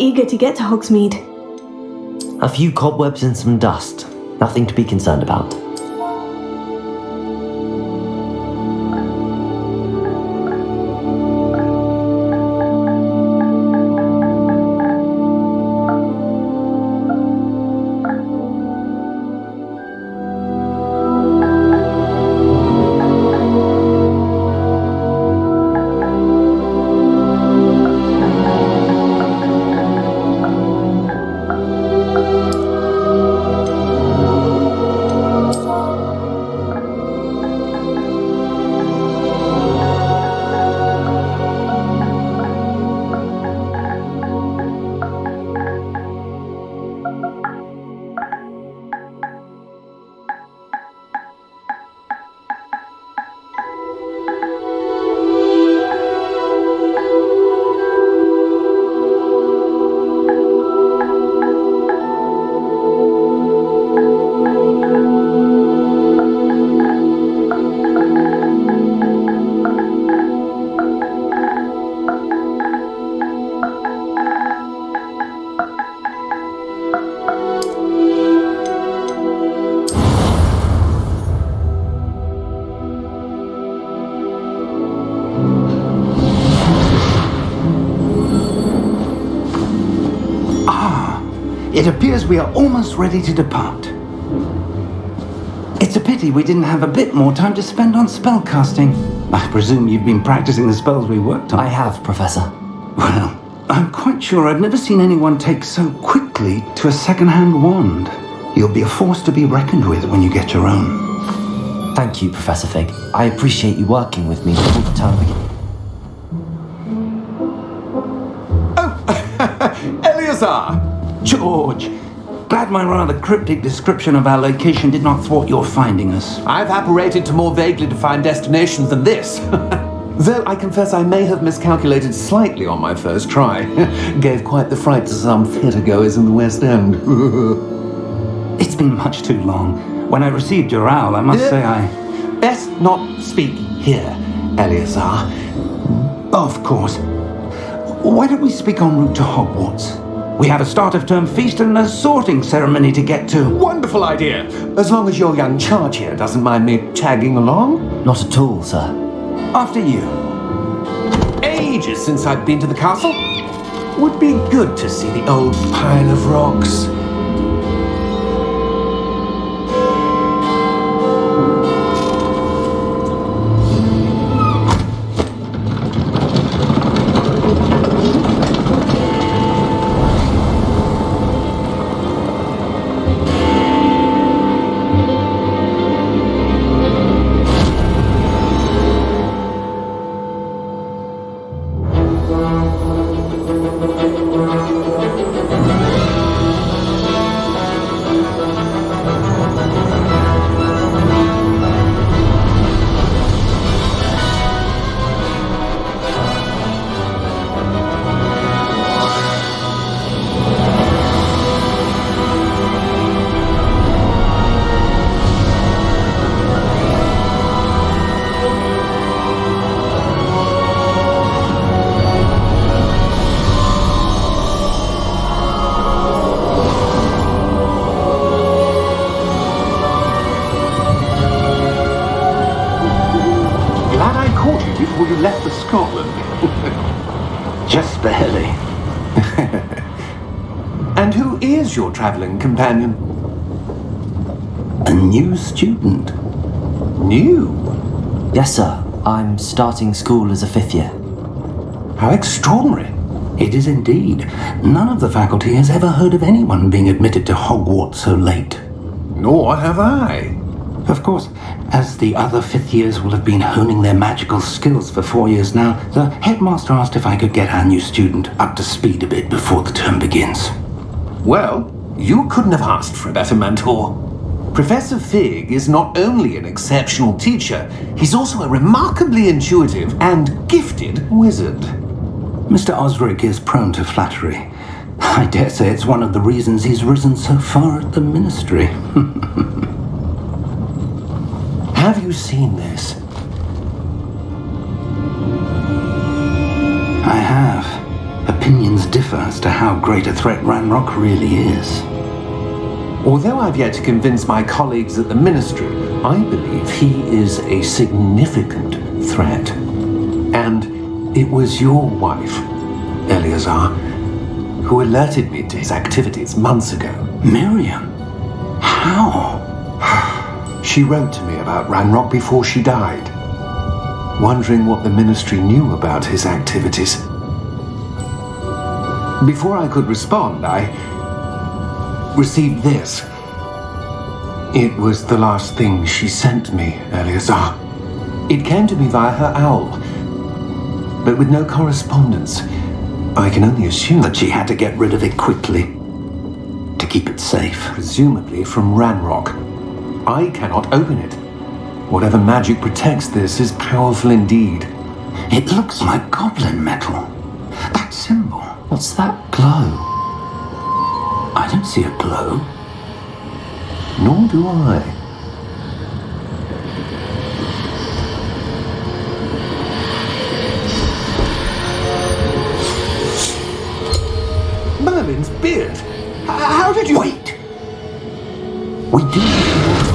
eager to get to Hogsmeade. A few cobwebs and some dust. Nothing to be concerned about. It appears we are almost ready to depart. It's a pity we didn't have a bit more time to spend on spellcasting. I presume you've been practicing the spells we worked on. I have, Professor. Well, I'm quite sure I've never seen anyone take so quickly to a second-hand wand. You'll be a force to be reckoned with when you get your own. Thank you, Professor Fig. I appreciate you working with me all the time. Oh, Eleazar! George, glad my rather cryptic description of our location did not thwart your finding us. I've apparated to more vaguely defined destinations than this. Though I confess I may have miscalculated slightly on my first try. Gave quite the fright to some theatre-goers in the West End. It's been much too long. When I received your owl, I must say I... Best not speak here, Eleazar. Of course. Why don't we speak en route to Hogwarts? We have a start-of-term feast and a sorting ceremony to get to. Wonderful idea! As long as your young charge here doesn't mind me tagging along. Not at all, sir. After you. Ages since I've been to the castle. Would be good to see the old pile of rocks. Before you left for Scotland. Just barely. And who is your travelling companion? A new student. New? Yes, sir. I'm starting school as a 5th year. How extraordinary. It is indeed. None of the faculty has ever heard of anyone being admitted to Hogwarts so late. Nor have I. Of course, as the other 5th years will have been honing their magical skills for 4 years now, the headmaster asked if I could get our new student up to speed a bit before the term begins. Well, you couldn't have asked for a better mentor. Professor Fig is not only an exceptional teacher, he's also a remarkably intuitive and gifted wizard. Mr. Osric is prone to flattery. I dare say it's one of the reasons he's risen so far at the ministry. Have you seen this? I have. Opinions differ as to how great a threat Ranrock really is. Although I've yet to convince my colleagues at the Ministry, I believe he is a significant threat. And it was your wife, Eleazar, who alerted me to his activities months ago. Miriam? How? She wrote to me about Ranrock before she died, wondering what the Ministry knew about his activities. Before I could respond, I received this. It was the last thing she sent me, Eleazar. It came to me via her owl, but with no correspondence. I can only assume that she had to get rid of it quickly to keep it safe. Presumably from Ranrock. I cannot open it. Whatever magic protects this is powerful indeed. It looks like goblin metal. That symbol. What's that glow? I don't see a glow. Nor do I. Merlin's beard. How did you... Wait! We do...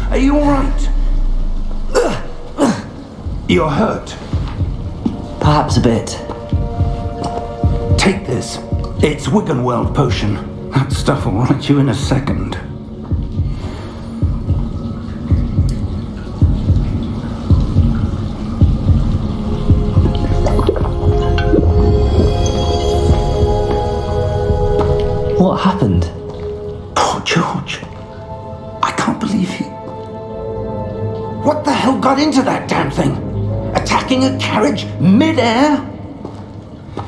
Are you all right? You're hurt. Perhaps a bit. Take this. It's Wiggenweld potion. That stuff will right you in a second. What happened? Poor George. I can't believe he... What the hell got into that damn thing? Attacking a carriage mid-air?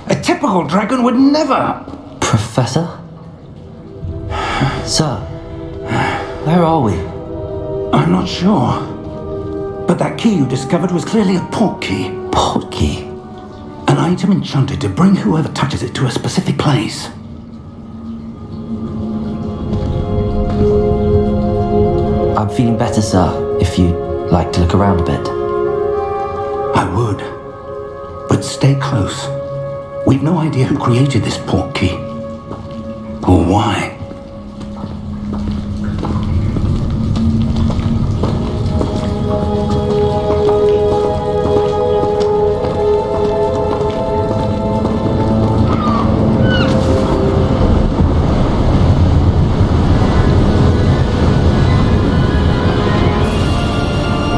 A typical dragon would never... Professor? Sir, where are we? I'm not sure. But that key you discovered was clearly a port key. Port key? An item enchanted to bring whoever touches it to a specific place. I'm feeling better, sir, if you'd like to look around a bit. I would. But stay close. We've no idea who created this port key. Or why.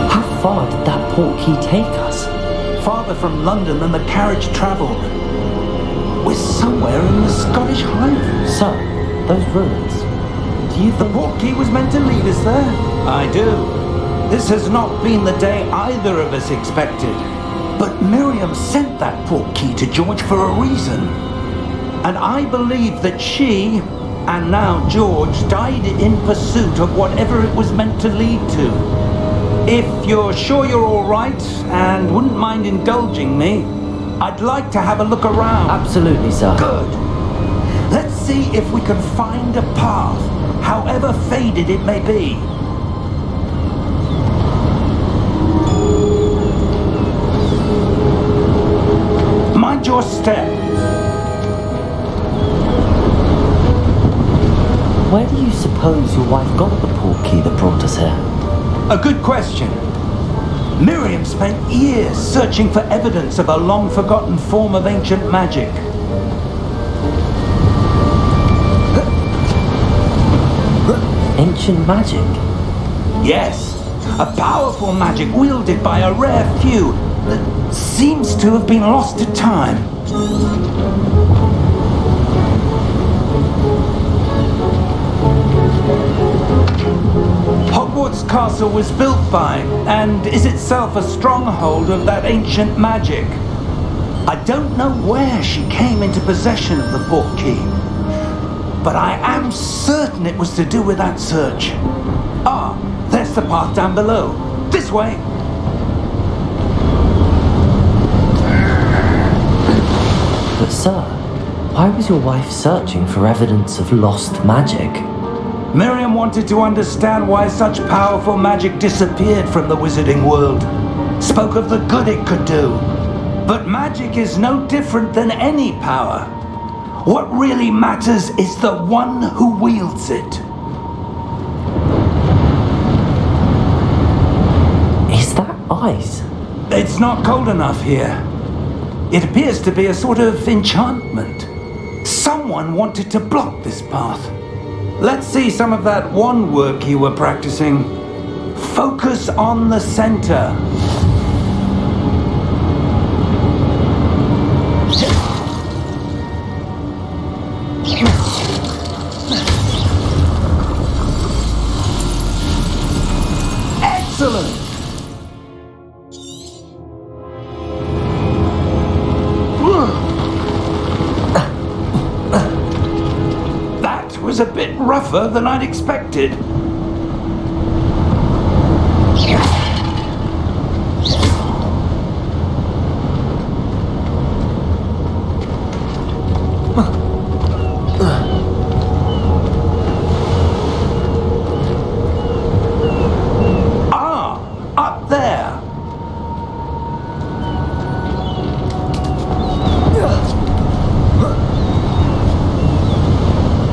How far did that port key take us? Farther from London than the carriage travelled. We're somewhere in the Scottish Highlands. Sir, those ruins. Do you The think... port key was meant to lead us there? I do. This has not been the day either of us expected. But Miriam sent that port key to George for a reason. And I believe that she, and now George, died in pursuit of whatever it was meant to lead to. If you're sure you're all right and wouldn't mind indulging me, I'd like to have a look around. Absolutely, sir. Good. Let's see if we can find a path, however faded it may be. Mind your step. Where do you suppose your wife got the port key that brought us here? A good question. Miriam spent years searching for evidence of a long-forgotten form of ancient magic. Ancient magic? Yes, a powerful magic wielded by a rare few that seems to have been lost to time. Hogwarts Castle was built by, and is itself a stronghold of that ancient magic. I don't know where she came into possession of the portkey, but I am certain it was to do with that search. Ah, there's the path down below. This way! But sir, why was your wife searching for evidence of lost magic? Miriam wanted to understand why such powerful magic disappeared from the wizarding world. Spoke of the good it could do. But magic is no different than any power. What really matters is the one who wields it. Is that ice? It's not cold enough here. It appears to be a sort of enchantment. Someone wanted to block this path. Let's see some of that wand work you were practicing. Focus on the center. Excellent! That was a bit rougher than I'd expected. Up there.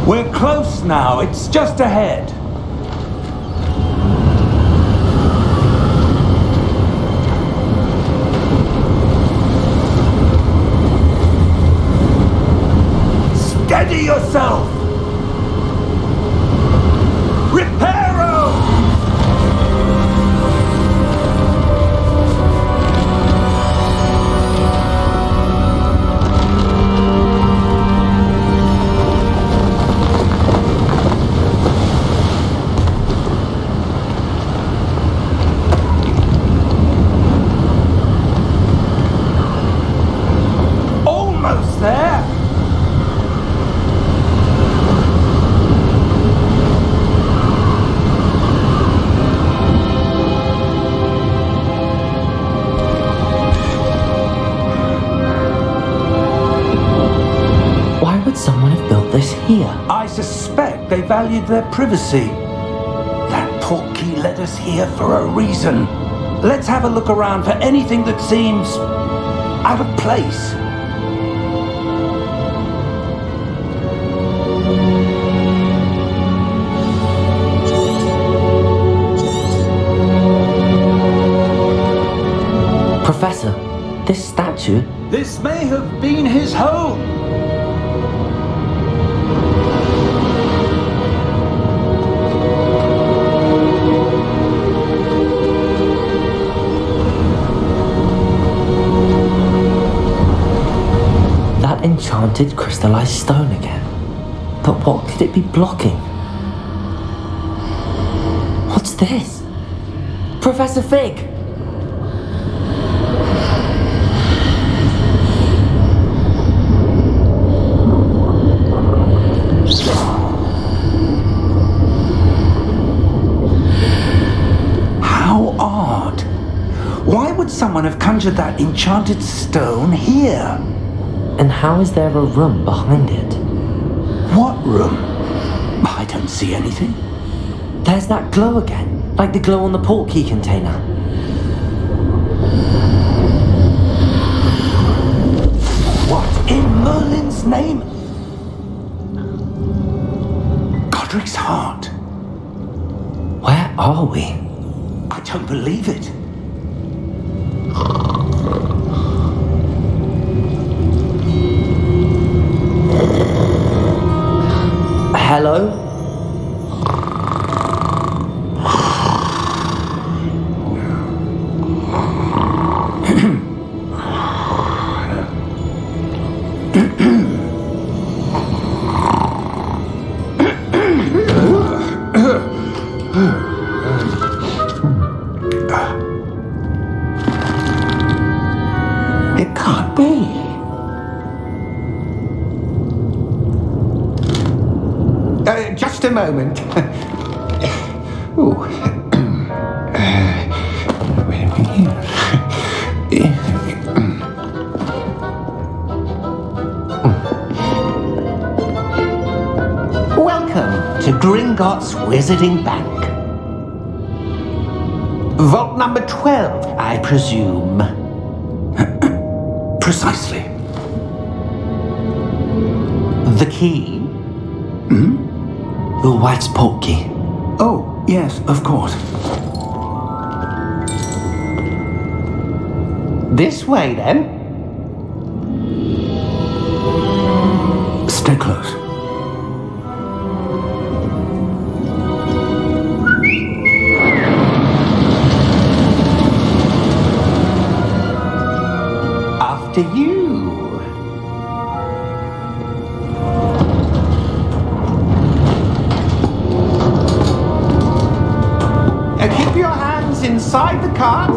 We're close now. It's just ahead. Steady yourself. Reparo! Almost there. Why would someone have built this here? I suspect they valued their privacy. That portkey led us here for a reason. Let's have a look around for anything that seems out of place. Professor, this statue... This may have been his home. That enchanted crystallized stone again. But what could it be blocking? What's this? Professor Fig! How odd. Why would someone have conjured that enchanted stone here? And how is there a room behind it? What room? I don't see anything. There's that glow again, like the glow on the portkey container. What in Merlin's name? Godric's heart. Where are we? I don't believe it. Hello? can't be. Just a moment. Ooh. Welcome to Gringotts Wizarding Bank. Vault number 12, I presume. Precisely. The key? Your wife's portkey. Oh, yes, of course. This way, then. Stay close. After you. Keep your hands inside the cart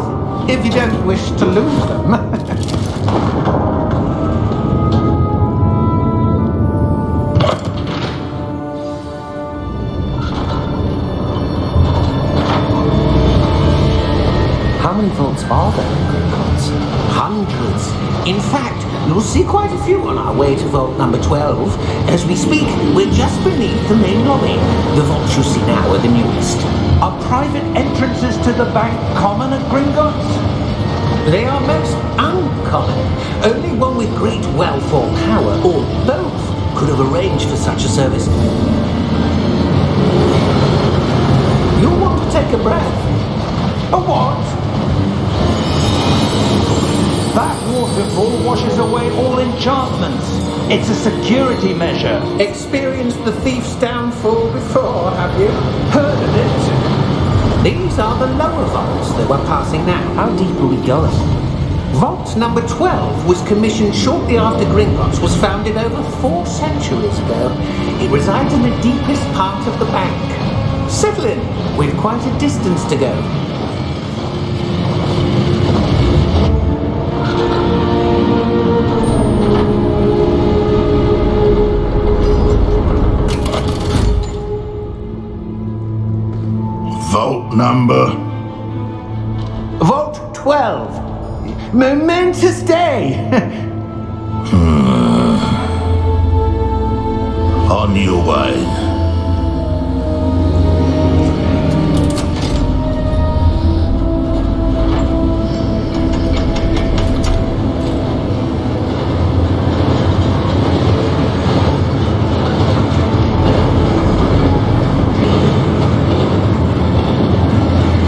if you don't wish to lose them. How many vaults are there in Gringotts? Hundreds. In fact, you'll see quite a few on our way to vault number 12. As we speak, we're just beneath the main lobby. The vaults you see now are the newest. Are private entrances to the bank common at Gringotts? They are most uncommon. Only one with great wealth or power, or both, could have arranged for such a service. You'll want to take a breath. A what? That waterfall washes away all enchantments. It's a security measure. Experienced the thief's downfall before, have you? Heard of it? These are the lower vaults that we're passing now. How deep are we going? Vault number 12 was commissioned shortly after Gringotts was founded over 4 centuries ago. It resides in the deepest part of the bank. Settle in, we've quite a distance to go. Vault number? Vault 12. Momentous day. On your way.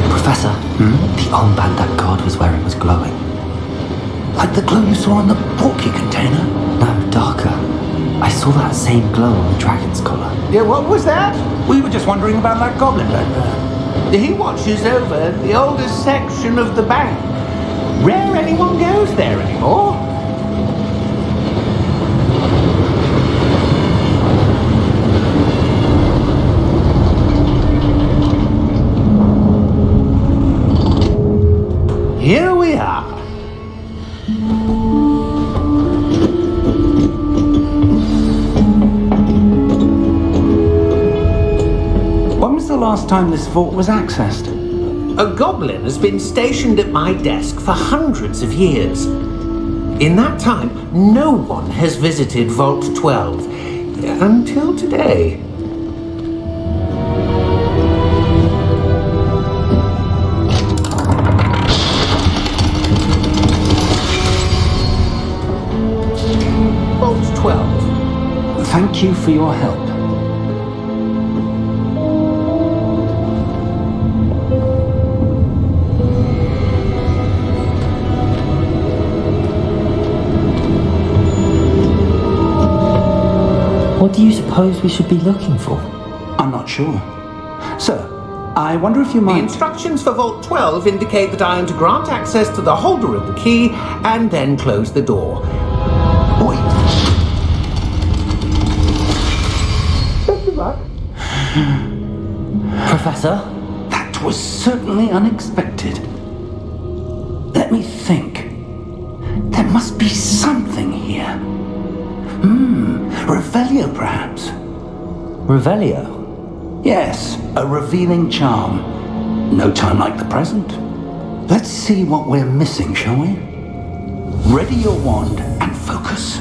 Professor, the armband that guard was wearing was glowing. Like the glow you saw in the portkey container? No, darker. I saw that same glow on the dragon's collar. Yeah, what was that? We were just wondering about that goblin back there. He watches over the oldest section of the bank. Rare anyone goes there anymore. Here we are. When was the last time this vault was accessed? A goblin has been stationed at my desk for hundreds of years. In that time, no one has visited Vault 12 until today. Vault 12. Thank you for your help. What do you suppose we should be looking for? I'm not sure. Sir, I wonder if you might... The instructions for Vault 12 indicate that I am to grant access to the holder of the key and then close the door. Wait. Best of luck. Professor? That was certainly unexpected. Let me think. There must be something here. Revelio, perhaps? Revelio? Yes, a revealing charm. No time like the present. Let's see what we're missing, shall we? Ready your wand and focus.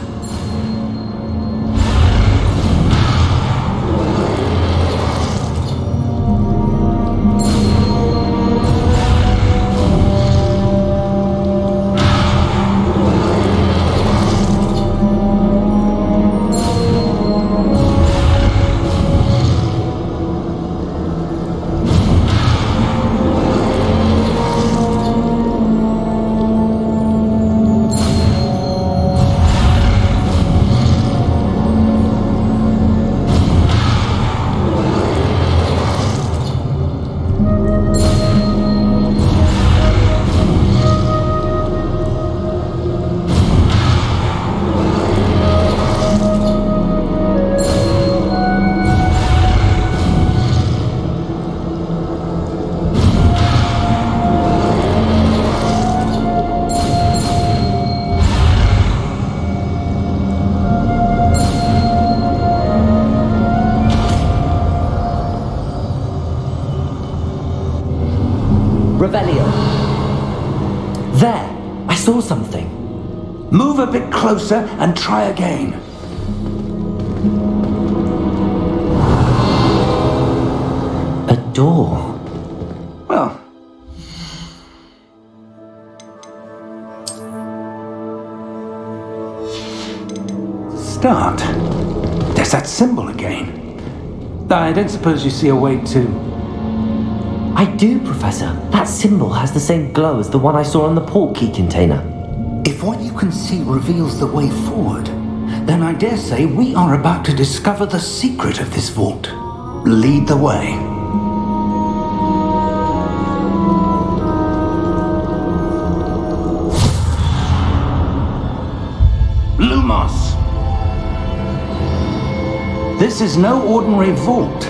Revelio. There! I saw something. Move a bit closer and try again. A door. Well, start. There's that symbol again. I don't suppose you see a way to... I do, Professor. That symbol has the same glow as the one I saw on the portkey container. If what you can see reveals the way forward, then I dare say we are about to discover the secret of this vault. Lead the way. Lumos! This is no ordinary vault.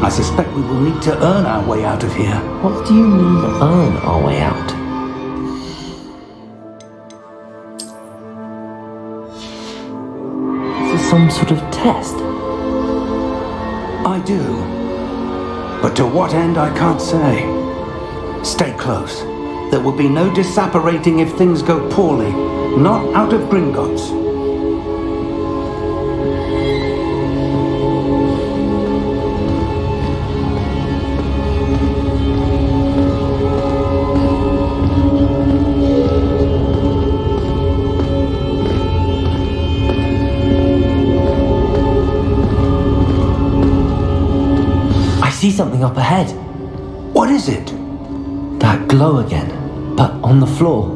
I suspect we will need to earn our way out of here. What do you mean, earn our way out? Is this some sort of test? I do. But to what end, I can't say. Stay close. There will be no disapparating if things go poorly. Not out of Gringotts. I see something up ahead. What is it? That glow again, but on the floor.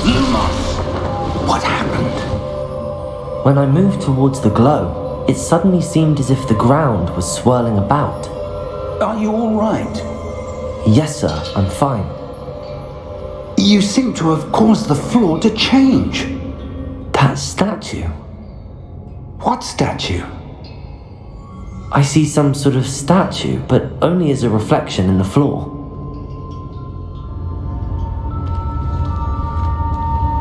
Lumos! What happened? When I moved towards the glow, it suddenly seemed as if the ground was swirling about. Are you all right? Yes, sir, I'm fine. You seem to have caused the floor to change. That statue. What statue? I see some sort of statue, but only as a reflection in the floor.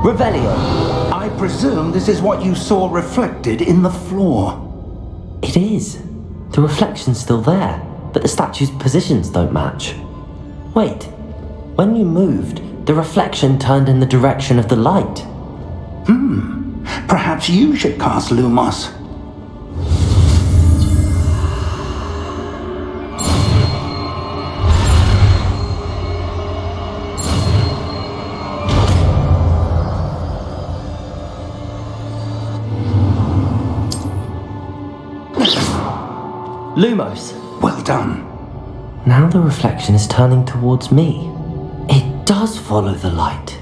Revelio! I presume this is what you saw reflected in the floor. It is. The reflection's still there, but the statue's positions don't match. Wait, when you moved, the reflection turned in the direction of the light. Perhaps you should cast Lumos. Lumos! Well done. Now the reflection is turning towards me. It does follow the light.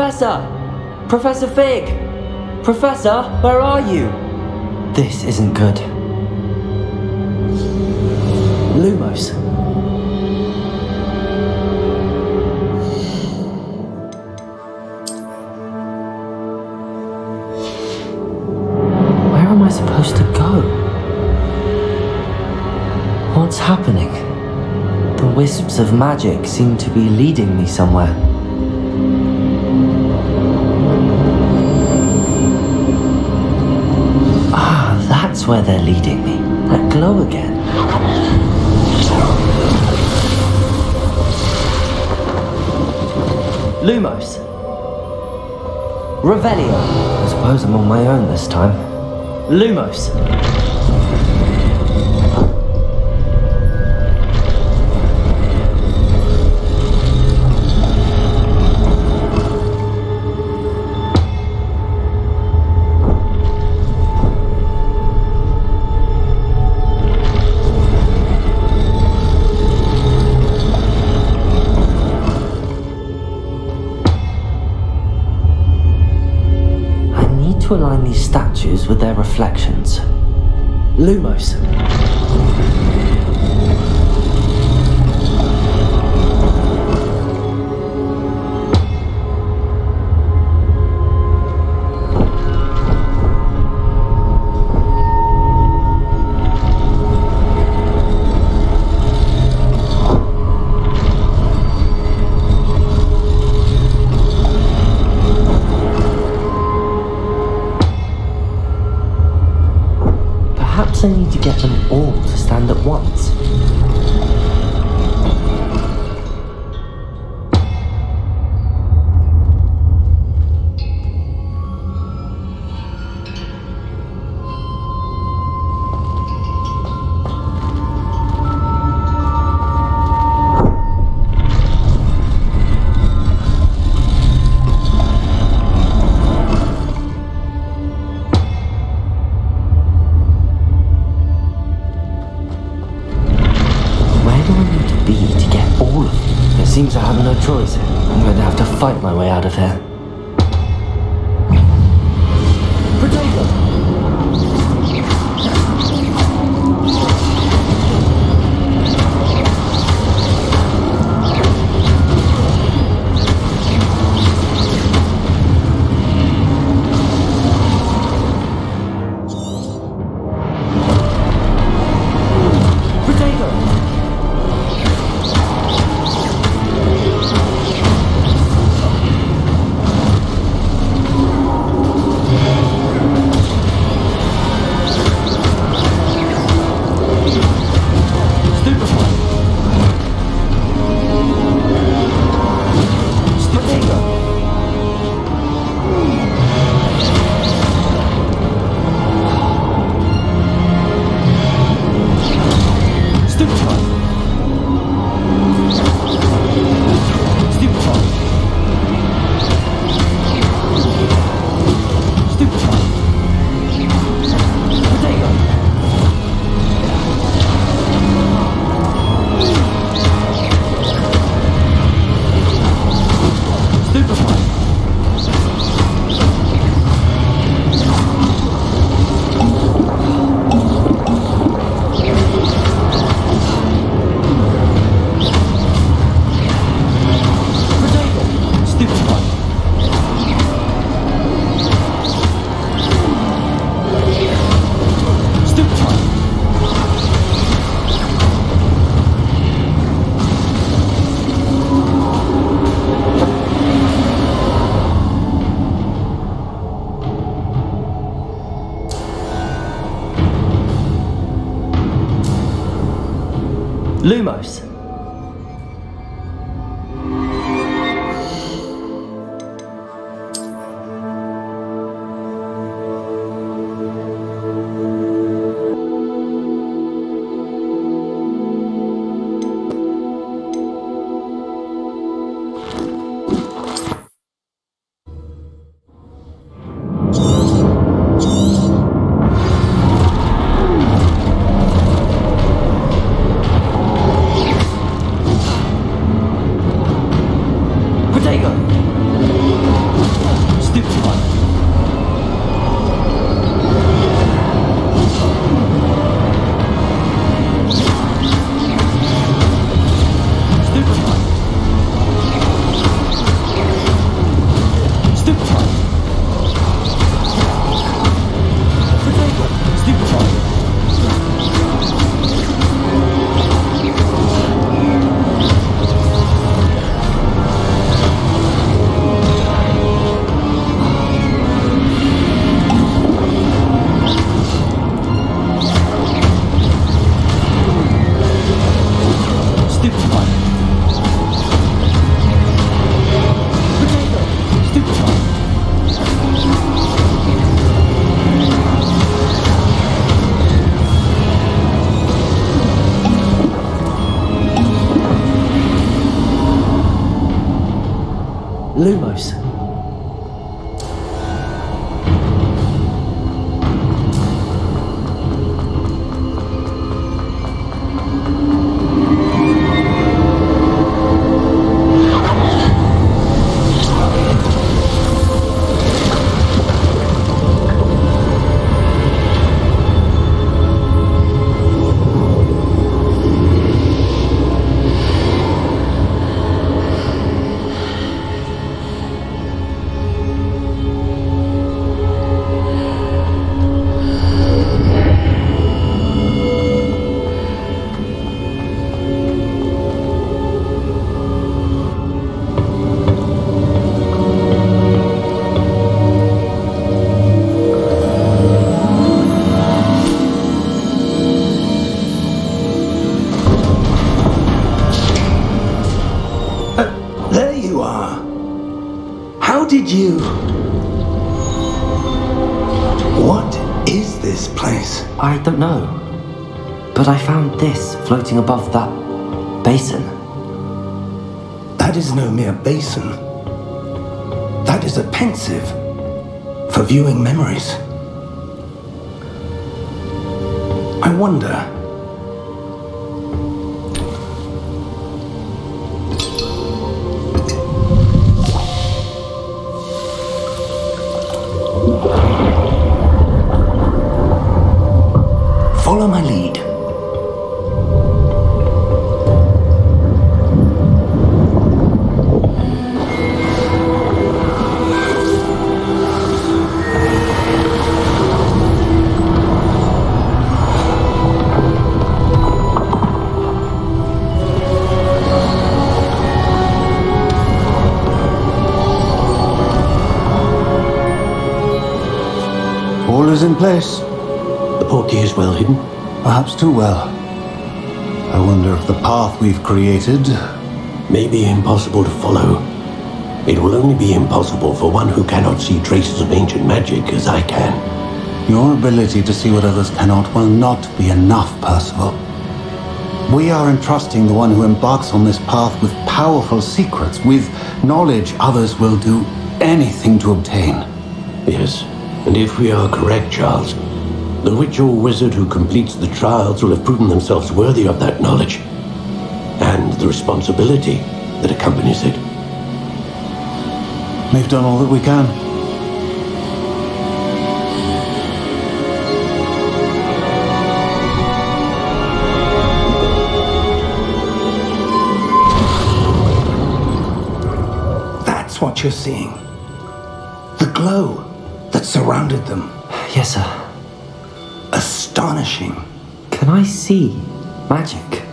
Professor! Professor Fig! Professor, where are you? This isn't good. Lumos. Where am I supposed to go? What's happening? The wisps of magic seem to be leading me somewhere. Ah, that's where they're leading me. That glow again. Lumos. Revelio. I suppose I'm on my own this time. Lumos. To align these statues with their reflections. Lumos. Perhaps I need to get them all to stand at once. Seems I have no choice. I'm going to have to fight my way out of here. Potato! Lumos. Lumos. There you are. How did you... What is this place? I don't know. But I found this floating above that basin. That is no mere basin. That is a pensive for viewing memories. I wonder... Follow my lead. All is in place. The portkey is well hidden. Perhaps too well. I wonder if the path we've created... May be impossible to follow. It will only be impossible for one who cannot see traces of ancient magic as I can. Your ability to see what others cannot will not be enough, Percival. We are entrusting the one who embarks on this path with powerful secrets, with knowledge others will do anything to obtain. Yes, and if we are correct, Charles, the witch or wizard who completes the trials will have proven themselves worthy of that knowledge, and the responsibility that accompanies it. We've done all that we can. That's what you're seeing. The glow that surrounded them. Yes, sir. Astonishing. Can I see magic?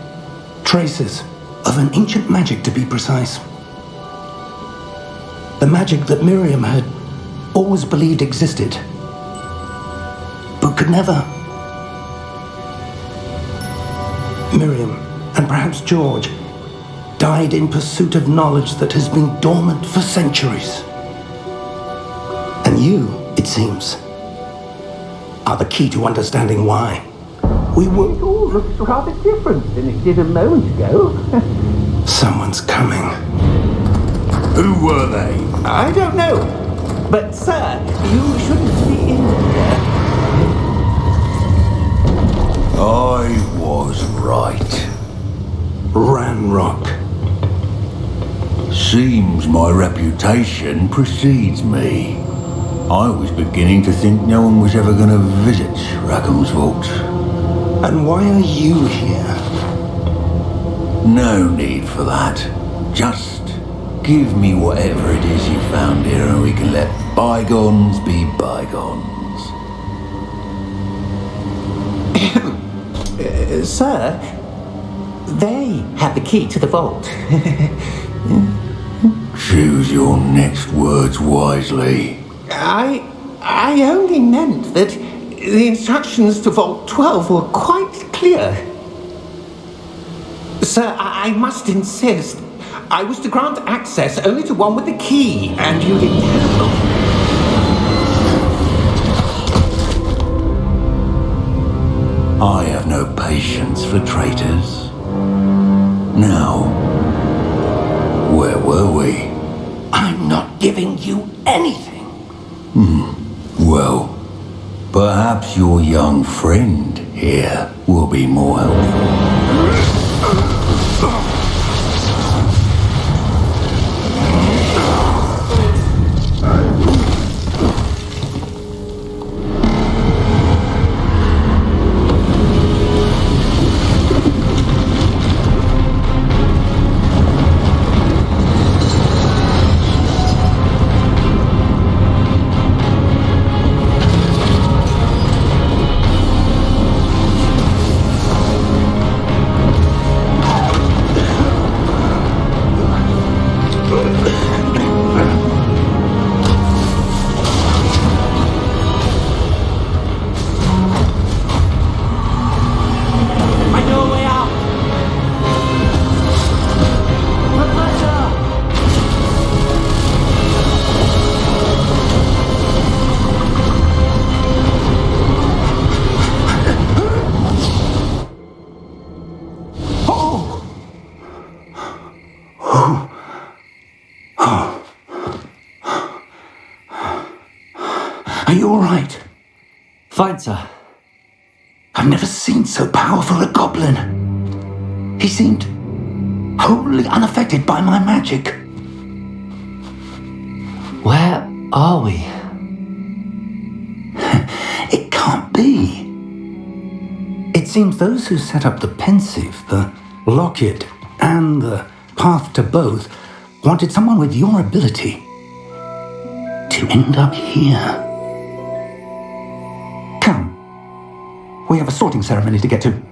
Traces of an ancient magic, to be precise. The magic that Miriam had always believed existed, but could never. Miriam, and perhaps George, died in pursuit of knowledge that has been dormant for centuries. And you, it seems, are the key to understanding why. We will... It all looks rather different than it did a moment ago. Someone's coming. Who were they? I don't know. But, sir, you shouldn't be in here. I was right. Ranrock. Seems my reputation precedes me. I was beginning to think no one was ever going to visit Rackham's vault. And why are you here? No need for that. Just give me whatever it is you found here and we can let bygones be bygones. Sir, they have the key to the vault. Choose your next words wisely. I only meant that the instructions to Vault 12 were quite clear. Sir, I must insist. I was to grant access only to one with the key, and you didn't have I have no patience for traitors. Now, where were we? I I'm not giving you anything. Well, perhaps your young friend here will be more helpful. Are you all right? Fine, sir. I've never seen so powerful a goblin. He seemed wholly unaffected by my magic. Where are we? It can't be. It seems those who set up the pensive, the locket, and the path to both wanted someone with your ability to end up here. Come. We have a sorting ceremony to get to.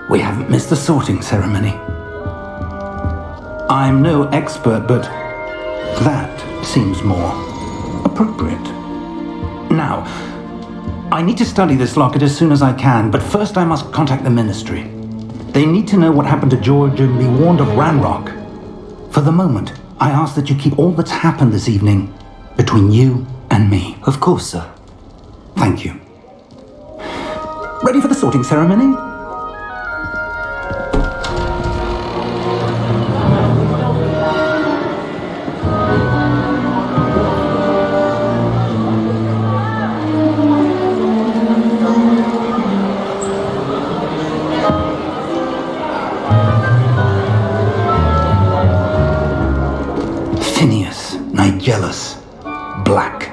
We haven't missed the sorting ceremony. I'm no expert, but that seems more appropriate. Now, I need to study this locket as soon as I can, but first I must contact the Ministry. They need to know what happened to George and be warned of Ranrock. For the moment, I ask that you keep all that's happened this evening between you and me. Of course, sir. Thank you. Ready for the sorting ceremony? Jealous. Black.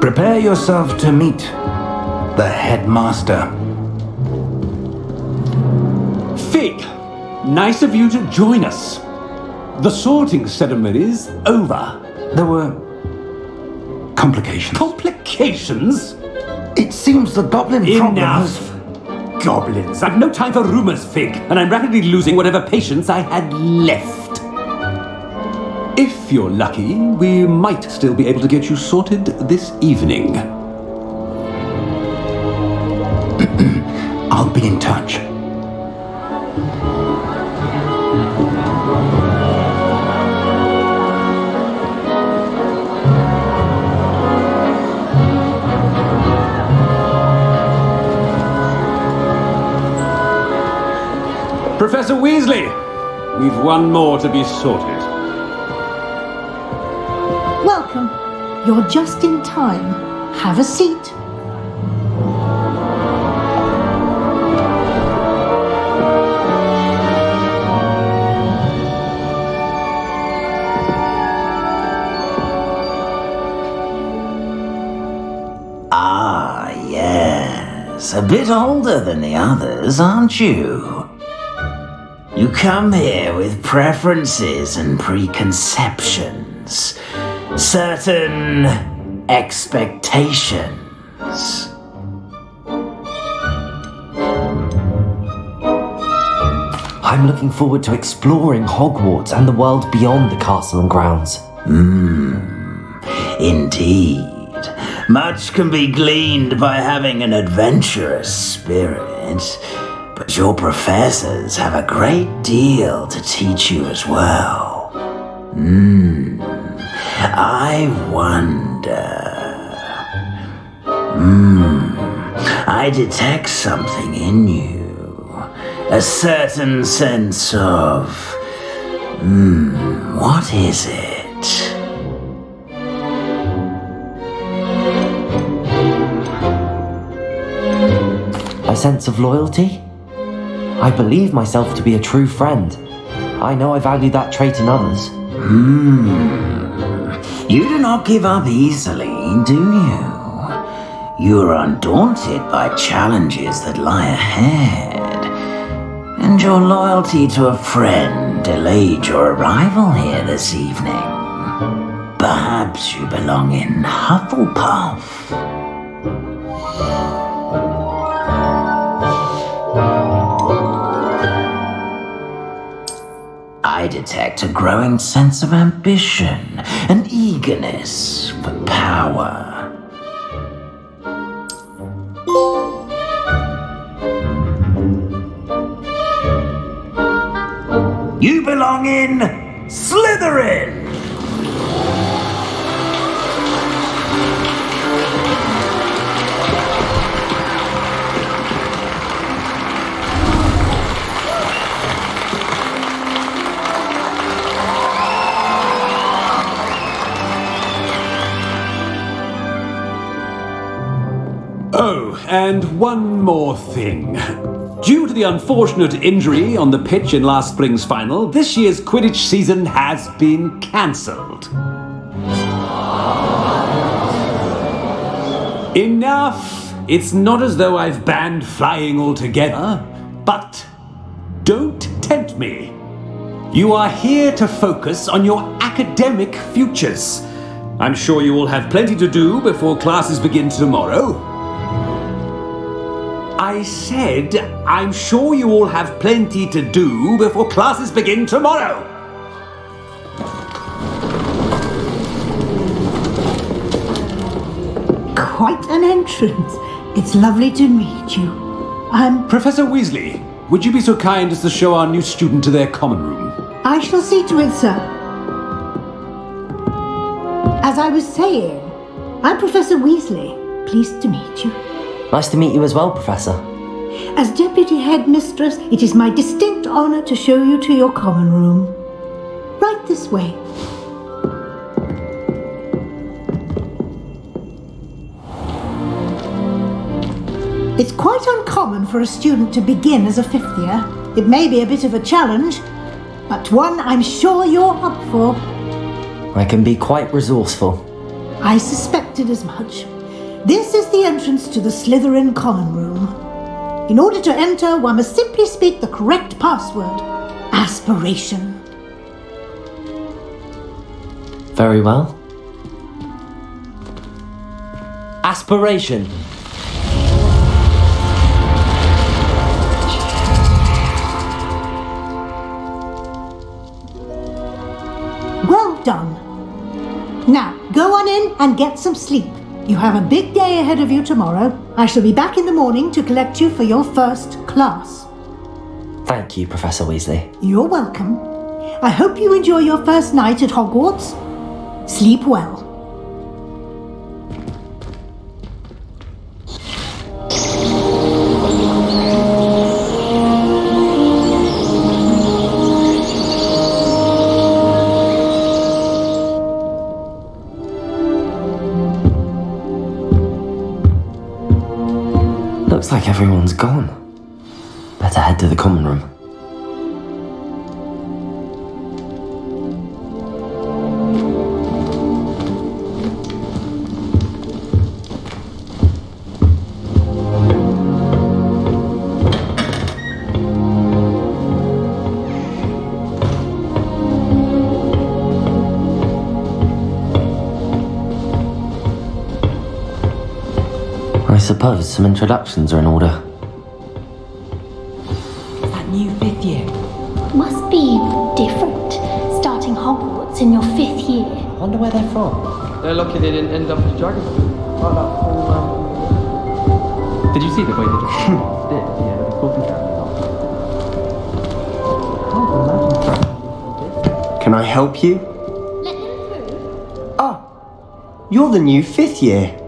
Prepare yourself to meet the headmaster. Fig, nice of you to join us. The sorting ceremony's over. There were complications. Complications? It seems the goblin problem Enough! Goblins. I've no time for rumors, Fig, and I'm rapidly losing whatever patience I had left. If you're lucky, we might still be able to get you sorted this evening. I'll be in touch. Professor Weasley, we've one more to be sorted. welcome. You're just in time. Have a seat. Ah, yes. A bit older than the others, aren't you? You come here with preferences and preconceptions. Certain expectations. I'm looking forward to exploring Hogwarts and the world beyond the castle and grounds. Indeed. Much can be gleaned by having an adventurous spirit, but your professors have a great deal to teach you as well. I wonder... I detect something in you. A certain sense of... what is it? A sense of loyalty? I believe myself to be a true friend. I know I value that trait in others. You do not give up easily, do you? You are undaunted by challenges that lie ahead. And your loyalty to a friend delayed your arrival here this evening. Perhaps you belong in Hufflepuff. I detect a growing sense of ambition and eagerness for power. You belong in Slytherin! Oh, and one more thing. Due to the unfortunate injury on the pitch in last spring's final, this year's Quidditch season has been cancelled. Enough! It's not as though I've banned flying altogether, but don't tempt me. You are here to focus on your academic futures. I'm sure you all have plenty to do before classes begin tomorrow. I said, I'm sure you all have plenty to do before classes begin tomorrow. Quite an entrance. It's lovely to meet you. Professor Weasley, would you be so kind as to show our new student to their common room? I shall see to it, sir. As I was saying, I'm Professor Weasley. Pleased to meet you. Nice to meet you as well, Professor. As Deputy Headmistress, it is my distinct honor to show you to your common room. Right this way. It's quite uncommon for a student to begin as a fifth year. It may be a bit of a challenge, but one I'm sure you're up for. I can be quite resourceful. I suspected as much. This is the entrance to the Slytherin common room. In order to enter, one must simply speak the correct password. Aspiration. Very well. Aspiration. Well done. Now, go on in and get some sleep. You have a big day ahead of you tomorrow. I shall be back in the morning to collect you for your first class. Thank you, Professor Weasley. You're welcome. I hope you enjoy your first night at Hogwarts. Sleep well. everyone's gone. Better head to the common room. I suppose some introductions are in order. That new 5th year. Must be different, starting Hogwarts in your 5th year. I wonder where they're from. They're lucky they didn't end up in the dragon school. Did you see the way they just did? Yeah, the cool Can I help you? Let them through. Oh, you're the new 5th year.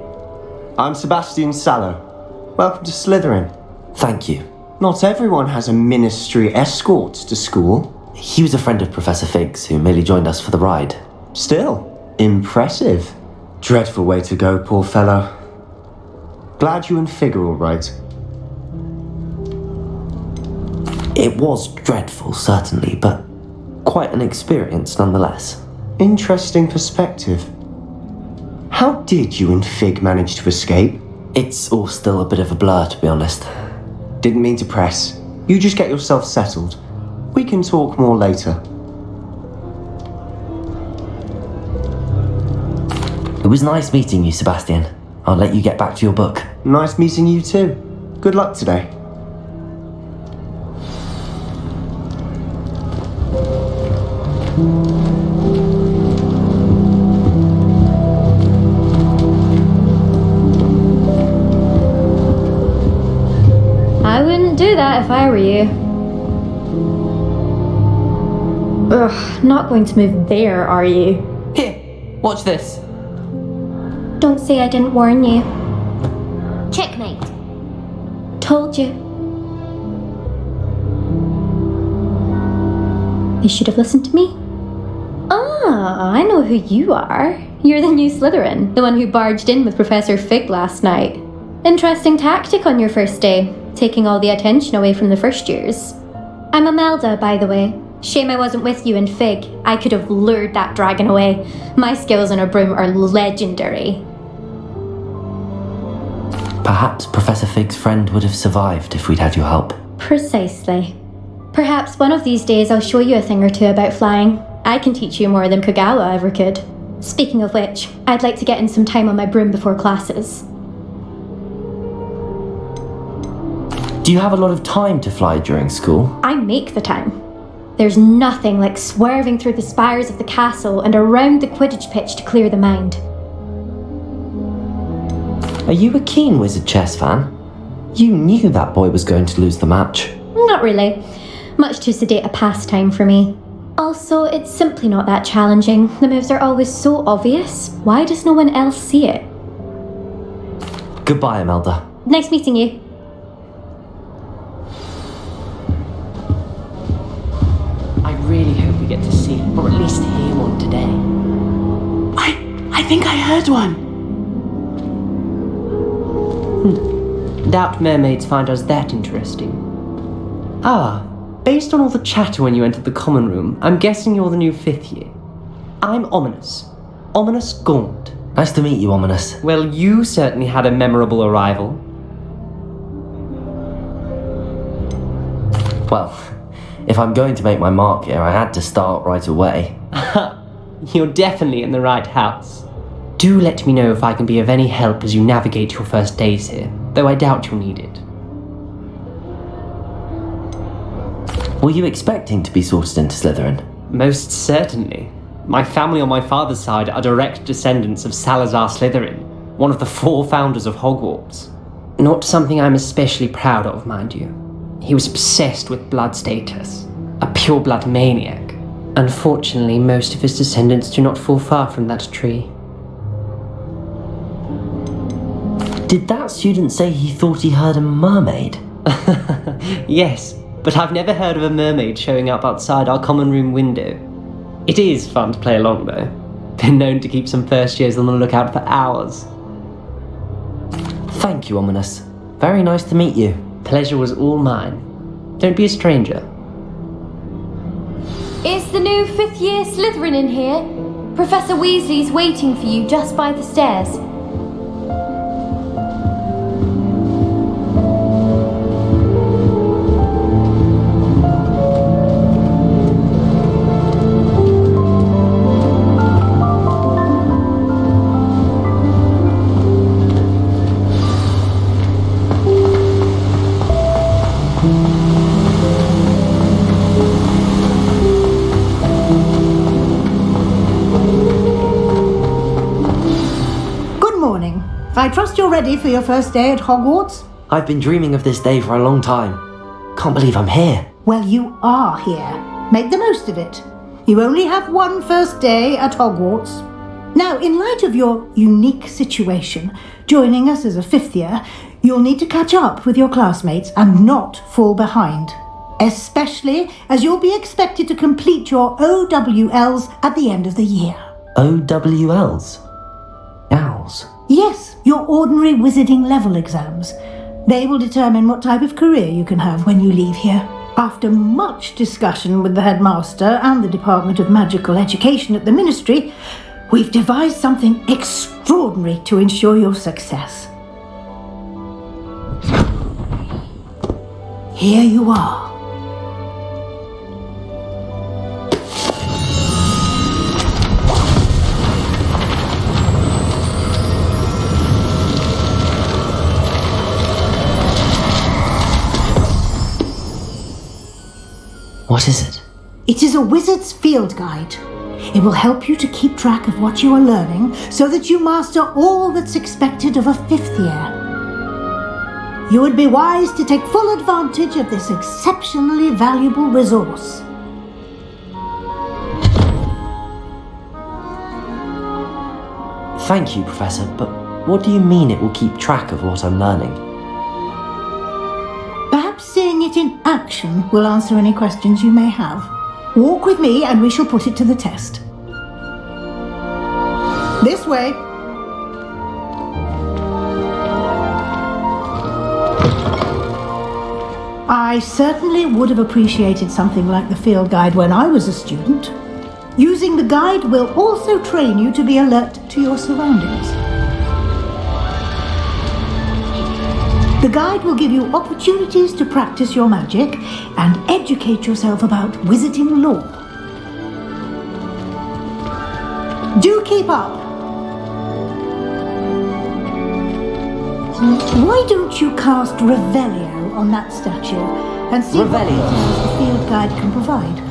I'm Sebastian Sallow. Welcome to Slytherin. Thank you. Not everyone has a ministry escort to school. He was a friend of Professor Fig's who merely joined us for the ride. Still, impressive. Dreadful way to go, poor fellow. Glad you and Fig are all right. It was dreadful, certainly, but quite an experience nonetheless. Interesting perspective. How did you and Fig manage to escape? It's all still a bit of a blur, to be honest. Didn't mean to press. You just get yourself settled. We can talk more later. It was nice meeting you, Sebastian. I'll let you get back to your book. Nice meeting you too. Good luck today. I wouldn't do that if I were you. Ugh, not going to move there, are you? Here, watch this. Don't say I didn't warn you. Checkmate. Told you. You should have listened to me. Ah, I know who you are. You're the new Slytherin, the one who barged in with Professor Fig last night. Interesting tactic on your first day, taking all the attention away from the first years. I'm Imelda, by the way. Shame I wasn't with you and Fig. I could have lured that dragon away. My skills on a broom are legendary. Perhaps Professor Fig's friend would have survived if we'd had your help. Precisely. Perhaps one of these days I'll show you a thing or two about flying. I can teach you more than Kogawa ever could. Speaking of which, I'd like to get in some time on my broom before classes. Do you have a lot of time to fly during school? I make the time. There's nothing like swerving through the spires of the castle and around the Quidditch pitch to clear the mind. Are you a keen Wizard chess fan? You knew that boy was going to lose the match. Not really. Much too sedate a pastime for me. Also, it's simply not that challenging. The moves are always so obvious. Why does no one else see it? Goodbye, Imelda. Nice meeting you. I really hope we get to see, or at least hear one today. I think I heard one. Doubt mermaids find us that interesting. Ah, based on all the chatter when you entered the common room, I'm guessing you're the new 5th year. I'm Ominous. Ominous Gaunt. Nice to meet you, Ominous. Well, you certainly had a memorable arrival. Well, if I'm going to make my mark here, I had to start right away. You're definitely in the right house. Do let me know if I can be of any help as you navigate your first days here, though I doubt you'll need it. Were you expecting to be sorted into Slytherin? Most certainly. My family on my father's side are direct descendants of Salazar Slytherin, one of the 4 founders of Hogwarts. Not something I'm especially proud of, mind you. He was obsessed with blood status, a pure-blood maniac. Unfortunately, most of his descendants do not fall far from that tree. Did that student say he thought he heard a mermaid? Yes, but I've never heard of a mermaid showing up outside our common room window. It is fun to play along, though. Been known to keep some first years on the lookout for hours. Thank you, Ominous. Very nice to meet you. Pleasure was all mine. Don't be a stranger. Is the new 5th year Slytherin in here? Professor Weasley's waiting for you just by the stairs. I trust you're ready for your first day at Hogwarts? I've been dreaming of this day for a long time. Can't believe I'm here. Well, you are here. Make the most of it. You only have one first day at Hogwarts. Now, in light of your unique situation, joining us as a 5th year, you'll need to catch up with your classmates and not fall behind. Especially as you'll be expected to complete your OWLs at the end of the year. OWLs? Owls? Yes, your ordinary wizarding level exams. They will determine what type of career you can have when you leave here. After much discussion with the headmaster and the Department of Magical Education at the Ministry, we've devised something extraordinary to ensure your success. Here you are. What is it? It is a wizard's field guide. It will help you to keep track of what you are learning so that you master all that's expected of a 5th year. You would be wise to take full advantage of this exceptionally valuable resource. Thank you, Professor, but what do you mean it will keep track of what I'm learning? Perhaps seeing it in action will answer any questions you may have. Walk with me and we shall put it to the test. This way. I certainly would have appreciated something like the field guide when I was a student. Using the guide will also train you to be alert to your surroundings. The guide will give you opportunities to practice your magic and educate yourself about wizarding lore. Do keep up! Why don't you cast Revelio on that statue and see what details the field guide can provide?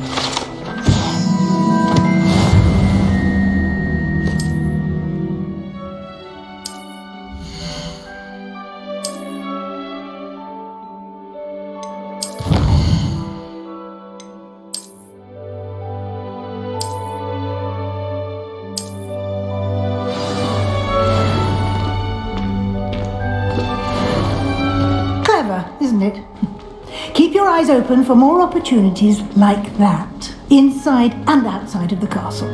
Isn't it? Keep your eyes open for more opportunities like that, inside and outside of the castle.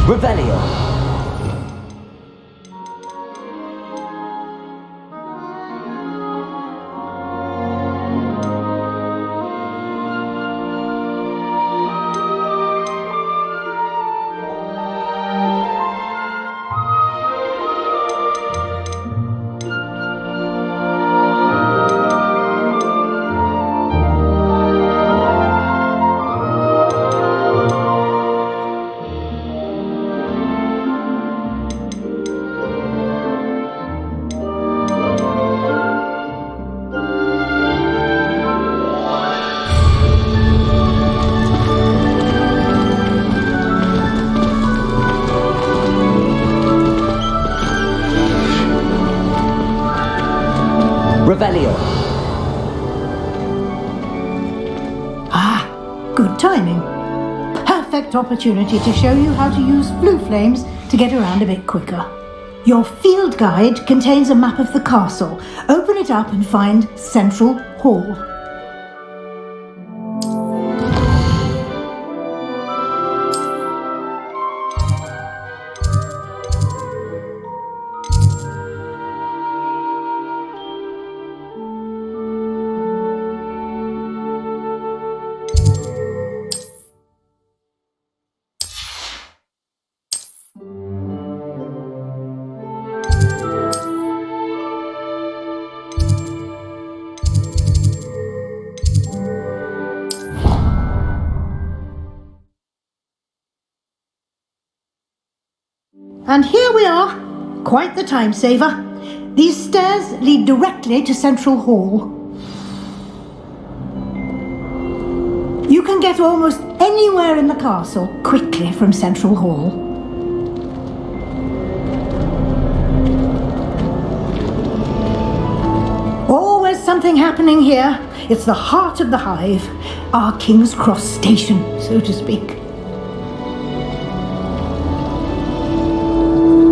Revelio. Revelio. Ah, good timing. Perfect opportunity to show you how to use blue flames to get around a bit quicker. Your field guide contains a map of the castle. Open it up and find Central Hall. And here we are. Quite the time saver. These stairs lead directly to Central Hall. You can get almost anywhere in the castle quickly from Central Hall. Always something happening here. It's the heart of the hive. Our King's Cross station, so to speak.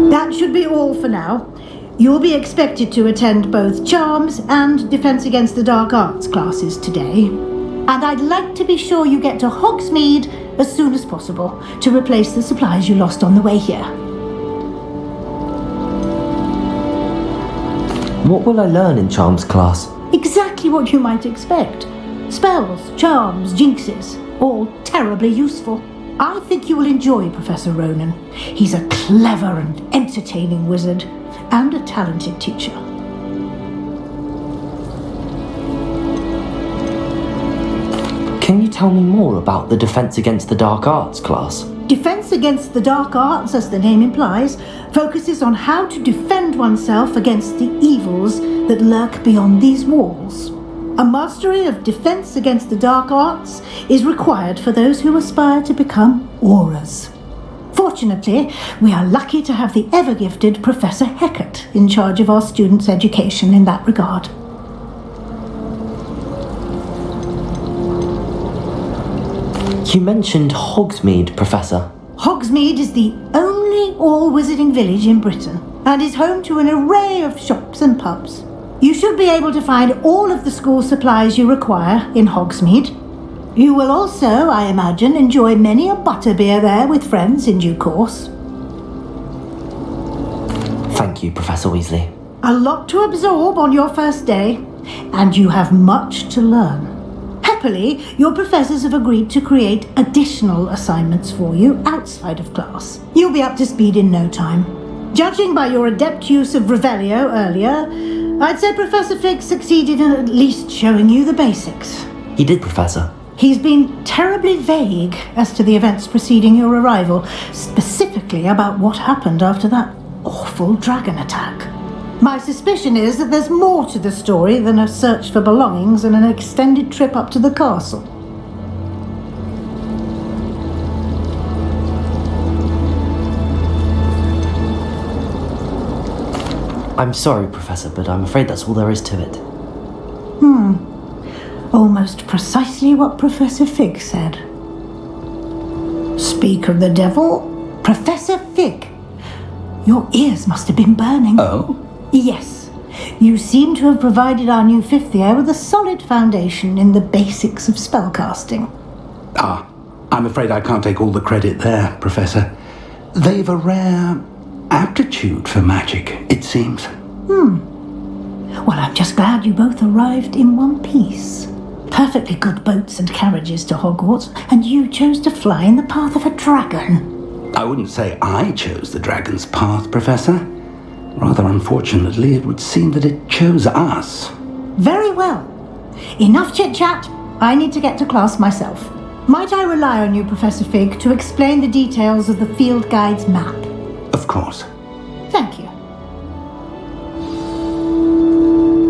That should be all for now. You'll be expected to attend both Charms and Defense Against the Dark Arts classes today. And I'd like to be sure you get to Hogsmeade as soon as possible to replace the supplies you lost on the way here. What will I learn in Charms class? Exactly what you might expect. Spells, charms, jinxes, all terribly useful. I think you will enjoy Professor Ronan. He's a clever and entertaining wizard, and a talented teacher. Can you tell me more about the Defense Against the Dark Arts class? Defense Against the Dark Arts, as the name implies, focuses on how to defend oneself against the evils that lurk beyond these walls. A mastery of Defense Against the Dark Arts is required for those who aspire to become auras. Fortunately, we are lucky to have the ever-gifted Professor Hecat in charge of our students' education in that regard. You mentioned Hogsmeade, Professor. Hogsmeade is the only all-wizarding village in Britain and is home to an array of shops and pubs. You should be able to find all of the school supplies you require in Hogsmeade. You will also, I imagine, enjoy many a butterbeer there with friends in due course. Thank you, Professor Weasley. A lot to absorb on your first day, and you have much to learn. Happily, your professors have agreed to create additional assignments for you outside of class. You'll be up to speed in no time. Judging by your adept use of Revelio earlier, I'd say Professor Fig succeeded in at least showing you the basics. He did, Professor. He's been terribly vague as to the events preceding your arrival, specifically about what happened after that awful dragon attack. My suspicion is that there's more to the story than a search for belongings and an extended trip up to the castle. I'm sorry, Professor, but I'm afraid that's all there is to it. Almost precisely what Professor Fig said. Speak of the devil, Professor Fig. Your ears must have been burning. Oh? Yes. You seem to have provided our new fifth year with a solid foundation in the basics of spellcasting. I'm afraid I can't take all the credit there, Professor. They've a rare aptitude for magic, it seems. Well, I'm just glad you both arrived in one piece. Perfectly good boats and carriages to Hogwarts, and you chose to fly in the path of a dragon. I wouldn't say I chose the dragon's path, Professor. Rather unfortunately, it would seem that it chose us. Very well. Enough chit-chat. I need to get to class myself. Might I rely on you, Professor Fig, to explain the details of the field guide's map? Of course. Thank you.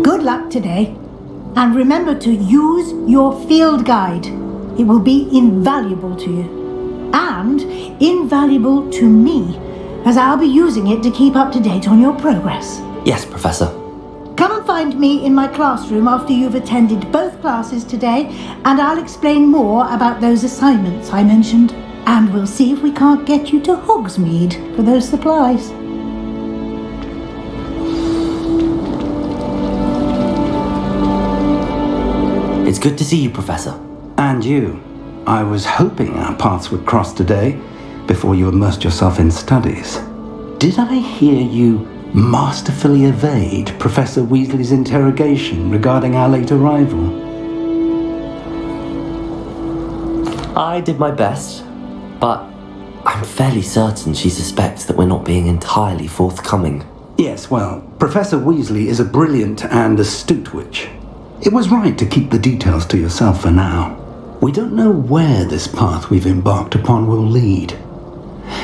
Good luck today. And remember to use your field guide. It will be invaluable to you. And invaluable to me, as I'll be using it to keep up to date on your progress. Yes, Professor. Come and find me in my classroom after you've attended both classes today, and I'll explain more about those assignments I mentioned. And we'll see if we can't get you to Hogsmeade for those supplies. It's good to see you, Professor. And you. I was hoping our paths would cross today, before you immersed yourself in studies. Did I hear you masterfully evade Professor Weasley's interrogation regarding our late arrival? I did my best, but I'm fairly certain she suspects that we're not being entirely forthcoming. Yes, well, Professor Weasley is a brilliant and astute witch. It was right to keep the details to yourself for now. We don't know where this path we've embarked upon will lead.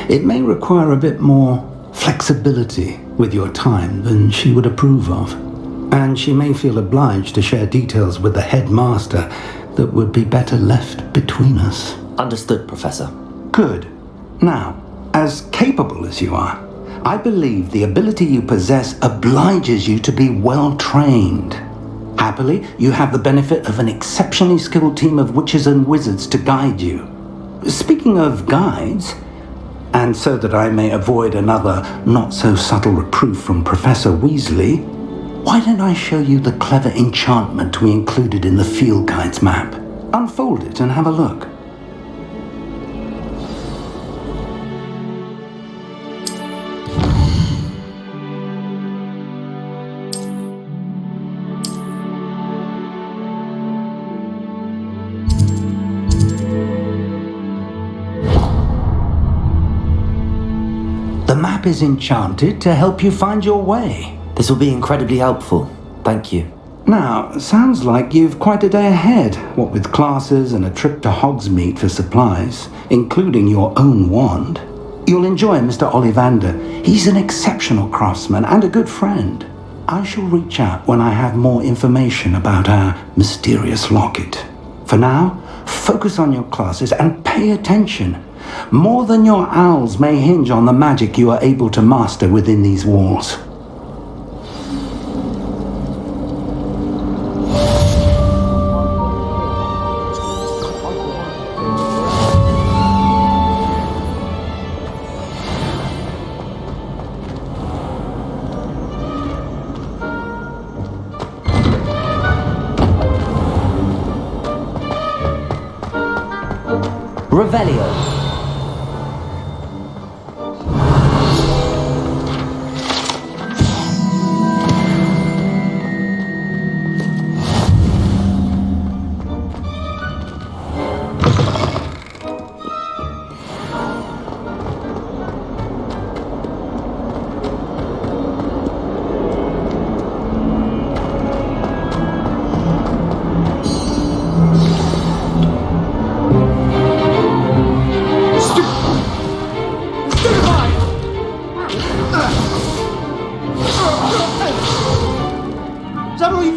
It may require a bit more flexibility with your time than she would approve of. And she may feel obliged to share details with the headmaster that would be better left between us. Understood, Professor. Good. Now, as capable as you are, I believe the ability you possess obliges you to be well trained. Happily, you have the benefit of an exceptionally skilled team of witches and wizards to guide you. Speaking of guides, and so that I may avoid another not-so-subtle reproof from Professor Weasley, why don't I show you the clever enchantment we included in the field guide's map? Unfold it and have a look. The map is enchanted to help you find your way. This will be incredibly helpful. Thank you. Now, sounds like you've quite a day ahead, what with classes and a trip to Hogsmeade for supplies, including your own wand. You'll enjoy Mr. Ollivander. He's an exceptional craftsman and a good friend. I shall reach out when I have more information about our mysterious locket. For now, focus on your classes and pay attention. More than your owls may hinge on the magic you are able to master within these walls. Revelio.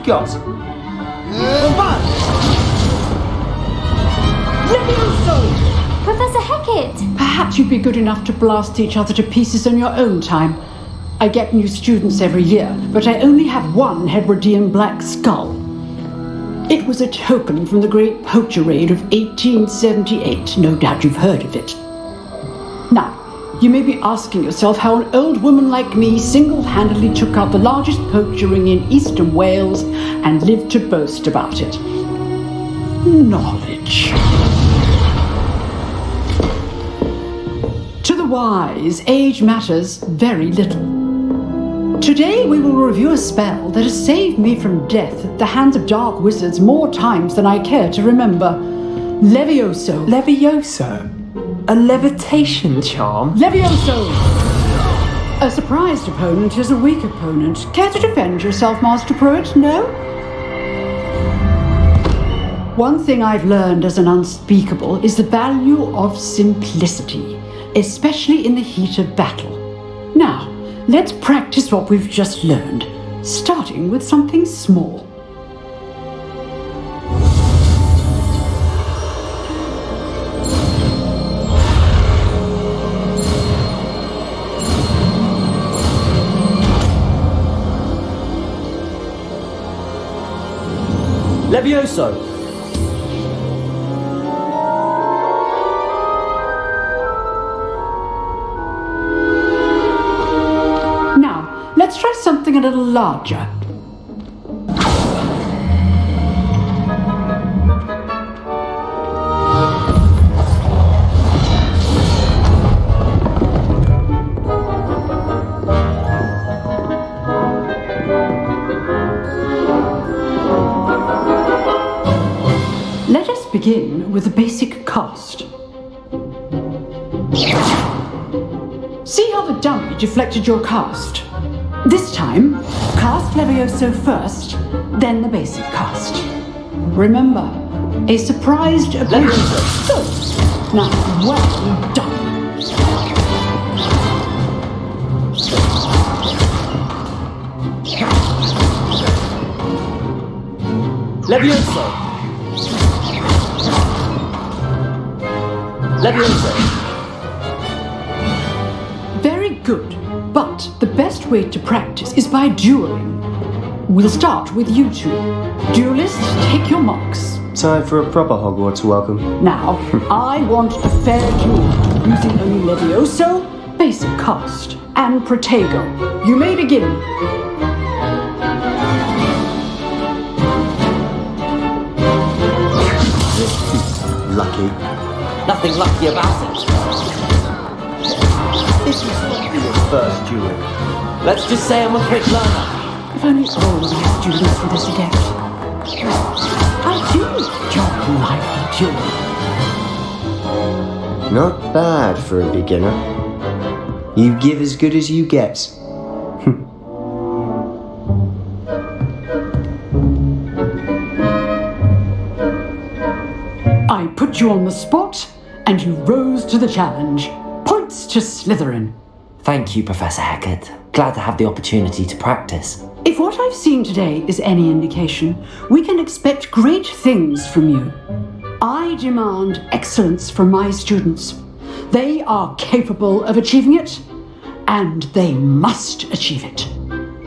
Got? Professor Hecat! Perhaps you'd be good enough to blast each other to pieces on your own time. I get new students every year, but I only have one Hebridean black skull. It was a token from the Great Poacher Raid of 1878. No doubt you've heard of it. Now, you may be asking yourself how an old woman like me single-handedly took out the largest poacher ring in eastern Wales and lived to boast about it. Knowledge. To the wise, age matters very little. Today we will review a spell that has saved me from death at the hands of dark wizards more times than I care to remember. Levioso. Levioso? A levitation charm? Levioso! A surprised opponent is a weak opponent. Care to defend yourself, Master Pruitt? No? One thing I've learned as an unspeakable is the value of simplicity, especially in the heat of battle. Now, let's practice what we've just learned, starting with something small. Levioso! Now, let's try something a little larger. begin with the basic cast. See how the dummy deflected your cast? This time, cast Levioso first, then the basic cast. Remember, a surprised opponent. Good. Now, well done. Levioso! Levioso! Very good, but the best way to practice is by dueling. We'll start with you two. Duelists, take your marks. Time for a proper Hogwarts welcome. Now, I want a fair duel, using only Levioso, basic cast, and Protego. You may begin. Lucky. Nothing lucky about it. This is not your first duel. Let's just say I'm a quick learner. If only all of my students were this adept. I do enjoy life dueling. Not bad for a beginner. You give as good as you get. I put you on the spot, and you rose to the challenge. Points to Slytherin. Thank you, Professor Hecat. Glad to have the opportunity to practice. If what I've seen today is any indication, we can expect great things from you. I demand excellence from my students. They are capable of achieving it, and they must achieve it.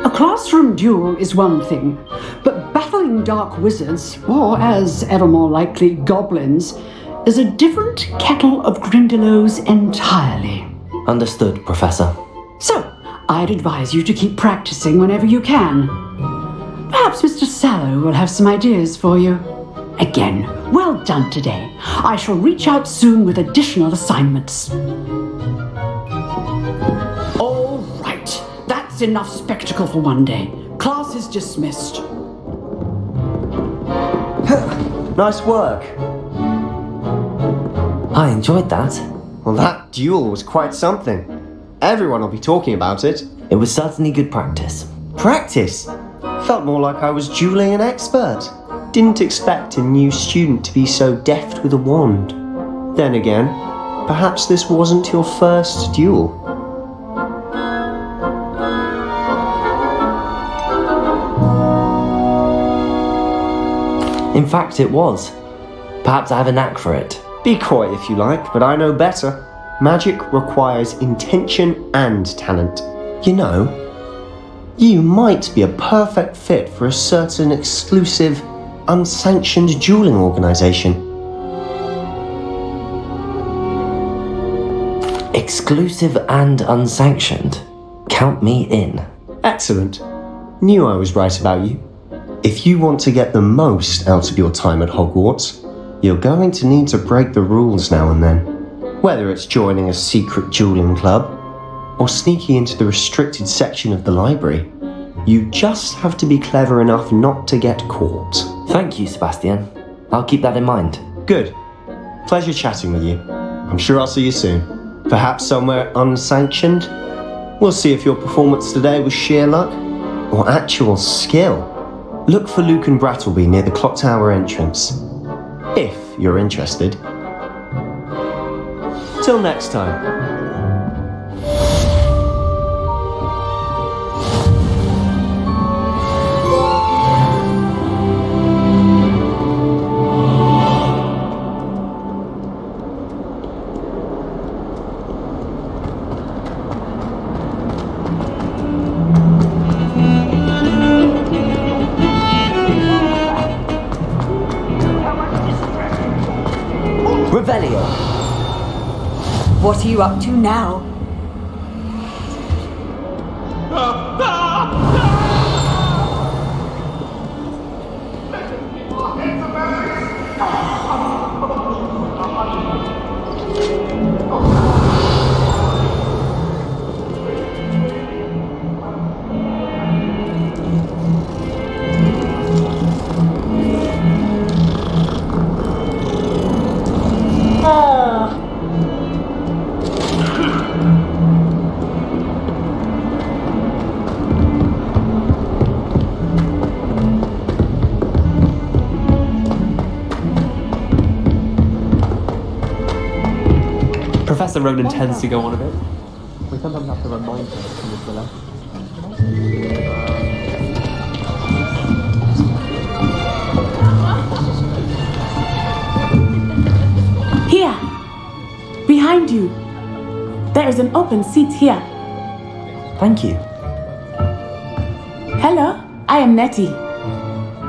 A classroom duel is one thing, but battling dark wizards, or as ever more likely, goblins, is a different kettle of Grindylows entirely. Understood, Professor. So, I'd advise you to keep practicing whenever you can. Perhaps Mr. Sallow will have some ideas for you. Again, well done today. I shall reach out soon with additional assignments. All right, that's enough spectacle for one day. Class is dismissed. Nice work. I enjoyed that. Well, that duel was quite something. Everyone will be talking about it. It was certainly good practice. Practice? Felt more like I was dueling an expert. Didn't expect a new student to be so deft with a wand. Then again, perhaps this wasn't your first duel. In fact, it was. Perhaps I have a knack for it. Be coy if you like, but I know better. Magic requires intention and talent. You know, you might be a perfect fit for a certain exclusive, unsanctioned dueling organization. Exclusive and unsanctioned. Count me in. Excellent. Knew I was right about you. If you want to get the most out of your time at Hogwarts, you're going to need to break the rules now and then. Whether it's joining a secret dueling club or sneaking into the restricted section of the library, you just have to be clever enough not to get caught. Thank you, Sebastian. I'll keep that in mind. Good. Pleasure chatting with you. I'm sure I'll see you soon. Perhaps somewhere unsanctioned? We'll see if your performance today was sheer luck or actual skill. Look for Luke and Brattleby near the clock tower entrance. If you're interested. Till next time. What are you up to now? Professor Ronan tends to go on a bit. We sometimes have to remind him to come into the left. Here! Behind you! There is an open seat here. Thank you. Hello, I am Nettie.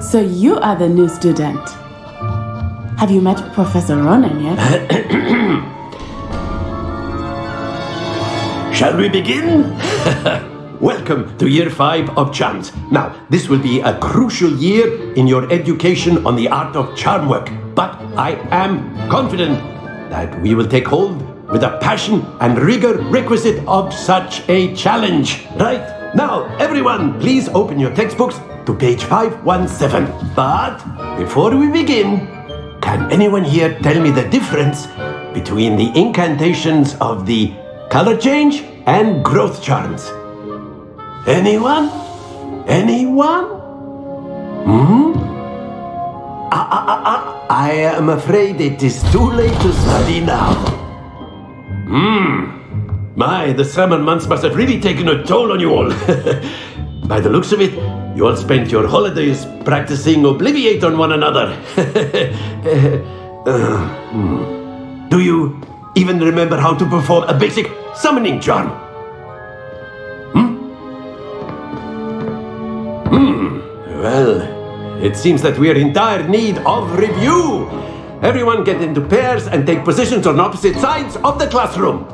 So you are the new student. Have you met Professor Ronan yet? Shall we begin? Welcome to Year 5 of Charms. Now, this will be a crucial year in your education on the art of charm work. But I am confident that we will take hold with the passion and rigor requisite of such a challenge. Right? Now, everyone, please open your textbooks to page 517. But before we begin, can anyone here tell me the difference between the incantations of the color change and growth charms? Anyone? Anyone? I am afraid it is too late to study now. My, the summer months must have really taken a toll on you all. By the looks of it, you all spent your holidays practicing Obliviate on one another. Do you even remember how to perform a basic summoning charm? Well, it seems that we are in dire need of review. Everyone get into pairs and take positions on opposite sides of the classroom.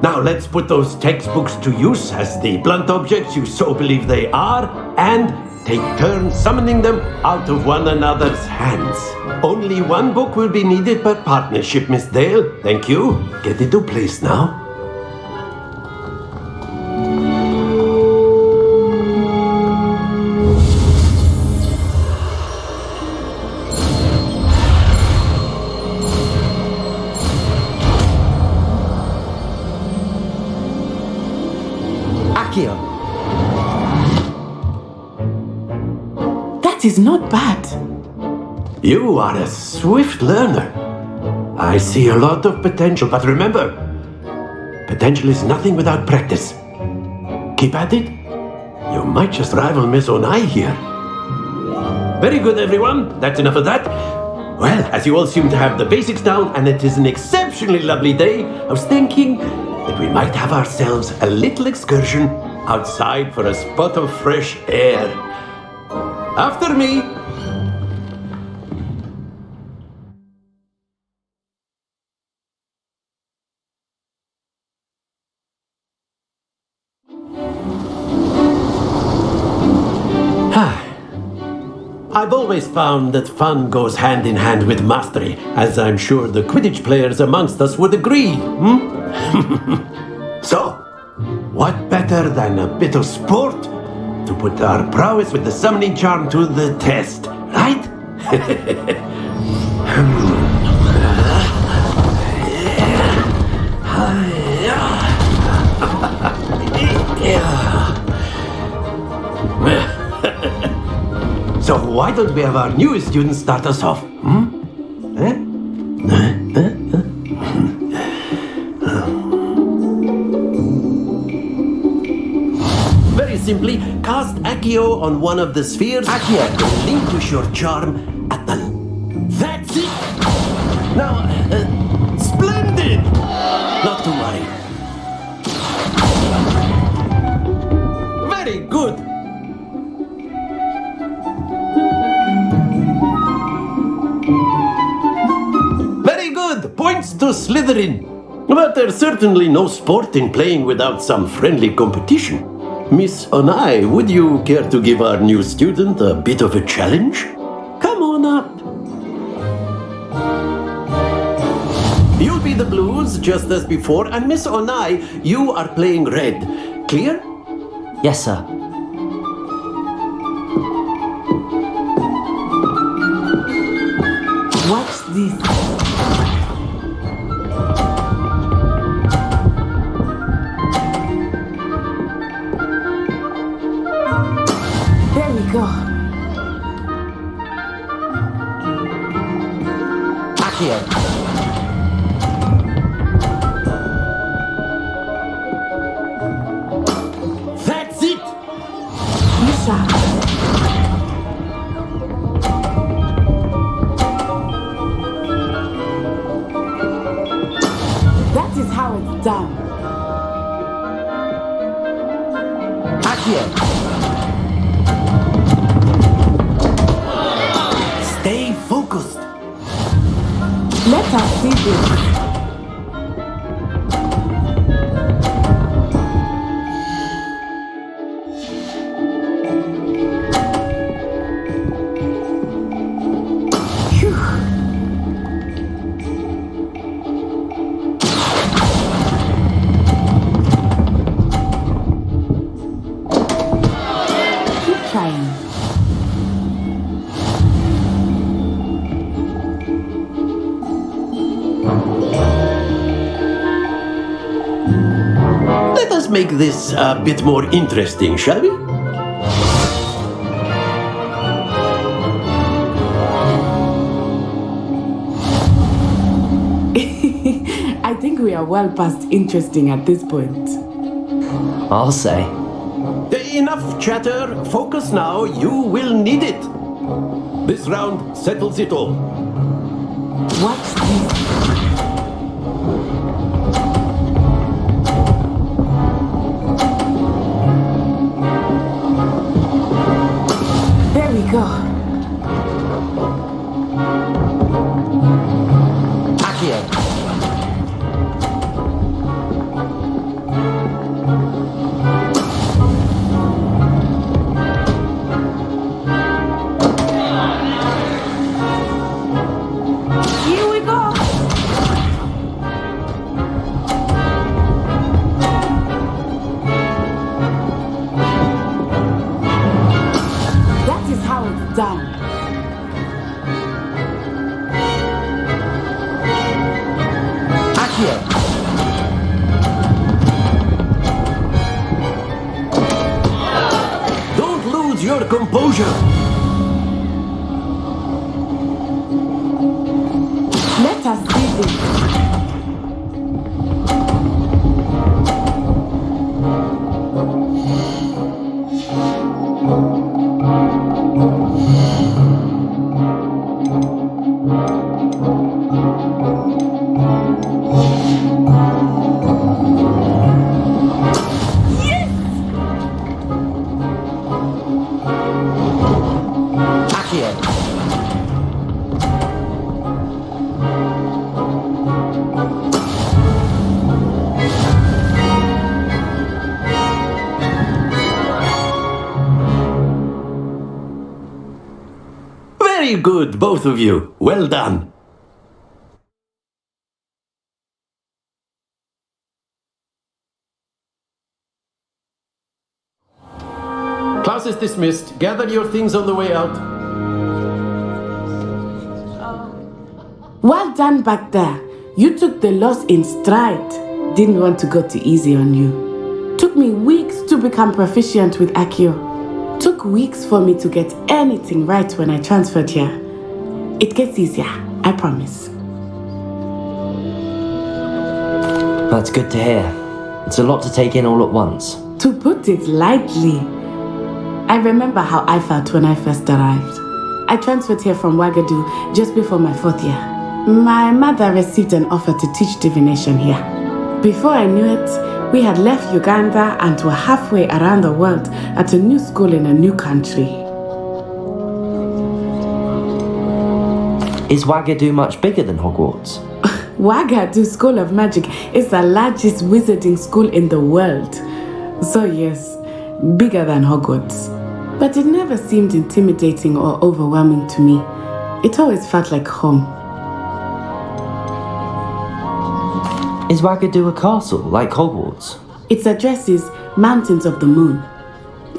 Now let's put those textbooks to use as the blunt objects you so believe they are, and take turns summoning them out of one another's hands. Only one book will be needed per partnership, Miss Dale. Thank you. Get into place now. That is not bad. You are a swift learner. I see a lot of potential, but remember, potential is nothing without practice. Keep at it. You might just rival Miss Onai here. Very good, everyone. That's enough of that. Well, as you all seem to have the basics down, and it is an exceptionally lovely day, I was thinking that we might have ourselves a little excursion outside for a spot of fresh air. After me. I've always found that fun goes hand in hand with mastery, as I'm sure the Quidditch players amongst us would agree. So, what better than a bit of sport to put our prowess with the summoning charm to the test, right? So why don't we have our newest student start us off? Very simply, cast Accio on one of the spheres. Accio! Relinquish your charm at the... That's it! Now, splendid! Not to worry. Very good! Very good! Points to Slytherin! But there's certainly no sport in playing without some friendly competition. Miss Onai, would you care to give our new student a bit of a challenge? Come on up. You'll be the blues just as before, and Miss Onai, you are playing red. Clear? Yes, sir. What's this? There we go. Accio. how it's done. Accio! Stay focused. Let us see this. Let us make this a bit more interesting, shall we? I think we are well past interesting at this point. I'll say. Enough chatter. Focus now. You will need it. This round settles it all. Watch this. There we go. Accio! Here we go. That is how it's done. Accio! Don't lose your composure. Let us see this. Accio! Very good, both of you. Well done. Class is dismissed. Gather your things on the way out. Well done back there. You took the loss in stride. Didn't want to go too easy on you. Took me weeks to become proficient with Accio. Took weeks for me to get anything right when I transferred here. It gets easier, I promise. That's good to hear. It's a lot to take in all at once. To put it lightly, I remember how I felt when I first arrived. I transferred here from Ouagadougou just before my 4th year. My mother received an offer to teach divination here. Before I knew it, we had left Uganda and were halfway around the world at a new school in a new country. Is Ouagadougou much bigger than Hogwarts? Ouagadougou School of Magic is the largest wizarding school in the world. So yes, bigger than Hogwarts. But it never seemed intimidating or overwhelming to me. It always felt like home. Is Ouagadougou a castle, like Hogwarts? Its address is Mountains of the Moon.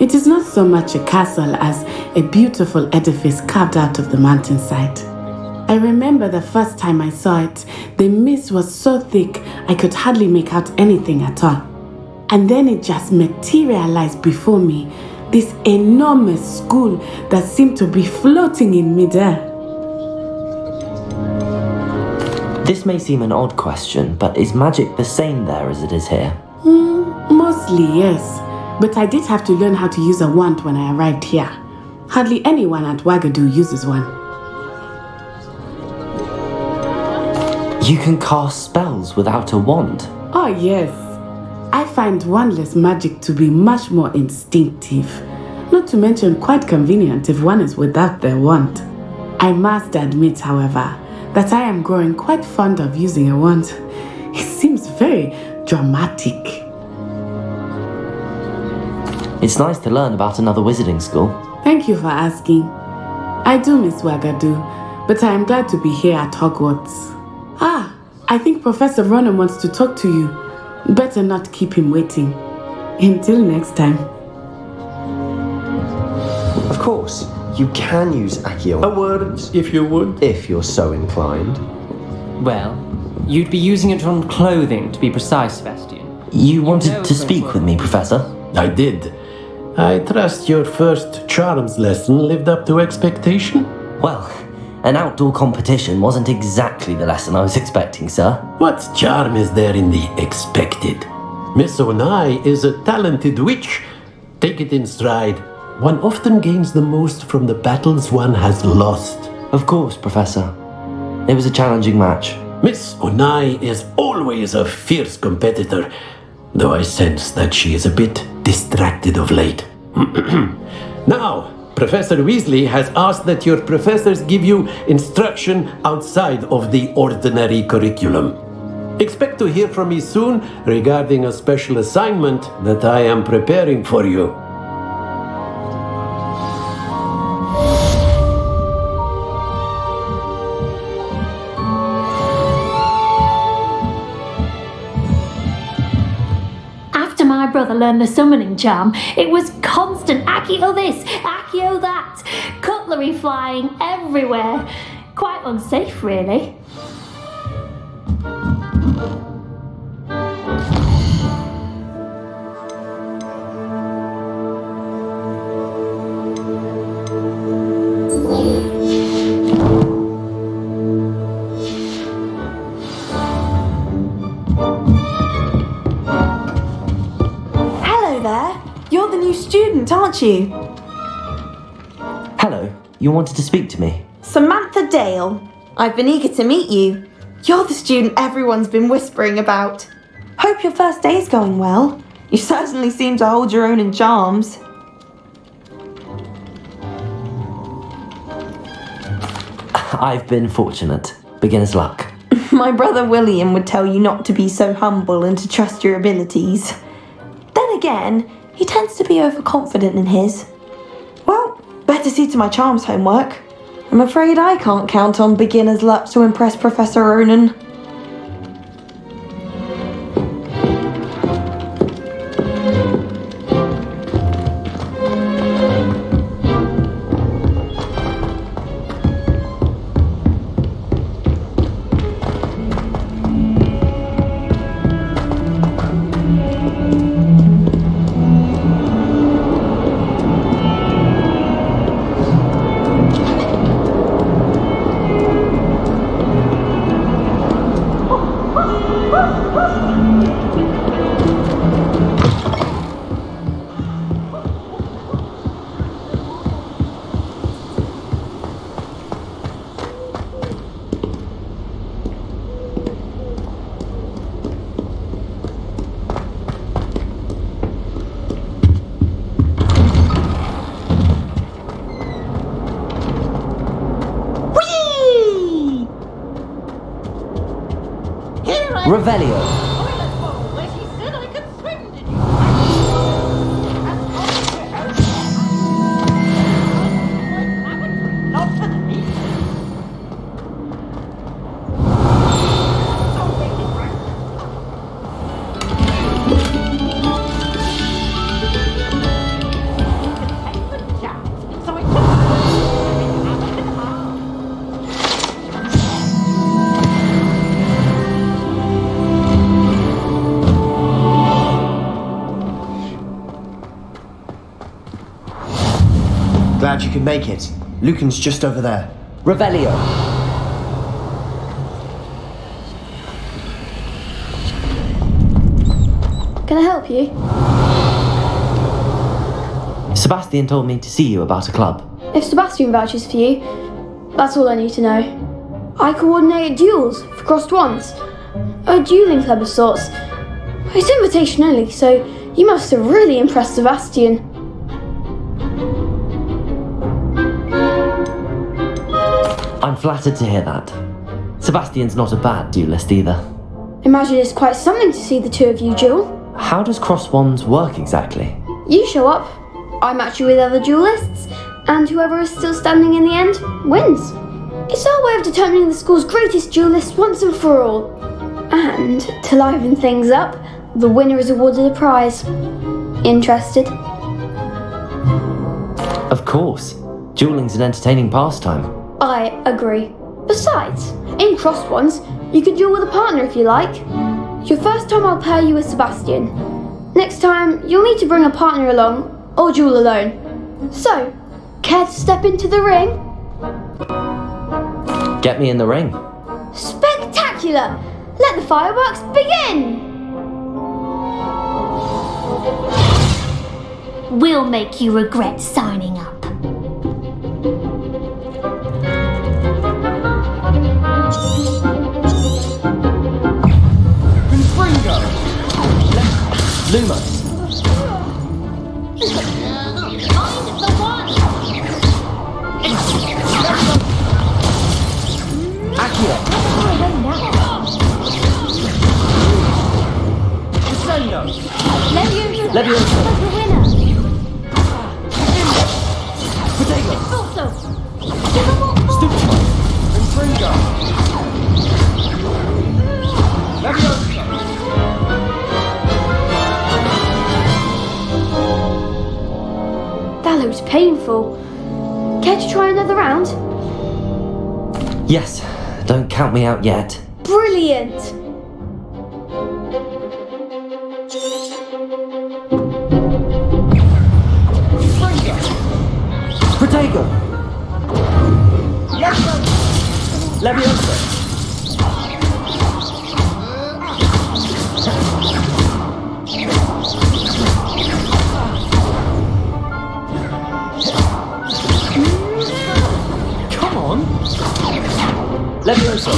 It is not so much a castle as a beautiful edifice carved out of the mountainside. I remember the first time I saw it, the mist was so thick I could hardly make out anything at all. And then it just materialized before me, this enormous school that seemed to be floating in midair. This may seem an odd question, but is magic the same there as it is here? Mostly, yes. But I did have to learn how to use a wand when I arrived here. Hardly anyone at Ouagadougou uses one. You can cast spells without a wand? Oh, yes. I find wandless magic to be much more instinctive. Not to mention quite convenient if one is without their wand. I must admit, however, that I am growing quite fond of using a wand. It seems very dramatic. It's nice to learn about another wizarding school. Thank you for asking. I do miss Wagadu, but I am glad to be here at Hogwarts. I think Professor Ronan wants to talk to you. Better not keep him waiting. Until next time. Of course, you can use Accio. A word, if you would. If you're so inclined. Well, you'd be using it on clothing, to be precise, Sebastian. You wanted to speak with me, Professor? I did. I trust your first charms lesson lived up to expectation? Well, an outdoor competition wasn't exactly the lesson I was expecting, sir. What charm is there in the expected? Miss Onai is a talented witch. Take it in stride. One often gains the most from the battles one has lost. Of course, Professor. It was a challenging match. Miss Onai is always a fierce competitor, though I sense that she is a bit distracted of late. Now, Professor Weasley has asked that your professors give you instruction outside of the ordinary curriculum. Expect to hear from me soon regarding a special assignment that I am preparing for you. My brother learned the summoning charm. It was constant Accio this, Accio that, cutlery flying everywhere. Quite unsafe, really. You're the new student, aren't you? Hello, you wanted to speak to me? Samantha Dale. I've been eager to meet you. You're the student everyone's been whispering about. Hope your first day's going well. You certainly seem to hold your own in charms. I've been fortunate. Beginner's luck. My brother William would tell you not to be so humble and to trust your abilities. Then again, he tends to be overconfident in his. Well, better see to my charms homework. I'm afraid I can't count on beginner's luck to impress Professor Ronan. Revelio. Glad you could make it. Lucan's just over there. Revelio. Can I help you? Sebastian told me to see you about a club. If Sebastian vouches for you, that's all I need to know. I coordinate duels for crossed wands. A dueling club of sorts. It's invitation only, so you must have really impressed Sebastian. I'm flattered to hear that. Sebastian's not a bad duelist either. Imagine it's quite something to see the two of you duel. How does cross wands work exactly? You show up, I match you with other duelists, and whoever is still standing in the end wins. It's our way of determining the school's greatest duelist once and for all. And to liven things up, the winner is awarded a prize. Interested? Of course. Dueling's an entertaining pastime. I agree. Besides, in crossed ones, you can duel with a partner if you like. Your first time I'll pair you with Sebastian. Next time, you'll need to bring a partner along, or duel alone. So, care to step into the ring? Get me in the ring. Spectacular! Let the fireworks begin! We'll make you regret signing up. Lumos. Find the one! Accio. Descendo. Leviosa. The winner. Potato. Also. Stupid. Infringo. Leviosa. That looks painful. Care to try another round? Yes. Don't count me out yet. Brilliant! Protego. Leviosa. Come on. Leviosa.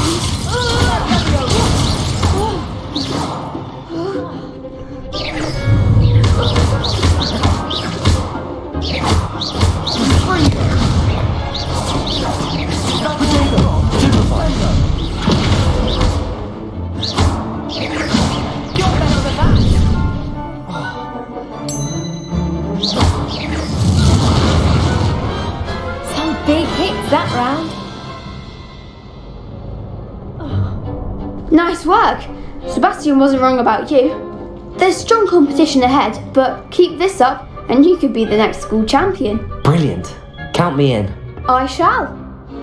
Some big hits that round. Nice work! Sebastian wasn't wrong about you. There's strong competition ahead, but keep this up and you could be the next school champion. Brilliant. Count me in. I shall.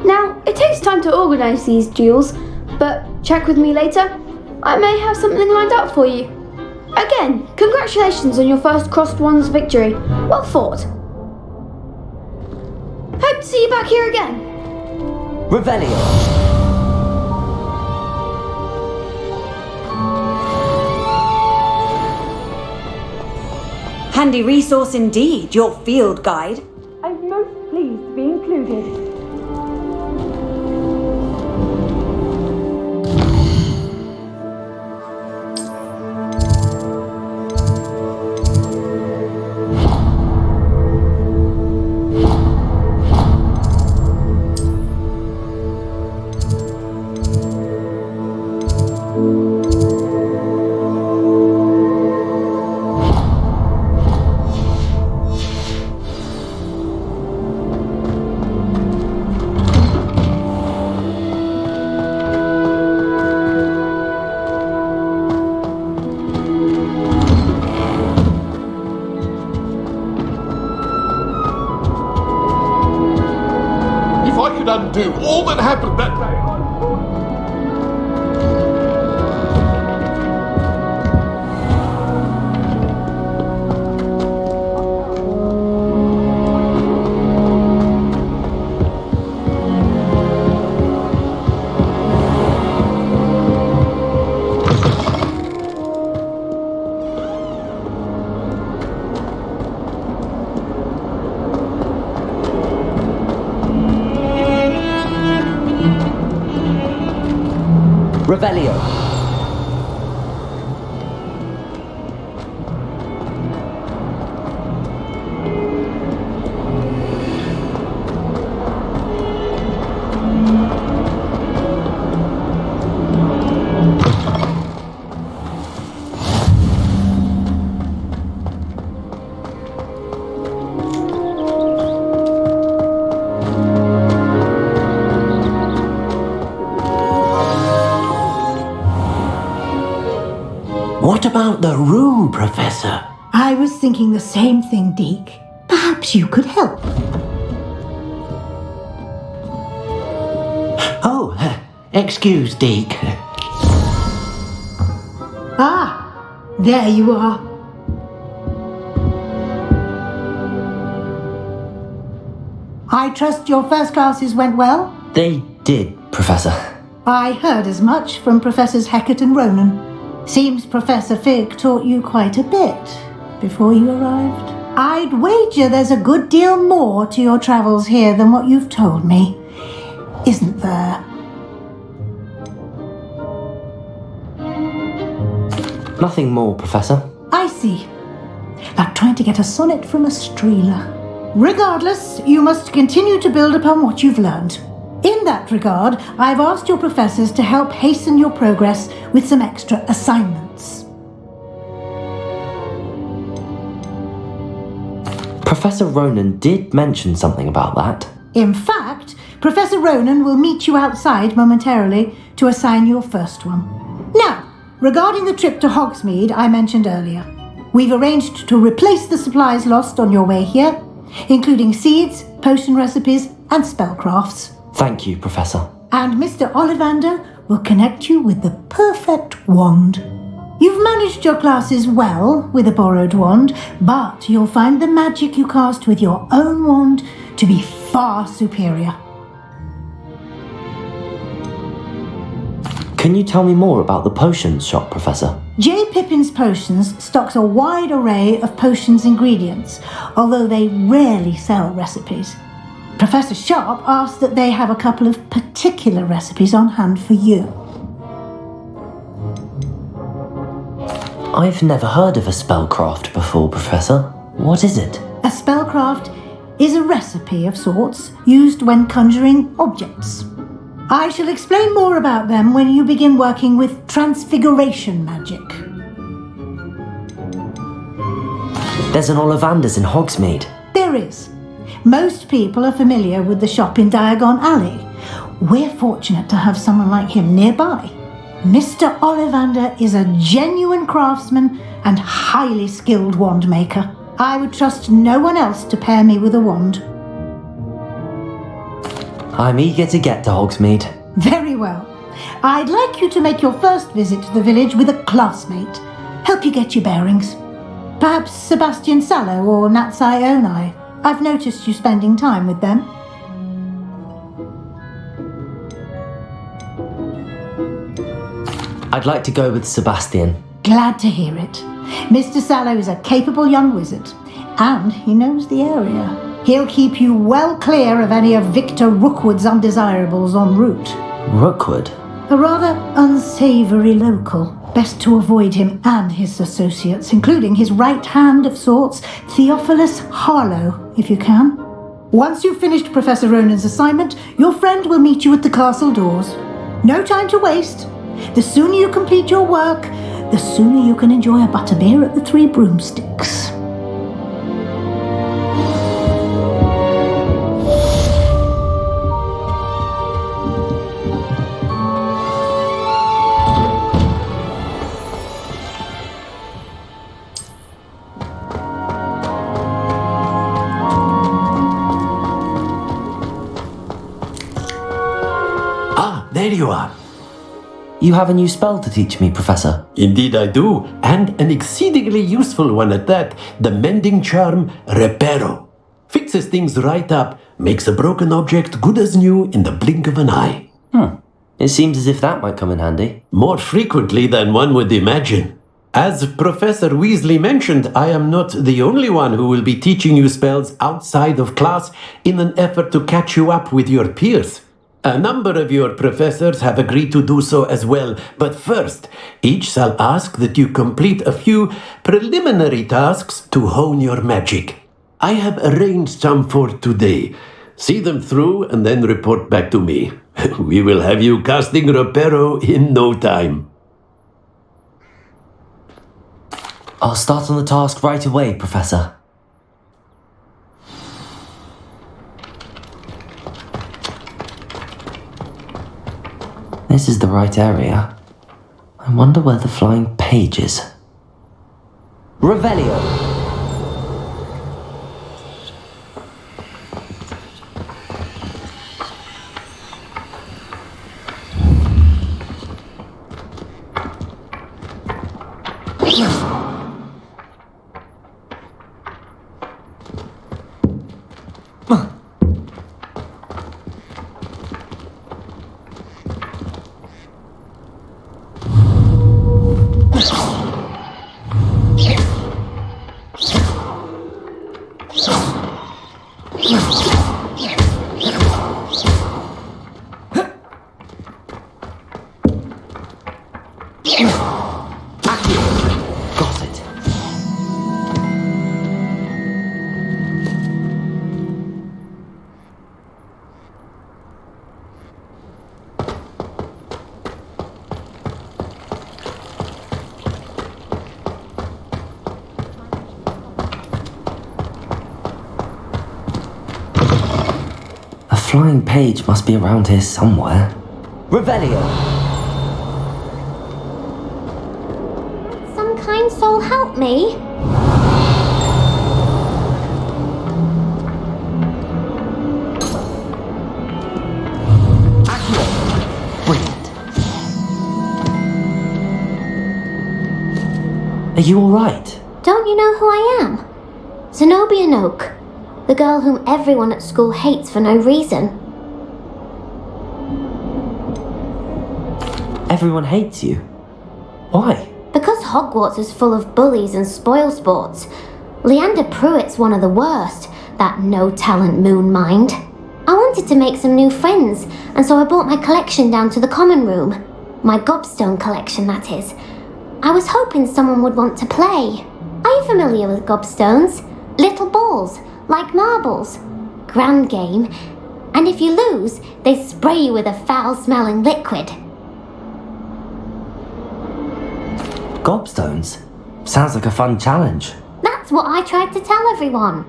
Now, it takes time to organise these duels, but check with me later. I may have something lined up for you. Again, congratulations on your first crossed wands victory. Well fought. Hope to see you back here again. Revelio. Handy resource indeed, your field guide. I'm most pleased to be included. If I could undo all that happened that day, Revelio. What about the room, Professor? I was thinking the same thing, Deke. Perhaps you could help. Oh, excuse, Deke. Ah, there you are. I trust your first classes went well? They did, Professor. I heard as much from Professors Hecat and Ronan. Seems Professor Fig taught you quite a bit before you arrived. I'd wager there's a good deal more to your travels here than what you've told me. Isn't there? Nothing more, Professor. I see. Like trying to get a sonnet from a streeler. Regardless, you must continue to build upon what you've learned. In that regard, I've asked your professors to help hasten your progress with some extra assignments. Professor Ronan did mention something about that. In fact, Professor Ronan will meet you outside momentarily to assign your first one. Now, regarding the trip to Hogsmeade I mentioned earlier, we've arranged to replace the supplies lost on your way here, including seeds, potion recipes, and spellcrafts. Thank you, Professor. And Mr. Ollivander will connect you with the perfect wand. You've managed your classes well with a borrowed wand, but you'll find the magic you cast with your own wand to be far superior. Can you tell me more about the potions shop, Professor? J. Pippin's Potions stocks a wide array of potions ingredients, although they rarely sell recipes. Professor Sharp asked that they have a couple of particular recipes on hand for you. I've never heard of a spellcraft before, Professor. What is it? A spellcraft is a recipe of sorts used when conjuring objects. I shall explain more about them when you begin working with transfiguration magic. There's an Ollivander's in Hogsmeade. There is. Most people are familiar with the shop in Diagon Alley. We're fortunate to have someone like him nearby. Mr. Ollivander is a genuine craftsman and highly skilled wand maker. I would trust no one else to pair me with a wand. I'm eager to get to Hogsmeade. Very well. I'd like you to make your first visit to the village with a classmate. Help you get your bearings. Perhaps Sebastian Sallow or Natsai Onai. I've noticed you spending time with them. I'd like to go with Sebastian. Glad to hear it. Mr. Sallow is a capable young wizard, and he knows the area. He'll keep you well clear of any of Victor Rookwood's undesirables en route. Rookwood? A rather unsavoury local. Best to avoid him and his associates, including his right hand of sorts, Theophilus Harlow, if you can. Once you've finished Professor Ronan's assignment, your friend will meet you at the castle doors. No time to waste. The sooner you complete your work, the sooner you can enjoy a butterbeer at the Three Broomsticks. There you are. You have a new spell to teach me, Professor. Indeed I do, and an exceedingly useful one at that. The mending charm, Reparo. Fixes things right up, makes a broken object good as new in the blink of an eye. It seems as if that might come in handy. More frequently than one would imagine. As Professor Weasley mentioned, I am not the only one who will be teaching you spells outside of class in an effort to catch you up with your peers. A number of your professors have agreed to do so as well, but first, each shall ask that you complete a few preliminary tasks to hone your magic. I have arranged some for today. See them through and then report back to me. We will have you casting Reparo in no time. I'll start on the task right away, Professor. This is the right area. I wonder where the flying page is. Revelio. Flying page must be around here somewhere. Revelio! Some kind soul help me. Brilliant. Are you alright? Don't you know who I am? Zenobia Noak. The girl whom everyone at school hates for no reason. Everyone hates you? Why? Because Hogwarts is full of bullies and spoilsports. Leander Pruitt's one of the worst, that no-talent moon mind. I wanted to make some new friends, and so I brought my collection down to the common room. My gobstone collection, that is. I was hoping someone would want to play. Are you familiar with gobstones? Little balls, like marbles. Grand game. And if you lose, they spray you with a foul-smelling liquid. Gobstones? Sounds like a fun challenge. That's what I tried to tell everyone.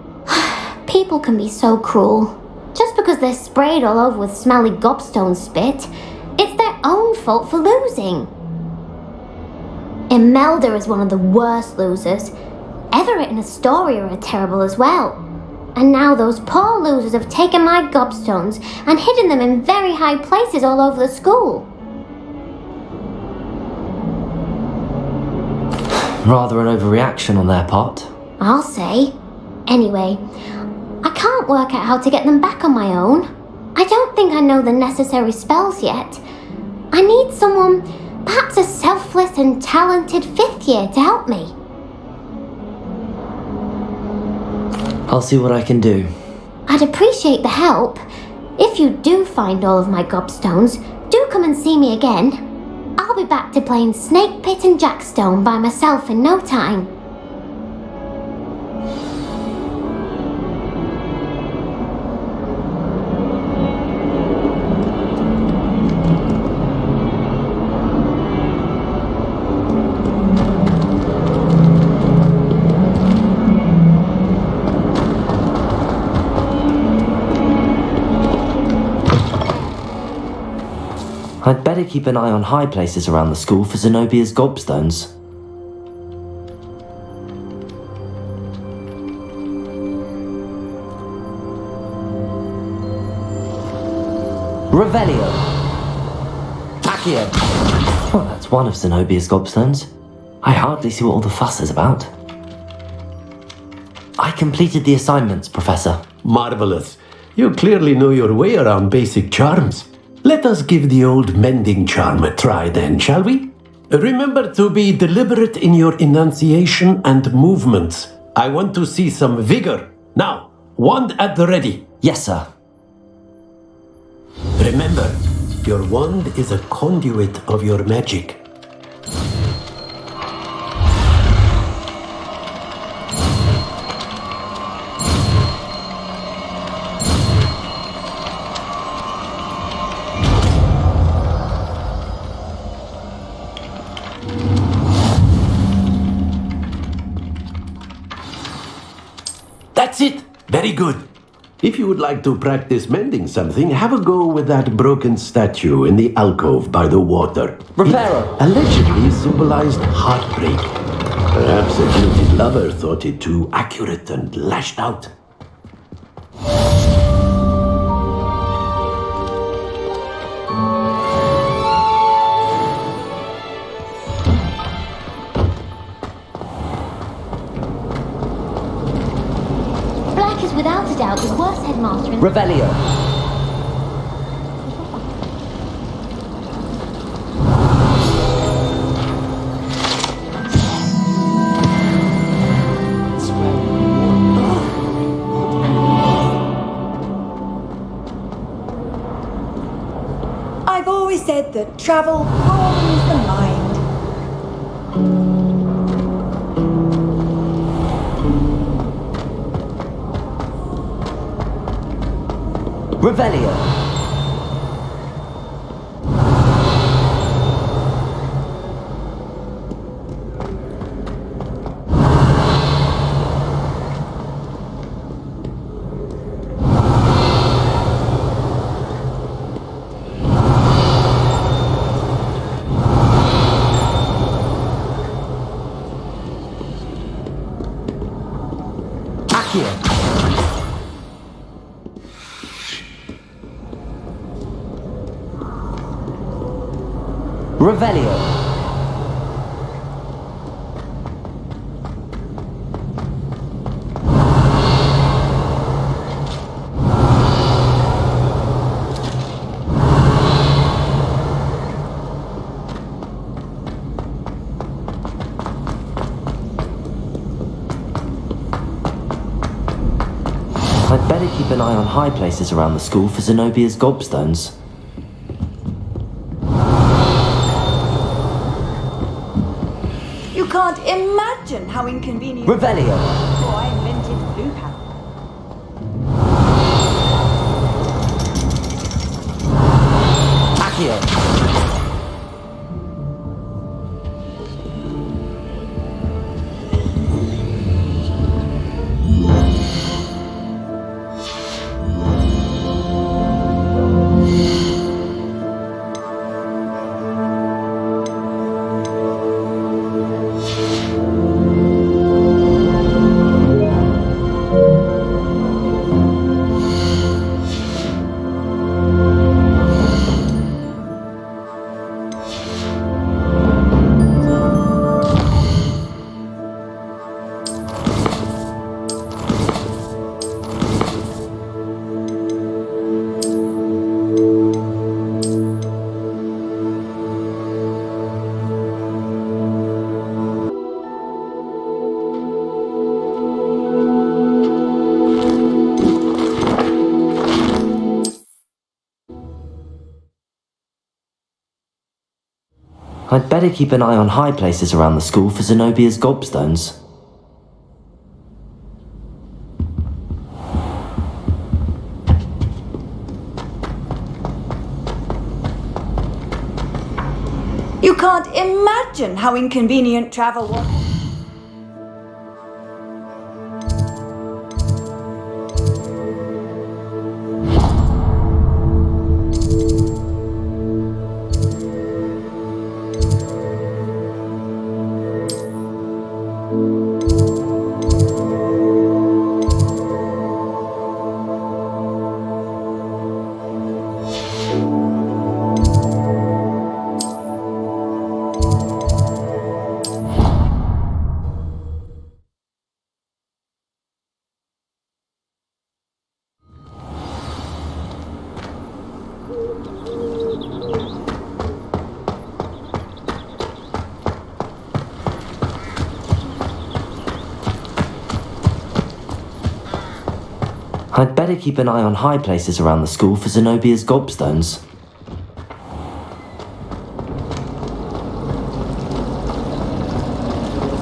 People can be so cruel. Just because they're sprayed all over with smelly gobstone spit, it's their own fault for losing. Imelda is one of the worst losers. Everett and Astoria are terrible as well. And now those poor losers have taken my gobstones and hidden them in very high places all over the school. Rather an overreaction on their part. I'll say. Anyway, I can't work out how to get them back on my own. I don't think I know the necessary spells yet. I need someone, perhaps a selfless and talented 5th year to help me. I'll see what I can do. I'd appreciate the help. If you do find all of my gobstones, do come and see me again. I'll be back to playing Snake Pit and Jackstone by myself in no time. I'd better keep an eye on high places around the school for Zenobia's gobstones. Revelio! Accio! Well, that's one of Zenobia's gobstones. I hardly see what all the fuss is about. I completed the assignments, Professor. Marvelous. You clearly know your way around basic charms. Let us give the old mending charm a try then, shall we? Remember to be deliberate in your enunciation and movements. I want to see some vigor. Now, wand at the ready. Yes, sir. Remember, your wand is a conduit of your magic. That's it! Very good. If you would like to practice mending something, have a go with that broken statue in the alcove by the water. Reparo! It allegedly symbolized heartbreak. Perhaps a guilty lover thought it too accurate and lashed out. Black is without a doubt the worst headmaster in... Revelio. I've always said that travel broadens the mind. Revelio. Revelio. I'd better keep an eye on high places around the school for Zenobia's gobstones. You can't imagine how inconvenient... Revelio. Before I invented blue power. Accio. I'd better keep an eye on high places around the school for Zenobia's gobstones. You can't imagine how inconvenient travel was. I'd better keep an eye on high places around the school for Zenobia's gobstones.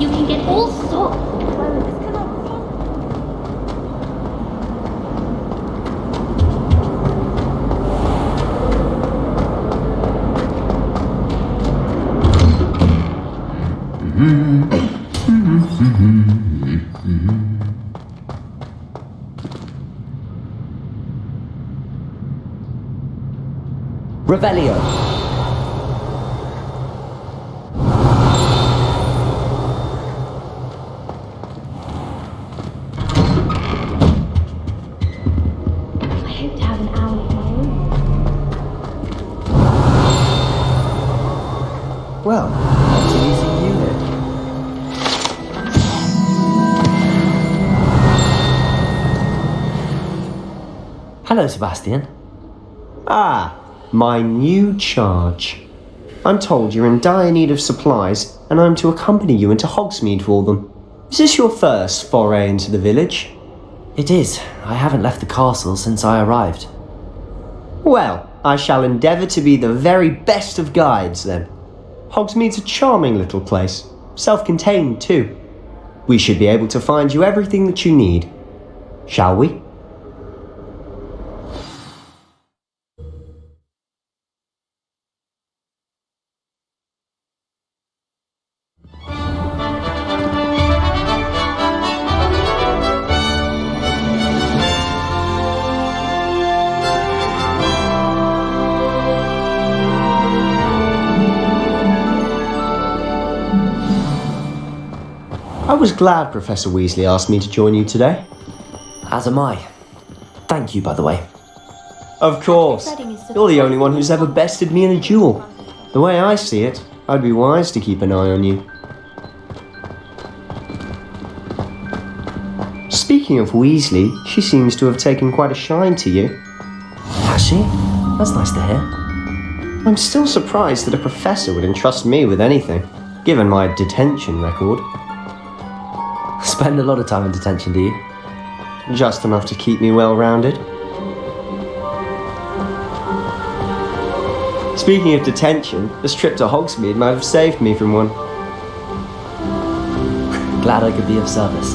You can get all sorts. Revelio. Hello, Sebastian. Ah, my new charge. I'm told you're in dire need of supplies, and I'm to accompany you into Hogsmeade for them. Is this your first foray into the village? It is. I haven't left the castle since I arrived. Well, I shall endeavour to be the very best of guides, then. Hogsmeade's a charming little place, self-contained too. We should be able to find you everything that you need. Shall we? I was glad Professor Weasley asked me to join you today. As am I. Thank you, by the way. Of course. You're the only one who's ever bested me in a duel. The way I see it, I'd be wise to keep an eye on you. Speaking of Weasley, she seems to have taken quite a shine to you. Has she? That's nice to hear. I'm still surprised that a professor would entrust me with anything, given my detention record. Spend a lot of time in detention, do you? Just enough to keep me well-rounded. Speaking of detention, this trip to Hogsmeade might have saved me from one. Glad I could be of service.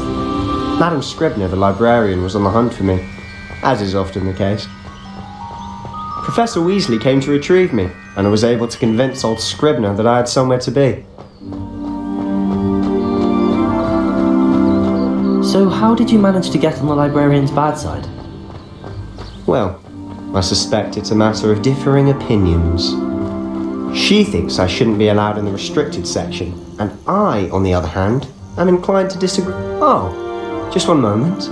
Madam Scribner, the librarian, was on the hunt for me, as is often the case. Professor Weasley came to retrieve me, and I was able to convince old Scribner that I had somewhere to be. So how did you manage to get on the librarian's bad side? Well, I suspect it's a matter of differing opinions. She thinks I shouldn't be allowed in the restricted section, and I, on the other hand, am inclined to disagree. Oh, just one moment.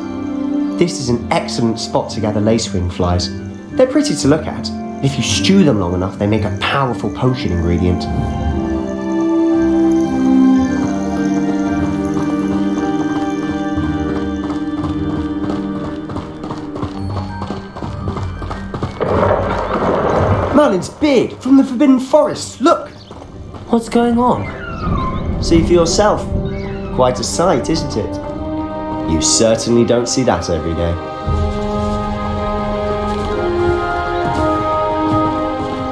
This is an excellent spot to gather lacewing flies. They're pretty to look at. If you stew them long enough, they make a powerful potion ingredient. Merlin's beard from the Forbidden Forest. Look! What's going on? See for yourself. Quite a sight, isn't it? You certainly don't see that every day.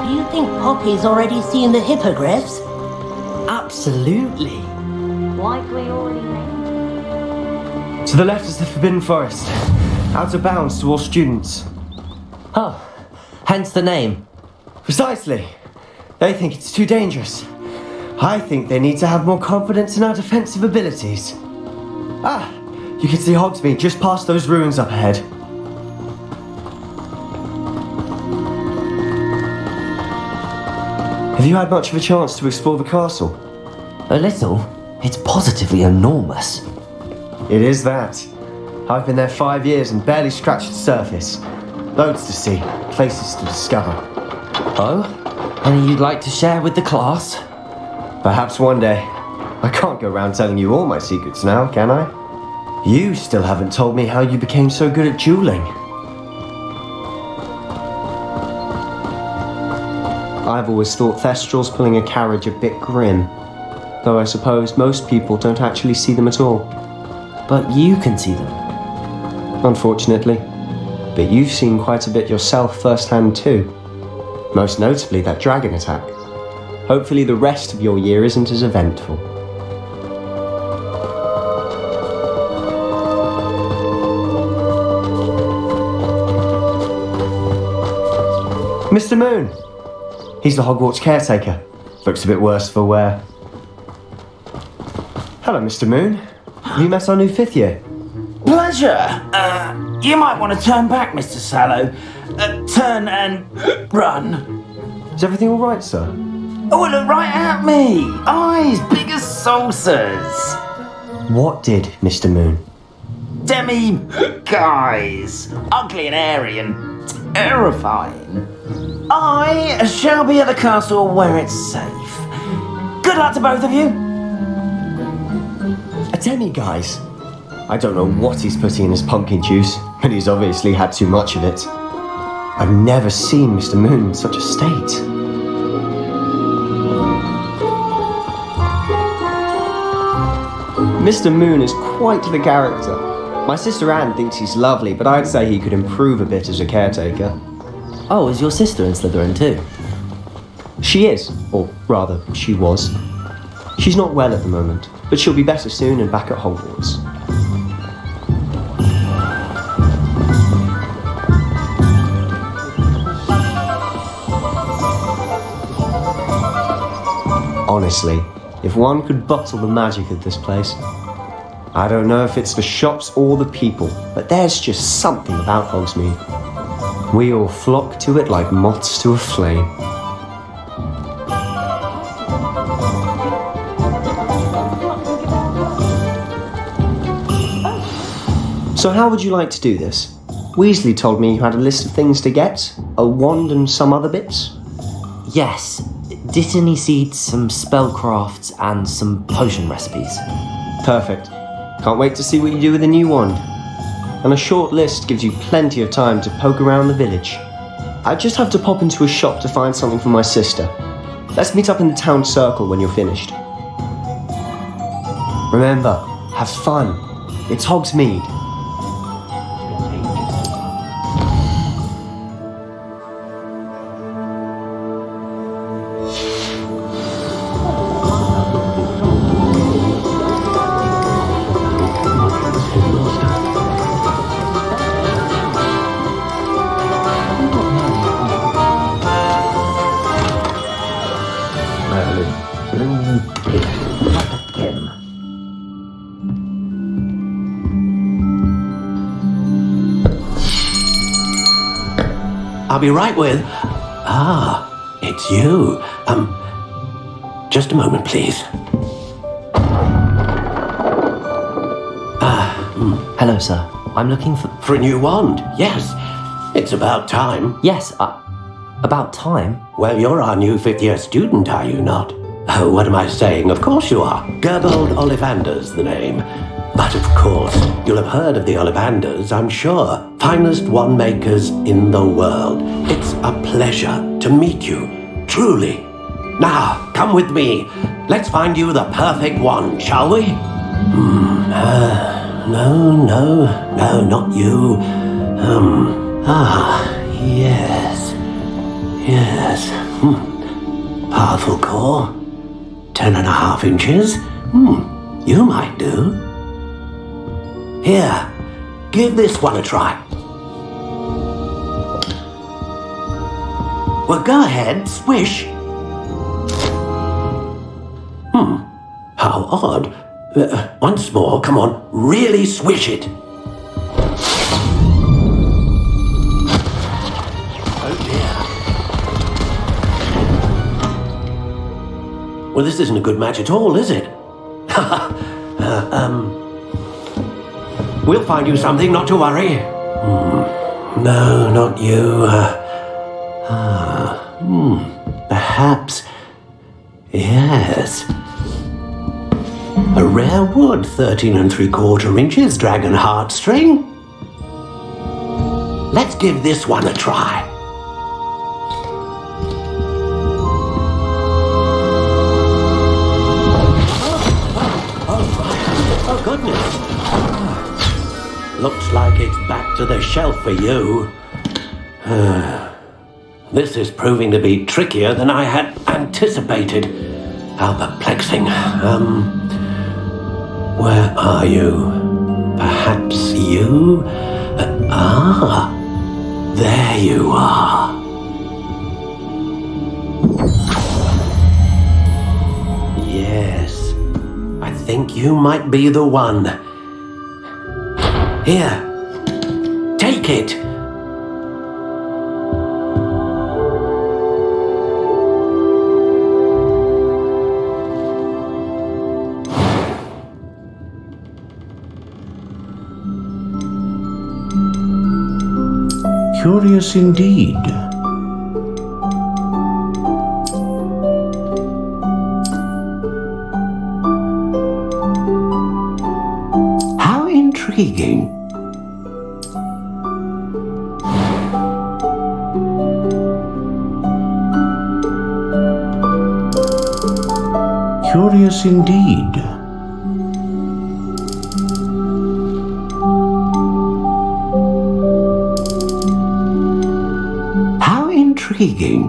Do you think Poppy's already seen the hippogriffs? Absolutely. Like we already know. To the left is the Forbidden Forest. Out of bounds to all students. Oh, hence the name. Precisely. They think it's too dangerous. I think they need to have more confidence in our defensive abilities. Ah, you can see Hogsmeade just past those ruins up ahead. Have you had much of a chance to explore the castle? A little. It's positively enormous. It is that. I've been there 5 years and barely scratched the surface. Loads to see, places to discover. Oh? Any you'd like to share with the class? Perhaps one day. I can't go around telling you all my secrets now, can I? You still haven't told me how you became so good at dueling. I've always thought Thestrals pulling a carriage a bit grim, though I suppose most people don't actually see them at all. But you can see them. Unfortunately. But you've seen quite a bit yourself firsthand too. Most notably that dragon attack. Hopefully the rest of your year isn't as eventful. Mr. Moon! He's the Hogwarts caretaker. Looks a bit worse for wear. Hello, Mr. Moon. Have you met our new 5th year? Pleasure. You might want to turn back, Mr. Sallow. Turn and run. Is everything all right, sir? Oh, look right at me. Eyes big as saucers. What did, Mr. Moon? Guys. Ugly and hairy and terrifying. I shall be at the castle where it's safe. Good luck to both of you. A guys. I don't know what he's putting in his pumpkin juice, but he's obviously had too much of it. I've never seen Mr. Moon in such a state. Mr. Moon is quite the character. My sister Anne thinks he's lovely, but I'd say he could improve a bit as a caretaker. Oh, is your sister in Slytherin too? She is, or rather, she was. She's not well at the moment, but she'll be better soon and back at Hogwarts. Honestly, if one could bottle the magic of this place. I don't know if it's the shops or the people, but there's just something about Hogsmeade. We all flock to it like moths to a flame. So how would you like to do this? Weasley told me you had a list of things to get, a wand and some other bits. Yes. Didn't he seed some spellcrafts and some potion recipes? Perfect. Can't wait to see what you do with the new wand. And a short list gives you plenty of time to poke around the village. I just have to pop into a shop to find something for my sister. Let's meet up in the town circle when you're finished. Remember, have fun. It's Hogsmeade. I'll be right with... Ah, it's you. Just a moment, please. Hello, sir. I'm looking for... For a new wand, yes. It's about time. Yes, about time? Well, you're our new fifth-year student, are you not? Oh, what am I saying? Of course you are. Gerbold Ollivander's the name. But of course, you'll have heard of the Ollivanders, I'm sure. Finest wand makers in the world. It's a pleasure to meet you, truly. Now, come with me. Let's find you the perfect wand, shall we? No, not you. Yes. Powerful core. 10.5 inches. You might do. Here, give this one a try. Well, go ahead, swish. How odd. Once more, come on, really swish it. Oh dear. Well, this isn't a good match at all, is it? We'll find you something, not to worry. No, not you. Perhaps. Yes. A rare wood, 13 3/4 inches, dragon heartstring. Let's give this one a try. Oh, goodness. Looks like it's back to the shelf for you. This is proving to be trickier than I had anticipated. How perplexing. Where are you? Perhaps you? There you are. Yes, I think you might be the one. Here, take it. Curious indeed. How intriguing. Curious indeed. How intriguing.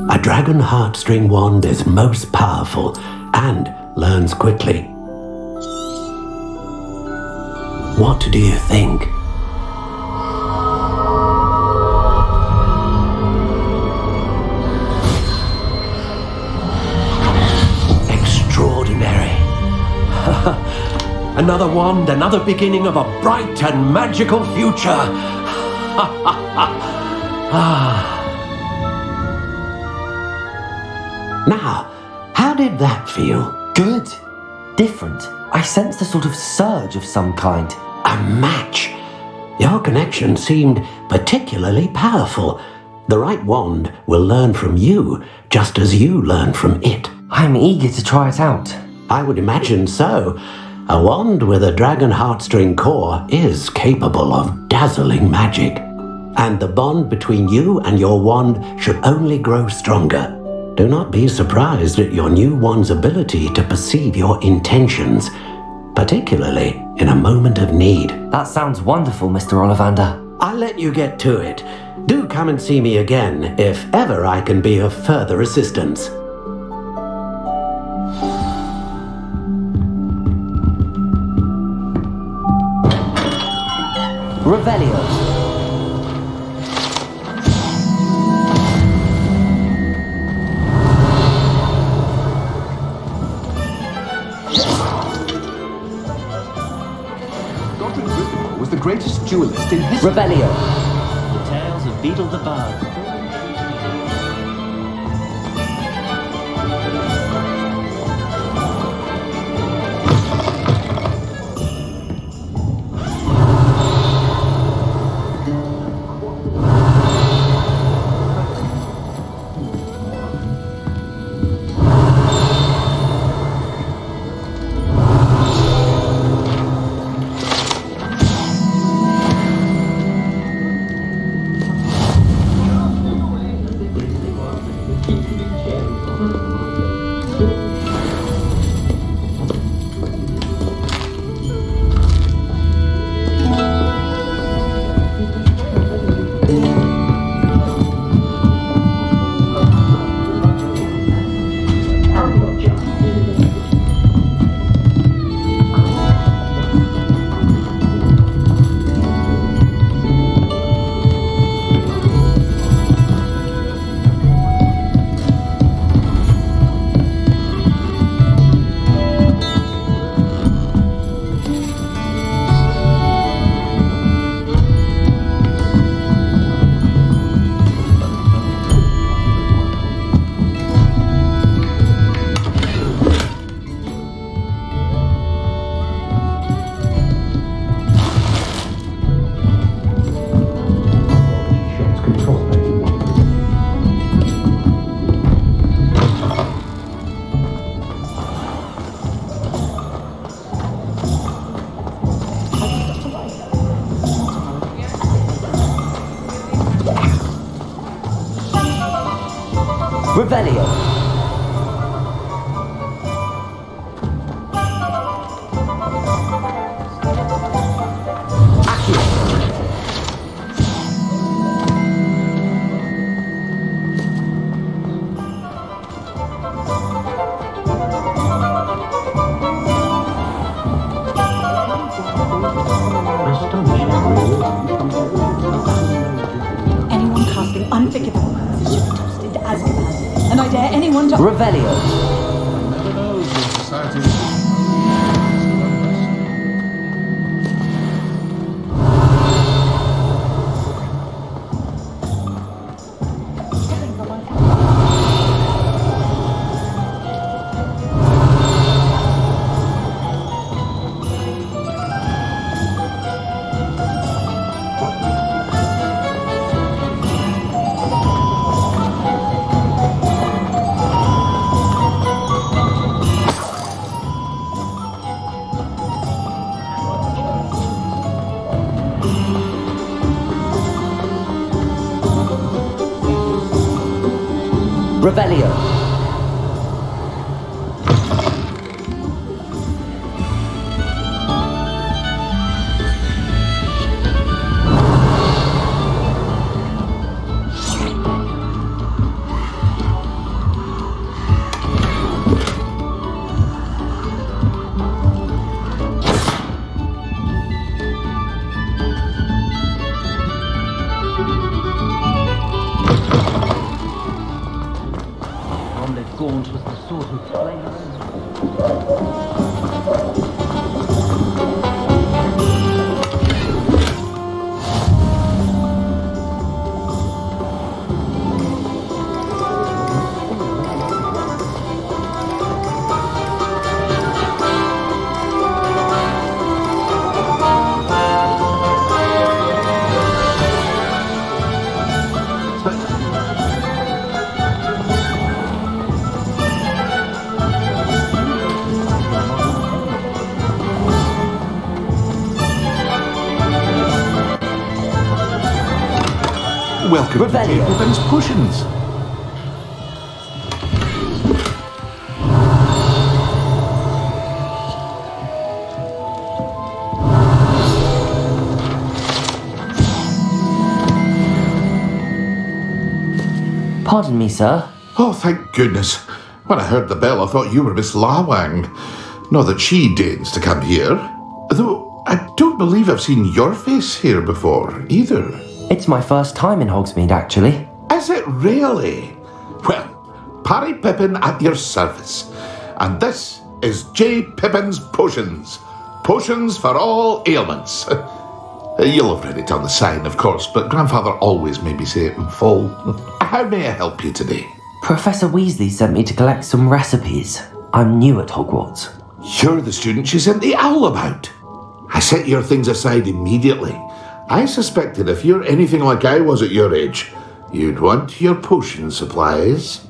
A dragon heartstring wand is most powerful and learns quickly. What do you think? Extraordinary. Another wand, another beginning of a bright and magical future. Now, how did that feel? Good. Different. I sensed a sort of surge of some kind. A match. Your connection seemed particularly powerful. The right wand will learn from you, just as you learn from it. I'm eager to try it out. I would imagine so. A wand with a dragon heartstring core is capable of dazzling magic. And the bond between you and your wand should only grow stronger. Do not be surprised at your new wand's ability to perceive your intentions, particularly in a moment of need. That sounds wonderful, Mr. Ollivander. I'll let you get to it. Do come and see me again if ever I can be of further assistance. Revelio. Was the greatest duelist in history. Revelio. The Tales of Beetle the Bard. Revelio. Anyone casting unforgivable curses should be tossed into Azkaban. And I dare anyone to... Revelio. One never knows when society... Revelio. Gaunt was the sort who flamed. Welcome to J. Pippin's Potions. Pardon me, sir. Oh, thank goodness. When I heard the bell, I thought you were Miss Lawang. Not that she deigns to come here. Though I don't believe I've seen your face here before, either. It's my first time in Hogsmeade, actually. Is it really? Well, Parry Pippin at your service. And this is J. Pippin's Potions. Potions for all ailments. You'll have read it on the sign, of course, but Grandfather always made me say it in full. How may I help you today? Professor Weasley sent me to collect some recipes. I'm new at Hogwarts. You're the student she sent the owl about. I set your things aside immediately. I suspected if you're anything like I was at your age, you'd want your potion supplies.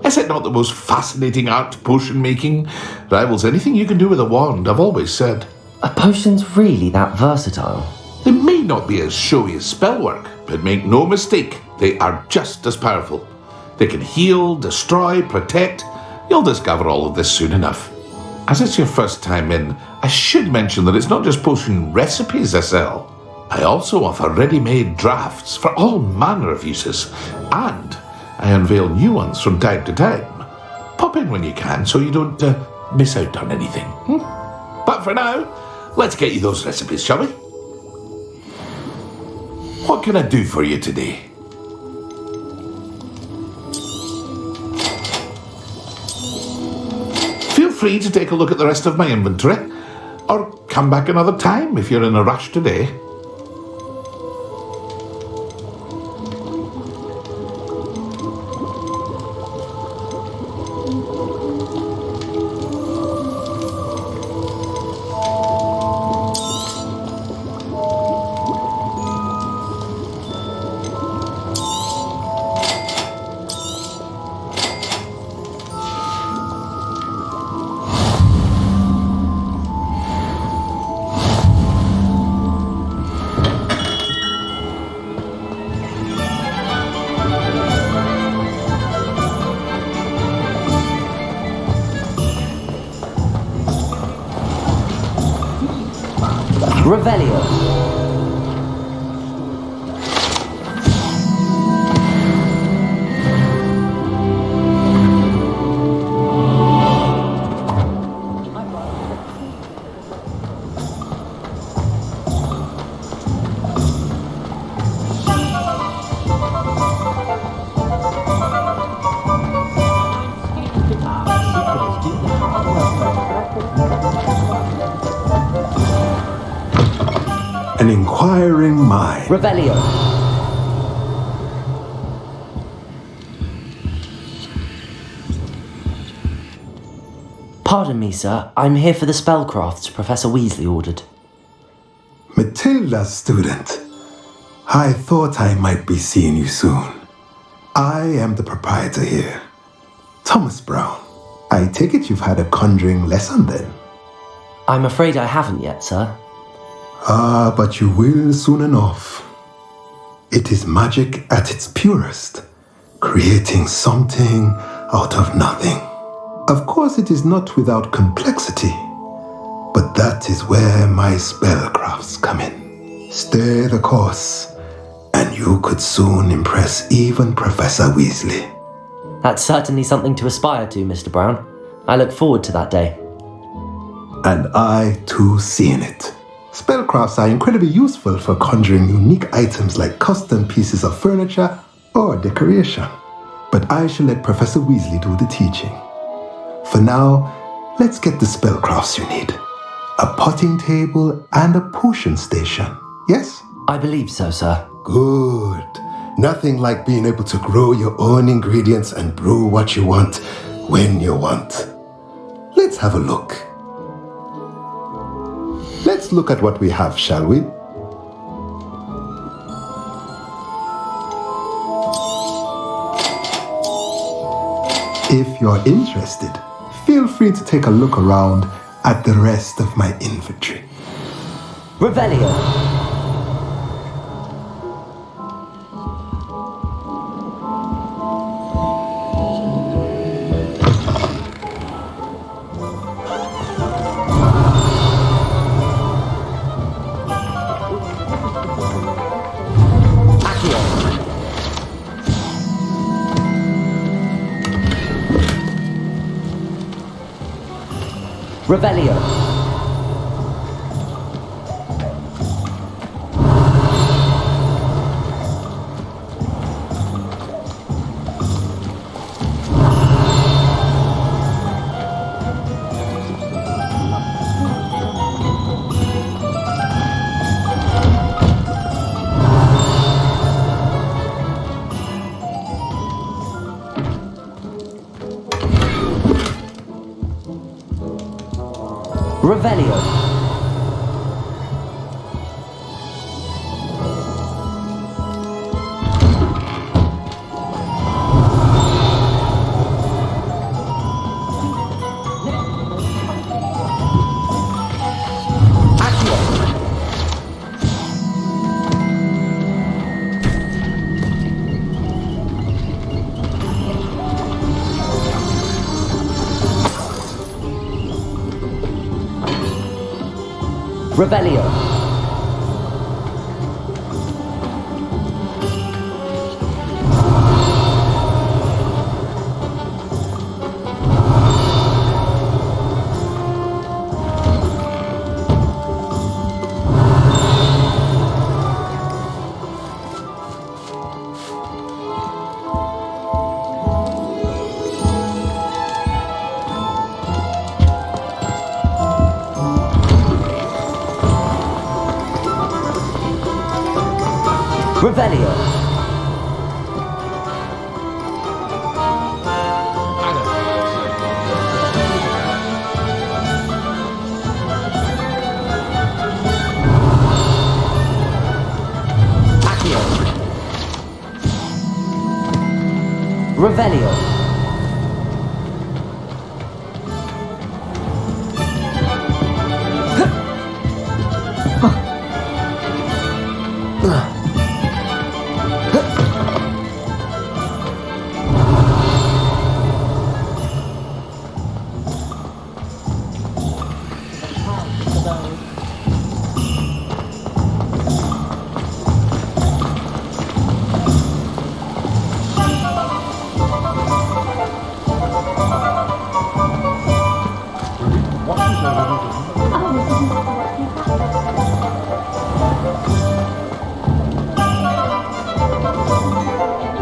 Is it not the most fascinating art, potion making? Rivals anything you can do with a wand, I've always said. Are potions really that versatile? They may not be as showy as spellwork, but make no mistake, they are just as powerful. They can heal, destroy, protect. You'll discover all of this soon enough. As it's your first time in, I should mention that it's not just potion recipes I sell. I also offer ready-made drafts for all manner of uses, and I unveil new ones from time to time. Pop in when you can so you don't miss out on anything. But for now, let's get you those recipes, shall we? What can I do for you today? Feel free to take a look at the rest of my inventory, or come back another time if you're in a rush today. Revelio. An inquiring mind. Revelio. Pardon me, sir. I'm here for the spellcrafts Professor Weasley ordered. Matilda, student. I thought I might be seeing you soon. I am the proprietor here, Thomas Brown. I take it you've had a conjuring lesson then? I'm afraid I haven't yet, sir. Ah, but you will soon enough. It is magic at its purest, creating something out of nothing. Of course, it is not without complexity, but that is where my spellcrafts come in. Stay the course, and you could soon impress even Professor Weasley. That's certainly something to aspire to, Mr. Brown. I look forward to that day. And I too seeing it. Spellcrafts are incredibly useful for conjuring unique items like custom pieces of furniture or decoration. But I shall let Professor Weasley do the teaching. For now, let's get the spellcrafts you need. A potting table and a potion station, yes? I believe so, sir. Good. Nothing like being able to grow your own ingredients and brew what you want when you want. Let's have a look. Let's look at what we have, shall we? If you're interested, feel free to take a look around at the rest of my inventory. Revelio. Revelio. Revelio. Revelio. Revelio. Accio. Revelio.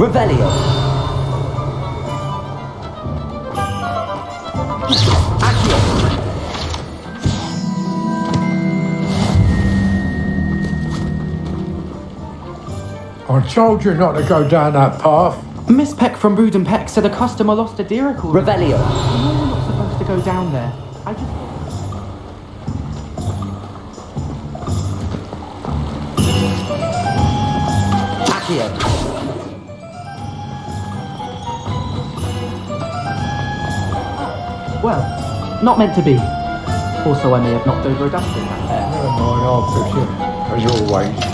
Revelio. Accio. I told you not to go down that path. Miss Peck from Brood and Peck said a customer lost a deer record. Revelio. I know we're not supposed to go down there. I just... Accio. Well, not meant to be. Also, I may have knocked over a dustbin back there. Never mind, I'll fix you, as always.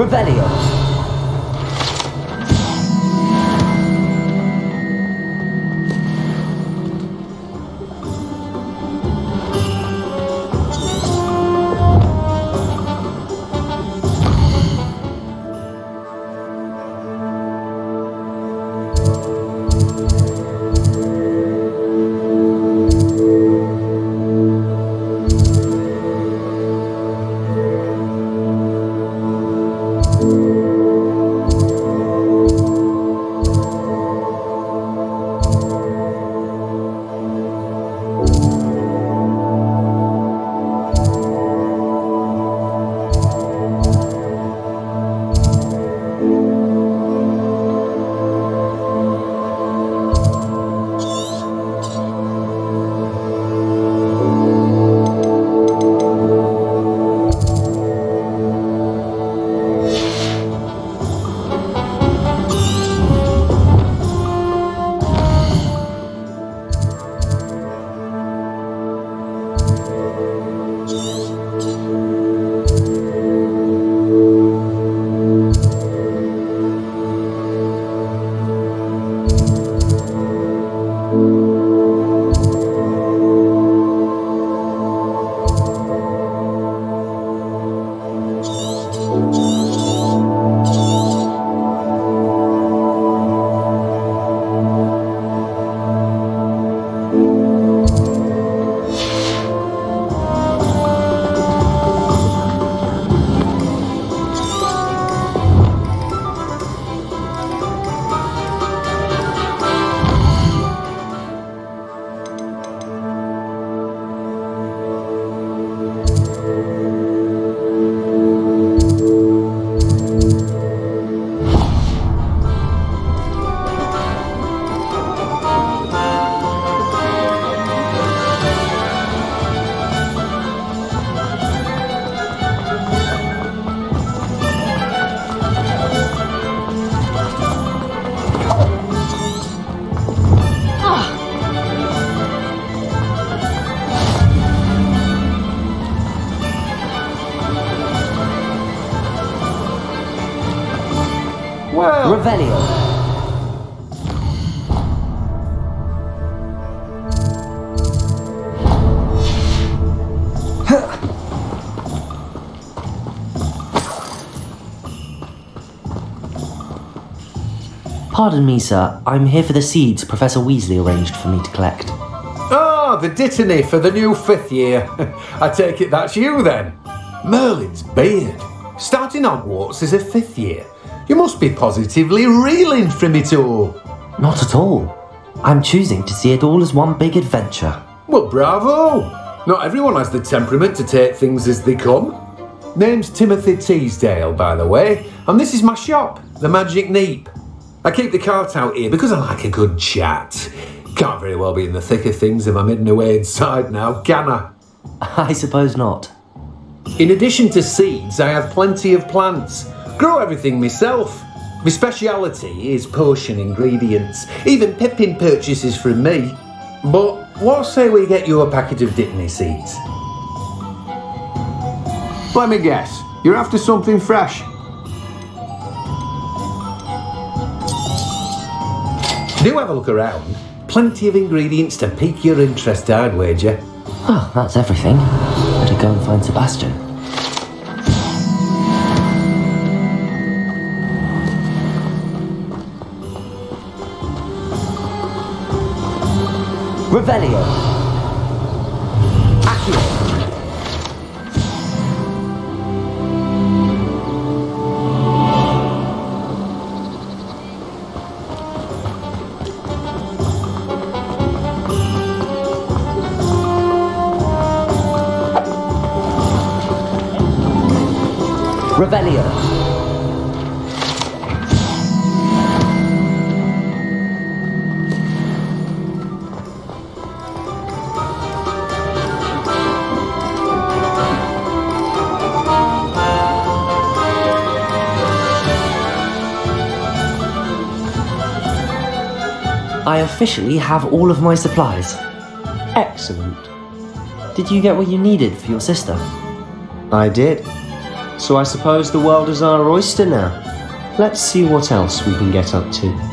Revelio. Revelio. Pardon me, sir. I'm here for the seeds Professor Weasley arranged for me to collect. Ah, the dittany for the new 5th year. I take it that's you then. Merlin's beard. Starting Hogwarts as a 5th year. You must be positively reeling from it all. Not at all. I'm choosing to see it all as one big adventure. Well, bravo! Not everyone has the temperament to take things as they come. Name's Timothy Teasdale, by the way, and this is my shop, the Magic Neep. I keep the cart out here because I like a good chat. Can't very well be in the thick of things if I'm hidden away inside now, can I? I suppose not. In addition to seeds, I have plenty of plants. Grow everything myself. My speciality is potion ingredients. Even Pippin purchases from me. But what say we get you a packet of Dittany seeds? Let me guess. You're after something fresh. Do have a look around. Plenty of ingredients to pique your interest, I'd wager. Oh, that's everything. Better go and find Sebastian. Revelio. Accio. Revelio. I officially have all of my supplies. Excellent. Did you get what you needed for your sister? I did. So I suppose the world is our oyster now. Let's see what else we can get up to.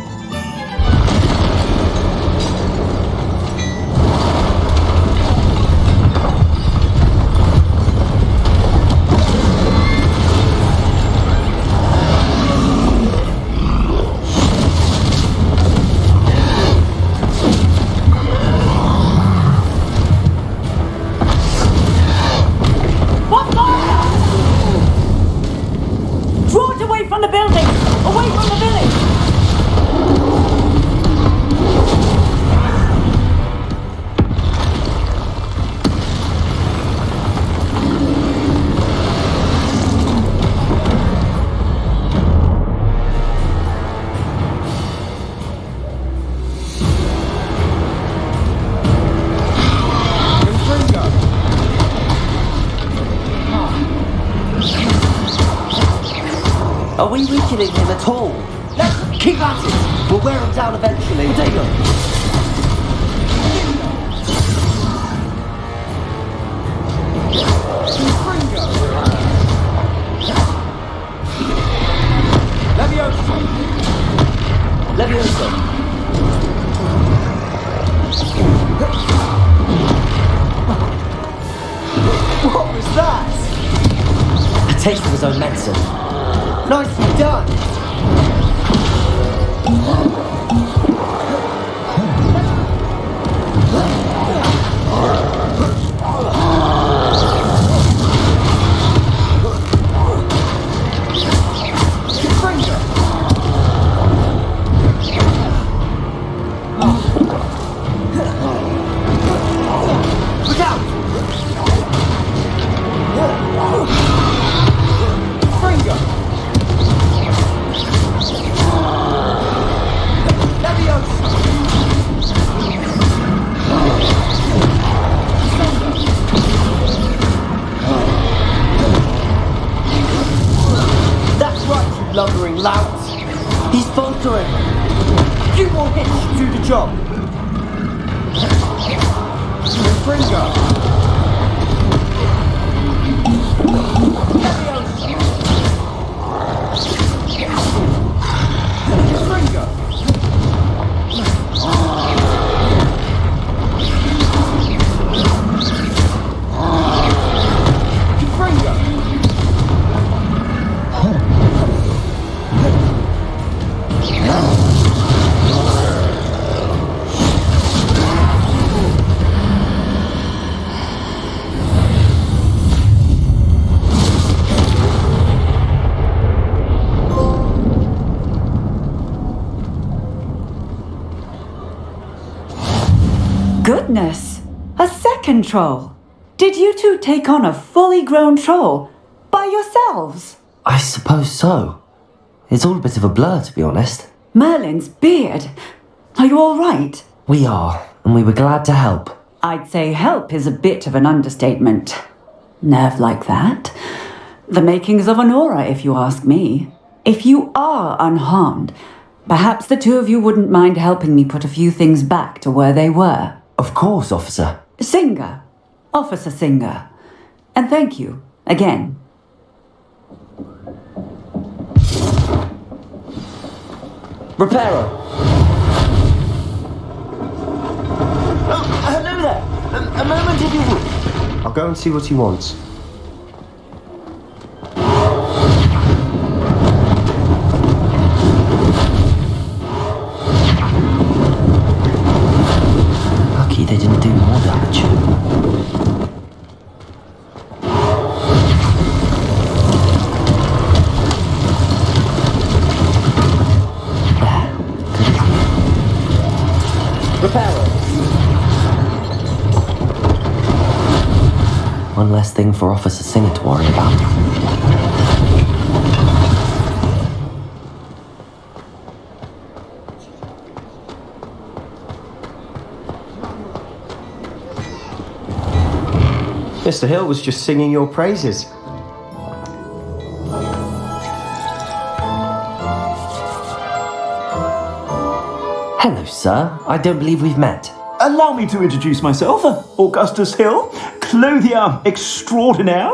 Are we weakening him at all? Let's keep at it! We'll wear him down eventually. Potato! Leviosa! What was that? A taste of his own medicine. Nicely done! Lumbering louts. He's faltering. A few more hits to do the job. Goodness! A second troll! Did you two take on a fully grown troll by yourselves? I suppose so. It's all a bit of a blur, to be honest. Merlin's beard! Are you all right? We are, and we were glad to help. I'd say help is a bit of an understatement. Nerve like that? The makings of an aura, if you ask me. If you are unharmed, perhaps the two of you wouldn't mind helping me put a few things back to where they were. Of course, officer. Singer. Officer Singer. And thank you, again. Reparo! Oh, hello there! A moment if you would. I'll go and see what he wants. Lucky they didn't do more damage. One less thing for Officer Singer to worry about. Mr. Hill was just singing your praises. Hello, sir. I don't believe we've met. Allow me to introduce myself, Augustus Hill, clothier extraordinaire.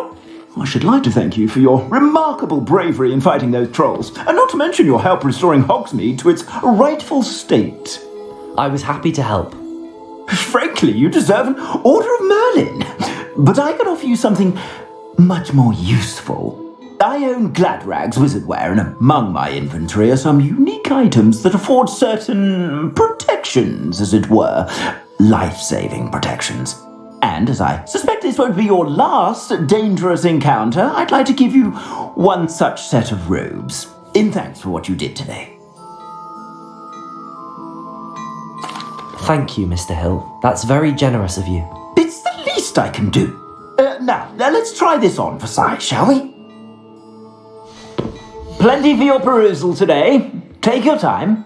I should like to thank you for your remarkable bravery in fighting those trolls, and not to mention your help restoring Hogsmeade to its rightful state. I was happy to help. Frankly, you deserve an Order of Merlin. But I can offer you something much more useful. I own Gladrag's wizardware, and among my inventory are some unique items that afford certain protections, as it were. Life-saving protections. And as I suspect this won't be your last dangerous encounter, I'd like to give you one such set of robes, in thanks for what you did today. Thank you, Mr. Hill. That's very generous of you. It's the least I can do. Now, let's try this on for size, shall we? Plenty for your perusal today. Take your time.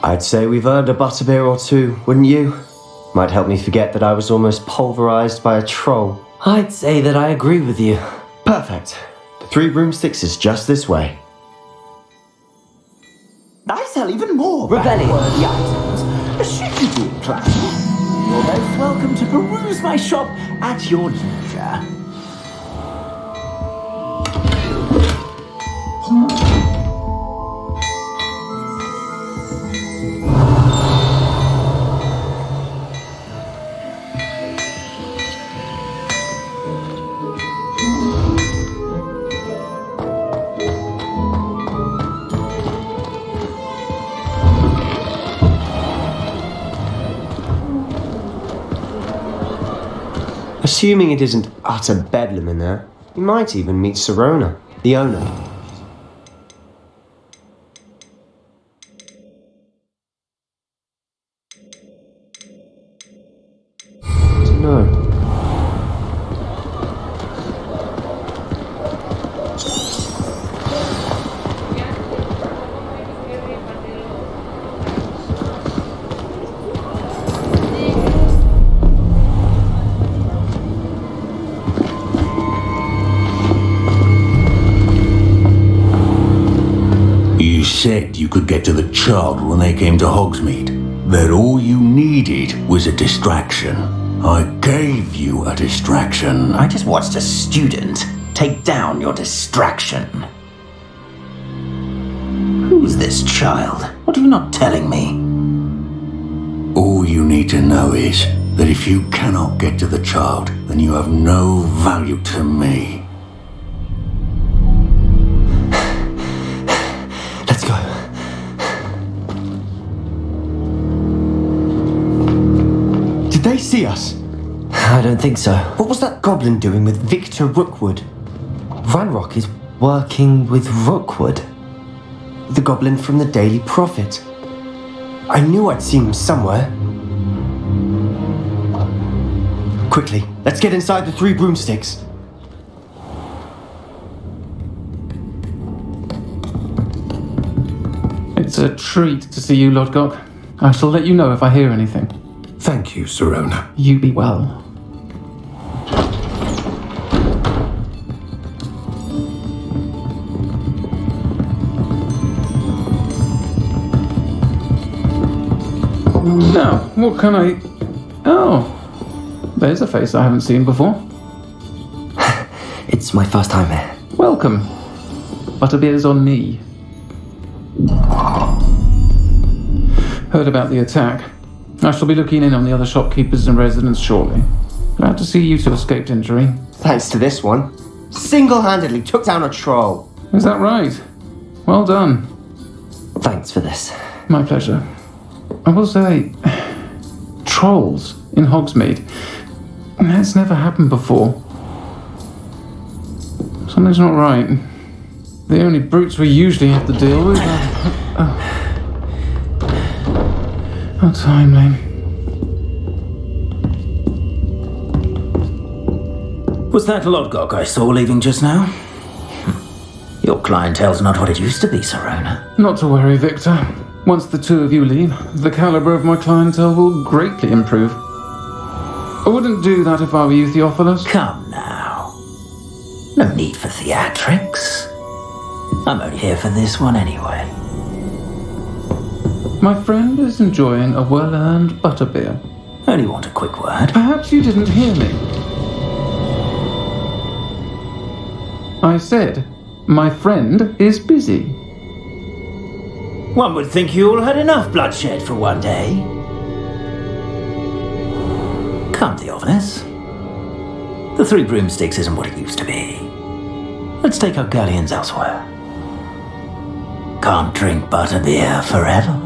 I'd say we've earned a butterbeer or two, wouldn't you? Might help me forget that I was almost pulverized by a troll. I'd say that I agree with you. Perfect. The 3 broomsticks is just this way. I sell even more value-worthy items. Should you be inclined, you're most welcome to peruse my shop at your leisure. Assuming it isn't utter bedlam in there, you might even meet Sirona, the owner. No. You said you could get to the child when they came to Hogsmeade. That all you needed was a distraction. I gave you a distraction. I just watched a student take down your distraction. Who's this child? What are you not telling me? All you need to know is that if you cannot get to the child, then you have no value to me. Let's go. Did they see us? I don't think so. What was that goblin doing with Victor Rookwood? Ranrock is working with Rookwood. The goblin from the Daily Prophet. I knew I'd seen him somewhere. Quickly, let's get inside the 3 broomsticks. It's a treat to see you, Lodgok. I shall let you know if I hear anything. Thank you, Sirona. You be well. Now, what can I... Oh, there's a face I haven't seen before. It's my first time here. Welcome. Butterbeer's on me. Heard about the attack. I shall be looking in on the other shopkeepers and residents shortly. Glad to see you two escaped injury. Thanks to this one. Single-handedly took down a troll. Is that right? Well done. Thanks for this. My pleasure. I will say, trolls in Hogsmeade. That's never happened before. Something's not right. The only brutes we usually have to deal with are... How timely. Was that Lodgok I saw leaving just now? You're clientele's not what it used to be, Serona. Not to worry, Victor. Once the two of you leave, the caliber of my clientele will greatly improve. I wouldn't do that if I were you, Theophilus. Come now. No need for theatrics. I'm only here for this one anyway. My friend is enjoying a well-earned butterbeer. Only want a quick word. Perhaps you didn't hear me. I said, my friend is busy. One would think you all had enough bloodshed for one day. Come, Theophilus. The Three Broomsticks isn't what it used to be. Let's take our galleons elsewhere. Can't drink butterbeer forever.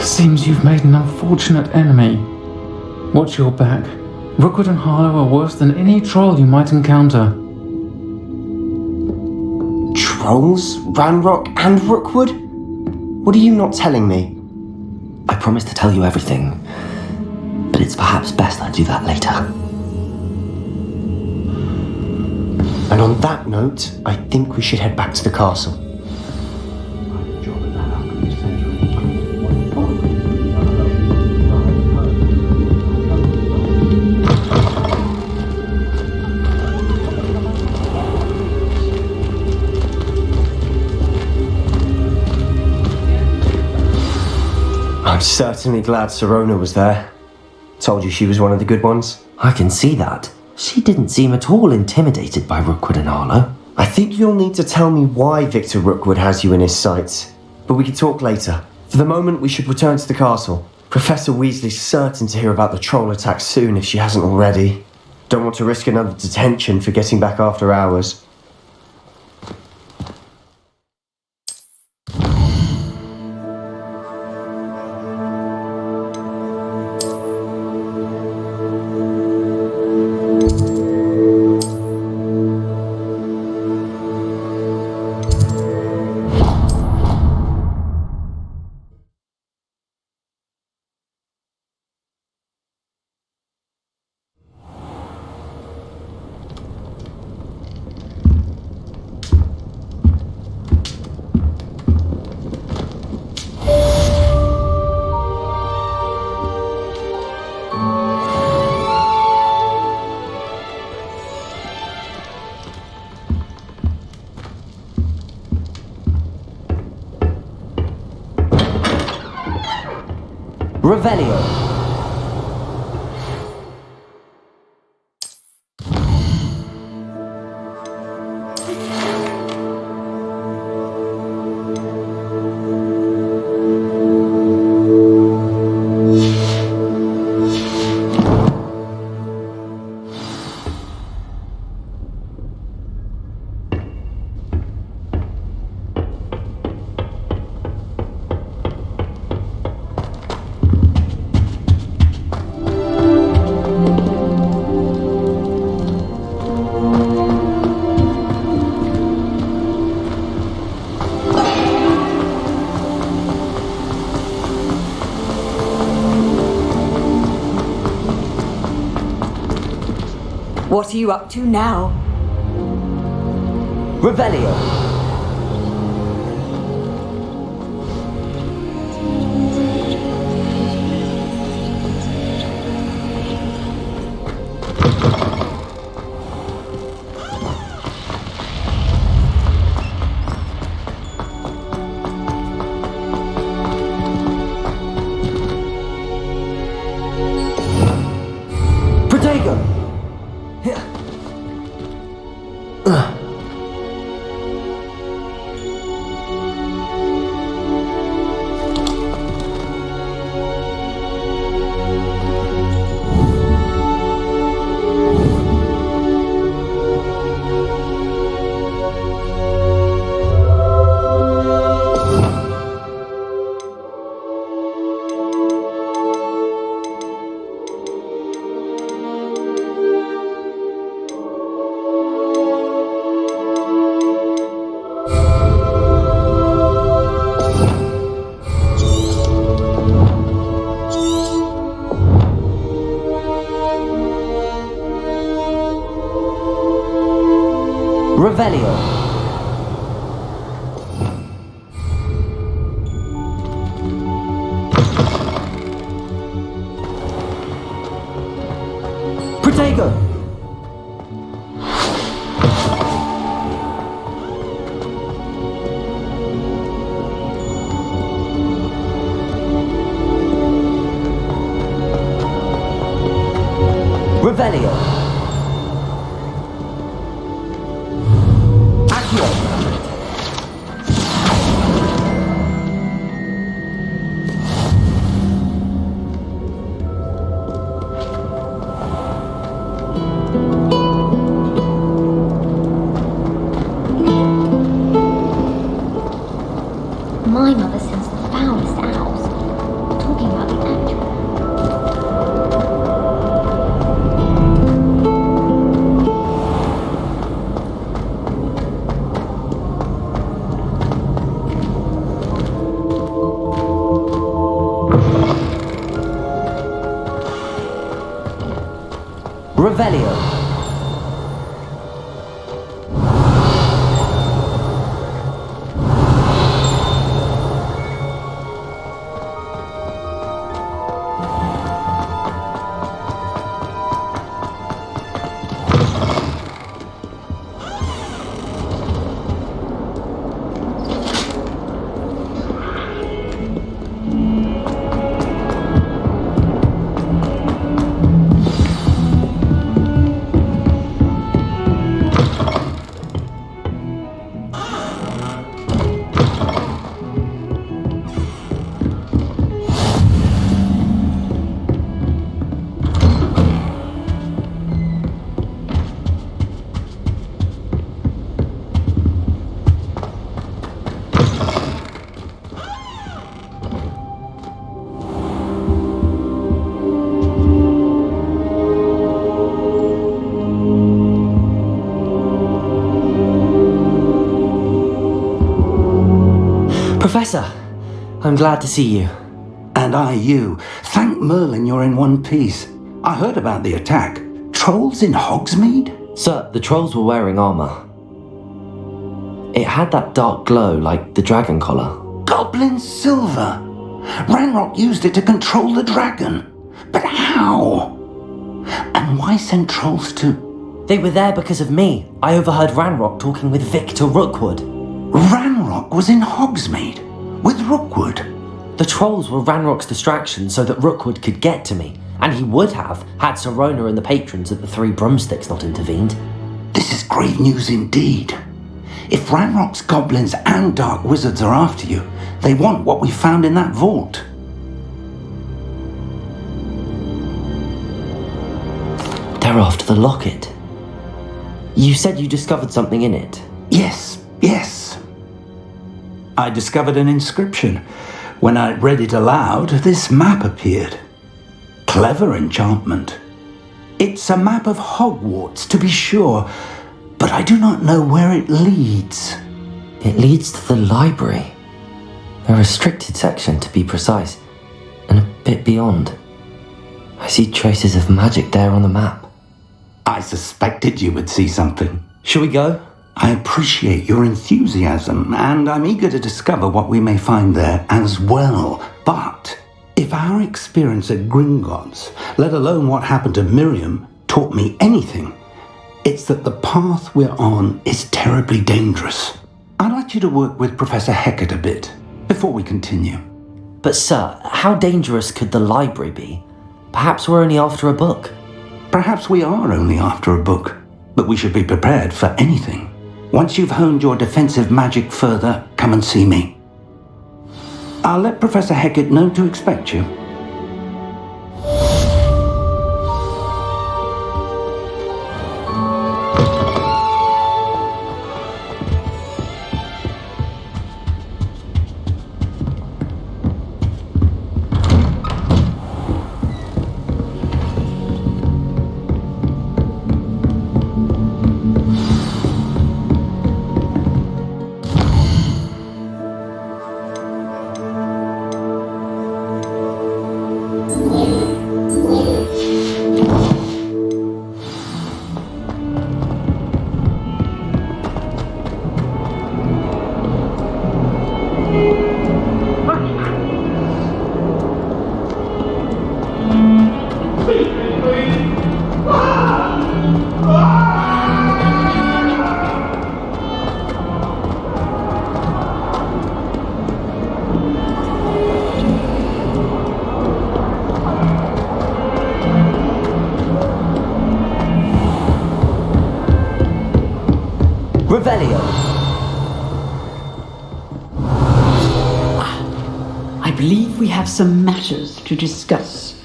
Seems you've made an unfortunate enemy. Watch your back. Rookwood and Harlow are worse than any troll you might encounter. Trolls? Ranrock and Rookwood? What are you not telling me? I promised to tell you everything, but it's perhaps best I do that later. And on that note, I think we should head back to the castle. I'm certainly glad Serona was there. Told you she was one of the good ones. I can see that. She didn't seem at all intimidated by Rookwood and Harlow. I think you'll need to tell me why Victor Rookwood has you in his sights. But we can talk later. For the moment, we should return to the castle. Professor Weasley's certain to hear about the troll attack soon if she hasn't already. Don't want to risk another detention for getting back after hours. Revelio. What are you up to now? Revelio. Protego. Revelio. Protego. Revelio. Accio. My mother sends the foulest owls. Talking about the actual. Revelio. Professor, I'm glad to see you. And I you. Thank Merlin you're in one piece. I heard about the attack. Trolls in Hogsmeade? Sir, the trolls were wearing armor. It had that dark glow like the dragon collar. Goblin silver! Ranrock used it to control the dragon. But how? And why send trolls to... They were there because of me. I overheard Ranrock talking with Victor Rookwood. Ranrock was in Hogsmeade? With Rookwood? The trolls were Ranrock's distraction so that Rookwood could get to me. And he would have, had Serona and the patrons at the Three Broomsticks not intervened. This is grave news indeed. If Ranrock's goblins and dark wizards are after you, they want what we found in that vault. They're after the locket. You said you discovered something in it. Yes. I discovered an inscription. When I read it aloud, this map appeared. Clever enchantment. It's a map of Hogwarts, to be sure, but I do not know where it leads. It leads to the library. A restricted section, to be precise, and a bit beyond. I see traces of magic there on the map. I suspected you would see something. Shall we go? I appreciate your enthusiasm, and I'm eager to discover what we may find there as well. But if our experience at Gringotts, let alone what happened to Miriam, taught me anything, it's that the path we're on is terribly dangerous. I'd like you to work with Professor Hecat a bit before we continue. But sir, how dangerous could the library be? Perhaps we're only after a book. Perhaps we are only after a book, but we should be prepared for anything. Once you've honed your defensive magic further, come and see me. I'll let Professor Hecat know to expect you. Revelio. I believe we have some matters to discuss.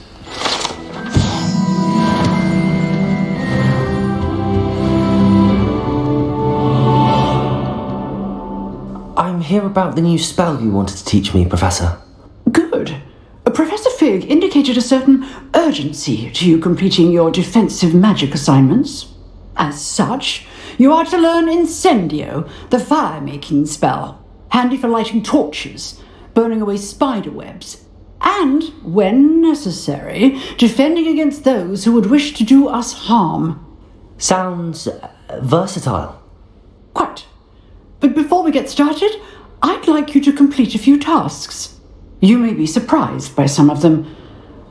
I'm here about the new spell you wanted to teach me, Professor. Good. Professor Fig indicated a certain urgency to you completing your defensive magic assignments. As such, you are to learn Incendio, the fire-making spell, handy for lighting torches, burning away spider webs, and, when necessary, defending against those who would wish to do us harm. Sounds versatile. Quite. But before we get started, I'd like you to complete a few tasks. You may be surprised by some of them.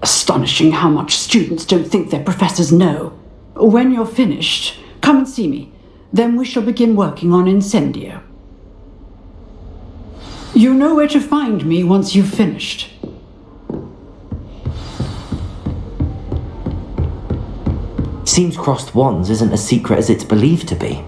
Astonishing how much students don't think their professors know. When you're finished, come and see me. Then we shall begin working on Incendio. You know where to find me once you've finished. Seems crossed wands isn't as secret as it's believed to be.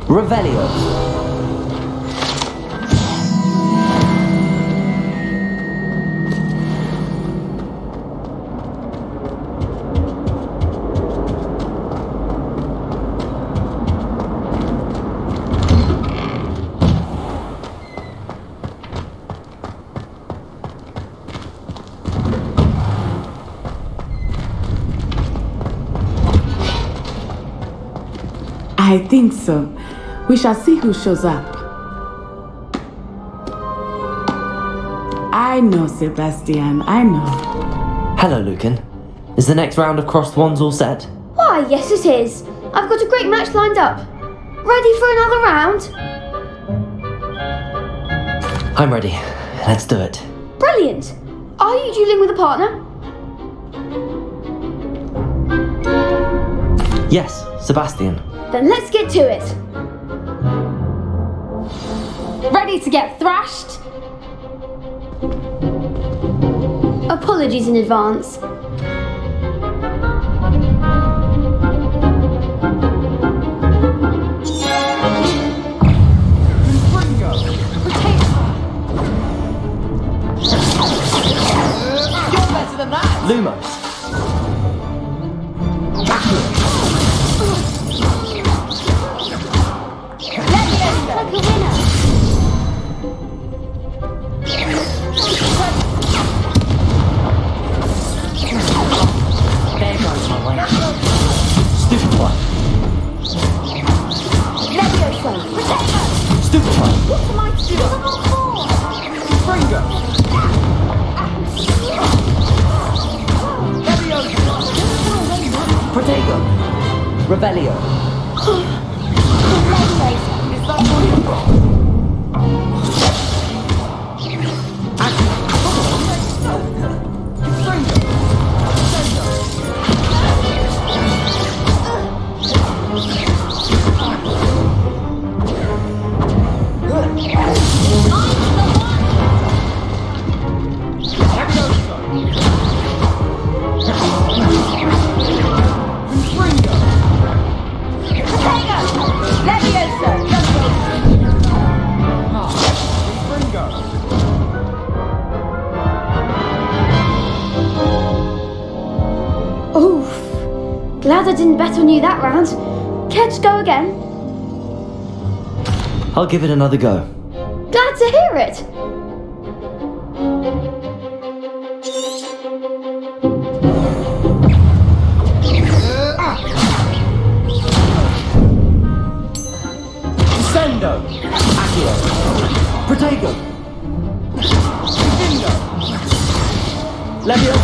Revelio. I think so. We shall see who shows up. I know, Sebastian, I know. Hello, Lucan. Is the next round of crossed wands all set? Why, yes it is. I've got a great match lined up. Ready for another round? I'm ready. Let's do it. Brilliant. Are you dueling with a partner? Yes, Sebastian. Then let's get to it. Ready to get thrashed? Apologies in advance. You're better than that! Lumos. Revelio. Glad I didn't bet on you that round. Care to go again? I'll give it another go. Glad to hear it. Descendo! Accio! Protego! Defendo! Levio!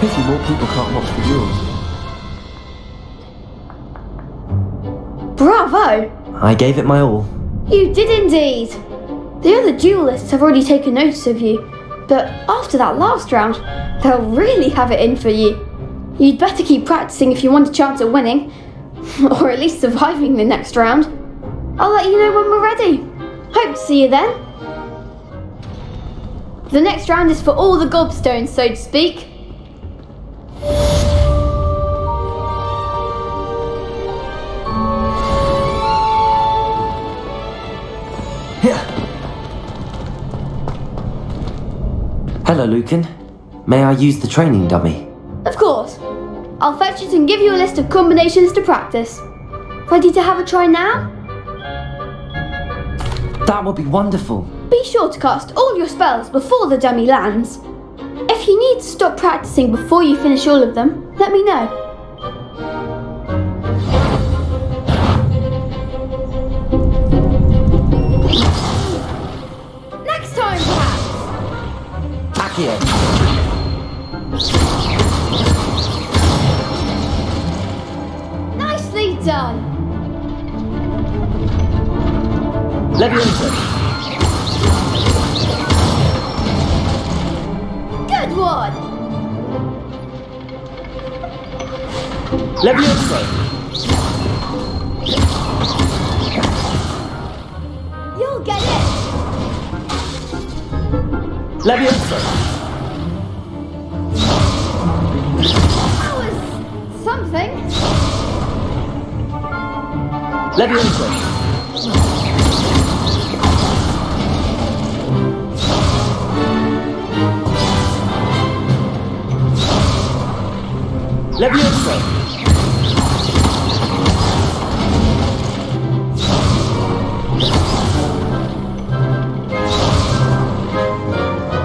Pity more people can't watch the duels. Bravo! I gave it my all. You did indeed. The other duelists have already taken notice of you, but after that last round, they'll really have it in for you. You'd better keep practicing if you want a chance at winning, or at least surviving the next round. I'll let you know when we're ready. Hope to see you then. The next round is for all the gobstones, so to speak. Hello, Lucan. May I use the training dummy? Of course. I'll fetch it and give you a list of combinations to practice. Ready to have a try now? That would be wonderful. Be sure to cast all your spells before the dummy lands. If you need to stop practicing before you finish all of them, let me know. Next time, perhaps! Accio. Nicely done! Leviosa. Good one! Leviosa. You'll get it! Leviosa. That was something. Leviosa. Leviosa.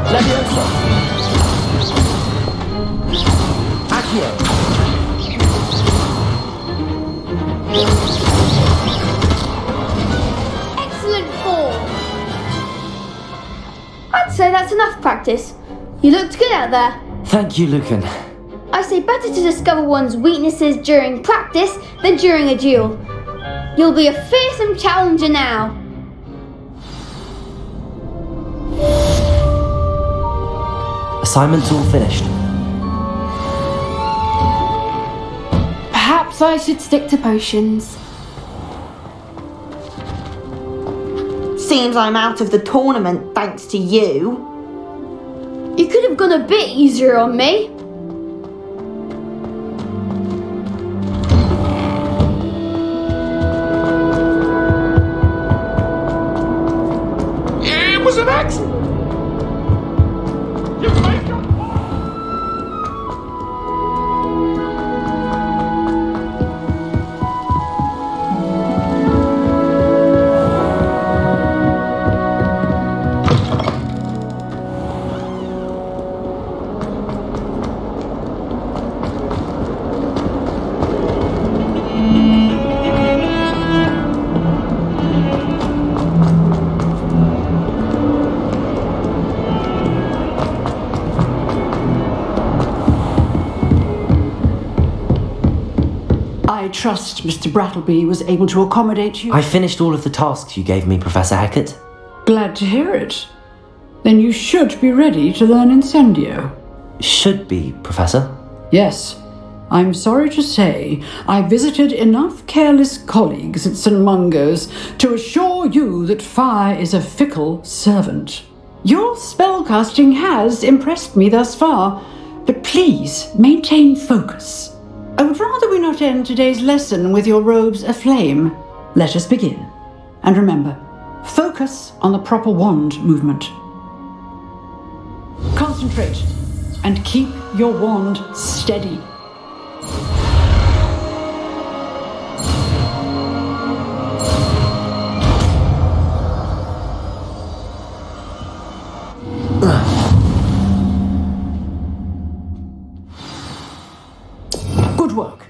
Leviosa. Accio. Excellent form. I'd say that's enough practice. You looked good out there. Thank you, Lucan. I say better to discover one's weaknesses during practice than during a duel. You'll be a fearsome challenger now. Assignment's all finished. Perhaps I should stick to potions. Seems I'm out of the tournament thanks to you. You could have gone a bit easier on me. It was an accident. You make your I trust Mr. Brattleby was able to accommodate you? I finished all of the tasks you gave me, Professor Hackett. Glad to hear it. Then you should be ready to learn Incendio. Should be, Professor? Yes. I'm sorry to say, I visited enough careless colleagues at St. Mungo's to assure you that fire is a fickle servant. Your spellcasting has impressed me thus far, but please maintain focus. I would rather we not end today's lesson with your robes aflame. Let us begin. And remember, focus on the proper wand movement. Concentrate and keep your wand steady. Good work.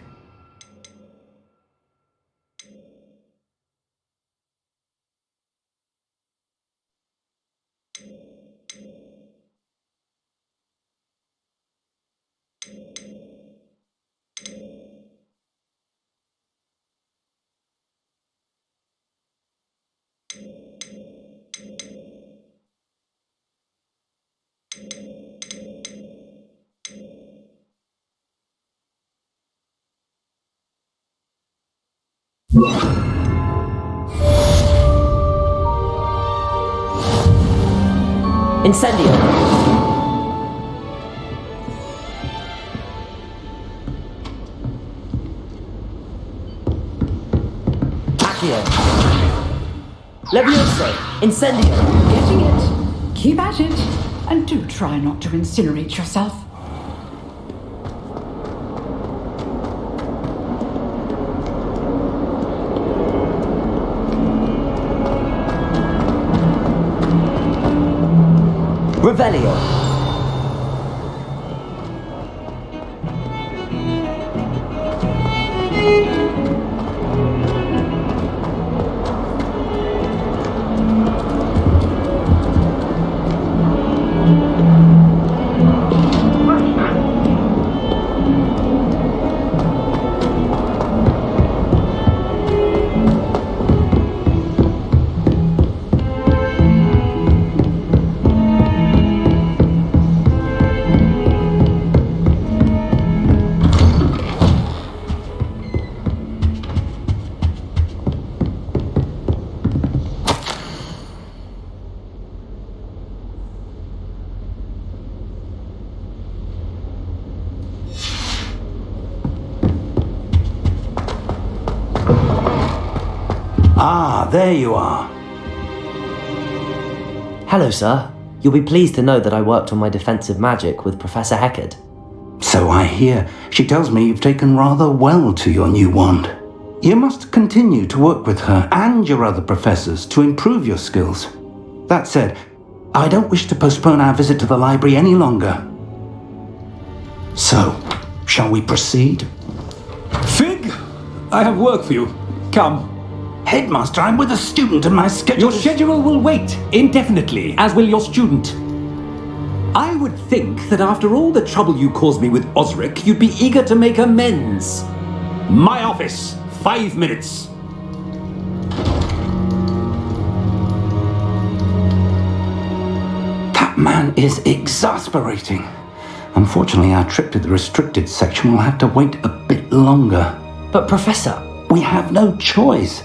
Incendio! Accio! Levioso! Incendio! Getting it. Keep at it. And do try not to incinerate yourself. Revelio! Ah, there you are. Hello, sir. You'll be pleased to know that I worked on my defensive magic with Professor Hackett. So I hear. She tells me you've taken rather well to your new wand. You must continue to work with her and your other professors to improve your skills. That said, I don't wish to postpone our visit to the library any longer. So, shall we proceed? Fig, I have work for you. Come. Headmaster, I'm with a student and my schedule... Your schedule will wait indefinitely, as will your student. I would think that after all the trouble you caused me with Osric, you'd be eager to make amends. My office, 5 minutes. That man is exasperating. Unfortunately, our trip to the restricted section will have to wait a bit longer. But Professor... We have no choice.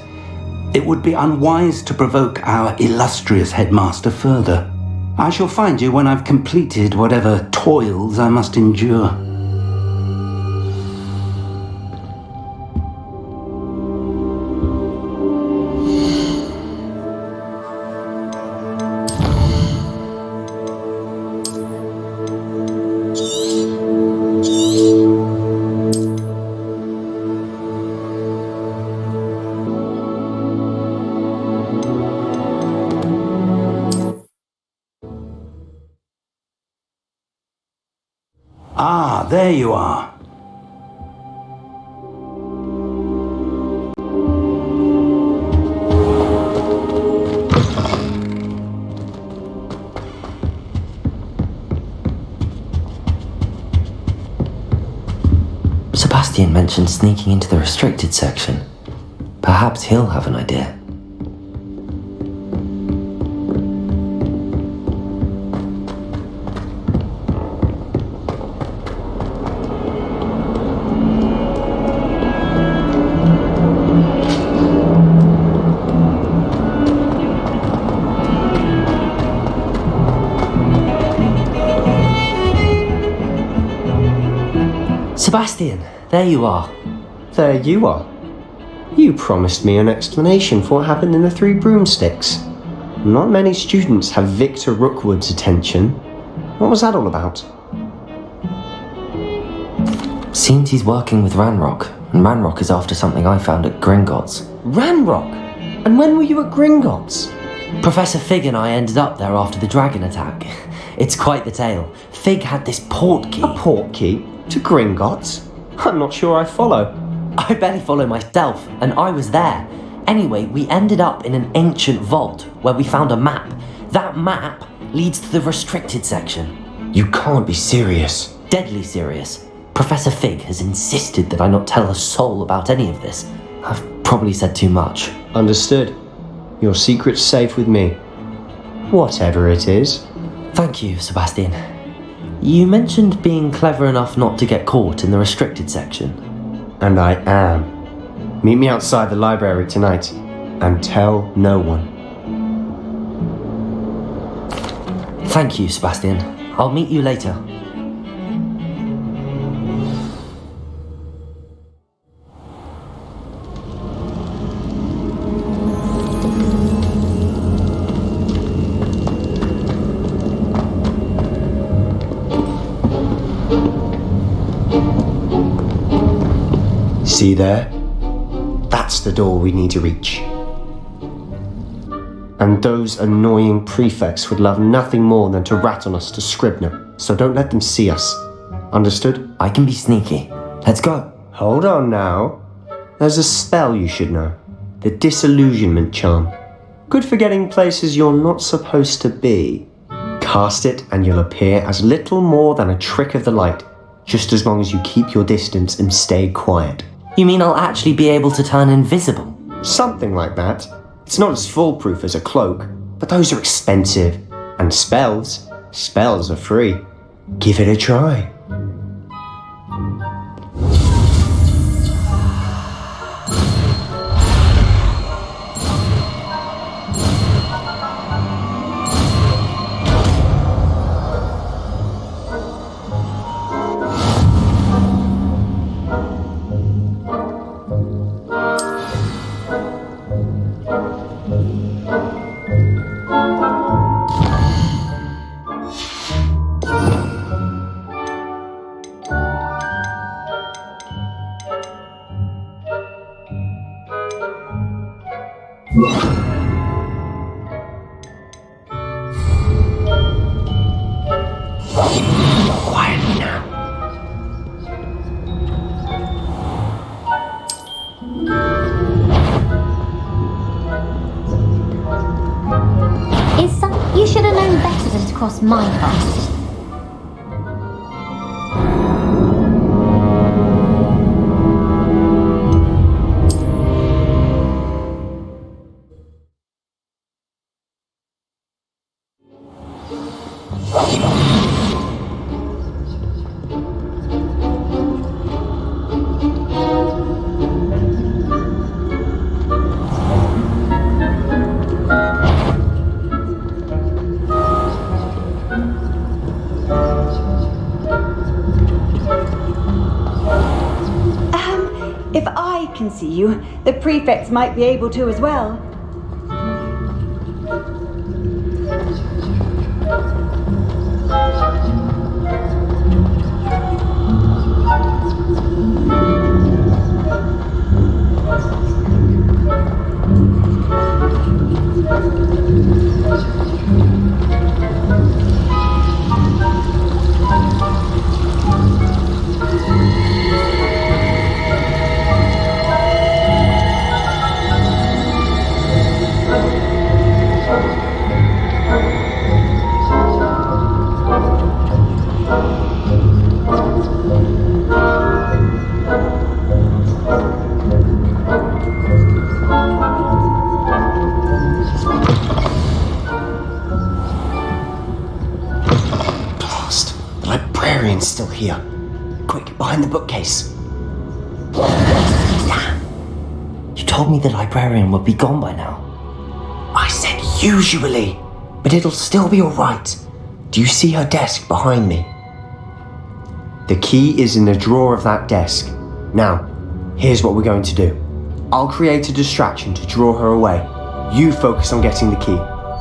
It would be unwise to provoke our illustrious headmaster further. I shall find you when I've completed whatever toils I must endure. Ah, there you are. Sebastian mentioned sneaking into the restricted section. Perhaps he'll have an idea. Sebastian, there you are. There you are. You promised me an explanation for what happened in the Three Broomsticks. Not many students have Victor Rookwood's attention. What was that all about? Seems he's working with Ranrock, and Ranrock is after something I found at Gringotts. Ranrock? And when were you at Gringotts? Professor Fig and I ended up there after the dragon attack. It's quite the tale. Fig had this port key. A port key? To Gringotts? I'm not sure I follow. I barely follow myself, and I was there. Anyway, we ended up in an ancient vault where we found a map. That map leads to the restricted section. You can't be serious. Deadly serious. Professor Fig has insisted that I not tell a soul about any of this. I've probably said too much. Understood. Your secret's safe with me. Whatever it is. Thank you, Sebastian. You mentioned being clever enough not to get caught in the restricted section. And I am. Meet me outside the library tonight, and tell no one. Thank you, Sebastian. I'll meet you later. See there? That's the door we need to reach. And those annoying prefects would love nothing more than to rat on us to Scribner, so don't let them see us. Understood? I can be sneaky. Let's go. Hold on now. There's a spell you should know. The Disillusionment Charm. Good for getting places you're not supposed to be. Cast it and you'll appear as little more than a trick of the light, just as long as you keep your distance and stay quiet. You mean I'll actually be able to turn invisible? Something like that. It's not as foolproof as a cloak, but those are expensive. And spells are free. Give it a try. Quietly now. You should have known better than to cross my path. If I can see you, the prefects might be able to as well. librarian's still here. Quick, behind the bookcase. Damn. You told me the librarian would be gone by now. I said usually, but it'll still be alright. Do you see her desk behind me? The key is in the drawer of that desk. Now, here's what we're going to do. I'll create a distraction to draw her away. You focus on getting the key.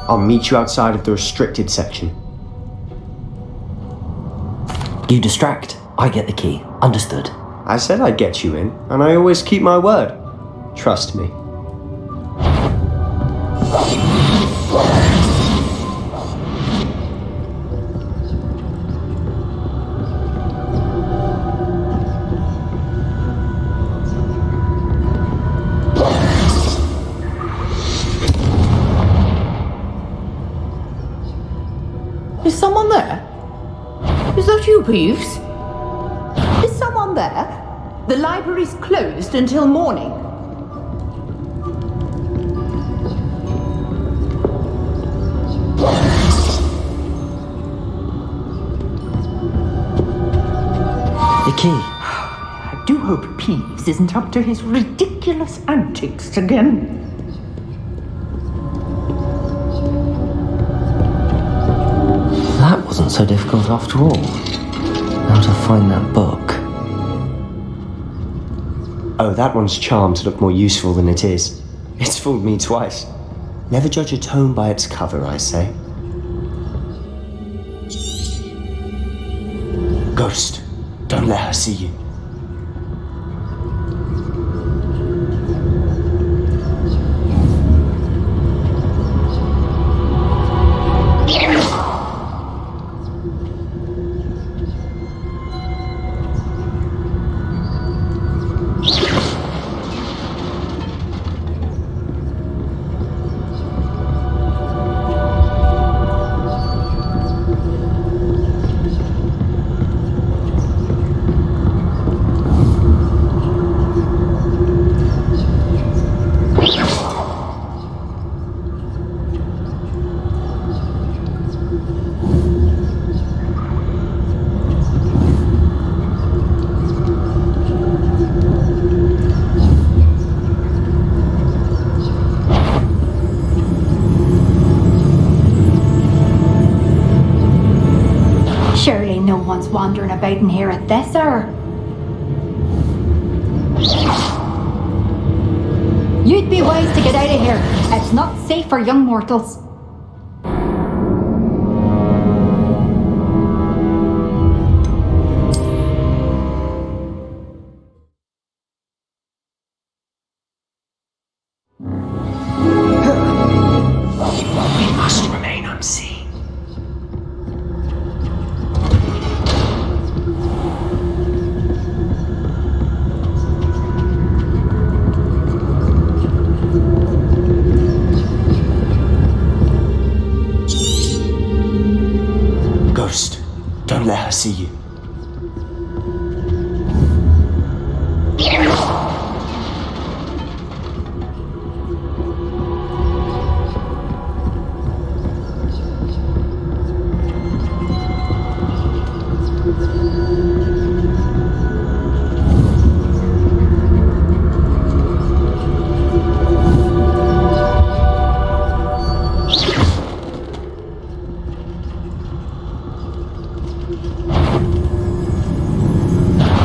I'll meet you outside of the restricted section. You distract, I get the key. Understood? I said I'd get you in, and I always keep my word. Trust me. Is someone there? Is that you, Peeves? Is someone there? The library's closed until morning. The key. I do hope Peeves isn't up to his ridiculous antics again. That wasn't so difficult after all. Now to find that book. Oh, that one's charmed to look more useful than it is. It's fooled me twice. Never judge a tome by its cover, I say. Ghost, don't let her see you. Surely no one's wandering about in here at this hour. You'd be wise to get out of here. It's not safe for young mortals. We must remain unseen. Ghost, don't let her see you.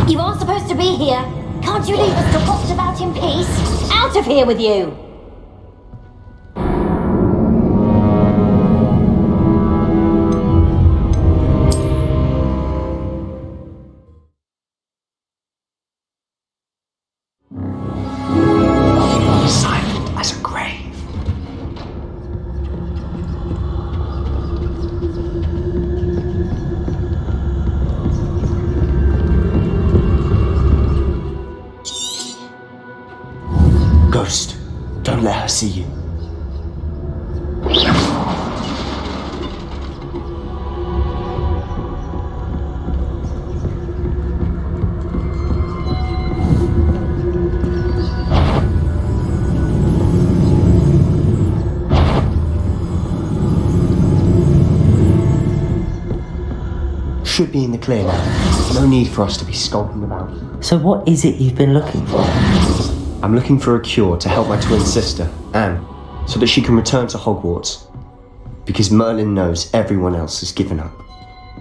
You aren't supposed to be here. Can't you leave us to post about in peace? Out of here with you! Silent as a grave. Ghost, don't let her see you. should be in the clear now. No need for us to be skulking about. So what is it you've been looking for? I'm looking for a cure to help my twin sister, Anne, so that she can return to Hogwarts. Because Merlin knows everyone else has given up.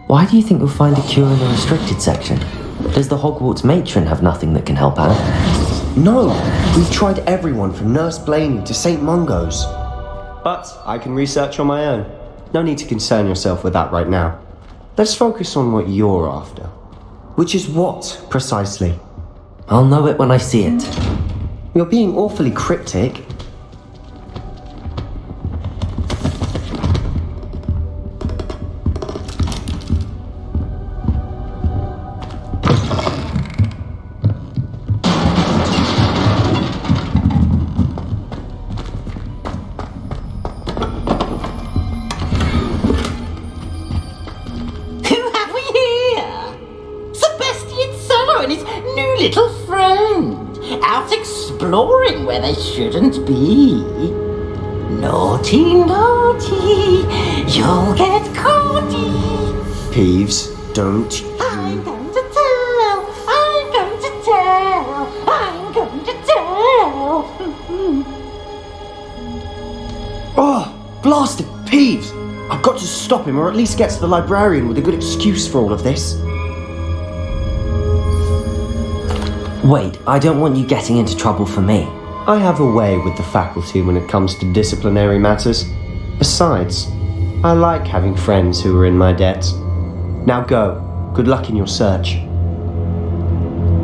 Why do you think you'll find a cure in the restricted section? Does the Hogwarts matron have nothing that can help Anne? No! We've tried everyone from Nurse Blaney to St. Mungo's. But I can research on my own. No need to concern yourself with that right now. Let's focus on what you're after. Which is what, precisely? I'll know it when I see it. You're being awfully cryptic. Little friend, out exploring where they shouldn't be. Naughty, naughty, you'll get caughty. Peeves, don't I'm going to tell, I'm going to tell, I'm going to tell. Oh, blast it, Peeves! I've got to stop him, or at least get to the librarian with a good excuse for all of this. Wait, I don't want you getting into trouble for me. I have a way with the faculty when it comes to disciplinary matters. Besides, I like having friends who are in my debt. Now go. Good luck in your search.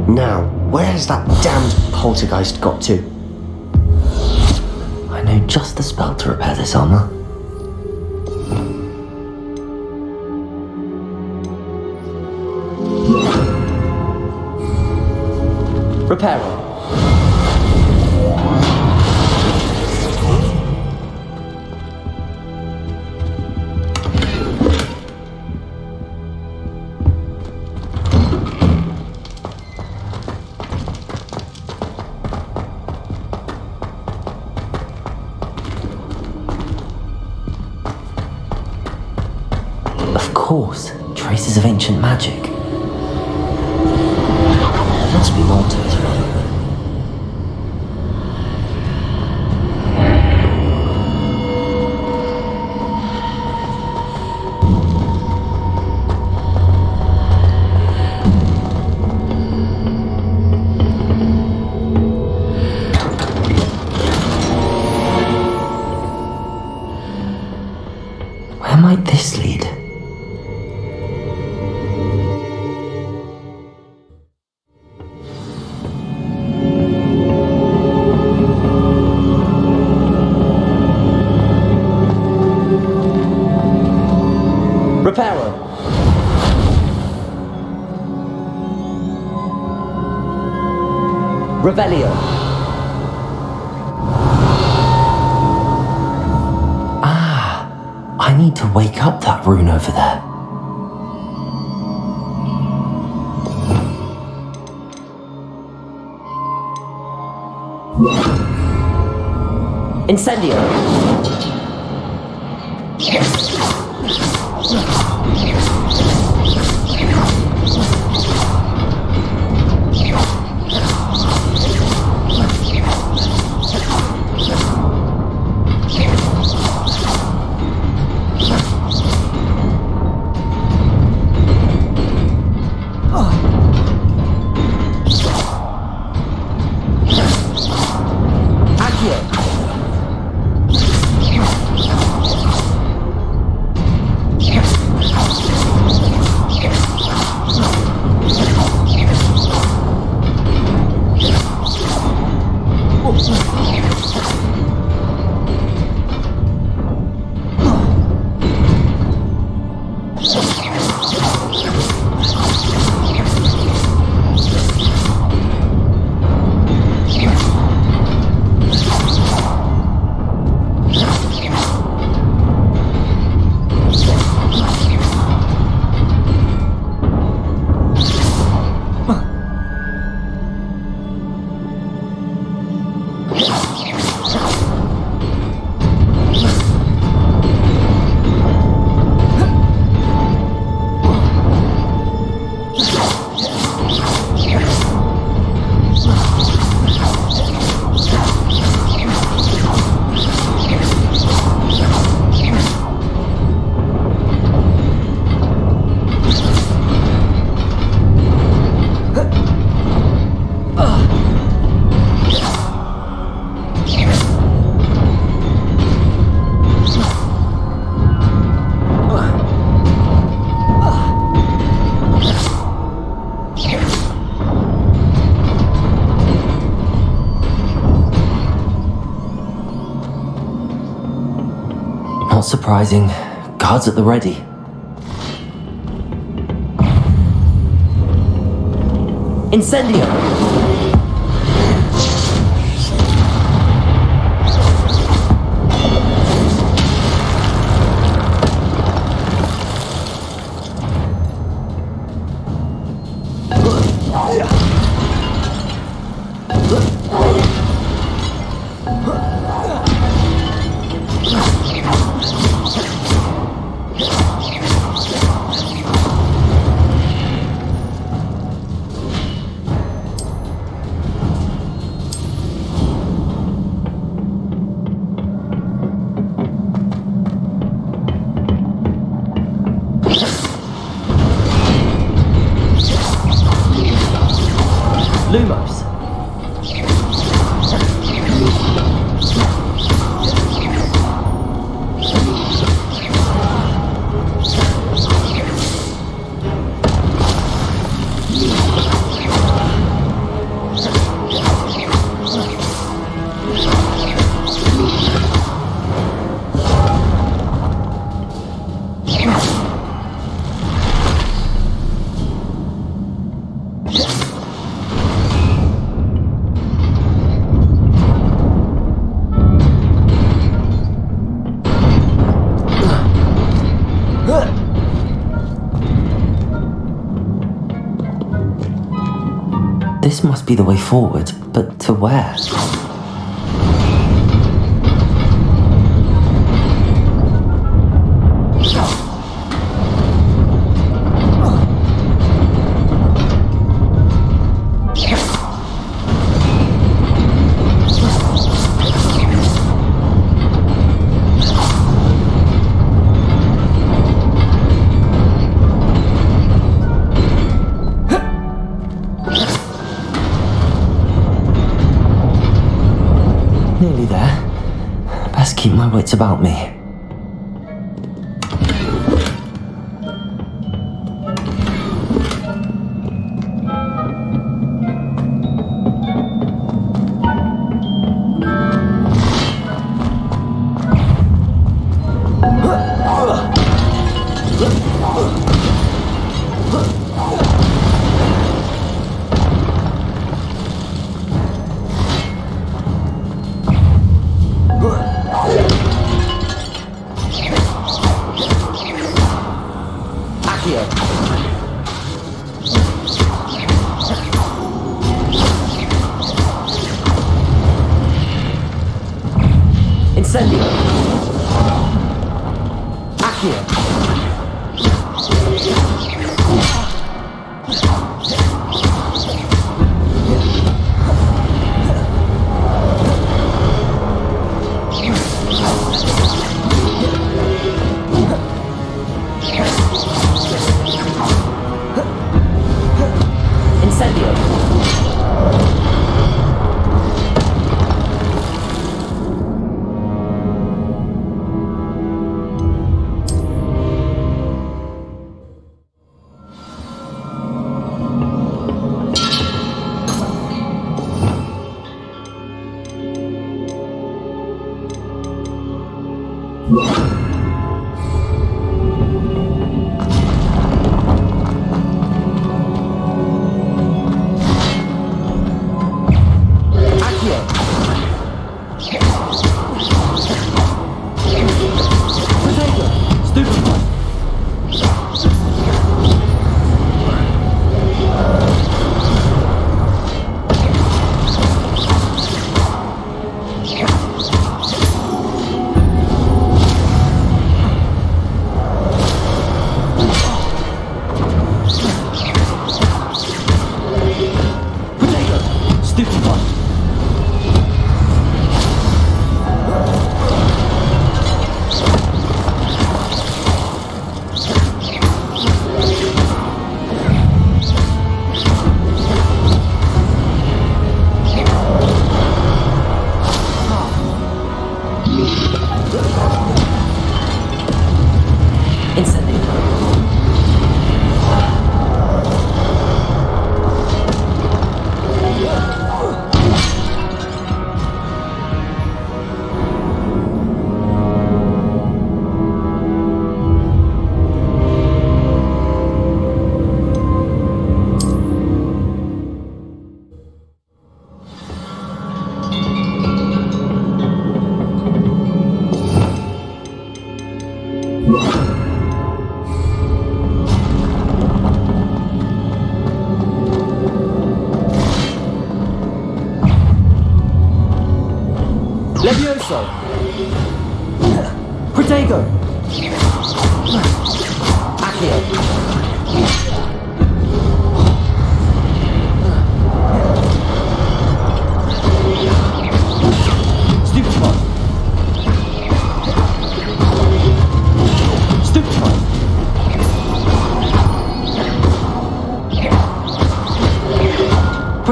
Now, where has that damned poltergeist got to? I know just the spell to repair this armor. Repairer. Of course, traces of ancient magic. There must be more to it. Where might this lead? Repairer. Revelio. I need to wake up that rune over there. Incendio. surprising. Guards at the ready. Incendio! Lumos. This must be the way forward, but to where? Nearly there. Best keep my wits about me. Incendio! Accio!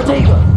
Protego!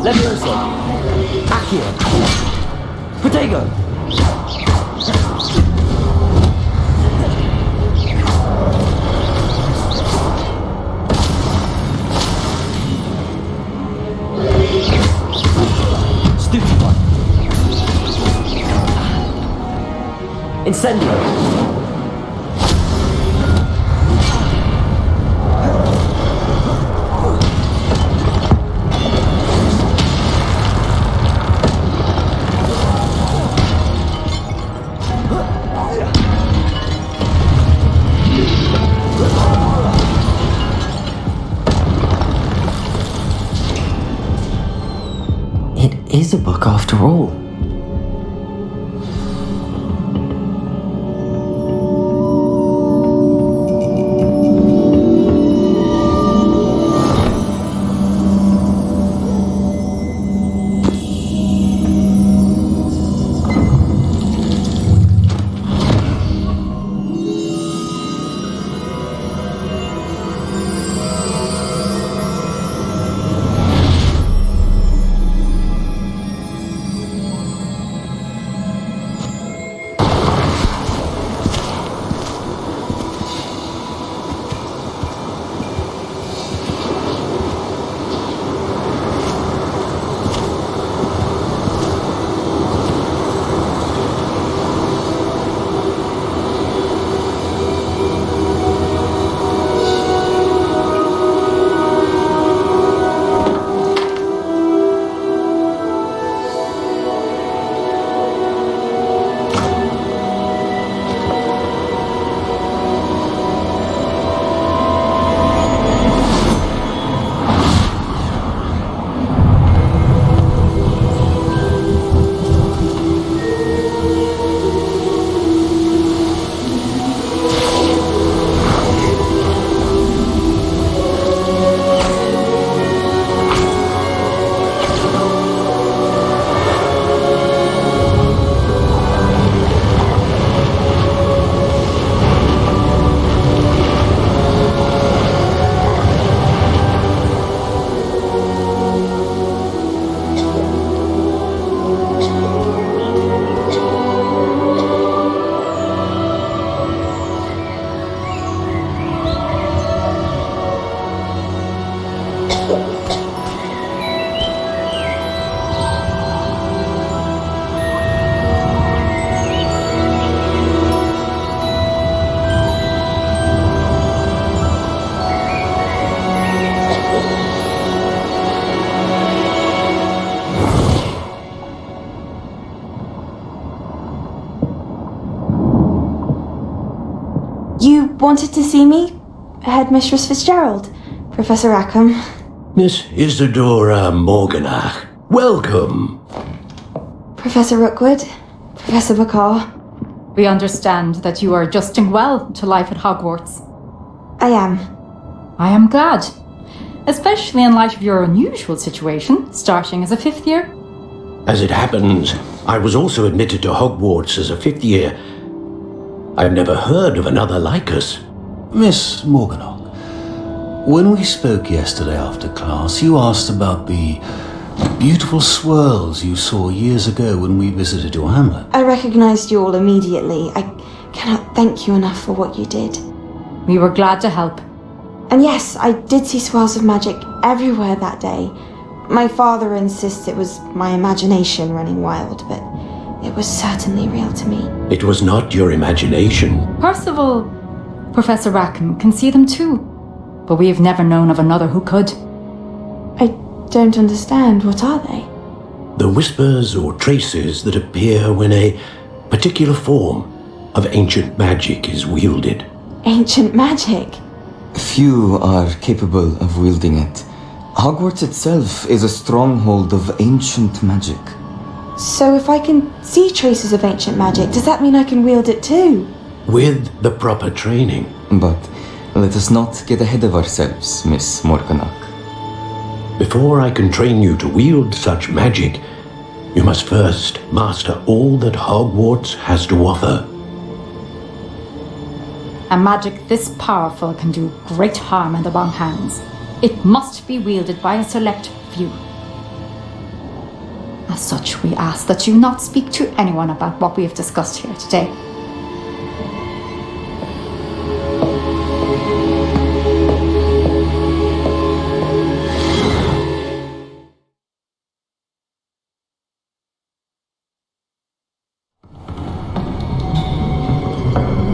Levioso! Accio! Protego! Stupefy! Incendio! Is a book after all. You wanted to see me, Headmistress Fitzgerald? Professor Rackham. Miss Isadora Morganach, welcome. Professor Rookwood. Professor Bakar. We understand that you are adjusting well to life at Hogwarts. I am. I am glad. Especially in light of your unusual situation, starting as a 5th year. As it happens, I was also admitted to Hogwarts as a 5th year. I've never heard of another like us. Miss Morganach, when we spoke yesterday after class, you asked about the beautiful swirls you saw years ago when we visited your hamlet. I recognised you all immediately. I cannot thank you enough for what you did. We were glad to help. And yes, I did see swirls of magic everywhere that day. My father insists it was my imagination running wild, but it was certainly real to me. It was not your imagination. Percival, Professor Rackham can see them too, but we have never known of another who could. I don't understand. What are they? The whispers or traces that appear when a particular form of ancient magic is wielded. Ancient magic? Few are capable of wielding it. Hogwarts itself is a stronghold of ancient magic. So if I can see traces of ancient magic, does that mean I can wield it too? With the proper training. But let us not get ahead of ourselves, Miss Morganach. Before I can train you to wield such magic, you must first master all that Hogwarts has to offer. A magic this powerful can do great harm in the wrong hands. It must be wielded by a select few. As such, we ask that you not speak to anyone about what we have discussed here today.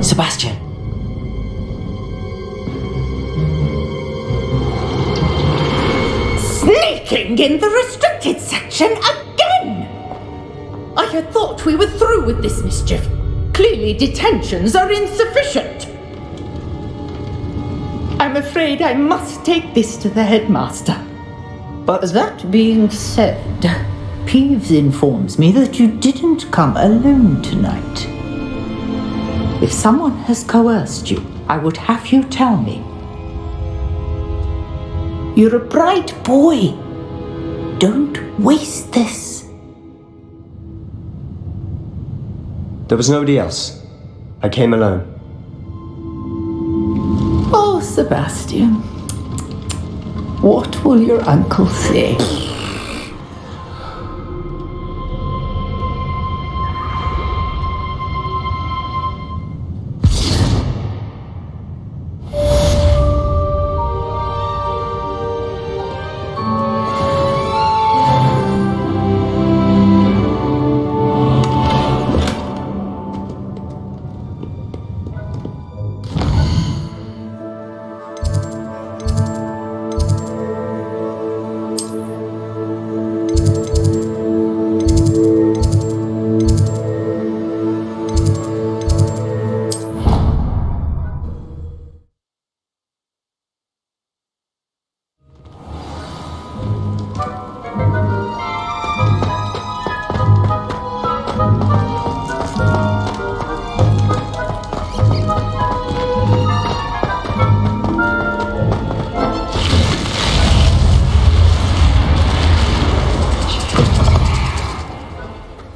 Sebastian! Sneaking in the restricted section again! I had thought we were through with this mischief. Clearly detentions are insufficient. I'm afraid I must take this to the headmaster. But that being said, Peeves informs me that you didn't come alone tonight. If someone has coerced you, I would have you tell me. You're a bright boy. Don't waste this. There was nobody else. I came alone. Oh, Sebastian. What will your uncle say?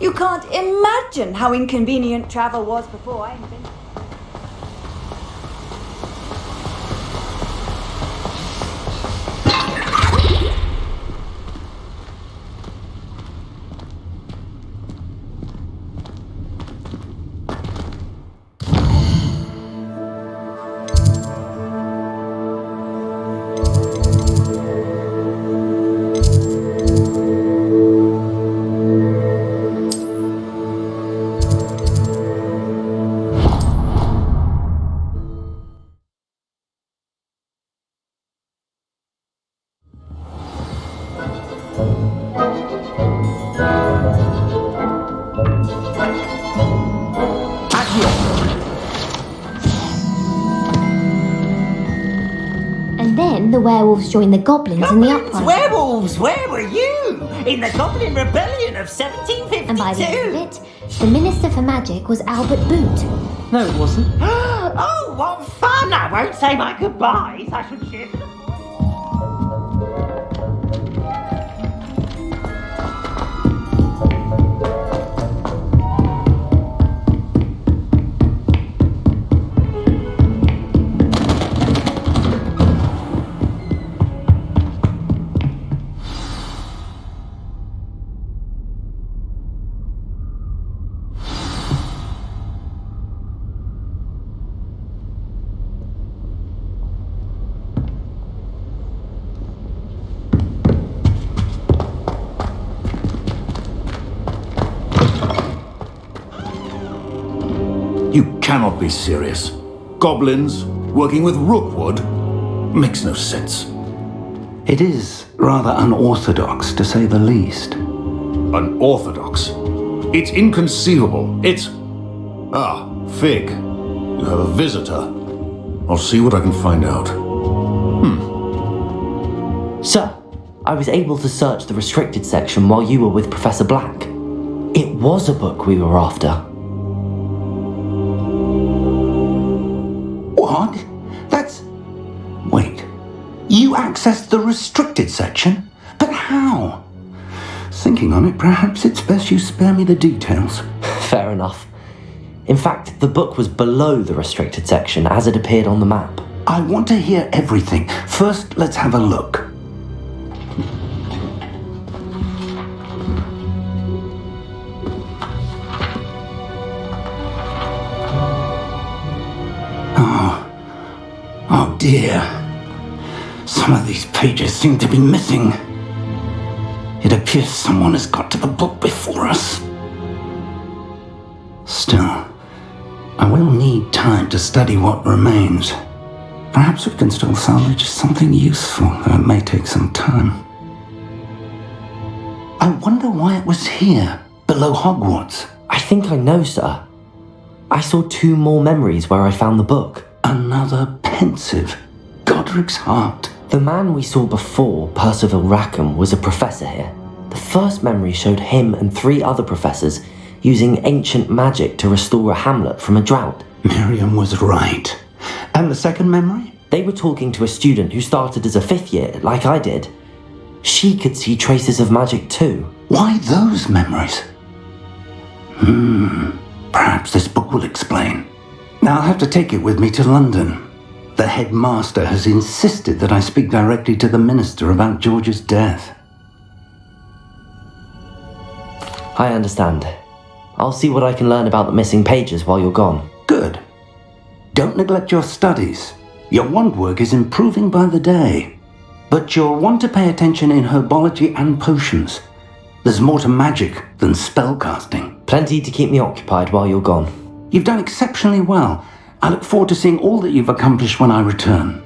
You can't imagine how inconvenient travel was before I invented. then the werewolves joined the goblins in the uprising. Werewolves, where were you? In the Goblin Rebellion of 1752? And by the end of it, the Minister for Magic was Albert Boot. No, it wasn't. Oh, what fun! I won't say my goodbyes. I should cheer for the... You cannot be serious. Goblins working with Rookwood makes no sense. It is rather unorthodox, to say the least. Unorthodox? It's inconceivable. It's... Ah, Fig. You have a visitor. I'll see what I can find out. Sir, I was able to search the restricted section while you were with Professor Black. It was a book we were after. What? That's... Wait. You accessed the restricted section? But how? Thinking on it, perhaps it's best you spare me the details. Fair enough. In fact, the book was below the restricted section as it appeared on the map. I want to hear everything. First, let's have a look. Oh dear. Some of these pages seem to be missing. It appears someone has got to the book before us. Still, I will need time to study what remains. Perhaps we can still salvage something useful, though it may take some time. I wonder why it was here, below Hogwarts. I think I know, sir. I saw 2 more memories where I found the book. Another pensive Godric's heart. The man we saw before, Percival Rackham, was a professor here. The first memory showed him and 3 other professors using ancient magic to restore a hamlet from a drought. Miriam was right. And the second memory? They were talking to a student who started as a 5th year, like I did. She could see traces of magic too. Why those memories? Perhaps this book will explain. Now I'll have to take it with me to London. The headmaster has insisted that I speak directly to the minister about George's death. I understand. I'll see what I can learn about the missing pages while you're gone. Good. Don't neglect your studies. Your wand work is improving by the day. But you'll want to pay attention in herbology and potions. There's more to magic than spellcasting. Plenty to keep me occupied while you're gone. You've done exceptionally well. I look forward to seeing all that you've accomplished when I return.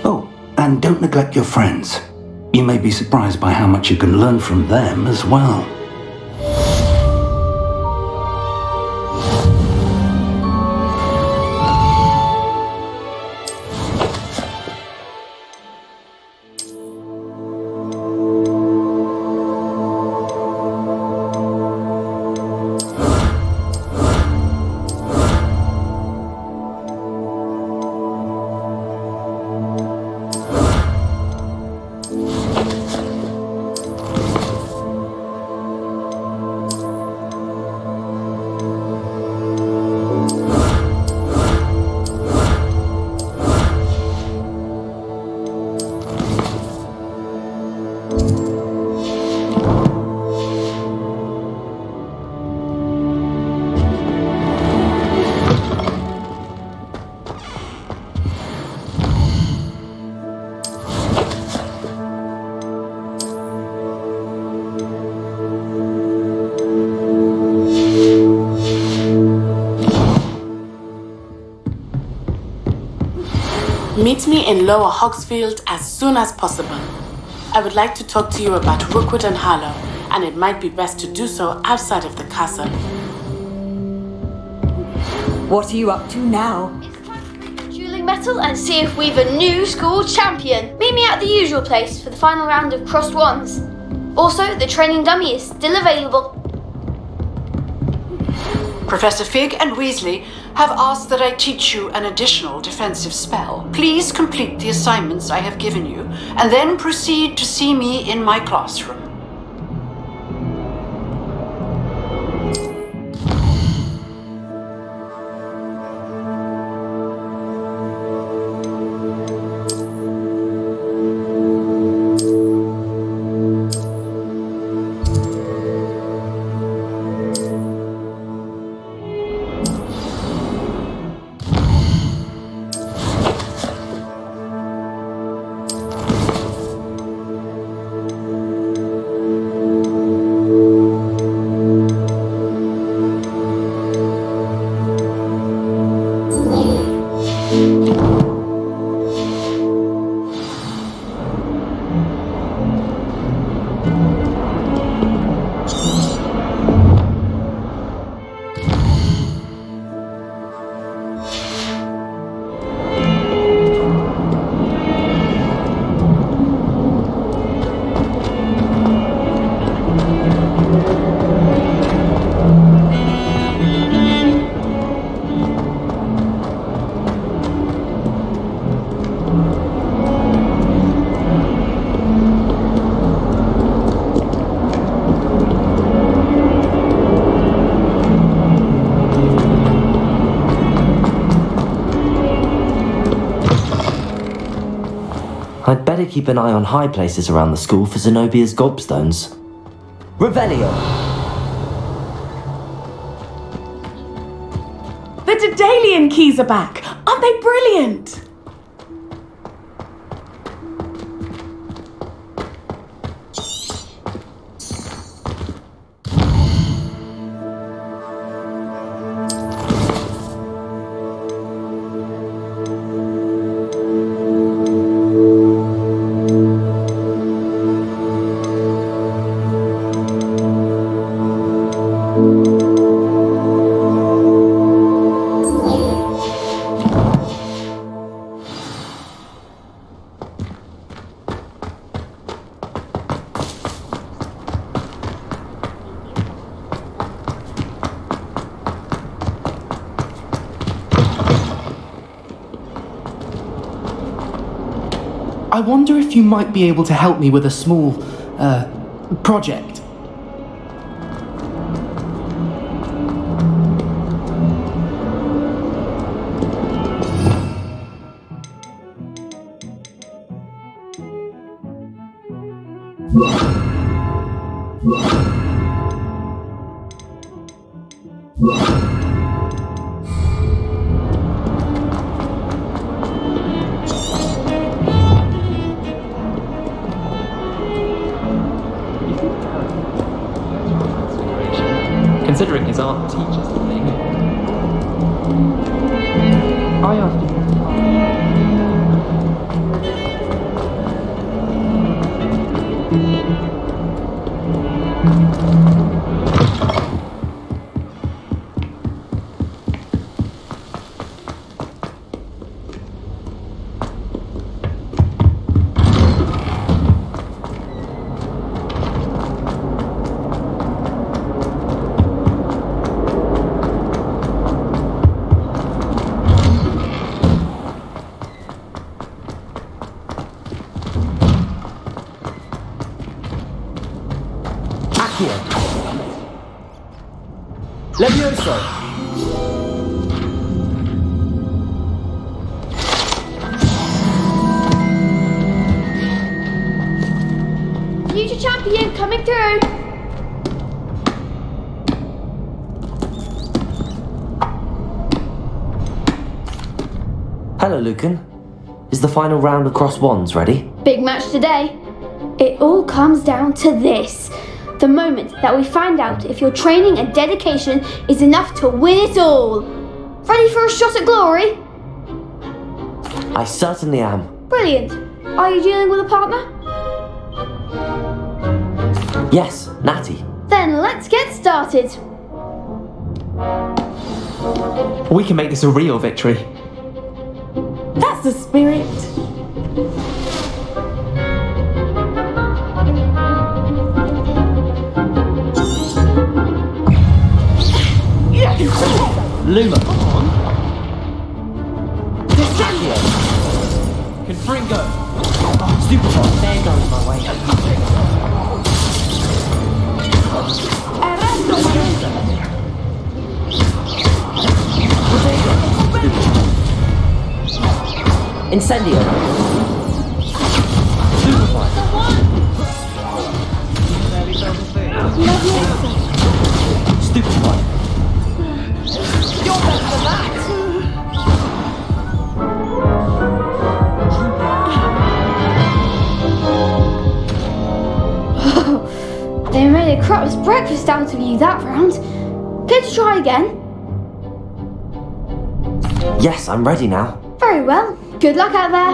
Oh, and don't neglect your friends. You may be surprised by how much you can learn from them as well. Meet me in Lower Hogsfield as soon as possible. I would like to talk to you about Rookwood and Harlow, and it might be best to do so outside of the castle. What are you up to now? dueling metal and see if we've a new school champion. Meet me at the usual place for the final round of crossed wands. Also, the training dummy is still available. Professor Fig and Weasley have asked that I teach you an additional defensive spell. Please complete the assignments I have given you, and then proceed to see me in my classroom. I'd better keep an eye on high places around the school for Zenobia's gobstones. Revelio! The Daedalian keys are back! Aren't they brilliant? I wonder if you might be able to help me with a small, project. Considering his art teaches the thing. I asked him. Levioso! Future champion coming through! Hello, Lucan. Is the final round across wands ready? Big match today. It all comes down to this. The moment that we find out if your training and dedication is enough to win it all. Ready for a shot at glory? I certainly am. Brilliant. Are you dealing with a partner? Yes, Natty. Then let's get started. We can make this a real victory. That's the spirit. Luma. Accio. Confringo. Stupefy. There goes my way. Incendio. Stupefy. Stupefy. You're better than that! They made a crap's breakfast out of you that round. Care to try again? Yes, I'm ready now. Very well. Good luck out there.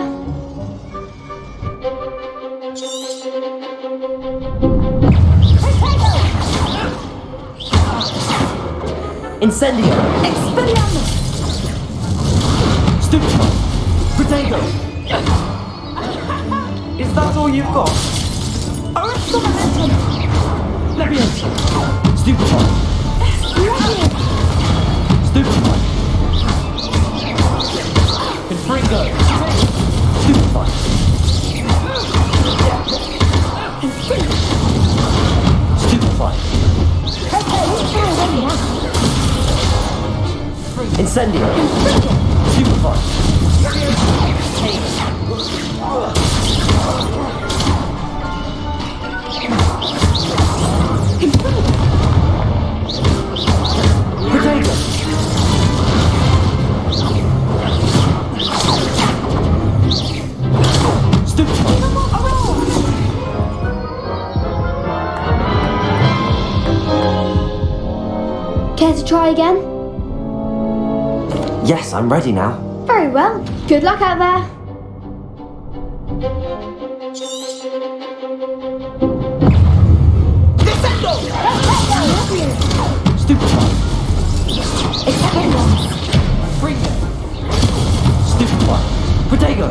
Incendio. Expelliarmus! Stupefy. Protego. Is that all you've got? Arresto momentum! Leviosa. Stupefy. Stupefy. Confringo. Stupefy. Stupefy. Incendio. Stupefy. Protego. Care to try again? Yes, I'm ready now. Very well. Good luck out there. Stupefy. Confringo. Stupefy. Protego.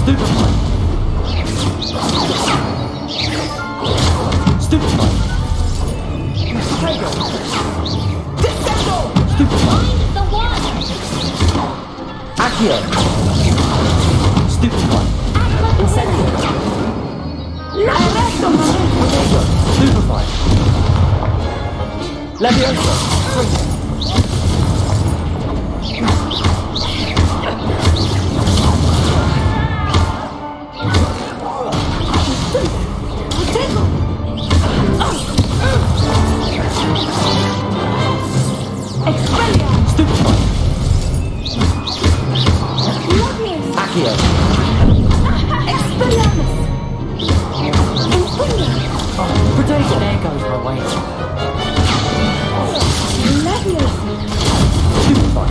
Stupefy. Stupefy. Accio. Stupefy. Incendio. Stupefy. Leviosa. Stupefy. Accio. Protego. There goes my way. Stupefy.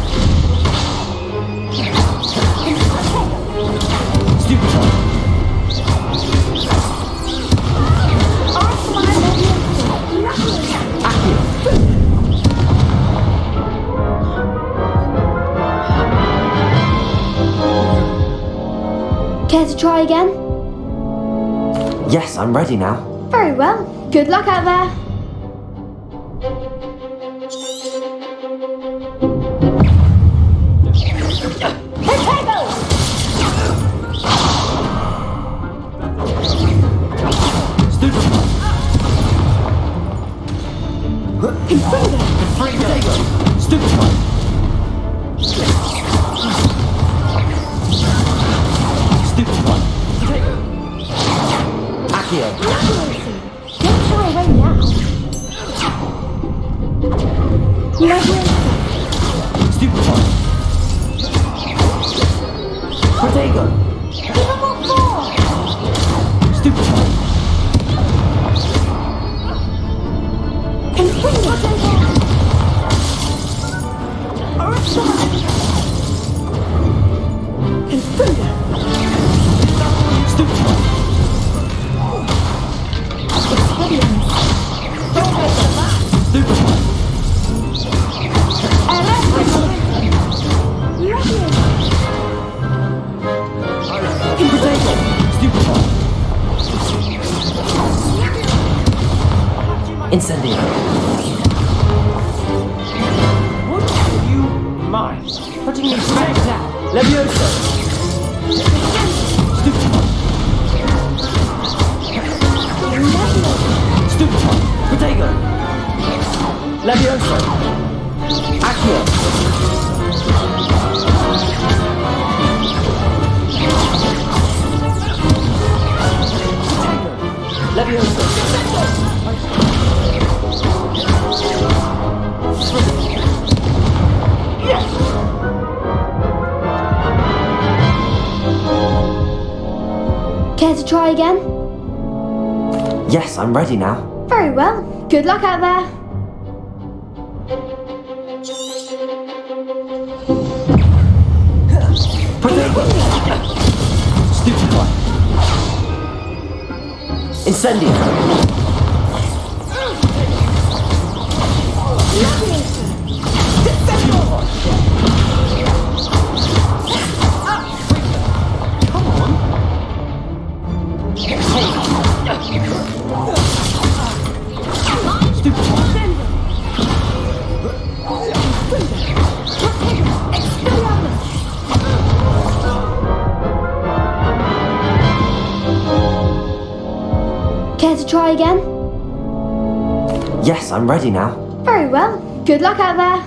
Stupefy. Care to try again? Yes, I'm ready now. Very well. Good luck out there. Incendio. Would you mind putting me back down? Levioso. Stupefy. Stupefy. Protego. Levioso. Accio. Levioso. Yes. Care to try again? Yes, I'm ready now. Very well. Good luck out there. Stupefy. Incendio. Care to try again? Yes, I'm ready now. Very well. Good luck out there.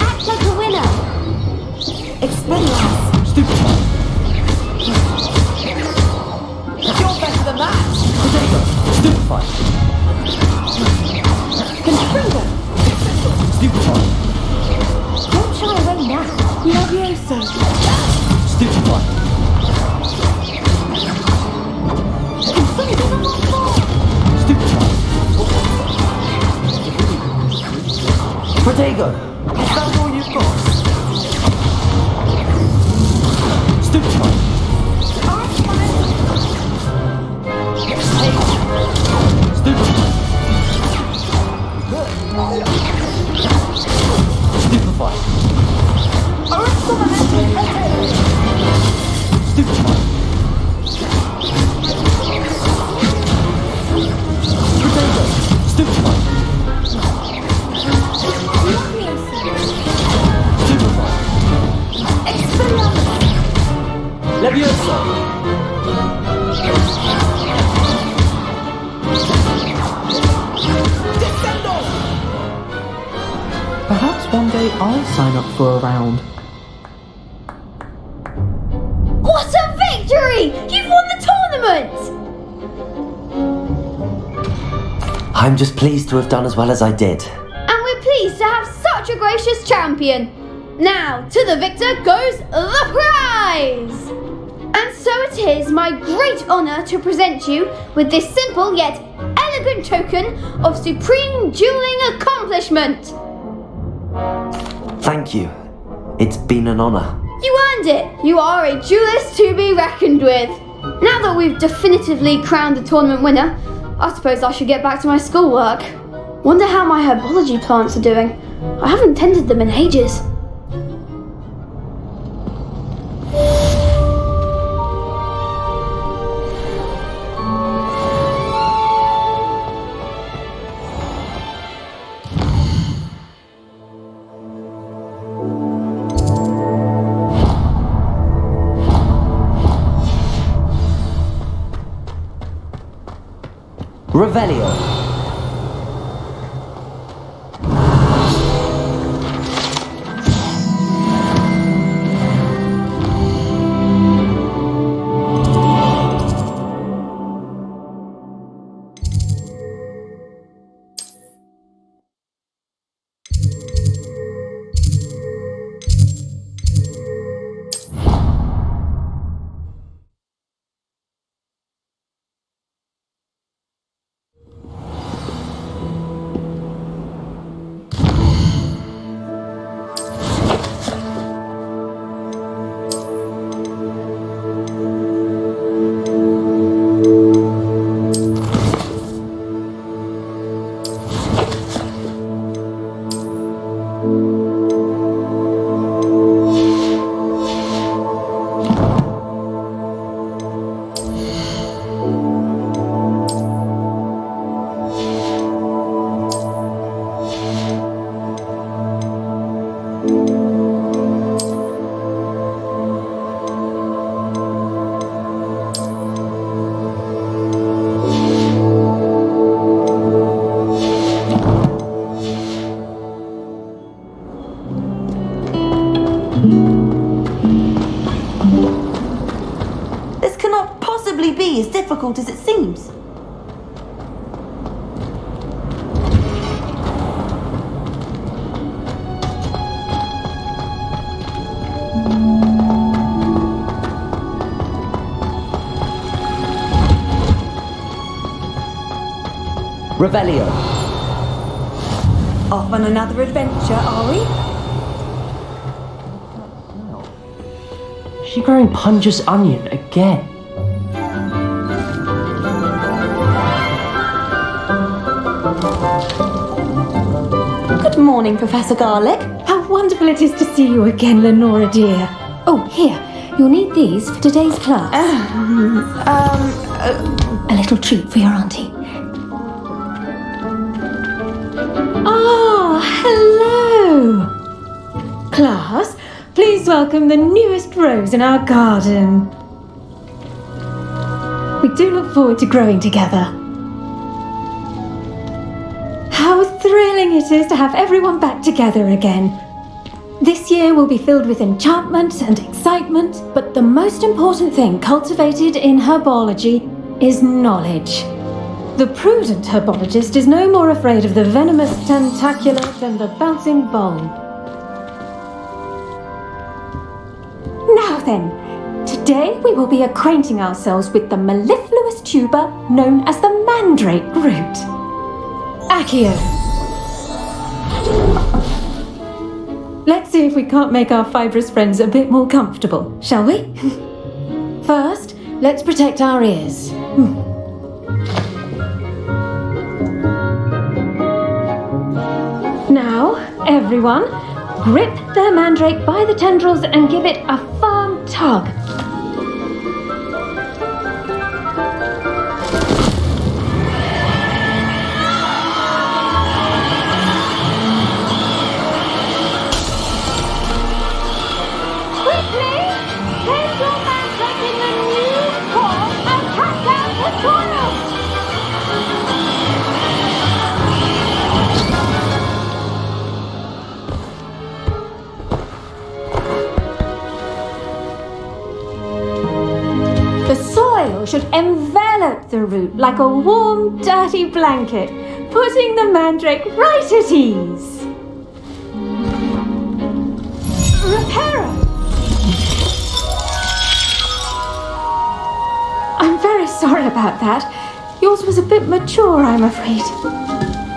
Act like a winner. Experience. Stupefy. You're better than that. Stupefy. Confringo. Stupefy. Don't shy away now. Levioso. Stupefy. Confringo number 4. Stupefy. Protego. Is that all you've got? Stupefy. Stupefy. Stupefy. Stupefy. Protego. Stupefy. Stupefy. Levioso. Perhaps one day I'll sign up for a round. What a victory! You've won the tournament! I'm just pleased to have done as well as I did. And we're pleased to have such a gracious champion. Now, to the victor goes the prize! And so it is my great honour to present you with this simple yet elegant token of supreme dueling accomplishment. Thank you. It's been an honour. You earned it! You are a duelist to be reckoned with. Now that we've definitively crowned the tournament winner, I suppose I should get back to my schoolwork. Wonder how my herbology plants are doing. I haven't tended them in ages. Revelio. be as difficult as it seems. Revelio. Off on another adventure, are we? She growing Punja's onion again. Good morning, Professor Garlic. How wonderful it is to see you again, Lenora dear. Oh, here, you'll need these for today's class. A little treat for your auntie. Ah, hello! Class, please welcome the newest rose in our garden. We do look forward to growing together. How thrilling it is to have everyone back together again. This year will be filled with enchantment and excitement, but the most important thing cultivated in herbology is knowledge. The prudent herbologist is no more afraid of the venomous tentacula than the bouncing bulb. Now then, today we will be acquainting ourselves with the mellifluous tuber known as the mandrake root. Accio. Let's see if we can't make our fibrous friends a bit more comfortable, shall we? First, let's protect our ears. Now, everyone, grip the mandrake by the tendrils and give it a firm tug. Quickly, place your mandrake in the new form and cut down the soil. The soil should envelop the root like a warm, dirty blanket, putting the mandrake right at ease. Reparo! I'm very sorry about that. Yours was a bit mature, I'm afraid.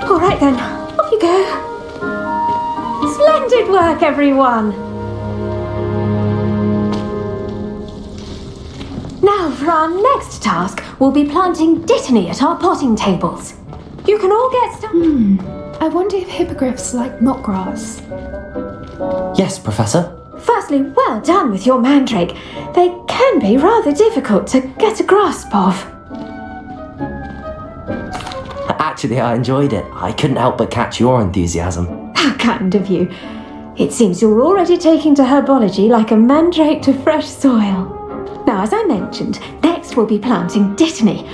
All right then, off you go. Splendid work, everyone! Now for our next task, we'll be planting dittany at our potting tables. You can all get some... I wonder if hippogriffs like knotgrass. Yes, Professor. Firstly, well done with your mandrake. They can be rather difficult to get a grasp of. Actually, I enjoyed it. I couldn't help but catch your enthusiasm. How kind of you. It seems you're already taking to herbology like a mandrake to fresh soil. Now, as I mentioned, next we'll be planting dittany.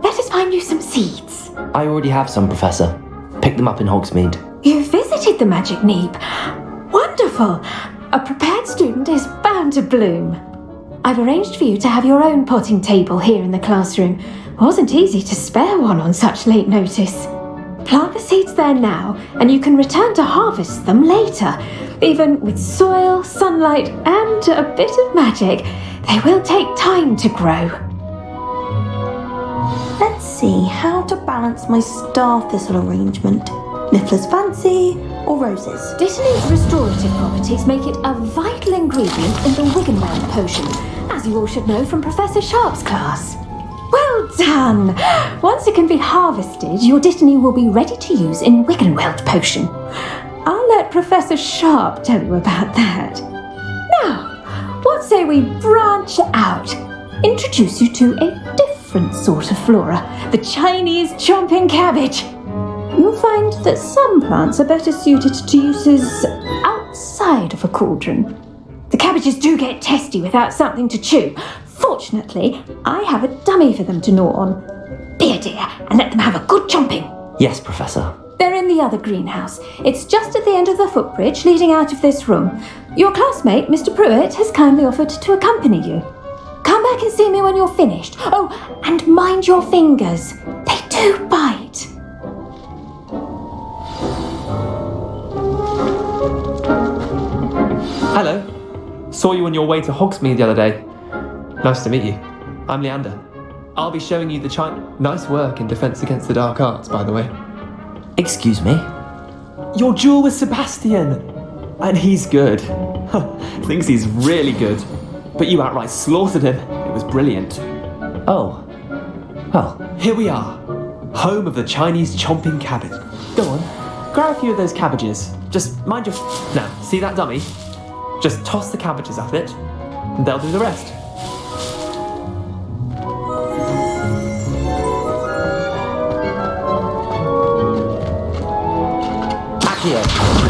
Let us find you some seeds. I already have some, Professor. Picked them up in Hogsmeade. You visited the Magic Neep. Wonderful. A prepared student is bound to bloom. I've arranged for you to have your own potting table here in the classroom. Wasn't easy to spare one on such late notice. Plant the seeds there now, and you can return to harvest them later. Even with soil, sunlight, and a bit of magic, they will take time to grow. Let's see how to balance my star thistle arrangement. Niffler's fancy or roses? Dittany's restorative properties make it a vital ingredient in the Wiggenweld potion, as you all should know from Professor Sharp's class. Well done! Once it can be harvested, your dittany will be ready to use in Wiggenweld potion. I'll let Professor Sharp tell you about that. Now, what say we branch out? Introduce you to a different sort of flora, the Chinese chomping cabbage. You'll find that some plants are better suited to uses outside of a cauldron. The cabbages do get testy without something to chew. Fortunately, I have a dummy for them to gnaw on. Be a dear and let them have a good chomping. Yes, Professor. They're in the other greenhouse. It's just at the end of the footbridge leading out of this room. Your classmate, Mr. Pruitt, has kindly offered to accompany you. Come back and see me when you're finished. Oh, and mind your fingers. They do bite. Hello. Saw you on your way to Hogsmeade the other day. Nice to meet you. I'm Leander. I'll be showing you the Nice work in Defense Against the Dark Arts, by the way. Excuse me? Your duel with Sebastian! And he's good. Thinks he's really good. But you outright slaughtered him. It was brilliant. Oh. Well. Here we are. Home of the Chinese chomping cabbage. Go on. Grab a few of those cabbages. Just mind your... Now, see that dummy? Just toss the cabbages at it, and they'll do the rest. Accio.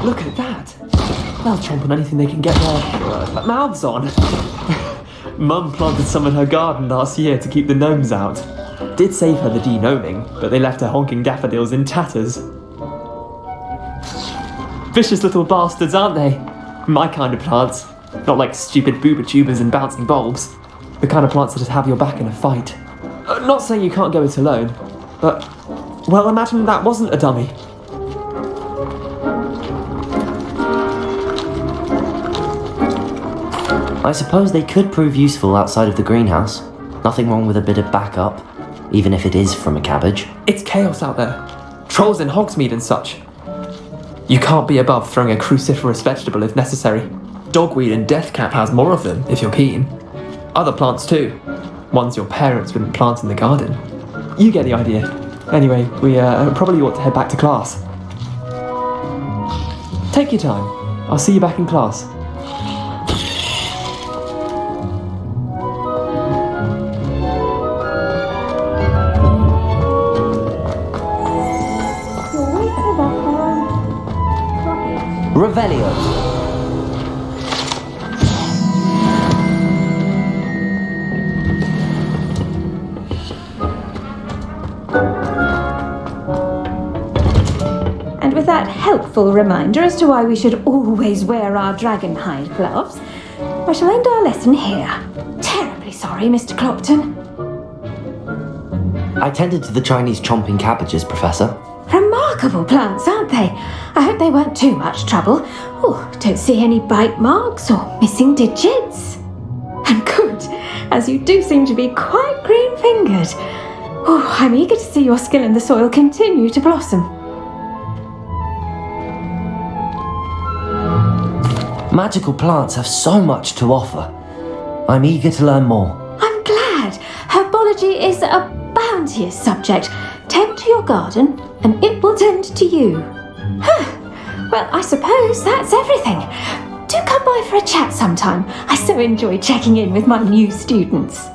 Look at that! They'll chomp on anything they can get their mouths on. Mum planted some in her garden last year to keep the gnomes out. Did save her the de-gnoming, but they left her honking daffodils in tatters. Vicious little bastards, aren't they? My kind of plants. Not like stupid booba tubers and bouncing bulbs. The kind of plants that'd have your back in a fight. Not saying you can't go it alone, but... Well, imagine that wasn't a dummy. I suppose they could prove useful outside of the greenhouse. Nothing wrong with a bit of backup, even if it is from a cabbage. It's chaos out there. Trolls in Hogsmeade and such. You can't be above throwing a cruciferous vegetable if necessary. Dogweed and deathcap has more of them, if you're keen. Other plants too. Ones your parents wouldn't plant in the garden. You get the idea. Anyway, we probably ought to head back to class. Take your time. I'll see you back in class. Revelio. And with that helpful reminder as to why we should always wear our dragon hide gloves, I shall end our lesson here. Terribly sorry, Mr. Clopton. I tended to the Chinese chomping cabbages, Professor. Remarkable plants, aren't they? I hope they weren't too much trouble. Oh, don't see any bite marks or missing digits. And good, as you do seem to be quite green-fingered. Oh, I'm eager to see your skill in the soil continue to blossom. Magical plants have so much to offer. I'm eager to learn more. I'm glad. Herbology is a bounteous subject. Tend to your garden, and it will tend to you. Well, I suppose that's everything. Do come by for a chat sometime. I so enjoy checking in with my new students.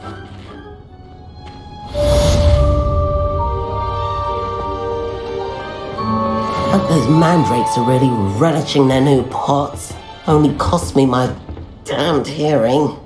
Hope those mandrakes are really relishing their new pots. Only cost me my damned hearing.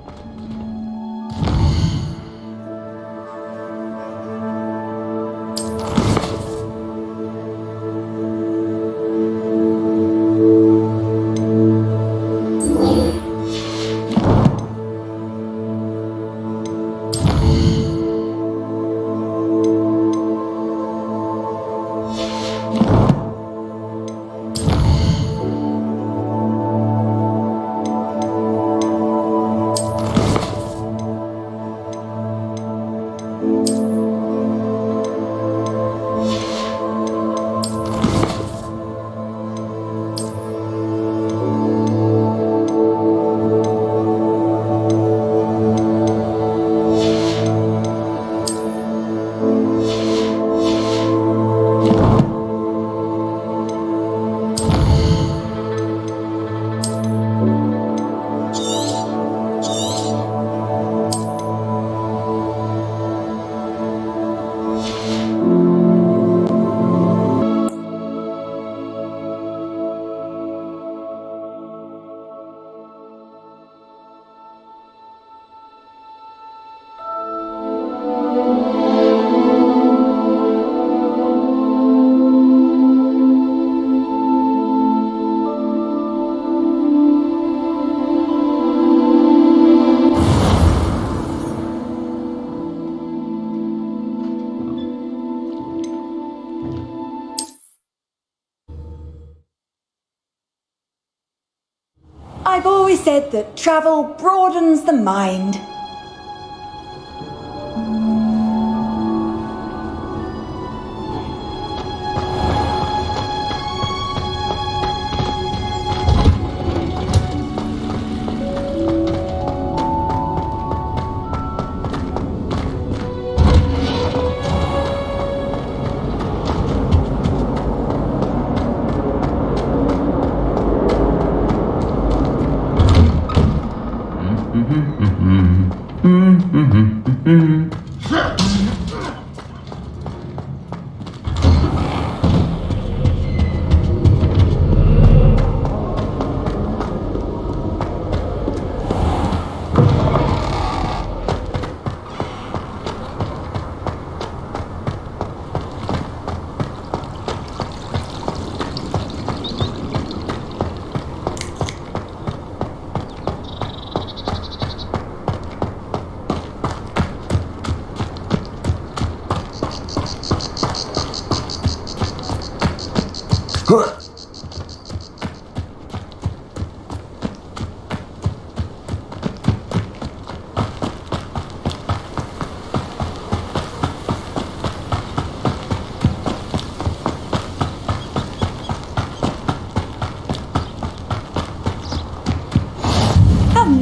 I've always said that travel broadens the mind.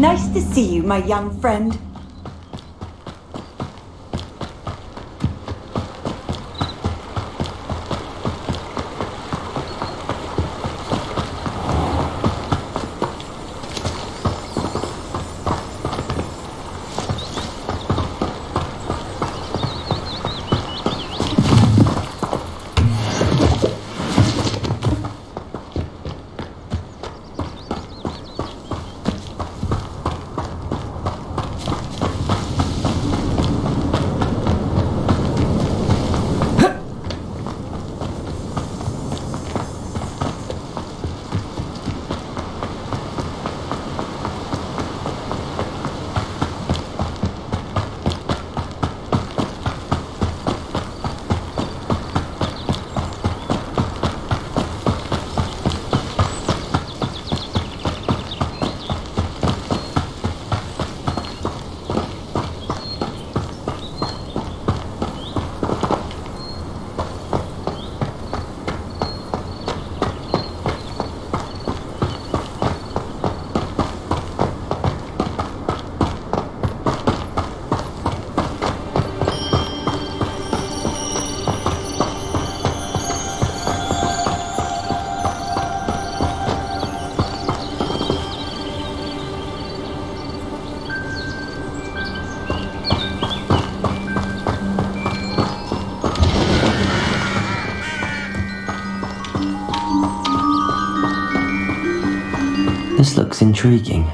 Nice to see you, my young friend. This looks intriguing.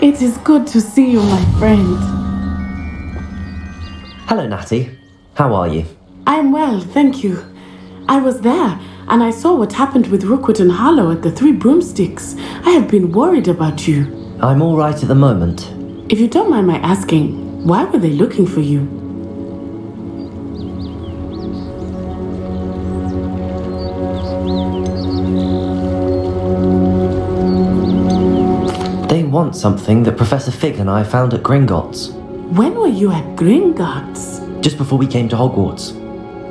It is good to see you, my friend. Hello, Natty. How are you? I'm well, thank you. I was there, and I saw what happened with Rookwood and Harlow at the Three Broomsticks. I have been worried about you. I'm all right at the moment. If you don't mind my asking, why were they looking for you? They want something that Professor Fig and I found at Gringotts. When were you at Gringotts? Just before we came to Hogwarts.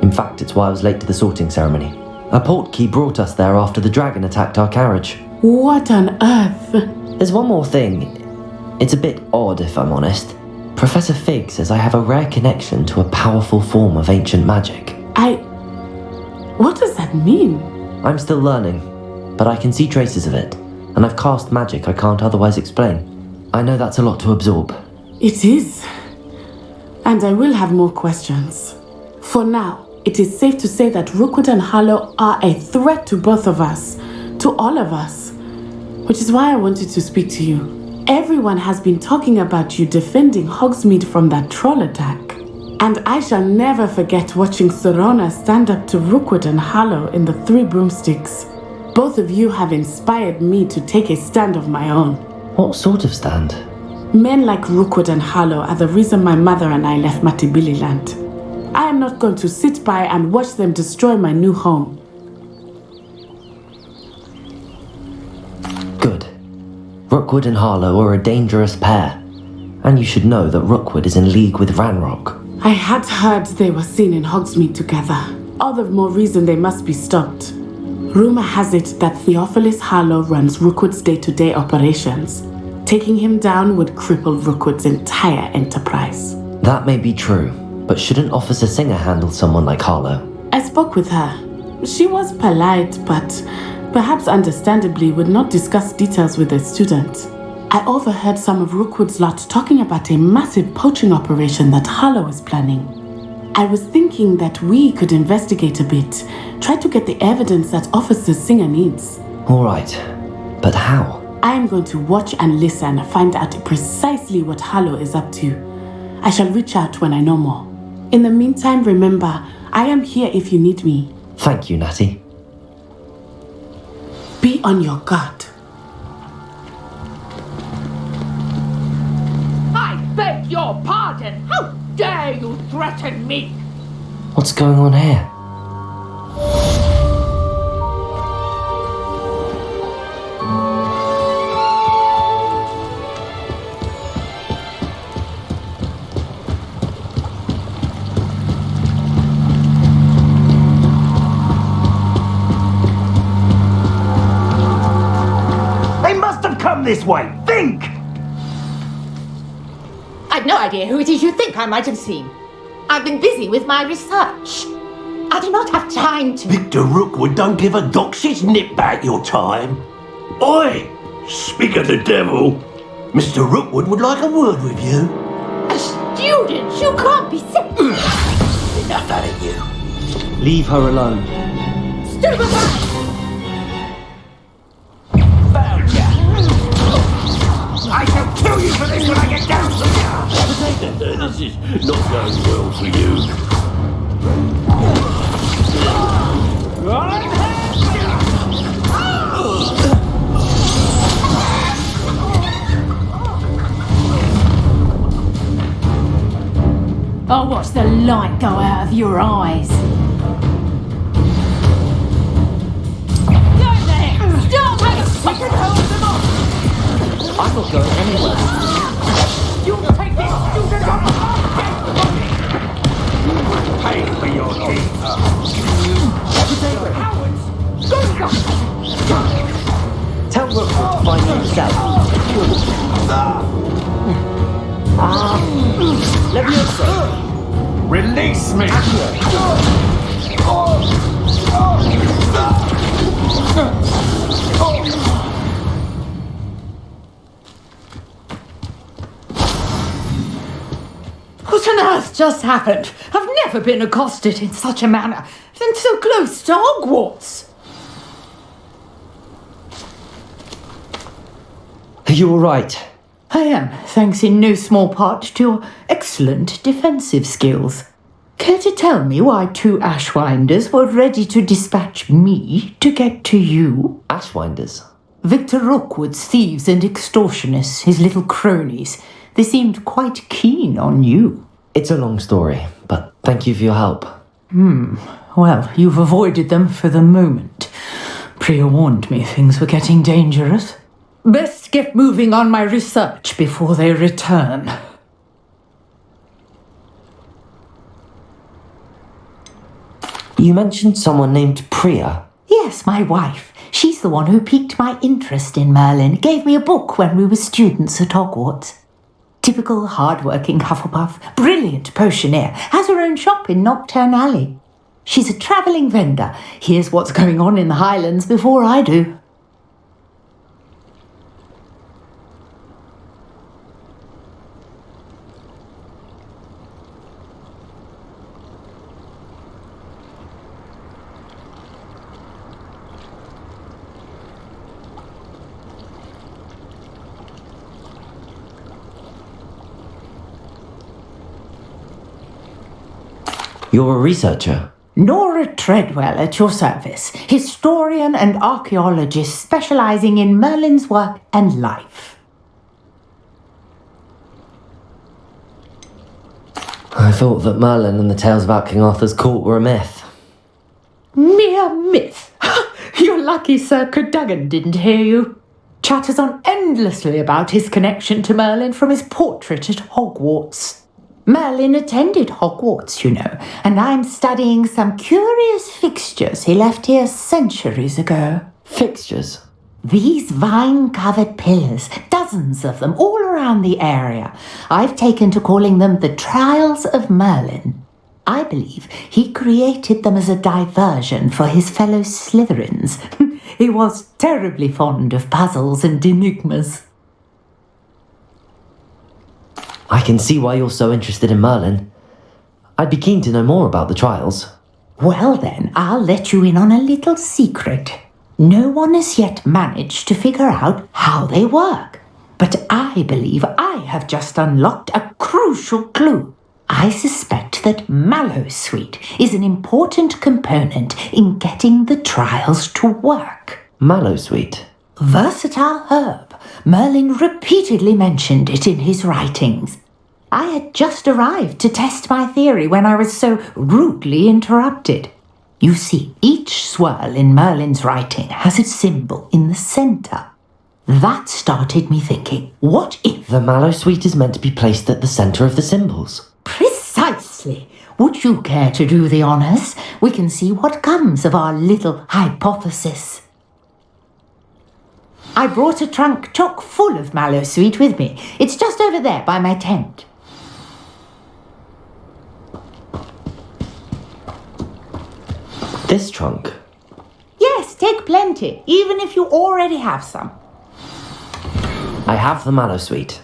In fact, it's why I was late to the sorting ceremony. A portkey brought us there after the dragon attacked our carriage. What on earth? There's one more thing. It's a bit odd, if I'm honest. Professor Fig says I have a rare connection to a powerful form of ancient magic. What does that mean? I'm still learning. but I can see traces of it, and I've cast magic I can't otherwise explain. I know that's a lot to absorb. It is. And I will have more questions. For now, it is safe to say that Rookwood and Harlow are a threat to both of us, to all of us. Which is why I wanted to speak to you. Everyone has been talking about you defending Hogsmeade from that troll attack. And I shall never forget watching Sorona stand up to Rookwood and Harlow in the Three Broomsticks. Both of you have inspired me to take a stand of my own. What sort of stand? Men like Rookwood and Harlow are the reason my mother and I left Matibili land. I am not going to sit by and watch them destroy my new home. Good. Rookwood and Harlow are a dangerous pair. And you should know that Rookwood is in league with Ranrock. I had heard they were seen in Hogsmeade together. All the more reason they must be stopped. Rumor has it that Theophilus Harlow runs Rookwood's day-to-day operations. Taking him down would cripple Rookwood's entire enterprise. That may be true, but shouldn't Officer Singer handle someone like Harlow? I spoke with her. She was polite, but perhaps understandably would not discuss details with a student. I overheard some of Rookwood's lot talking about a massive poaching operation that Harlow is planning. I was thinking that we could investigate a bit, try to get the evidence that Officer Singer needs. All right, but how? I am going to watch and listen, find out precisely what Harlow is up to. I shall reach out when I know more. In the meantime, remember, I am here if you need me. Thank you, Natty. Be on your guard. I beg your pardon! How dare you threaten me? What's going on here? They must have come this way. Think! I've no idea who it is you think I might have seen. I've been busy with my research. I do not have time to... Victor Rookwood don't give a doxy's nip back your time. Oi! Speak of the devil. Mr. Rookwood would like a word with you. A student? You can't be sick. Enough out of you. Leave her alone. Stupefy! Found ya. I shall kill you for this when I get down to you. This is not going well for you. I'll watch the light go out of your eyes. Go there! Stop it! We can hold them off! I'm not going anywhere. You'll take this student off! Pay for your deeds. Cowards! Go stop! Tell Rookwood to find you himself. Leviosa! Release me! What on earth just happened? I've never been accosted in such a manner, and so close to Hogwarts. Are you all right? I am, thanks in no small part to your excellent defensive skills. Care to tell me why two Ashwinders were ready to dispatch me to get to you? Ashwinders? Victor Rookwood's thieves and extortionists, his little cronies. They seemed quite keen on you. It's a long story, but thank you for your help. Well, you've avoided them for the moment. Priya warned me things were getting dangerous. Best get moving on my research before they return. You mentioned someone named Priya. Yes, my wife. She's the one who piqued my interest in Merlin. Gave me a book when we were students at Hogwarts. Typical hard-working Hufflepuff, brilliant potioneer, has her own shop in Knockturn Alley. She's a travelling vendor, hears what's going on in the Highlands before I do. You're a researcher? Nora Treadwell at your service, historian and archaeologist specializing in Merlin's work and life. I thought that Merlin and the tales about King Arthur's court were a myth. Mere myth. You're lucky Sir Cadogan didn't hear you. Chatters on endlessly about his connection to Merlin from his portrait at Hogwarts. Merlin attended Hogwarts, you know, and I'm studying some curious fixtures he left here centuries ago. Fixtures? These vine-covered pillars, dozens of them, all around the area. I've taken to calling them the Trials of Merlin. I believe he created them as a diversion for his fellow Slytherins. He was terribly fond of puzzles and enigmas. I can see why you're so interested in Merlin. I'd be keen to know more about the trials. Well then, I'll let you in on a little secret. No one has yet managed to figure out how they work. But I believe I have just unlocked a crucial clue. I suspect that Mallowsweet is an important component in getting the trials to work. Mallowsweet? Versatile herb. Merlin repeatedly mentioned it in his writings. I had just arrived to test my theory when I was so rudely interrupted. You see, each swirl in Merlin's writing has its symbol in the centre. That started me thinking, what if... The Mallowsweet is meant to be placed at the centre of the symbols. Precisely. Would you care to do the honours? We can see what comes of our little hypothesis. I brought a trunk chock full of Mallowsweet with me. It's just over there by my tent. This trunk? Yes, take plenty, even if you already have some. I have the Mallowsweet.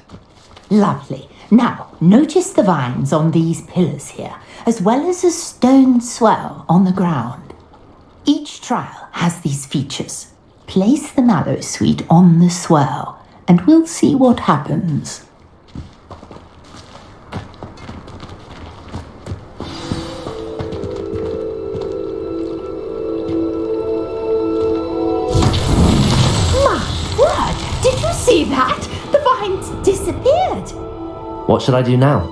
Lovely. Now, notice the vines on these pillars here, as well as a stone swell on the ground. Each trial has these features. Place the Mallowsweet on the swell, and we'll see what happens. My word! Did you see that? The vines disappeared. What should I do now?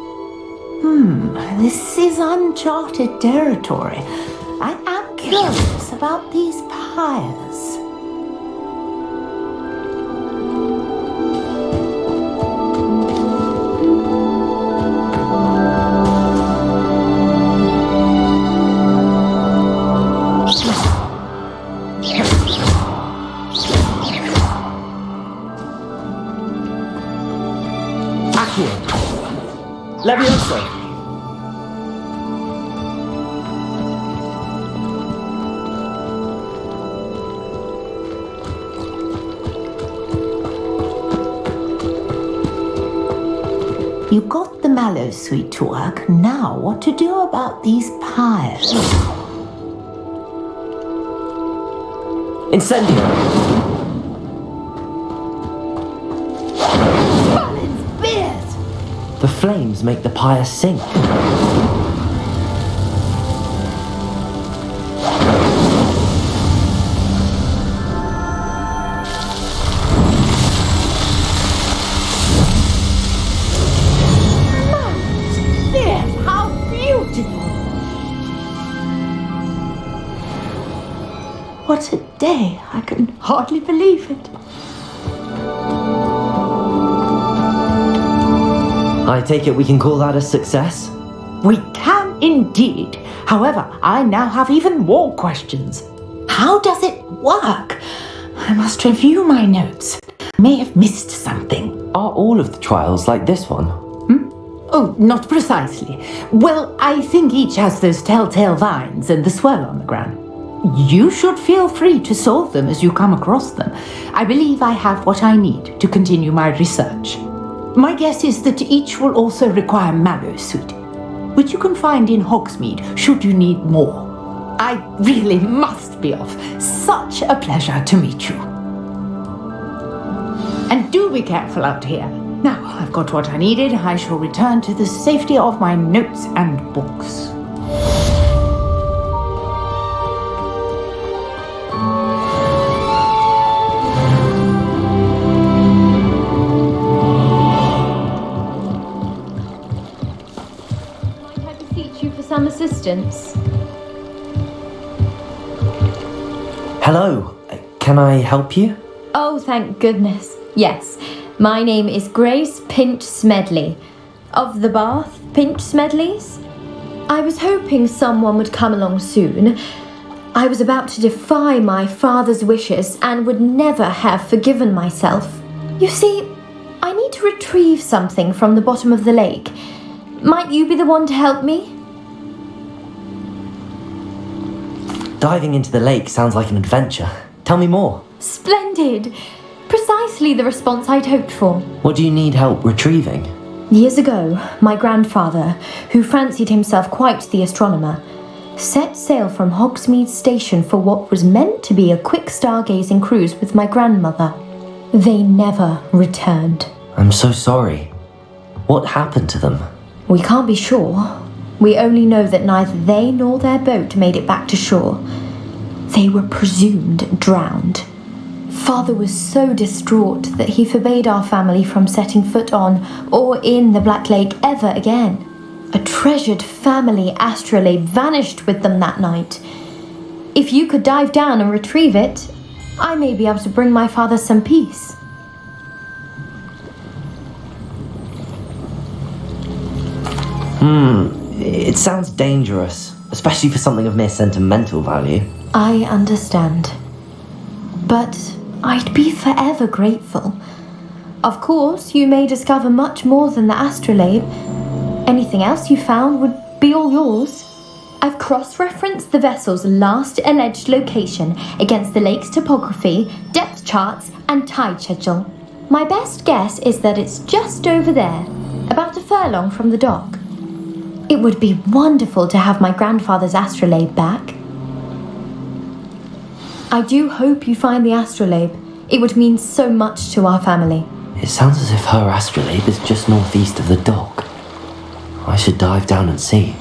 This is uncharted territory. I am curious about these pyres. Levioso! You got the Mallowsweet to work. Now what to do about these pyres? Incendio! Merlin's beard! The flames make the pyre sink. What a day! I can hardly believe it. I take it we can call that a success? We can indeed. However, I now have even more questions. How does it work? I must review my notes. I may have missed something. Are all of the trials like this one? Oh, not precisely. Well, I think each has those telltale vines and the swirl on the ground. You should feel free to solve them as you come across them. I believe I have what I need to continue my research. My guess is that each will also require Mallowsweet, which you can find in Hogsmeade should you need more. I really must be off. Such a pleasure to meet you. And do be careful out here. Now I've got what I needed. I shall return to the safety of my notes and books. guidance. Hello, can I help you? Oh, thank goodness. Yes, my name is Grace Pinch Smedley, of the Bath Pinch Smedleys. I was hoping someone would come along soon. I was about to defy my father's wishes and would never have forgiven myself. You see, I need to retrieve something from the bottom of the lake. Might you be the one to help me? Diving into the lake sounds like an adventure. Tell me more. Splendid! Precisely the response I'd hoped for. What do you need help retrieving? Years ago, my grandfather, who fancied himself quite the astronomer, set sail from Hogsmeade Station for what was meant to be a quick stargazing cruise with my grandmother. They never returned. I'm so sorry. What happened to them? We can't be sure. We only know that neither they nor their boat made it back to shore. They were presumed drowned. Father was so distraught that he forbade our family from setting foot on or in the Black Lake ever again. A treasured family astrolabe vanished with them that night. If you could dive down and retrieve it, I may be able to bring my father some peace. It sounds dangerous, especially for something of mere sentimental value. I understand. But I'd be forever grateful. Of course, you may discover much more than the astrolabe. Anything else you found would be all yours. I've cross-referenced the vessel's last alleged location against the lake's topography, depth charts, and tide schedule. My best guess is that it's just over there, about a furlong from the dock. It would be wonderful to have my grandfather's astrolabe back. I do hope you find the astrolabe. It would mean so much to our family. It sounds as if her astrolabe is just northeast of the dock. I should dive down and see.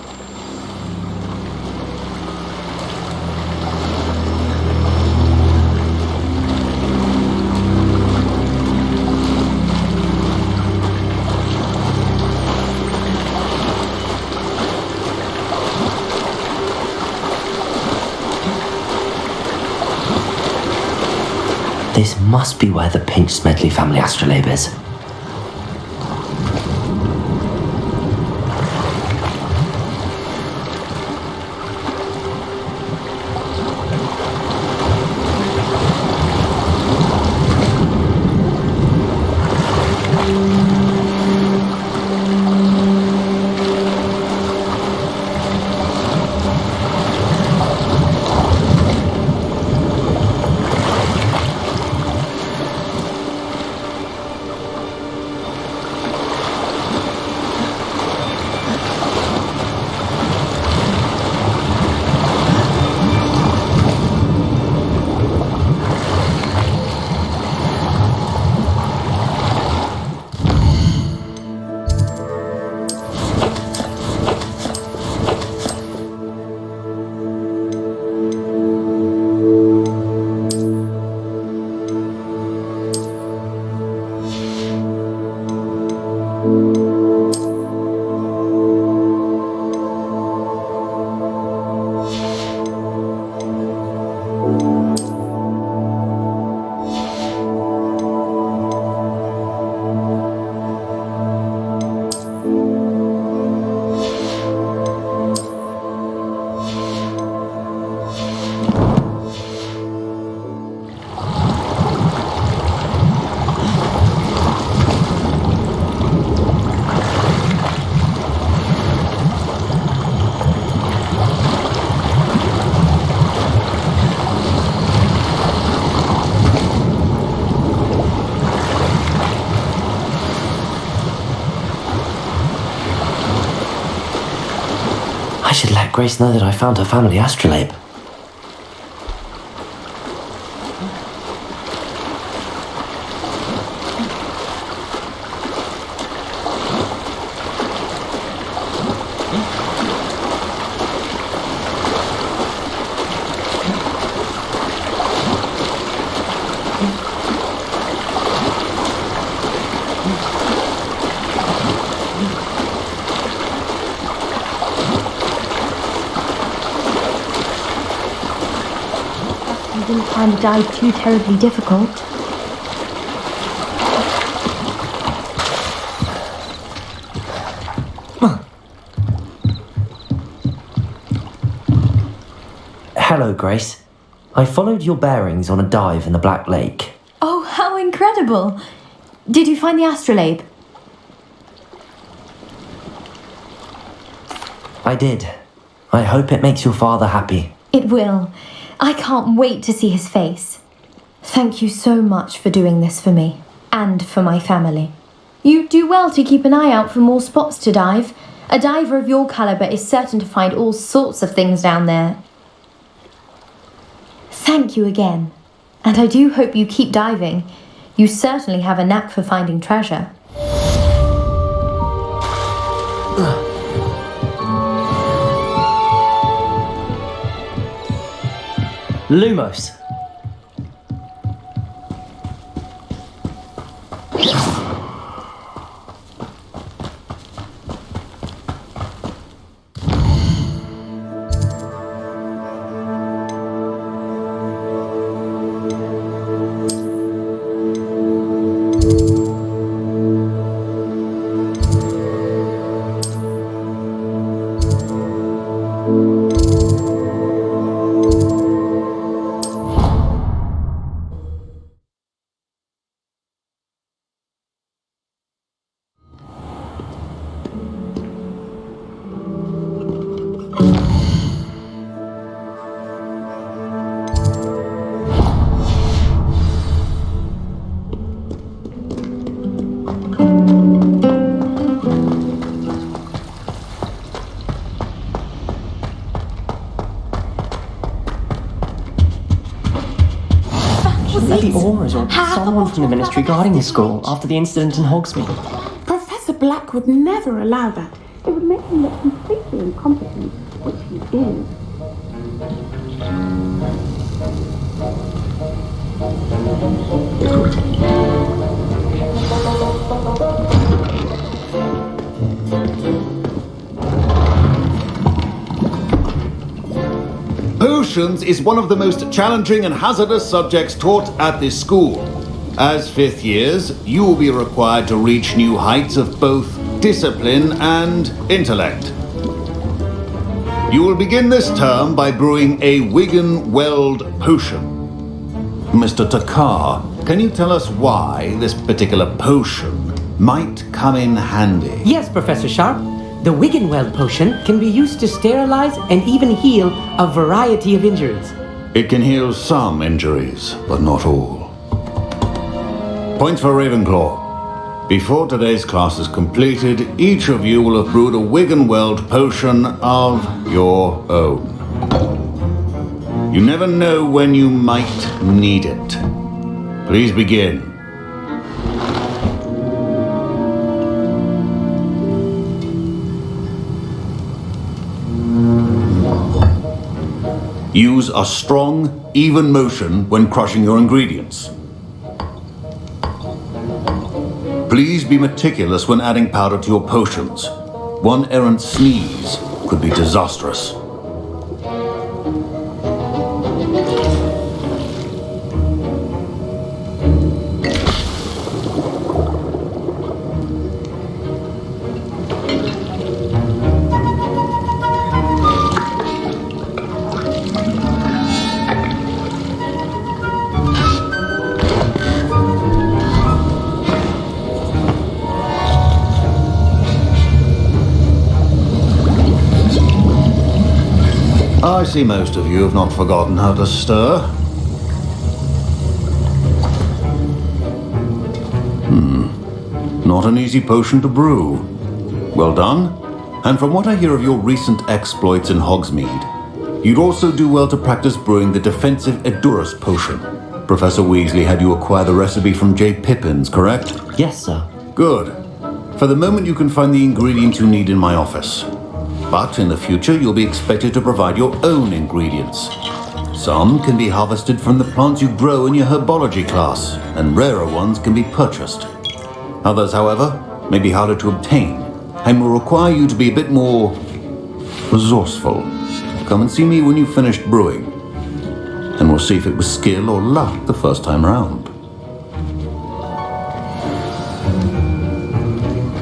This must be where the Pinch Smedley family astrolabe is. I should let Grace know that I found her family astrolabe. find the dive too terribly difficult. Hello, Grace. I followed your bearings on a dive in the Black Lake. Oh, how incredible! Did you find the astrolabe? I did. I hope it makes your father happy. It will. I can't wait to see his face. Thank you so much for doing this for me, and for my family. You do well to keep an eye out for more spots to dive. A diver of your caliber is certain to find all sorts of things down there. Thank you again, and I do hope you keep diving. You certainly have a knack for finding treasure. Lumos. Maybe Aura's or someone from the Ministry guarding the school after the incident in Hogsmeade. Professor Black would never allow that. It would make him look completely incompetent, which he is. Potions is one of the most challenging and hazardous subjects taught at this school. As fifth years, you will be required to reach new heights of both discipline and intellect. You will begin this term by brewing a Wigan-Weld potion. Mr. Takar, can you tell us why this particular potion might come in handy? Yes, Professor Sharp. The Wigan-Weld potion can be used to sterilize and even heal a variety of injuries. It can heal some injuries, but not all. Points for Ravenclaw. Before today's class is completed, each of you will have brewed a Wigan-Weld potion of your own. You never know when you might need it. Please begin. Use a strong, even motion when crushing your ingredients. Please be meticulous when adding powder to your potions. One errant sneeze could be disastrous. I see most of you have not forgotten how to stir. Not an easy potion to brew. Well done. And from what I hear of your recent exploits in Hogsmeade, you'd also do well to practice brewing the defensive Edurus potion. Professor Weasley had you acquire the recipe from J. Pippins, correct? Yes, sir. Good. For the moment you can find the ingredients you need in my office. But in the future, you'll be expected to provide your own ingredients. Some can be harvested from the plants you grow in your herbology class, and rarer ones can be purchased. Others, however, may be harder to obtain, and will require you to be a bit more resourceful. Come and see me when you've finished brewing. and we'll see if it was skill or luck the first time round.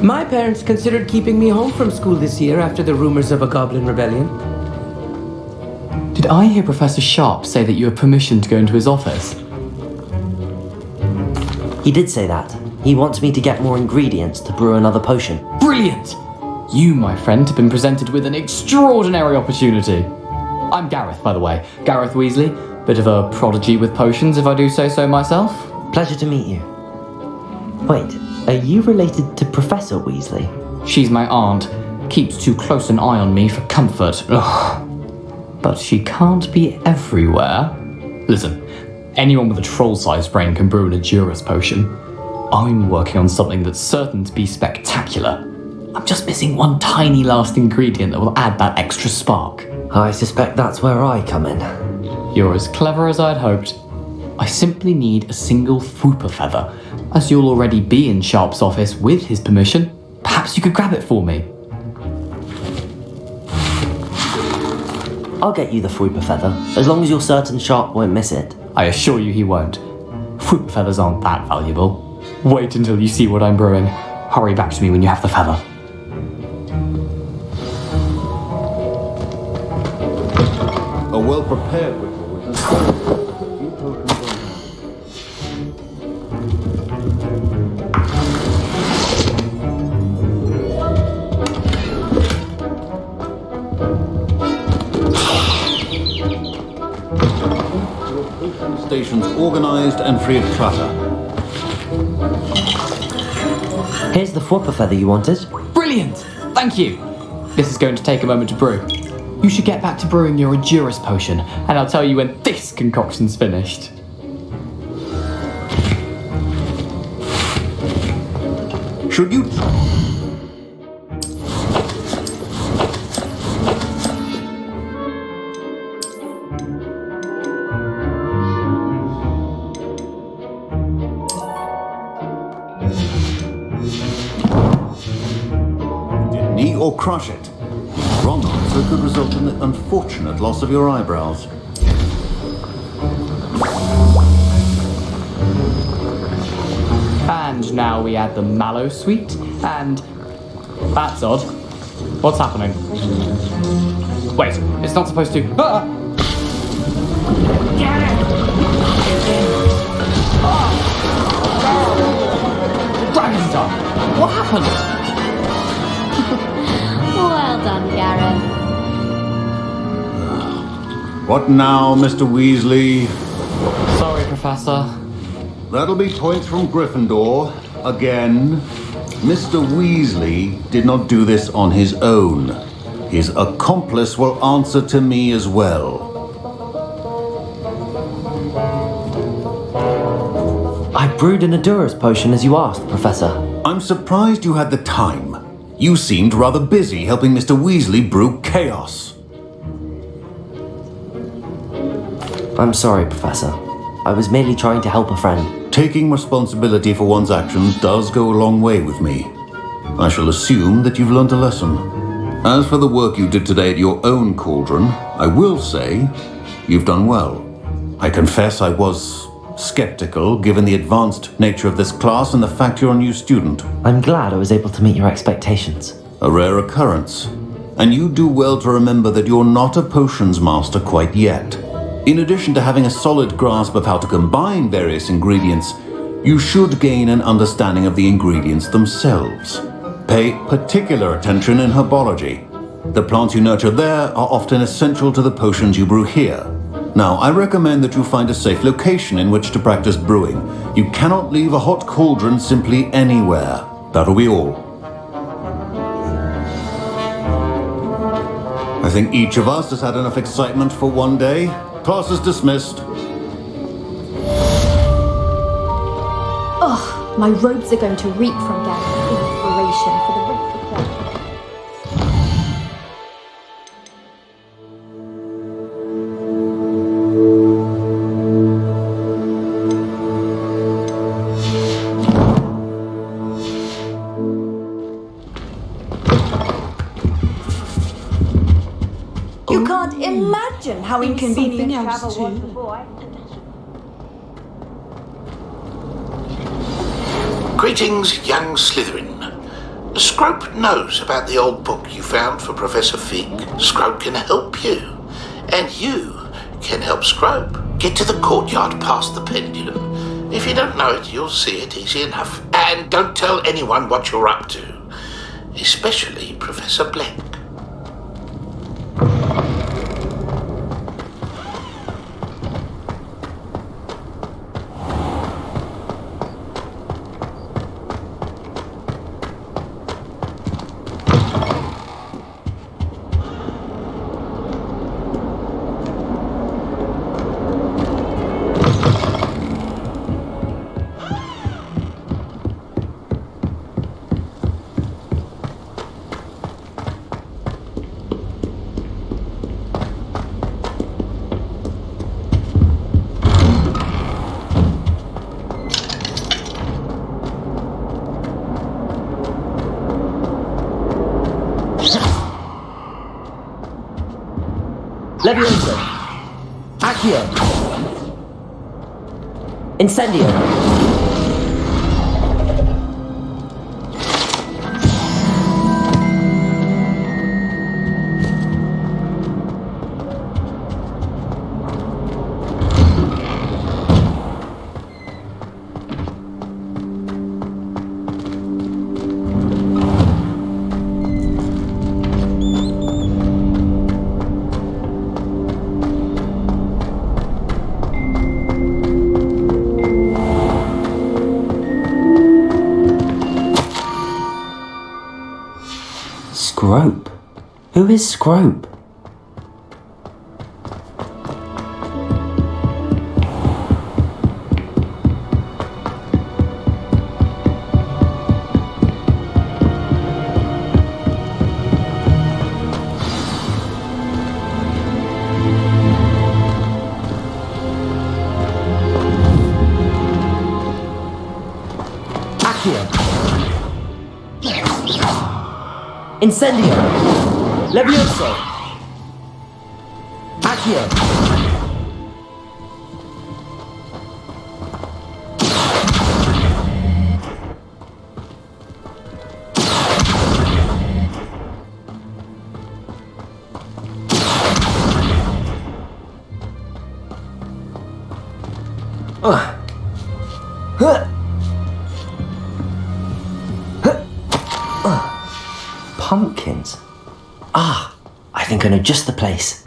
My parents considered keeping me home from school this year after the rumors of a goblin rebellion. Did I hear Professor Sharp say that you have permission to go into his office? He did say that. He wants me to get more ingredients to brew another potion. Brilliant! You, my friend, have been presented with an extraordinary opportunity. I'm Gareth, by the way. Gareth Weasley. Bit of a prodigy with potions, if I do say so myself. Pleasure to meet you. Wait, are you related to Professor Weasley? She's my aunt. Keeps too close an eye on me for comfort. Ugh. But she can't be everywhere. Listen, anyone with a troll-sized brain can brew an Edurus potion. I'm working on something that's certain to be spectacular. I'm just missing one tiny last ingredient that will add that extra spark. I suspect that's where I come in. You're as clever as I'd hoped. I simply need a single Fwooper feather. As you'll already be in Sharp's office with his permission, perhaps you could grab it for me. I'll get you the Fwooper feather, as long as you're certain Sharp won't miss it. I assure you he won't. Fwooper feathers aren't that valuable. Wait until you see what I'm brewing. Hurry back to me when you have the feather. A well-prepared ritual which has few potions on hand. Stations organized and free of clutter. Here's the Fwooper feather you wanted. Brilliant! Thank you! This is going to take a moment to brew. You should get back to brewing your Edurus potion, and I'll tell you when this concoction's finished. Should you... knee or crush it? Wrong answer could result in the unfortunate loss of your eyebrows. And now we add the mallow sweet, and... That's odd. What's happening? Wait, it's not supposed to... Ah! Dragon's Tongue! What happened? Well done, Gareth. What now, Mr. Weasley? Sorry, Professor. That'll be points from Gryffindor. Again. Mr. Weasley did not do this on his own. His accomplice will answer to me as well. I brewed an Edurus potion as you asked, Professor. I'm surprised you had the time. You seemed rather busy helping Mr. Weasley brew chaos. I'm sorry, Professor. I was merely trying to help a friend. Taking responsibility for one's actions does go a long way with me. I shall assume that you've learnt a lesson. As for the work you did today at your own cauldron, I will say you've done well. I confess I was skeptical given the advanced nature of this class and the fact you're a new student. I'm glad I was able to meet your expectations. A rare occurrence. And you do well to remember that you're not a potions master quite yet. In addition to having a solid grasp of how to combine various ingredients, you should gain an understanding of the ingredients themselves. Pay particular attention in herbology. The plants you nurture there are often essential to the potions you brew here. Now, I recommend that you find a safe location in which to practice brewing. You cannot leave a hot cauldron simply anywhere. That'll be all. I think each of us has had enough excitement for one day. Class is dismissed. Ugh, my robes are going to reek from Gareth's inspiration for the rest of the day. You can't imagine imagine how inconvenient travel was before. Greetings, young Slytherin. Scrope knows about the old book you found for Professor Fig. Scrope can help you. And you can help Scrope. Get to the courtyard past the pendulum. If you don't know it, you'll see it easy enough. And don't tell anyone what you're up to. Especially Professor Black. Levioso. Accio. Incendio. Scrope? Who is Scrope? Incendio! Levioso! Accio! Pumpkins? Ah, I think I know just the place.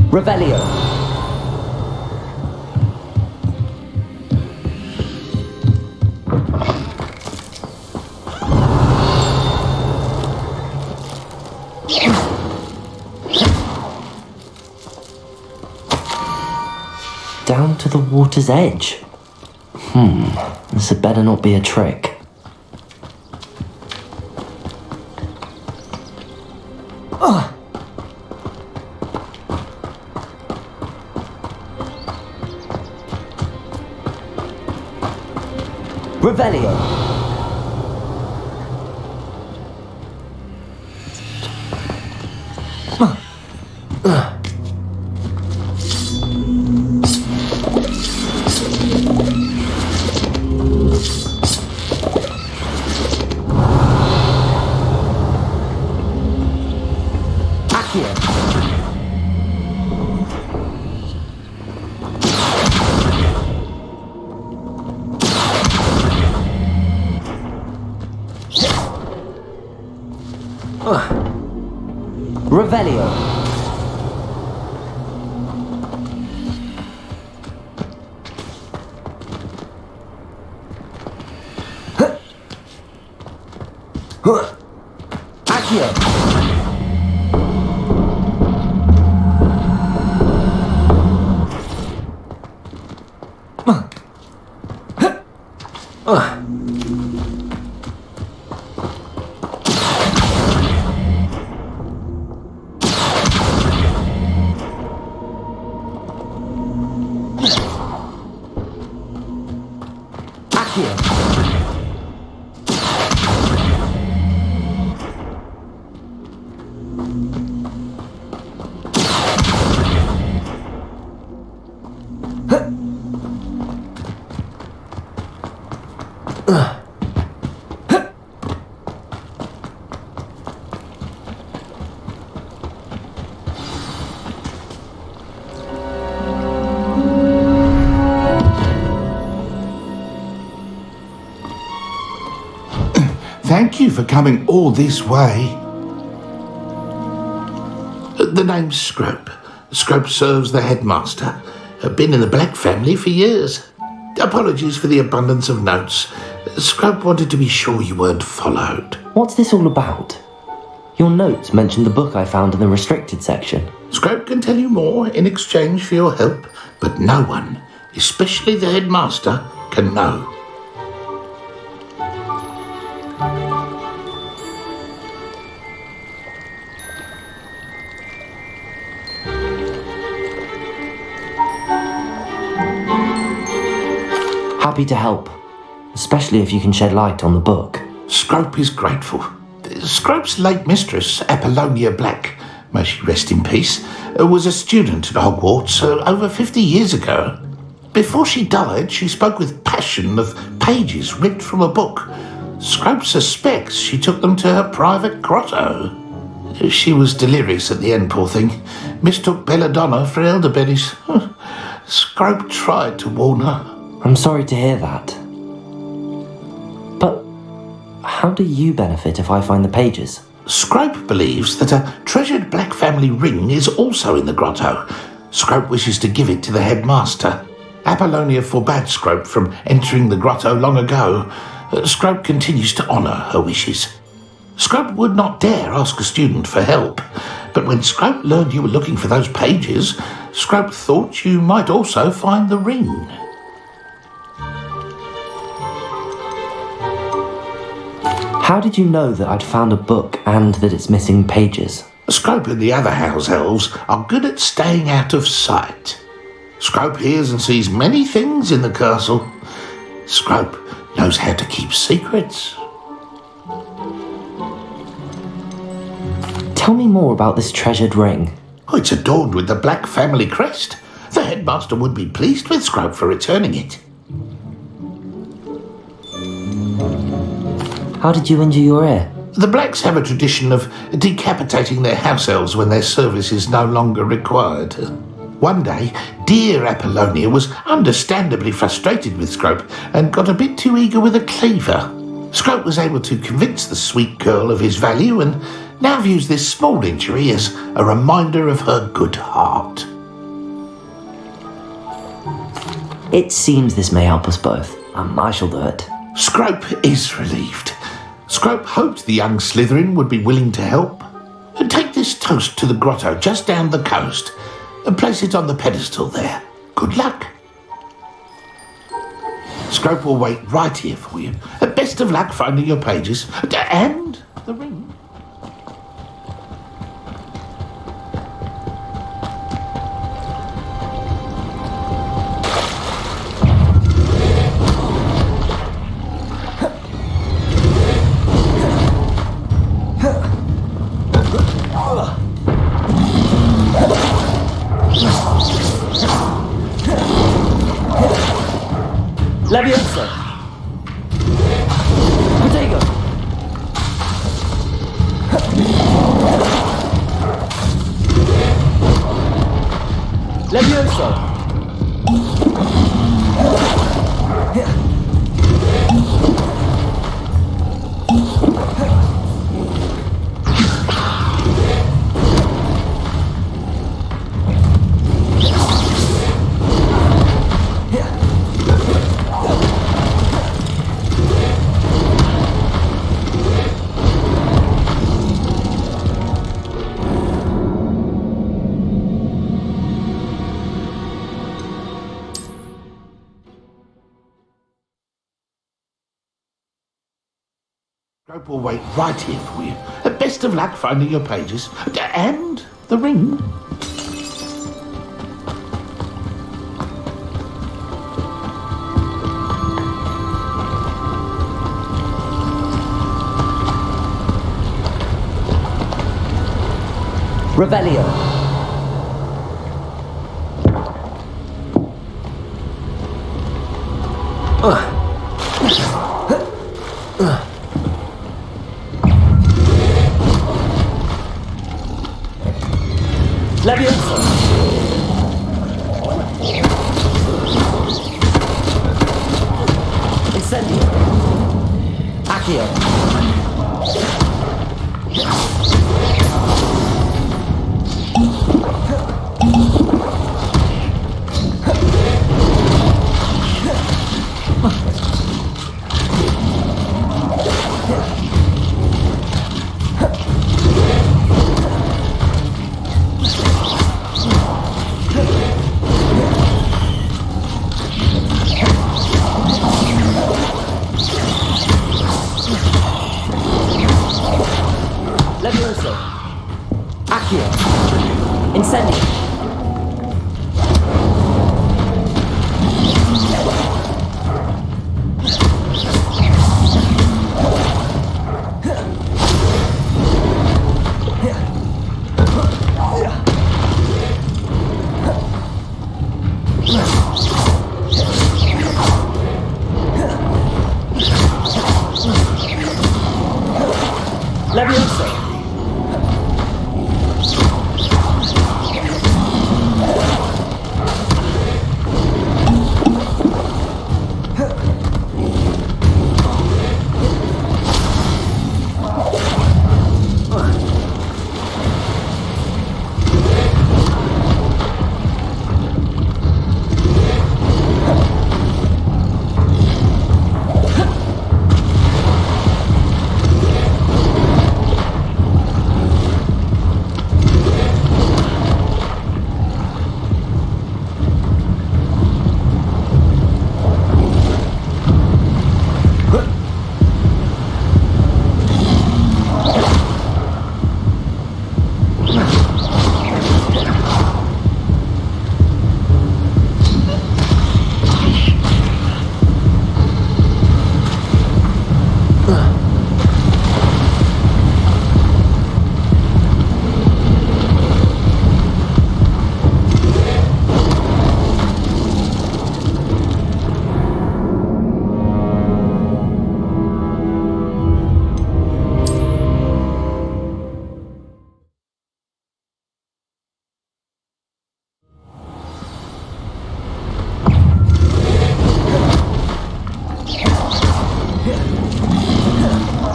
Revelio. Down to the water's edge. This had better not be a trick. Revelio. Revelio. Accio! Thank you for coming all this way. The name's Scrope. Scrope serves the headmaster. Been in the Black family for years. Apologies for the abundance of notes. Scrope wanted to be sure you weren't followed. What's this all about? Your notes mentioned the book I found in the restricted section. Scrope can tell you more in exchange for your help, but no one, especially the headmaster, can know. Happy to help, especially if you can shed light on the book. Scrope is grateful. Scrope's late mistress, Apollonia Black, may she rest in peace, was a student at Hogwarts over 50 years ago. Before she died, she spoke with passion of pages ripped from a book. Scrope suspects she took them to her private grotto. She was delirious at the end, poor thing. Mistook belladonna for elderberries. Scrope tried to warn her. I'm sorry to hear that. But how do you benefit if I find the pages? Scrope believes that a treasured Black family ring is also in the grotto. Scrope wishes to give it to the headmaster. Apollonia forbade Scrope from entering the grotto long ago. Scrope continues to honour her wishes. Scrope would not dare ask a student for help, but when Scrope learned you were looking for those pages, Scrope thought you might also find the ring. How did you know that I'd found a book and that it's missing pages? Scrope and the other house elves are good at staying out of sight. Scrope hears and sees many things in the castle. Scrope knows how to keep secrets. Tell me more about this treasured ring. Oh, it's adorned with the Black family crest. The headmaster would be pleased with Scrope for returning it. How did you injure your ear? The Blacks have a tradition of decapitating their house elves when their service is no longer required. One day, dear Apollonia was understandably frustrated with Scrope and got a bit too eager with a cleaver. Scrope was able to convince the sweet girl of his value and now views this small injury as a reminder of her good heart. It seems this may help us both. I shall do it. Scrope is relieved. Scrope hoped the young Slytherin would be willing to help. Take this toast to the grotto just down the coast and place it on the pedestal there. Good luck. Scrope will wait right here for you. Best of luck finding your pages and the ring. Leviosa! Protego! Leviosa! Scrope will wait right here for you. Best of luck finding your pages. And the ring. Revelio. Levioso. Incendio. Accio. Levioso. Accio. Incendio.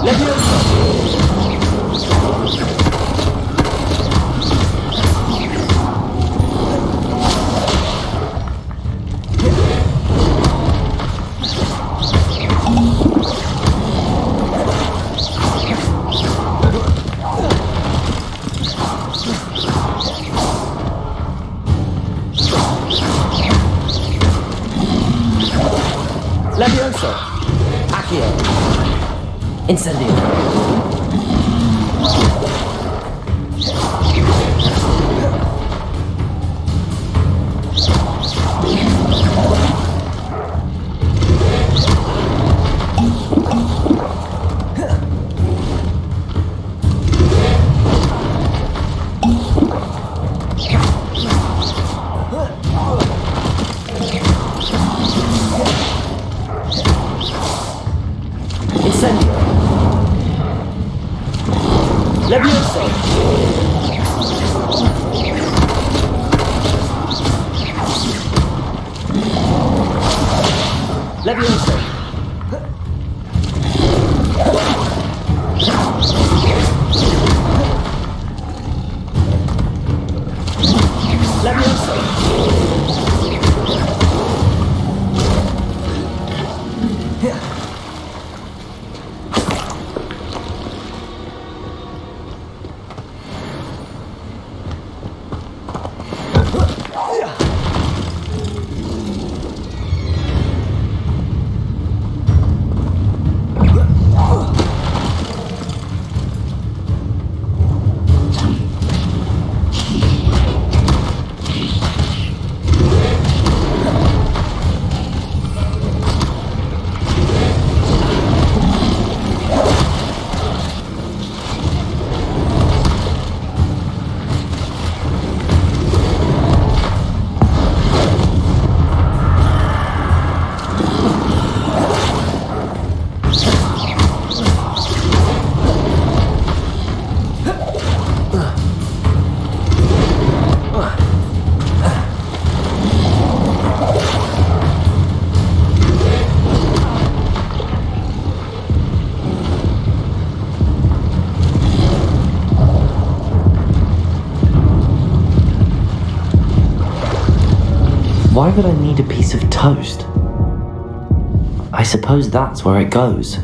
Levioso. Levioso. Accio. Incendio. Incendio. Levioso. Levioso. Levioso. Why would I need a piece of toast? I suppose that's where it goes.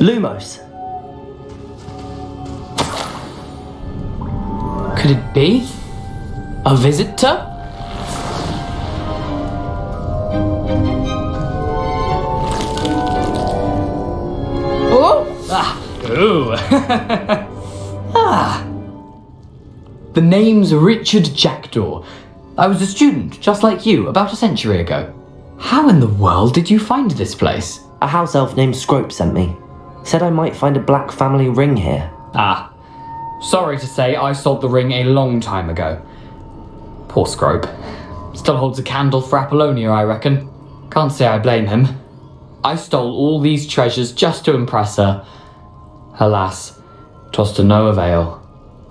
Lumos. Could it be? A visitor? Oh! Ah! Ooh! Ah! The name's Richard Jackdaw. I was a student, just like you, about a century ago. How in the world did you find this place? A house elf named Scrope sent me. Said I might find a black family ring here. Ah. Sorry to say, I sold the ring a long time ago. Poor Scrope. Still holds a candle for Apollonia, I reckon. Can't say I blame him. I stole all these treasures just to impress her. Alas, 'twas to no avail.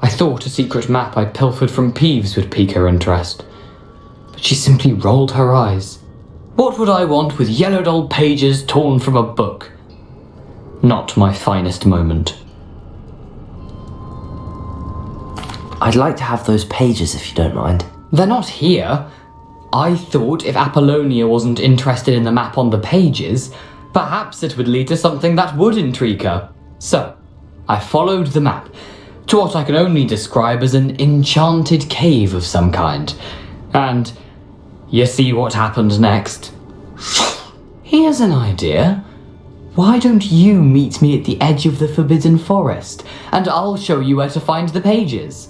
I thought a secret map I'd pilfered from Peeves would pique her interest. But she simply rolled her eyes. What would I want with yellowed old pages torn from a book? Not my finest moment. I'd like to have those pages if you don't mind. They're not here. I thought if Apollonia wasn't interested in the map on the pages, perhaps it would lead to something that would intrigue her. So, I followed the map to what I can only describe as an enchanted cave of some kind. And you see what happened next? Here's an idea. Why don't you meet me at the edge of the Forbidden Forest, and I'll show you where to find the pages?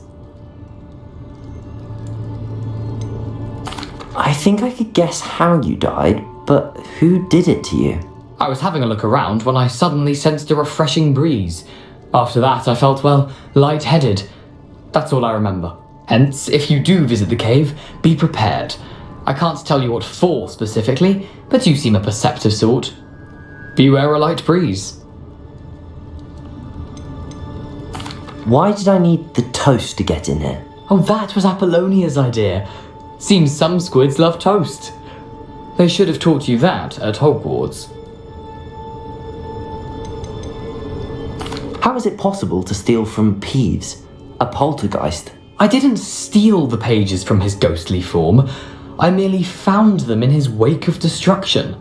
I think I could guess how you died, but who did it to you? I was having a look around when I suddenly sensed a refreshing breeze. After that, I felt, well, lightheaded. That's all I remember. Hence, if you do visit the cave, be prepared. I can't tell you what for specifically, but you seem a perceptive sort. Beware a light breeze. Why did I need the toast to get in here? Oh, that was Apollonia's idea. Seems some squids love toast. They should have taught you that at Hogwarts. How is it possible to steal from Peeves, a poltergeist? I didn't steal the pages from his ghostly form. I merely found them in his wake of destruction.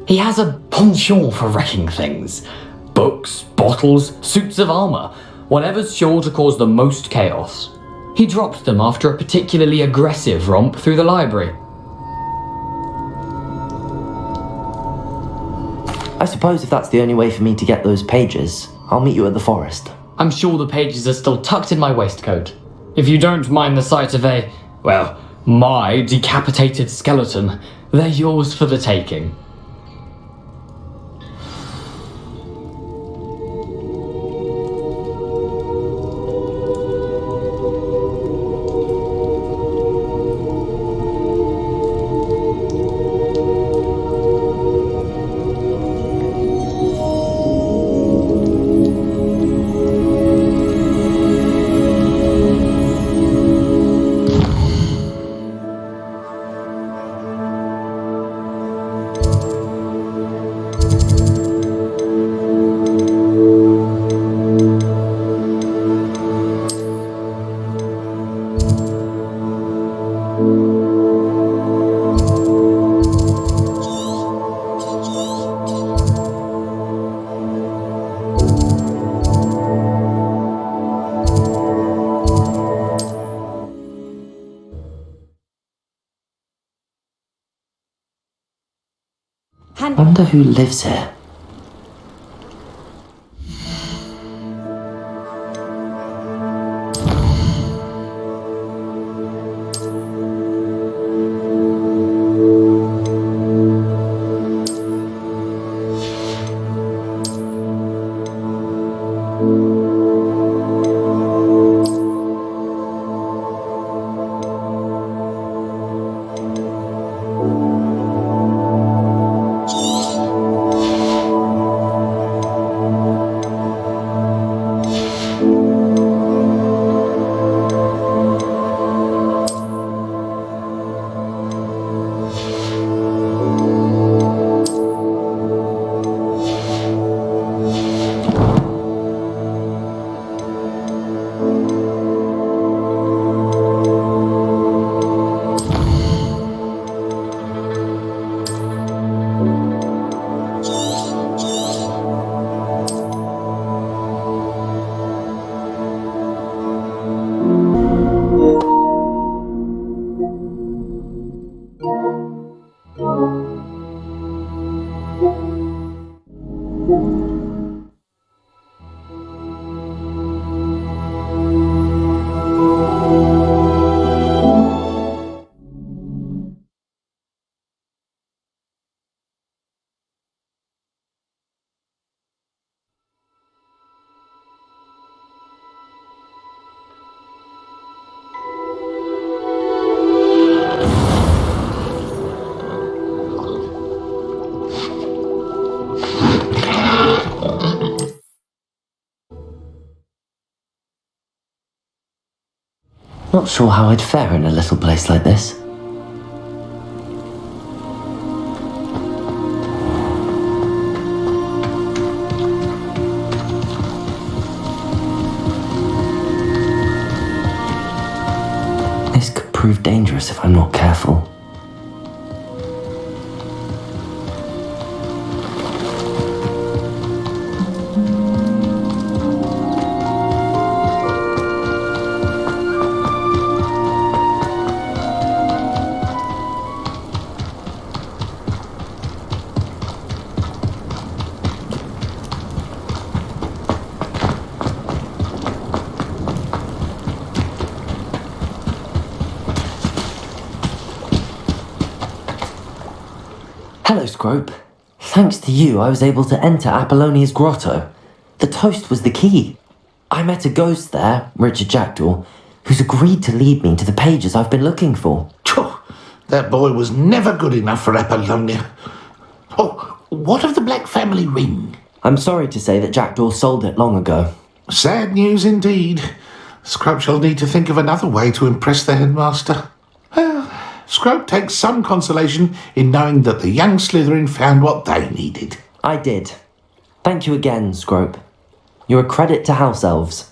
He has a penchant for wrecking things. Books, bottles, suits of armour, whatever's sure to cause the most chaos. He dropped them after a particularly aggressive romp through the library. I suppose if that's the only way for me to get those pages, I'll meet you at the forest. I'm sure the pages are still tucked in my waistcoat. If you don't mind the sight of my decapitated skeleton, they're yours for the taking. Wonder who lives here. Not sure how I'd fare in a little place like this. This could prove dangerous if I'm not careful. Hello, Scrope. Thanks to you, I was able to enter Apollonia's grotto. The toast was the key. I met a ghost there, Richard Jackdaw, who's agreed to lead me to the pages I've been looking for. That boy was never good enough for Apollonia. Oh, what of the Black family ring? I'm sorry to say that Jackdaw sold it long ago. Sad news indeed. Scrope shall need to think of another way to impress the headmaster. Well, Scrope takes some consolation in knowing that the young Slytherin found what they needed. I did. Thank you again, Scrope. You're a credit to House Elves.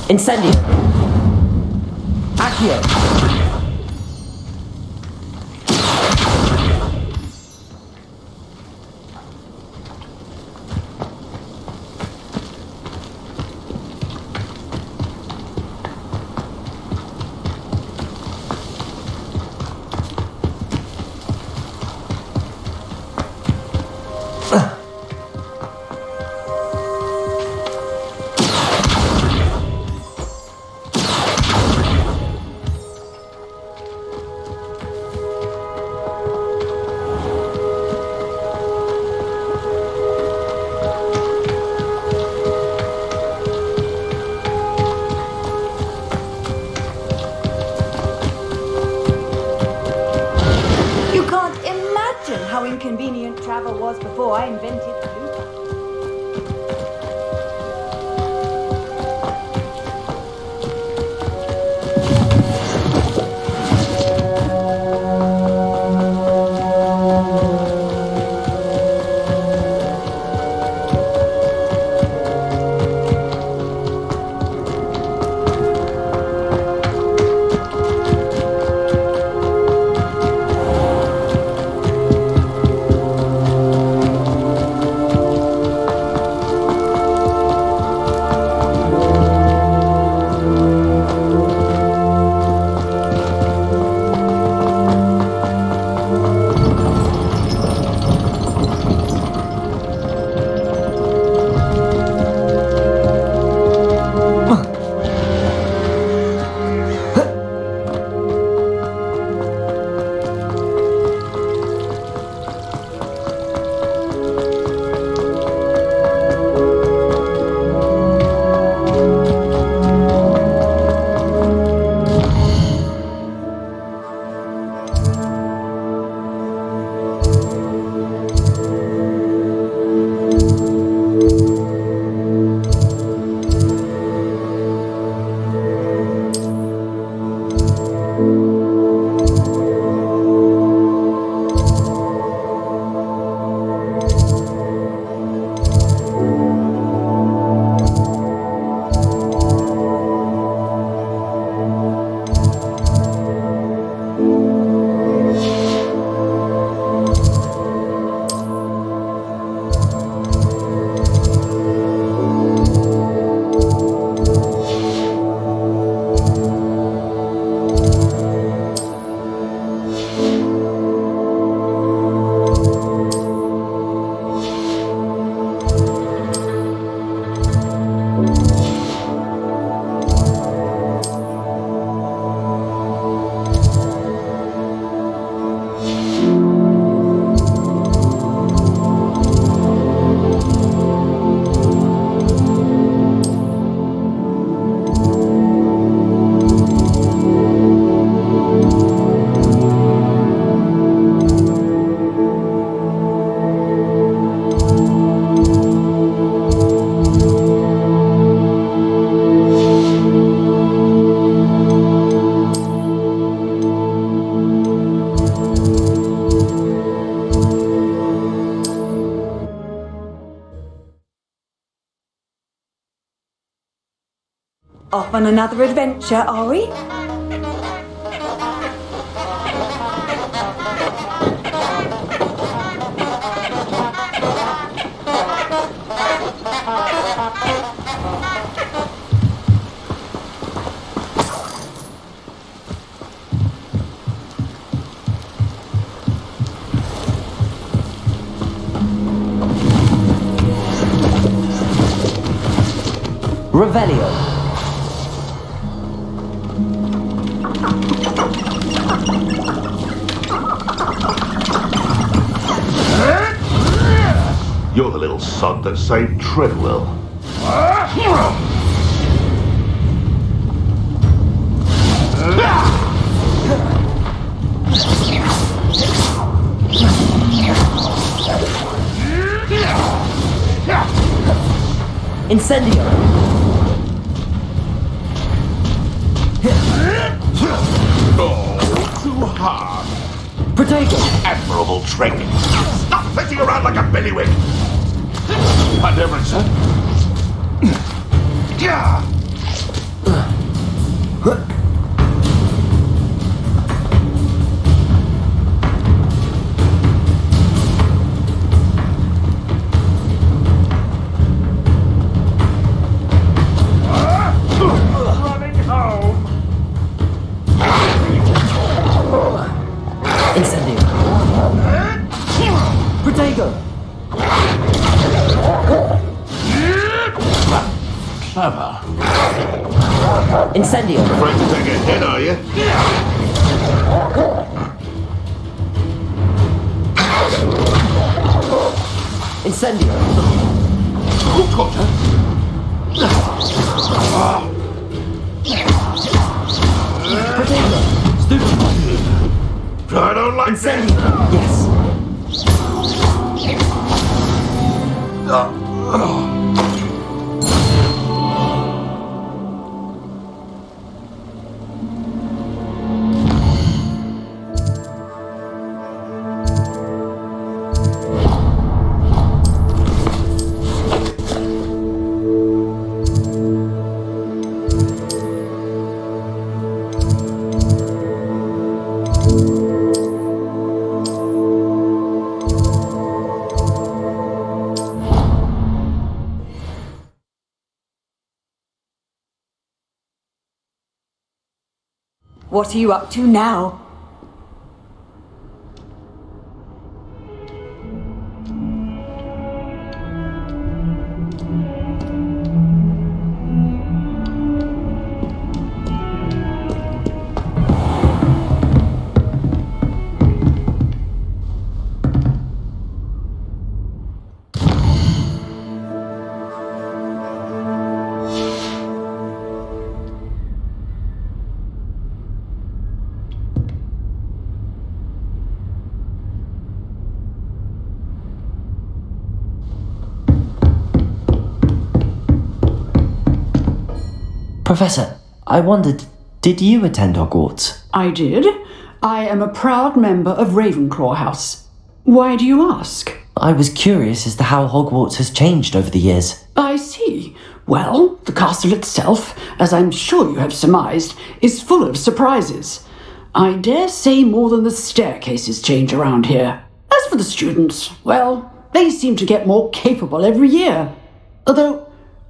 Incendio! Accio! How inconvenient travel was before I invented the loop. Off on another adventure, are we? Revelio. You're the little sod that saved Treadwell. Incendio. Oh, too hard. Potato. Admirable trick. Stop flitting around like a billywig. And everything, sir. Yeah. Running home. Incendio. Potato. Clever. Incendio. Afraid to take a hit, are you? Incendio. Who got her? Potato. Stupid. I don't like Incendio. Yes. What are you up to now? Professor, I wondered, did you attend Hogwarts? I did. I am a proud member of Ravenclaw House. Why do you ask? I was curious as to how Hogwarts has changed over the years. I see. Well, the castle itself, as I'm sure you have surmised, is full of surprises. I dare say more than the staircases change around here. As for the students, well, they seem to get more capable every year. Although,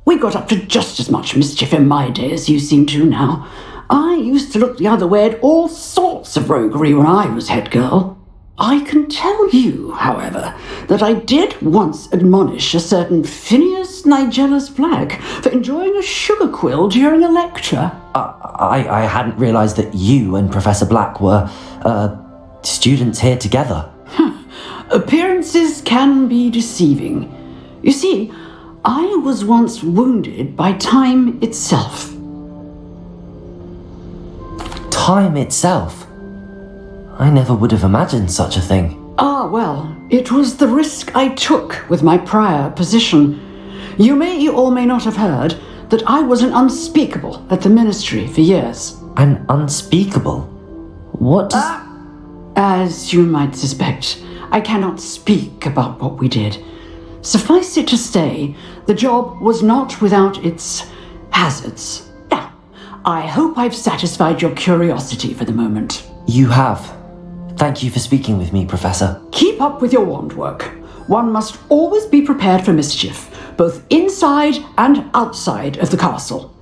we got up to just as much mischief in my day as you seem to now. I used to look the other way at all sorts of roguery when I was head girl. I can tell you, however, that I did once admonish a certain Phineas Nigellus Black for enjoying a sugar quill during a lecture. I hadn't realised that you and Professor Black were, students here together. Appearances can be deceiving. You see, I was once wounded by time itself. Time itself? I never would have imagined such a thing. Ah, well, it was the risk I took with my prior position. You may or may not have heard that I was an unspeakable at the ministry for years. An unspeakable? What does... As you might suspect, I cannot speak about what we did. Suffice it to say, the job was not without its hazards. Now, I hope I've satisfied your curiosity for the moment. You have. Thank you for speaking with me, Professor. Keep up with your wand work. One must always be prepared for mischief, both inside and outside of the castle.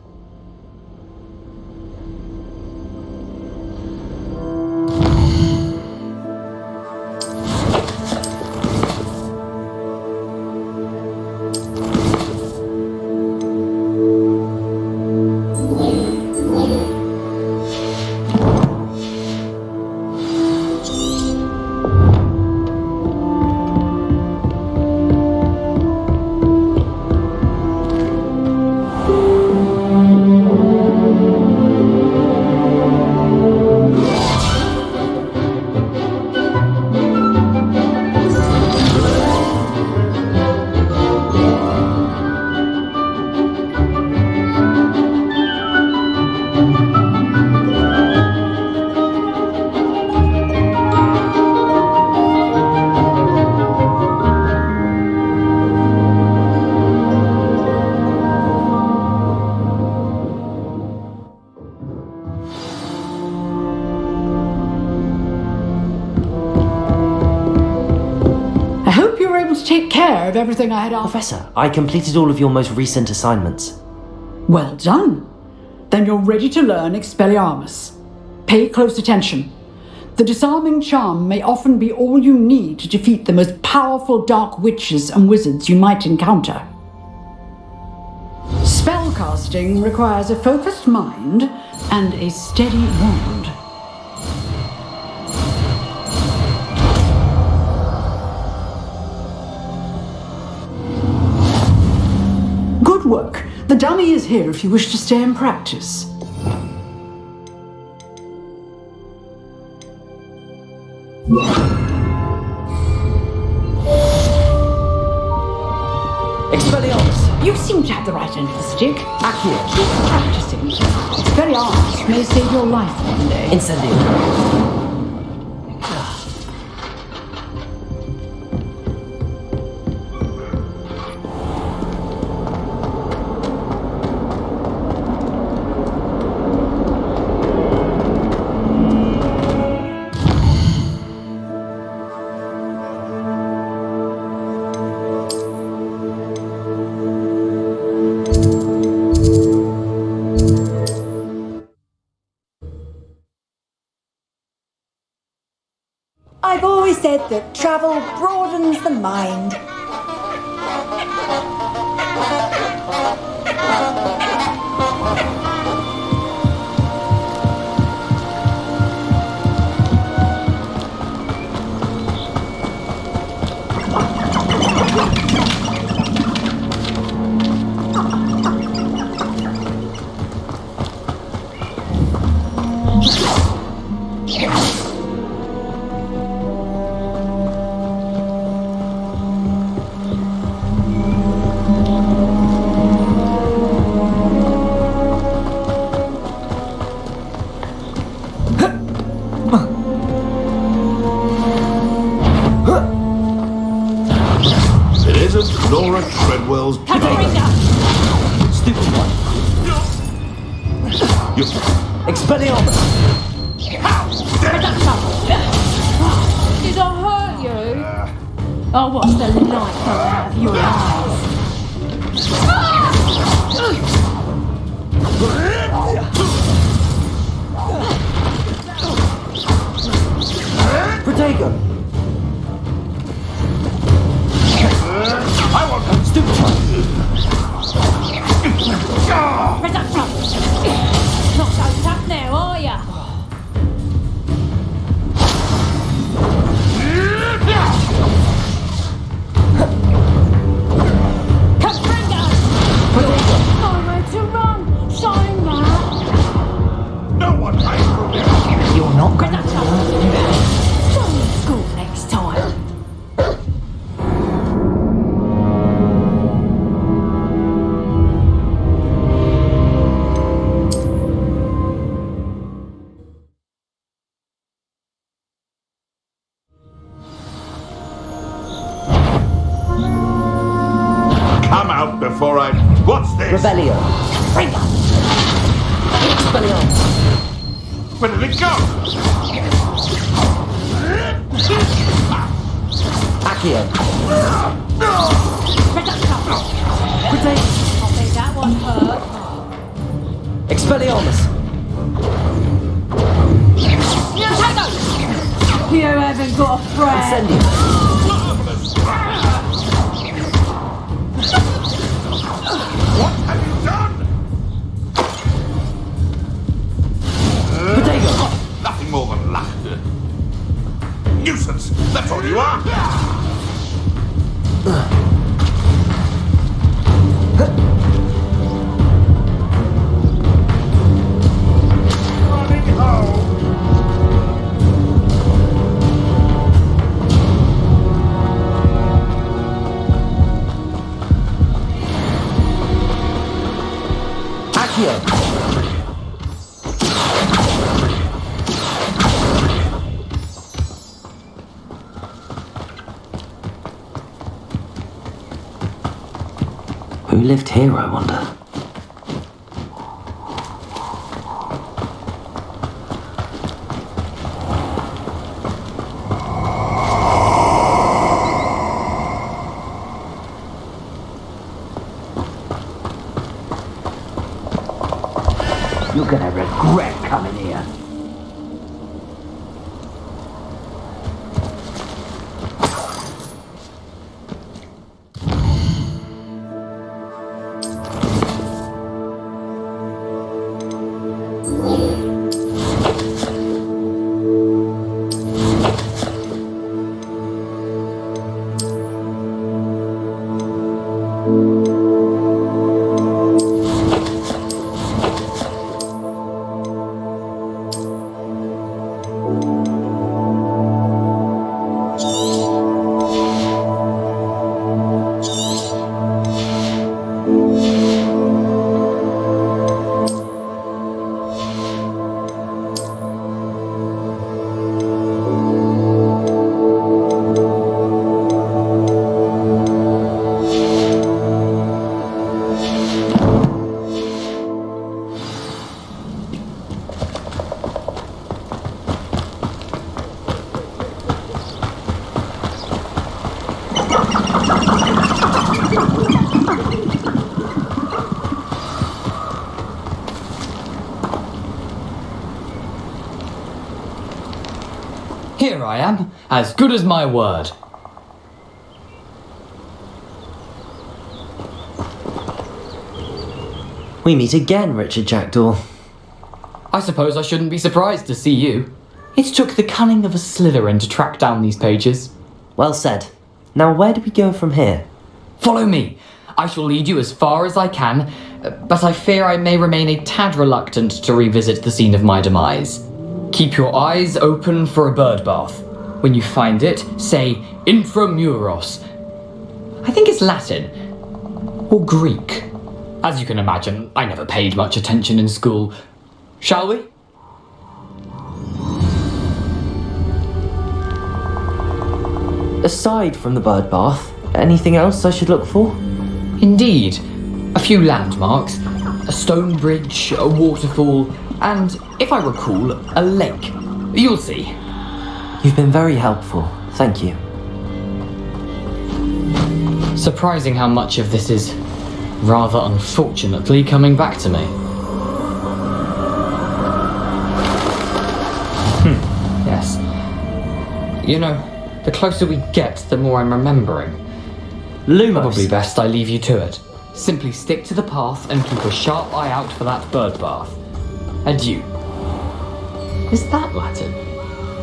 Take care of everything I had asked. Professor, I completed all of your most recent assignments. Well done. Then you're ready to learn Expelliarmus. Pay close attention. The disarming charm may often be all you need to defeat the most powerful dark witches and wizards you might encounter. Spellcasting requires a focused mind and a steady wand. Good work. The dummy is here if you wish to stay and practice. Expelliarmus! You seem to have the right end of the stick. Accurate. Keep practicing. Expelliarmus may save your life one day. Incendio. I've always said that travel broadens the mind. Laura Treadwell's Stupid one. You... Expelliarmus! Did I hurt you? Oh, what's the light go out of your eyes? Protego! I want that stupid Not so tough now, are ya? Nowhere to run. Shine that. No one hides from me. You're not going to learn. Join me at school next time. Come out before I... What's this? Rebellion. Where did it go? Accio. I'll say that one hurt. Expelliarmus. You haven't got a friend. Incendio. What have you done? Potato. Nothing more than laughter. Nuisance, that's all you are. Running home. Accio. Who lived here, I wonder? You're gonna regret coming here. Here I am, as good as my word. We meet again, Richard Jackdaw. I suppose I shouldn't be surprised to see you. It took the cunning of a Slytherin to track down these pages. Well said. Now where do we go from here? Follow me. I shall lead you as far as I can, but I fear I may remain a tad reluctant to revisit the scene of my demise. Keep your eyes open for a bird bath. When you find it, say Inframuros. I think it's Latin. Or Greek. As you can imagine, I never paid much attention in school. Shall we? Aside from the bird bath, anything else I should look for? Indeed. A few landmarks, a stone bridge, a waterfall, and, if I recall, a lake. You'll see. You've been very helpful. Thank you. Surprising how much of this is, rather unfortunately, coming back to me. Yes. You know, the closer we get, the more I'm remembering. Lumos. Probably best I leave you to it. Simply stick to the path and keep a sharp eye out for that bird bath. Adieu. Is that Latin?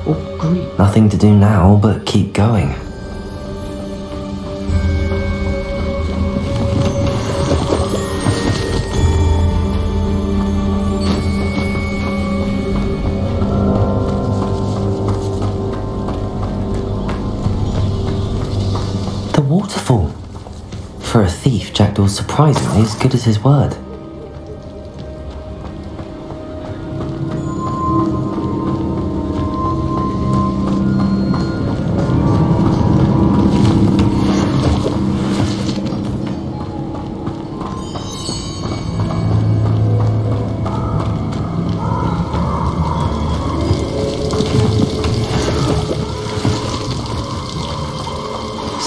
Or Greek? Nothing to do now but keep going. The waterfall. For a thief, Jackdaw's surprisingly as good as his word.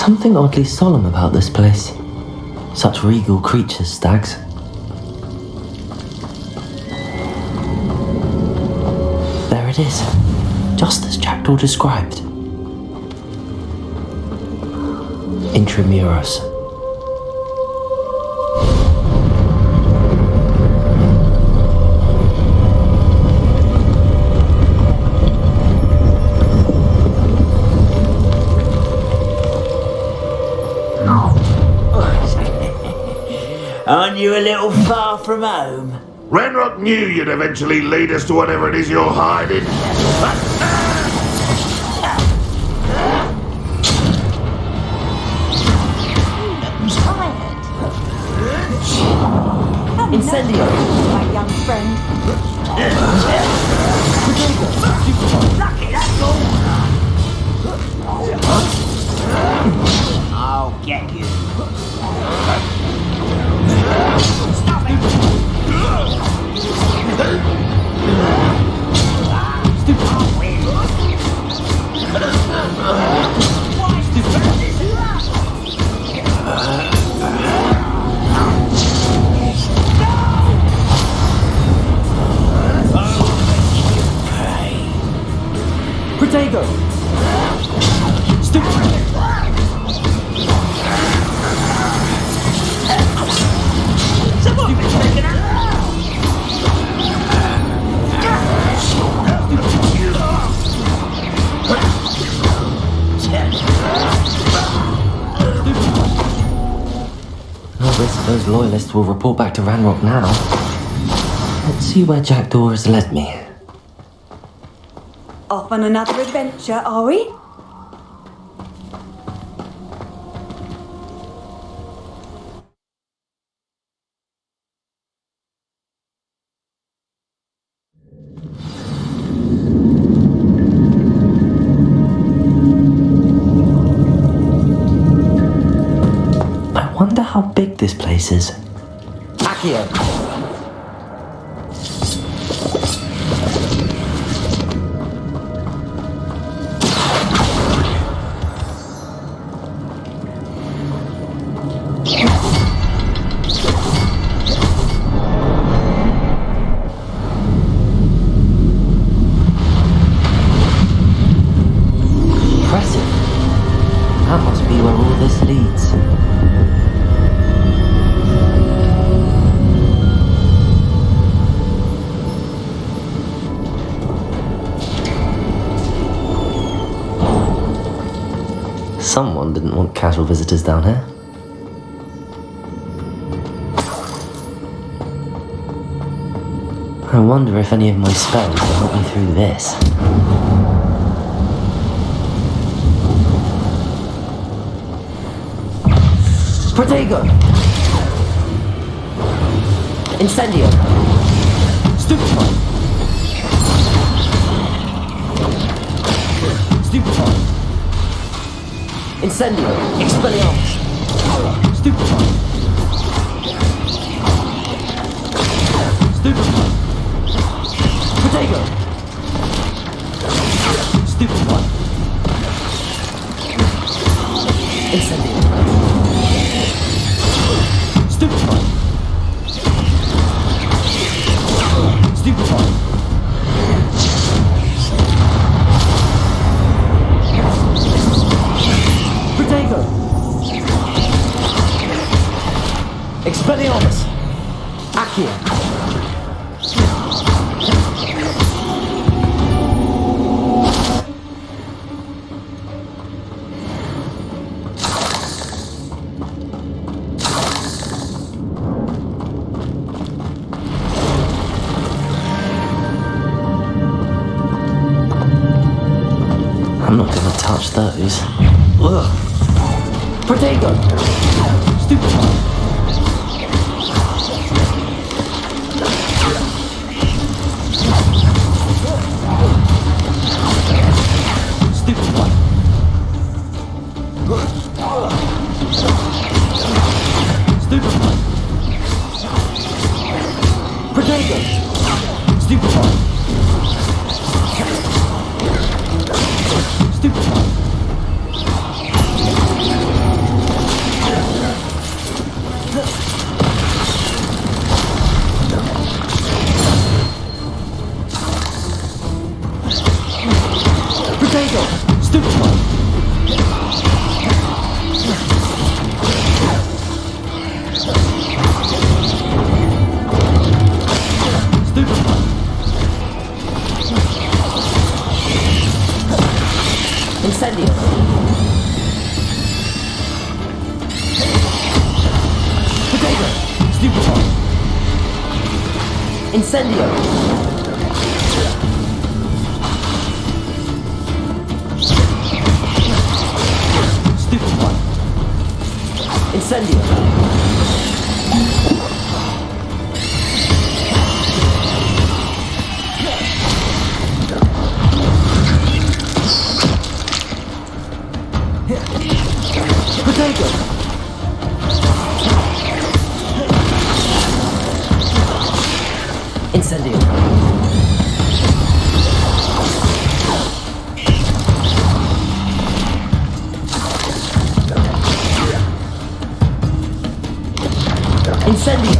something oddly solemn about this place. Such regal creatures, stags. There it is, just as Jackdaw described. Intramuros. Aren't you a little far from home? Ranrock knew you'd eventually lead us to whatever it is you're hiding. Incendio! My young friend. Lucky, that's all! I'll get you. Stop it! Protego! Stupid! Someone been taken out! I suppose loyalists will report back to Ranrock now. Let's see where Jackdaw has led me. Off on another adventure, are we? I wonder how big this place is. Accio! Impressive. That must be where all this leads. Someone didn't want casual visitors down here. I wonder if any of my spells will help me through this. Protego! Incendio! Stupefy! Stupefy! Incendio! Expelliarmus! Stupefy! Stupefy! Protego! Stupefy! Incendio! Stupefy! Stupefy! Protego! Expelliarmus! Accio! I'm not gonna touch those. Ugh. Protego! Stupefy! Stupefy! Stupefy! Protego! Stupefy! Stupefy! Stupefy. Incendio. Stupefy. Incendio. Potato. Incendio. Incendio.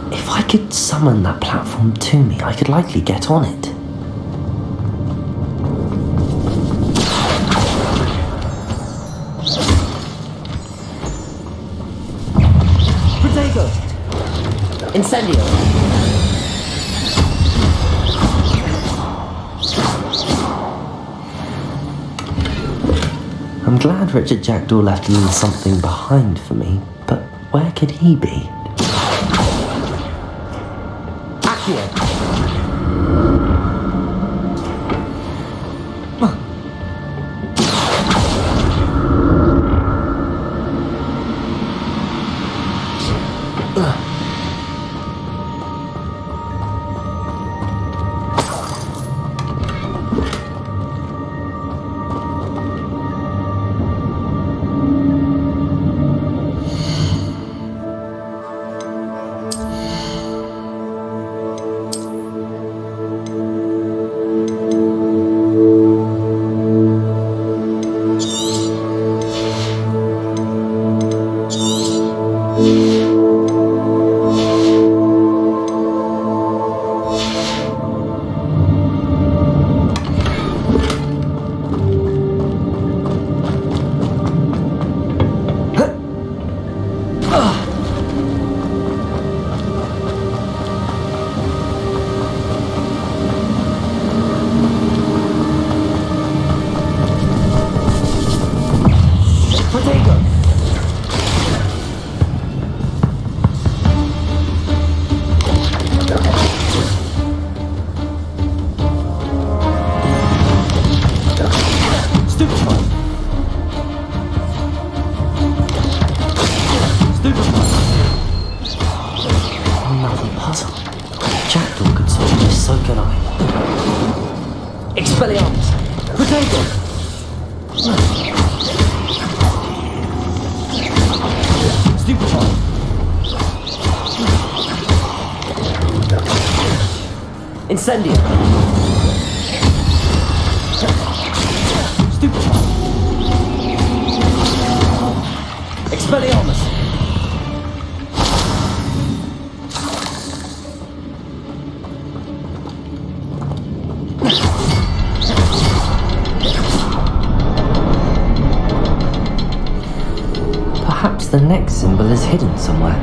If I could summon that platform to me, I could likely get on it. Protego! Incendio! I'm glad Richard Jackdaw left a little something behind for me, but where could he be? Accio! Another puzzle. Jackdaw could solve this, so can I. Expelliarmus! Protego! Stupefy! Incendio! Stupefy! Expelliarmus! Perhaps the next symbol is hidden somewhere.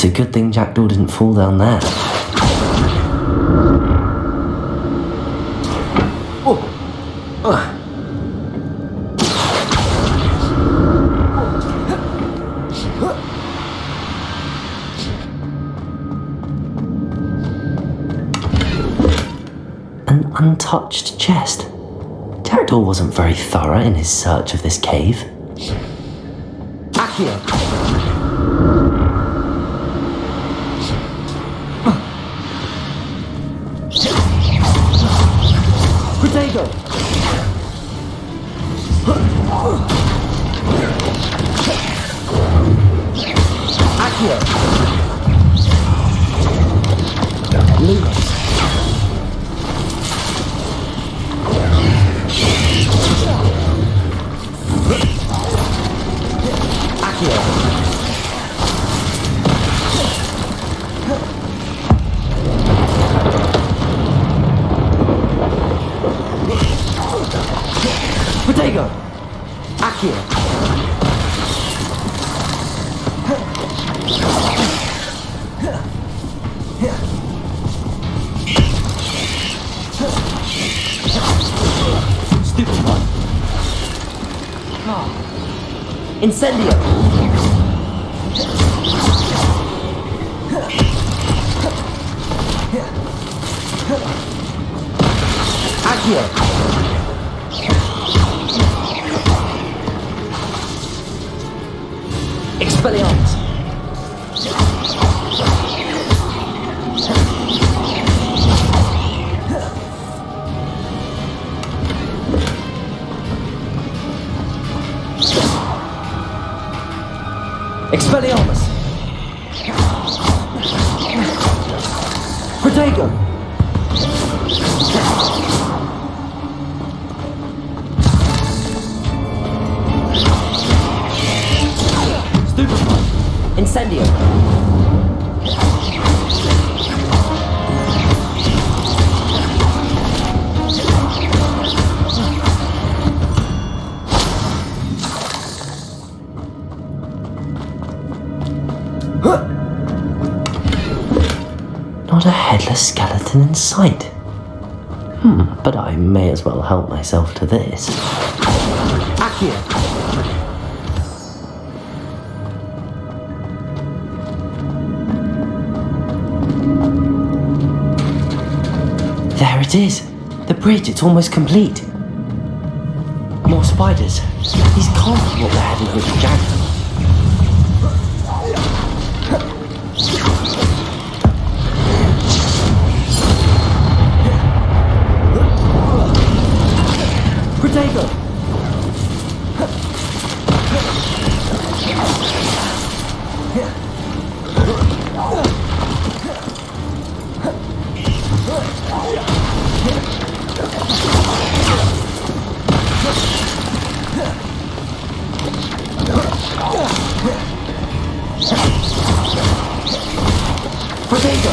a good thing Jackdaw didn't fall down there. An untouched chest. Jackdaw wasn't very thorough in his search of this cave. Accio! Protego! Accio! Lumos! Protego! Accio! Stupid one. Incendio! Accio! Expelliarmus! Expelliarmus! Protego! Stupefy! Incendio! Not a headless skeleton in sight. But I may as well help myself to this. Accio! There it is! The bridge, it's almost complete. More spiders. These can't be what we're headed with Jackdaw. Protego! Protego!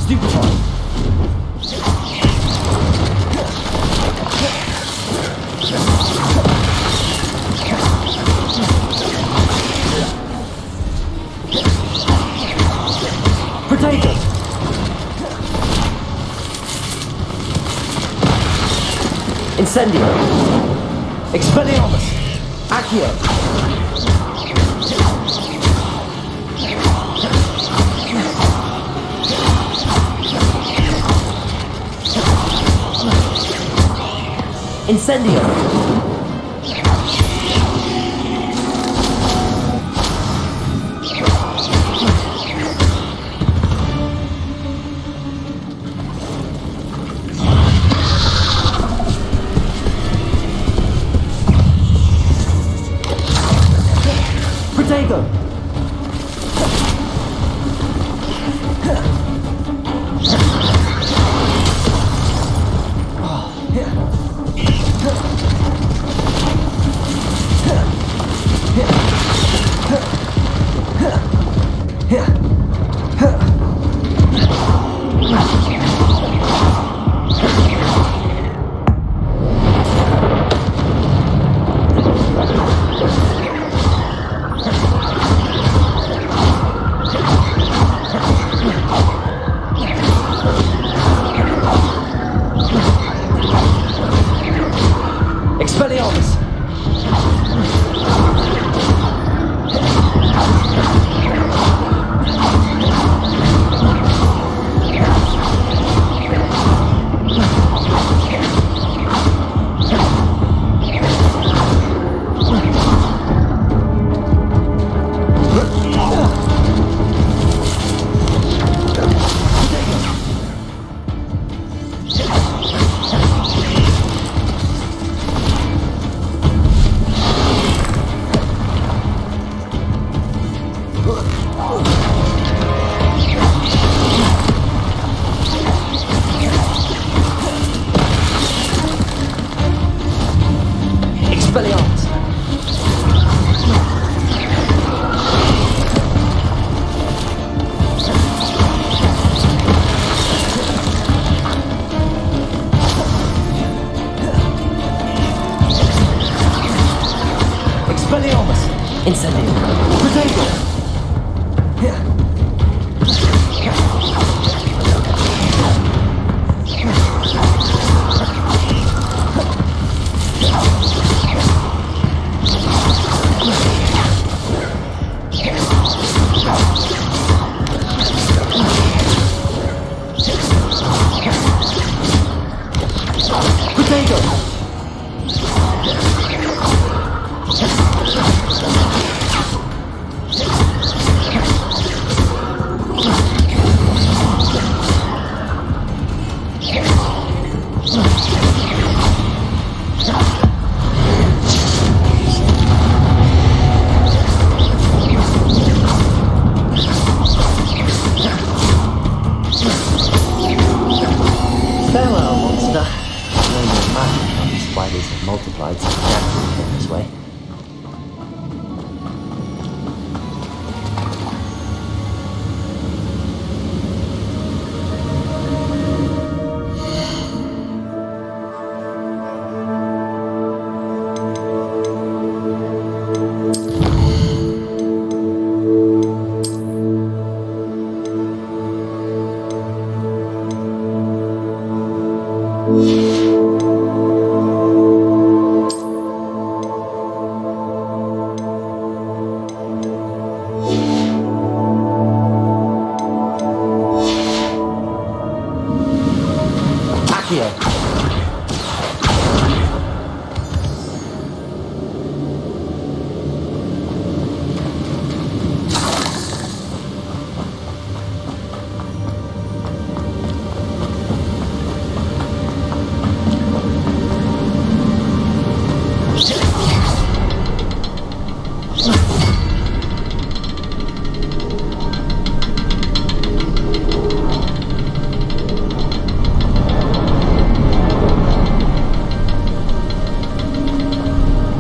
Stupefy! Protego! Incendio! Expelliarmus! Accio! Incendio! Protego! Incendio. Potato! Farewell, monster. I know your magic and spiders have multiplied substantially this way.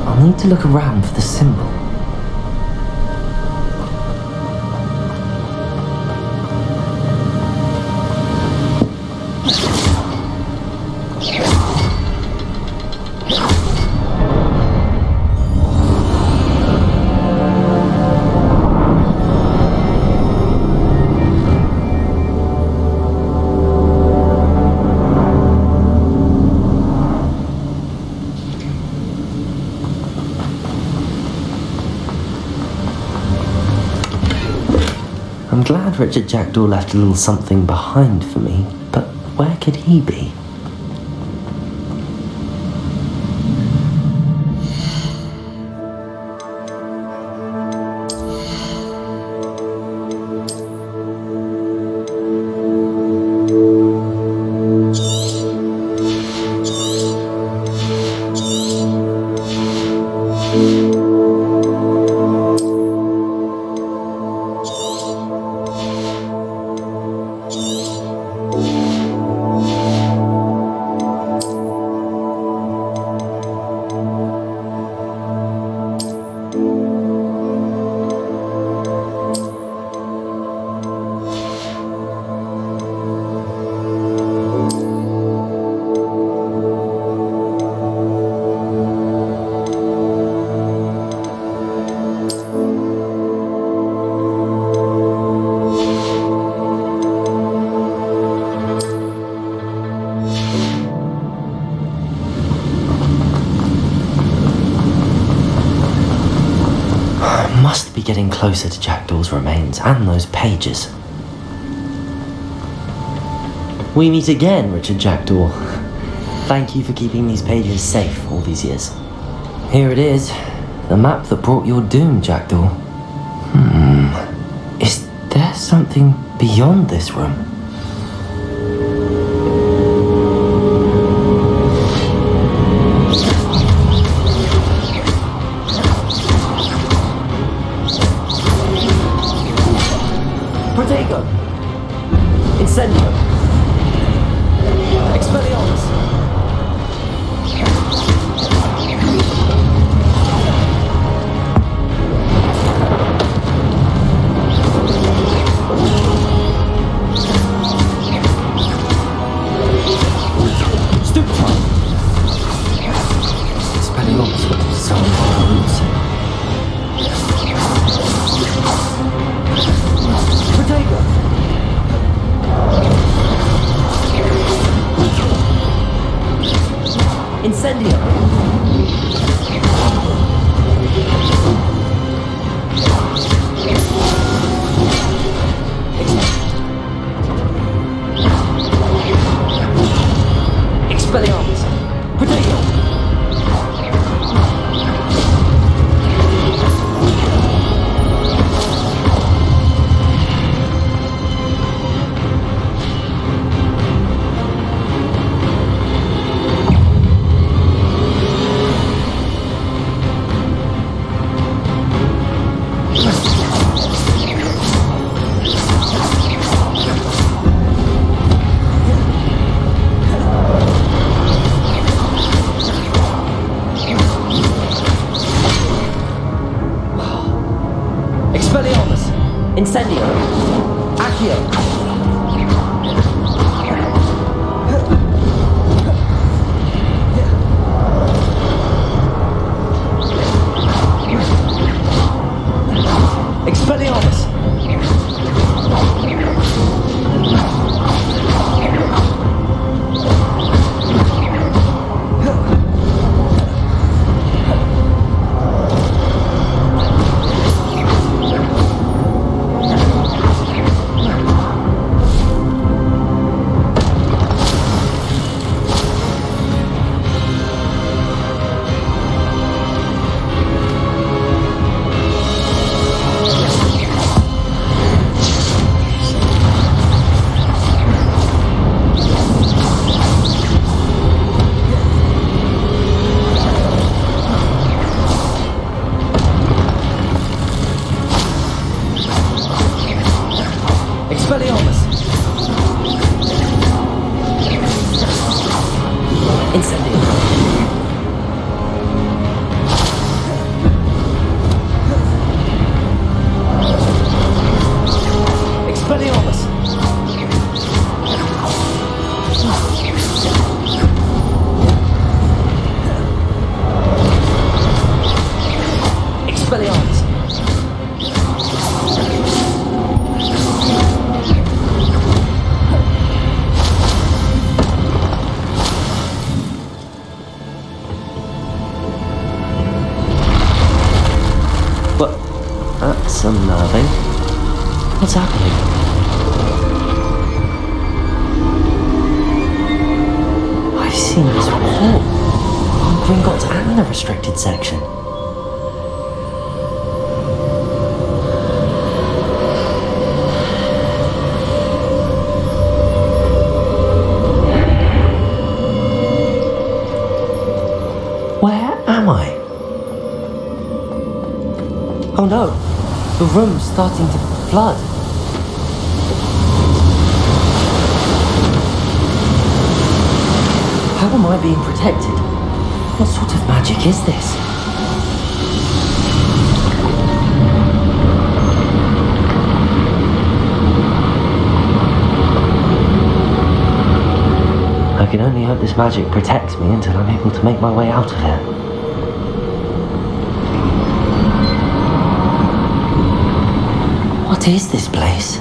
I'll need to look around for the symbol. I'm glad Richard Jackdaw left a little something behind for me, but where could he be? Must be getting closer to Jackdaw's remains and those pages. We meet again, Richard Jackdaw. Thank you for keeping these pages safe all these years. Here it is, the map that brought your doom, Jackdaw. Is there something beyond this room? Protego! Incendio! Expelliarmus! Stupefy! Expelliarmus with some roots. Incendio! Expelliarmus! Protego! Expelliarmus! Incendio! Accio! Expelliarmus! Expelliarmus! Incendio! Expelliarmus! Expelliarmus! But that's unnerving. What's happening? I've seen this before. On Gringotts and the restricted section. Where am I? Oh no, the room's starting to flood. How am I being protected? What sort of magic is this? I can only hope this magic protects me until I'm able to make my way out of here. What is this place?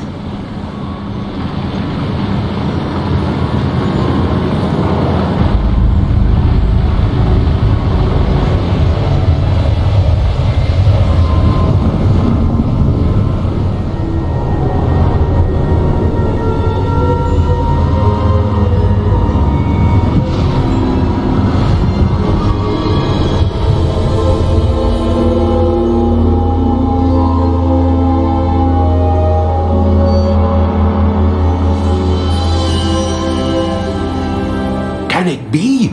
Can it be?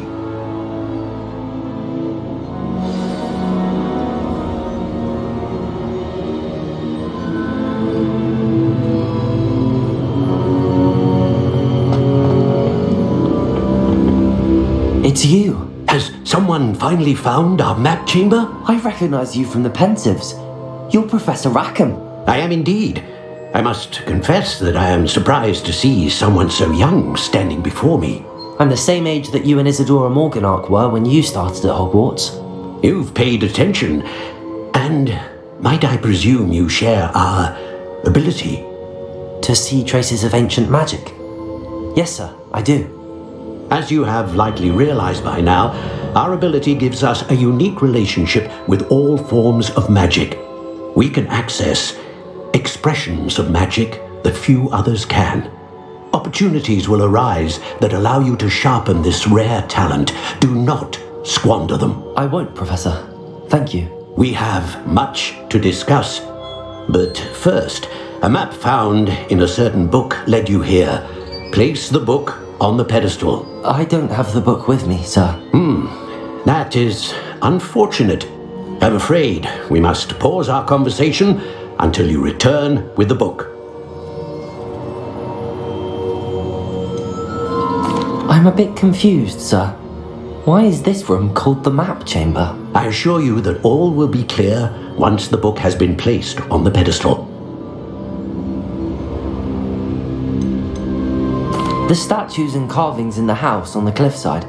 It's you. Has someone finally found our map chamber? I recognize you from the Pensives. You're Professor Rackham. I am indeed. I must confess that I am surprised to see someone so young standing before me. I'm the same age that you and Isadora Morganach were when you started at Hogwarts. You've paid attention, and might I presume you share our ability? To see traces of ancient magic? Yes, sir, I do. As you have likely realized by now, our ability gives us a unique relationship with all forms of magic. We can access expressions of magic that few others can. Opportunities will arise that allow you to sharpen this rare talent. Do not squander them. I won't, Professor. Thank you. We have much to discuss. But first, a map found in a certain book led you here. Place the book on the pedestal. I don't have the book with me, sir. That is unfortunate. I'm afraid we must pause our conversation until you return with the book. I'm a bit confused, sir. Why is this room called the map chamber? I assure you that all will be clear once the book has been placed on the pedestal. The statues and carvings in the house on the cliffside,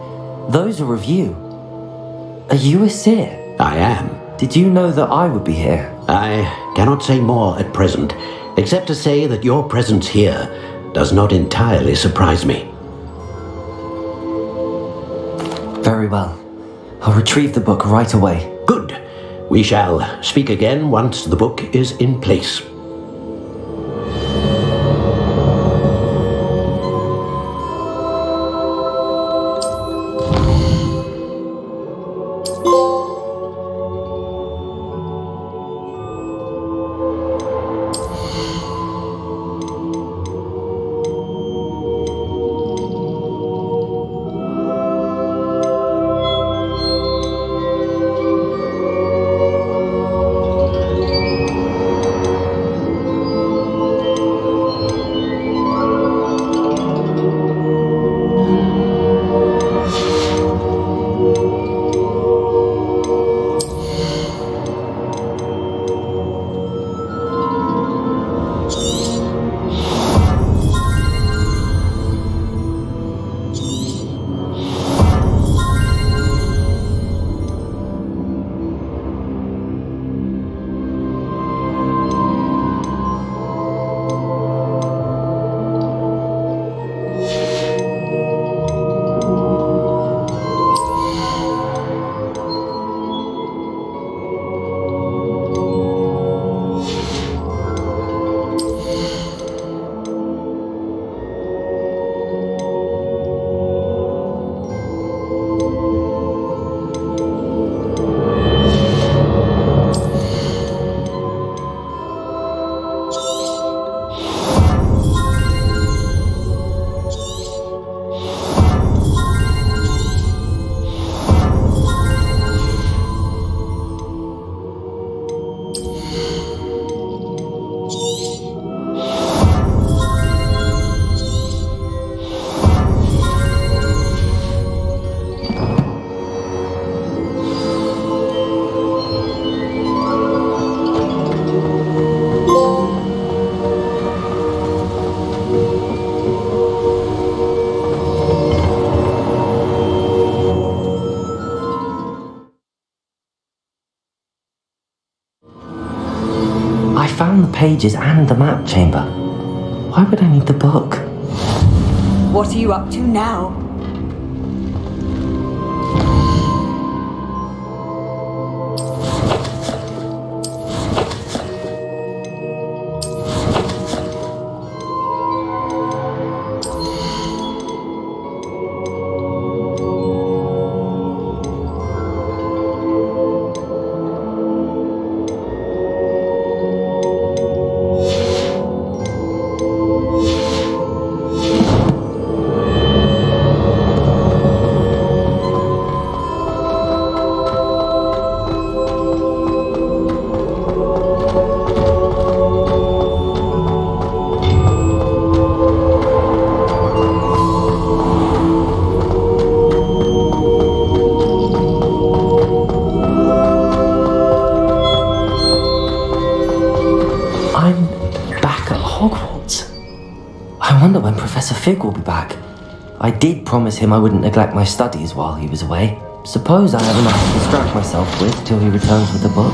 those are of you. Are you a seer? I am. Did you know that I would be here? I cannot say more at present, except to say that your presence here does not entirely surprise me. Very well. I'll retrieve the book right away. Good. We shall speak again once the book is in place. I found the pages and the map chamber. Why would I need the book? What are you up to now? Hogwarts. I wonder when Professor Fig will be back. I did promise him I wouldn't neglect my studies while he was away. Suppose I have enough to distract myself with till he returns with the book.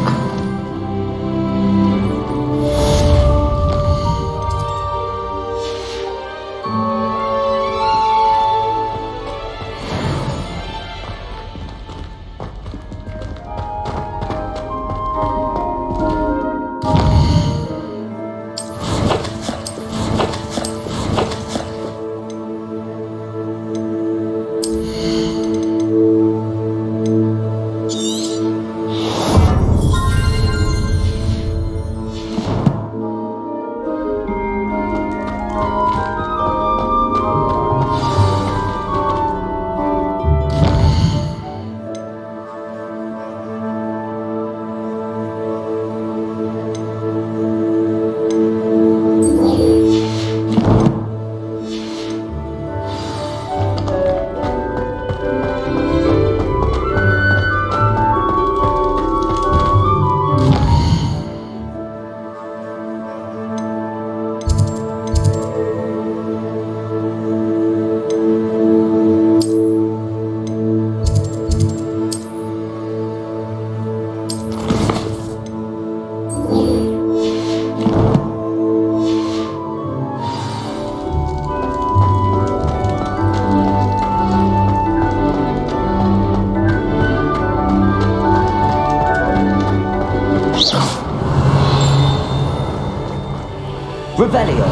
Revelio.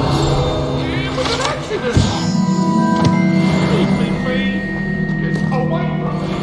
It was an accident. Please, get away from me.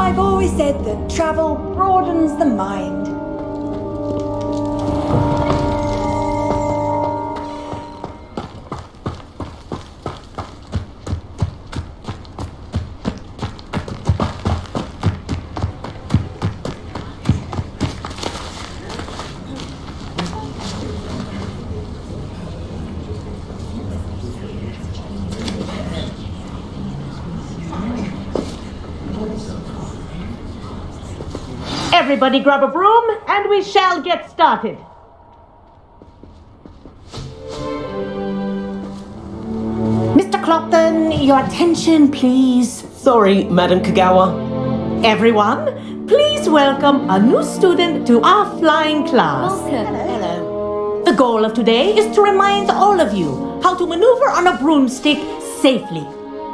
I've always said that travel broadens the mind. Everybody grab a broom and we shall get started. Mr. Clopton, your attention please. Sorry, Madam Kagawa. Everyone, please welcome a new student to our flying class. Hello. The goal of today is to remind all of you how to maneuver on a broomstick safely,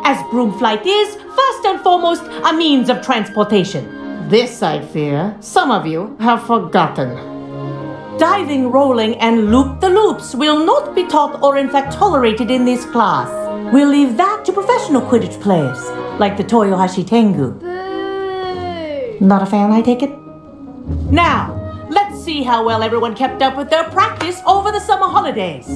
as broom flight is, first and foremost, a means of transportation. This, I fear, some of you have forgotten. Diving, rolling, and loop-the-loops will not be taught or in fact tolerated in this class. We'll leave that to professional Quidditch players, like the Toyohashi Tengu. Not a fan, I take it? Now, let's see how well everyone kept up with their practice over the summer holidays.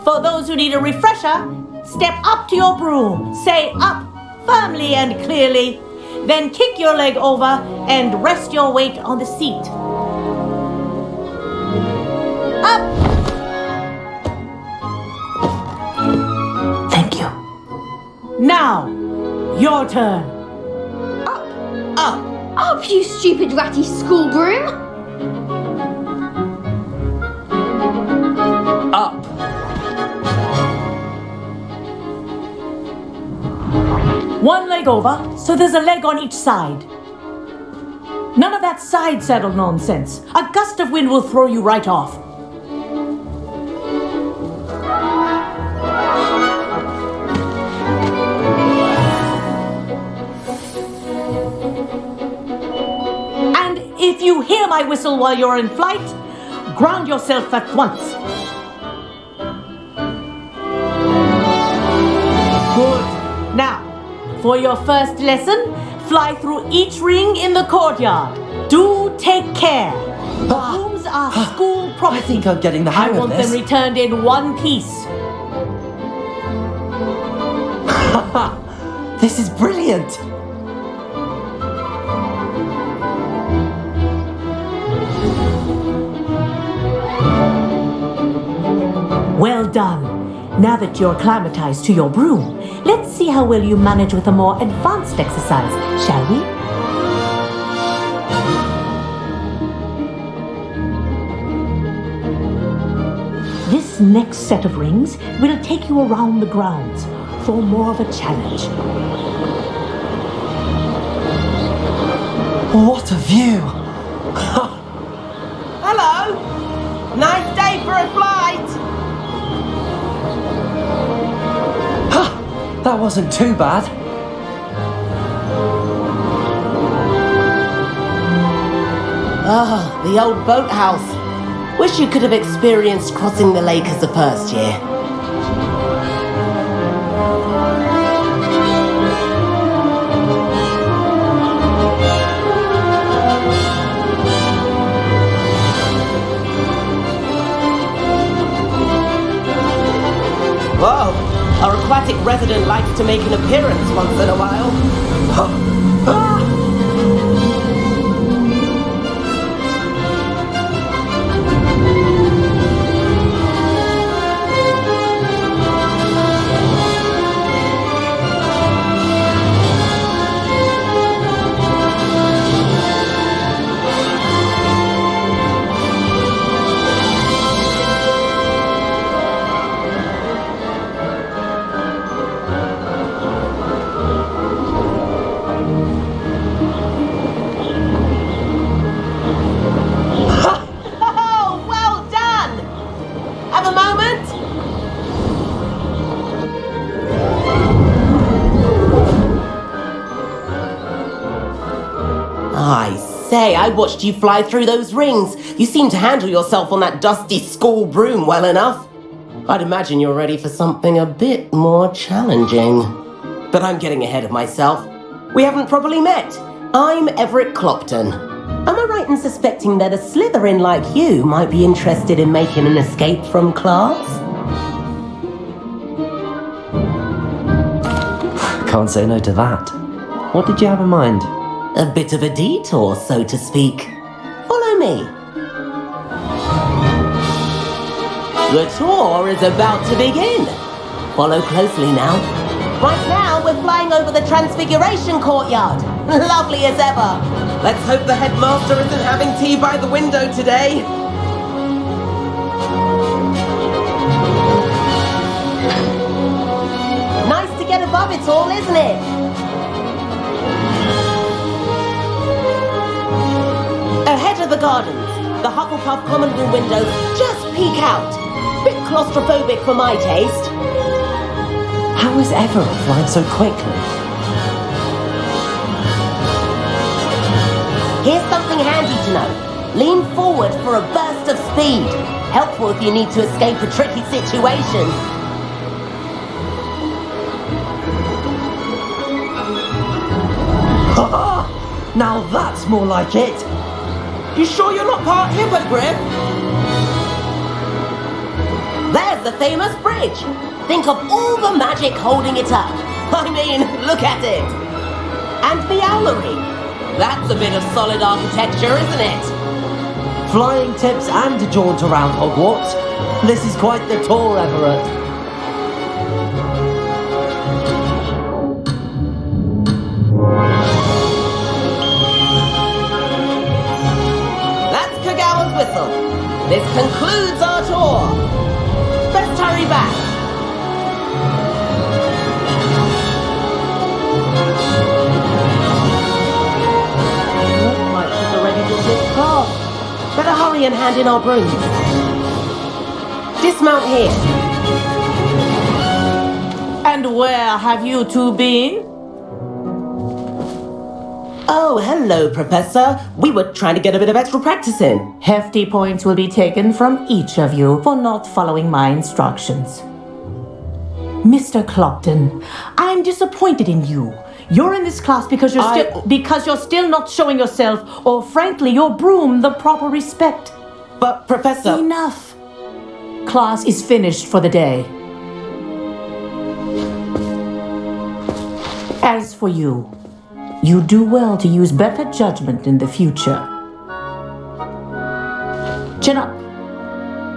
For those who need a refresher, step up to your broom, say up firmly and clearly, then kick your leg over and rest your weight on the seat. Up! Thank you. Now, your turn. Up! Up, you stupid ratty school broom! Up. One leg over, so there's a leg on each side. None of that side saddle nonsense. A gust of wind will throw you right off. And if you hear my whistle while you're in flight, ground yourself at once. Good. Now, for your first lesson, fly through each ring in the courtyard. Do take care. The rooms are school property. I think I'm getting the hang I of want this. them returned in one piece. This is brilliant. Well done. Now that you're acclimatized to your broom, let's see how well you manage with a more advanced exercise, shall we? This next set of rings will take you around the grounds for more of a challenge. What a view. Hello. Nice day for a flight. That wasn't too bad. Ah, the old boathouse. Wish you could have experienced crossing the lake as the first year. Whoa! Our aquatic resident likes to make an appearance once in a while. Oh, well done! Have a moment? I say, I watched you fly through those rings. You seem to handle yourself on that dusty school broom well enough. I'd imagine you're ready for something a bit more challenging. But I'm getting ahead of myself. We haven't properly met. I'm Everett Clopton. Am I right in suspecting that a Slytherin like you might be interested in making an escape from class? Can't say no to that. What did you have in mind? A bit of a detour, so to speak. Follow me. The tour is about to begin. Follow closely now. Right now, we're flying over the Transfiguration Courtyard. Lovely as ever. Let's hope the headmaster isn't having tea by the window today. Nice to get above it all, isn't it? Ahead of the gardens, the Hufflepuff common room windows just peek out. Bit claustrophobic for my taste. How is Everett flying so quickly? Here's something handy to know. Lean forward for a burst of speed. Helpful if you need to escape a tricky situation. Now that's more like it. You sure you're not part hippogriff? There's the famous bridge. Think of all the magic holding it up. I mean, look at it. And the owlery. That's a bit of solid architecture, isn't it? Flying tips and a jaunt around Hogwarts. This is quite the tour, Everett. That's Kagawa's whistle. This concludes our tour. Let's hurry back. Looks like she's already dismissed class. Better hurry and hand in our brooms. Dismount here. And where have you two been? Oh, hello, Professor. We were trying to get a bit of extra practice in. Hefty points will be taken from each of you for not following my instructions. Mr. Clopton, I'm disappointed in you. You're in this class because you're still not showing yourself, or frankly, your broom the proper respect. But, Professor... Enough. Class is finished for the day. As for you, you do well to use better judgment in the future. Chin up.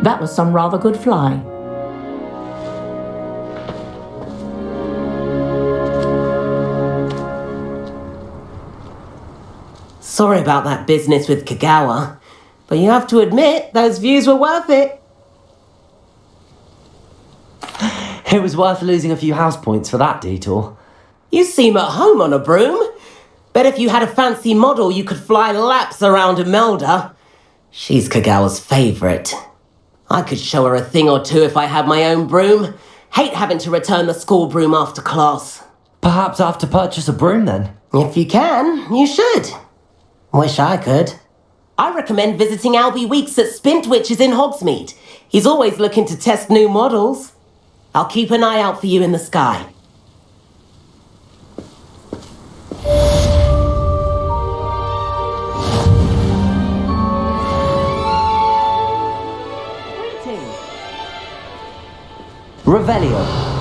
That was some rather good flying. Sorry about that business with Kagawa, but you have to admit those views were worth it. It was worth losing a few house points for that detour. You seem at home on a broom. Bet if you had a fancy model, you could fly laps around Imelda. She's Kagawa's favourite. I could show her a thing or two if I had my own broom. Hate having to return the school broom after class. Perhaps I have to purchase a broom then. If you can, you should. Wish I could. I recommend visiting Albie Weeks at Spintwitches in Hogsmeade. He's always looking to test new models. I'll keep an eye out for you in the sky. Revelio.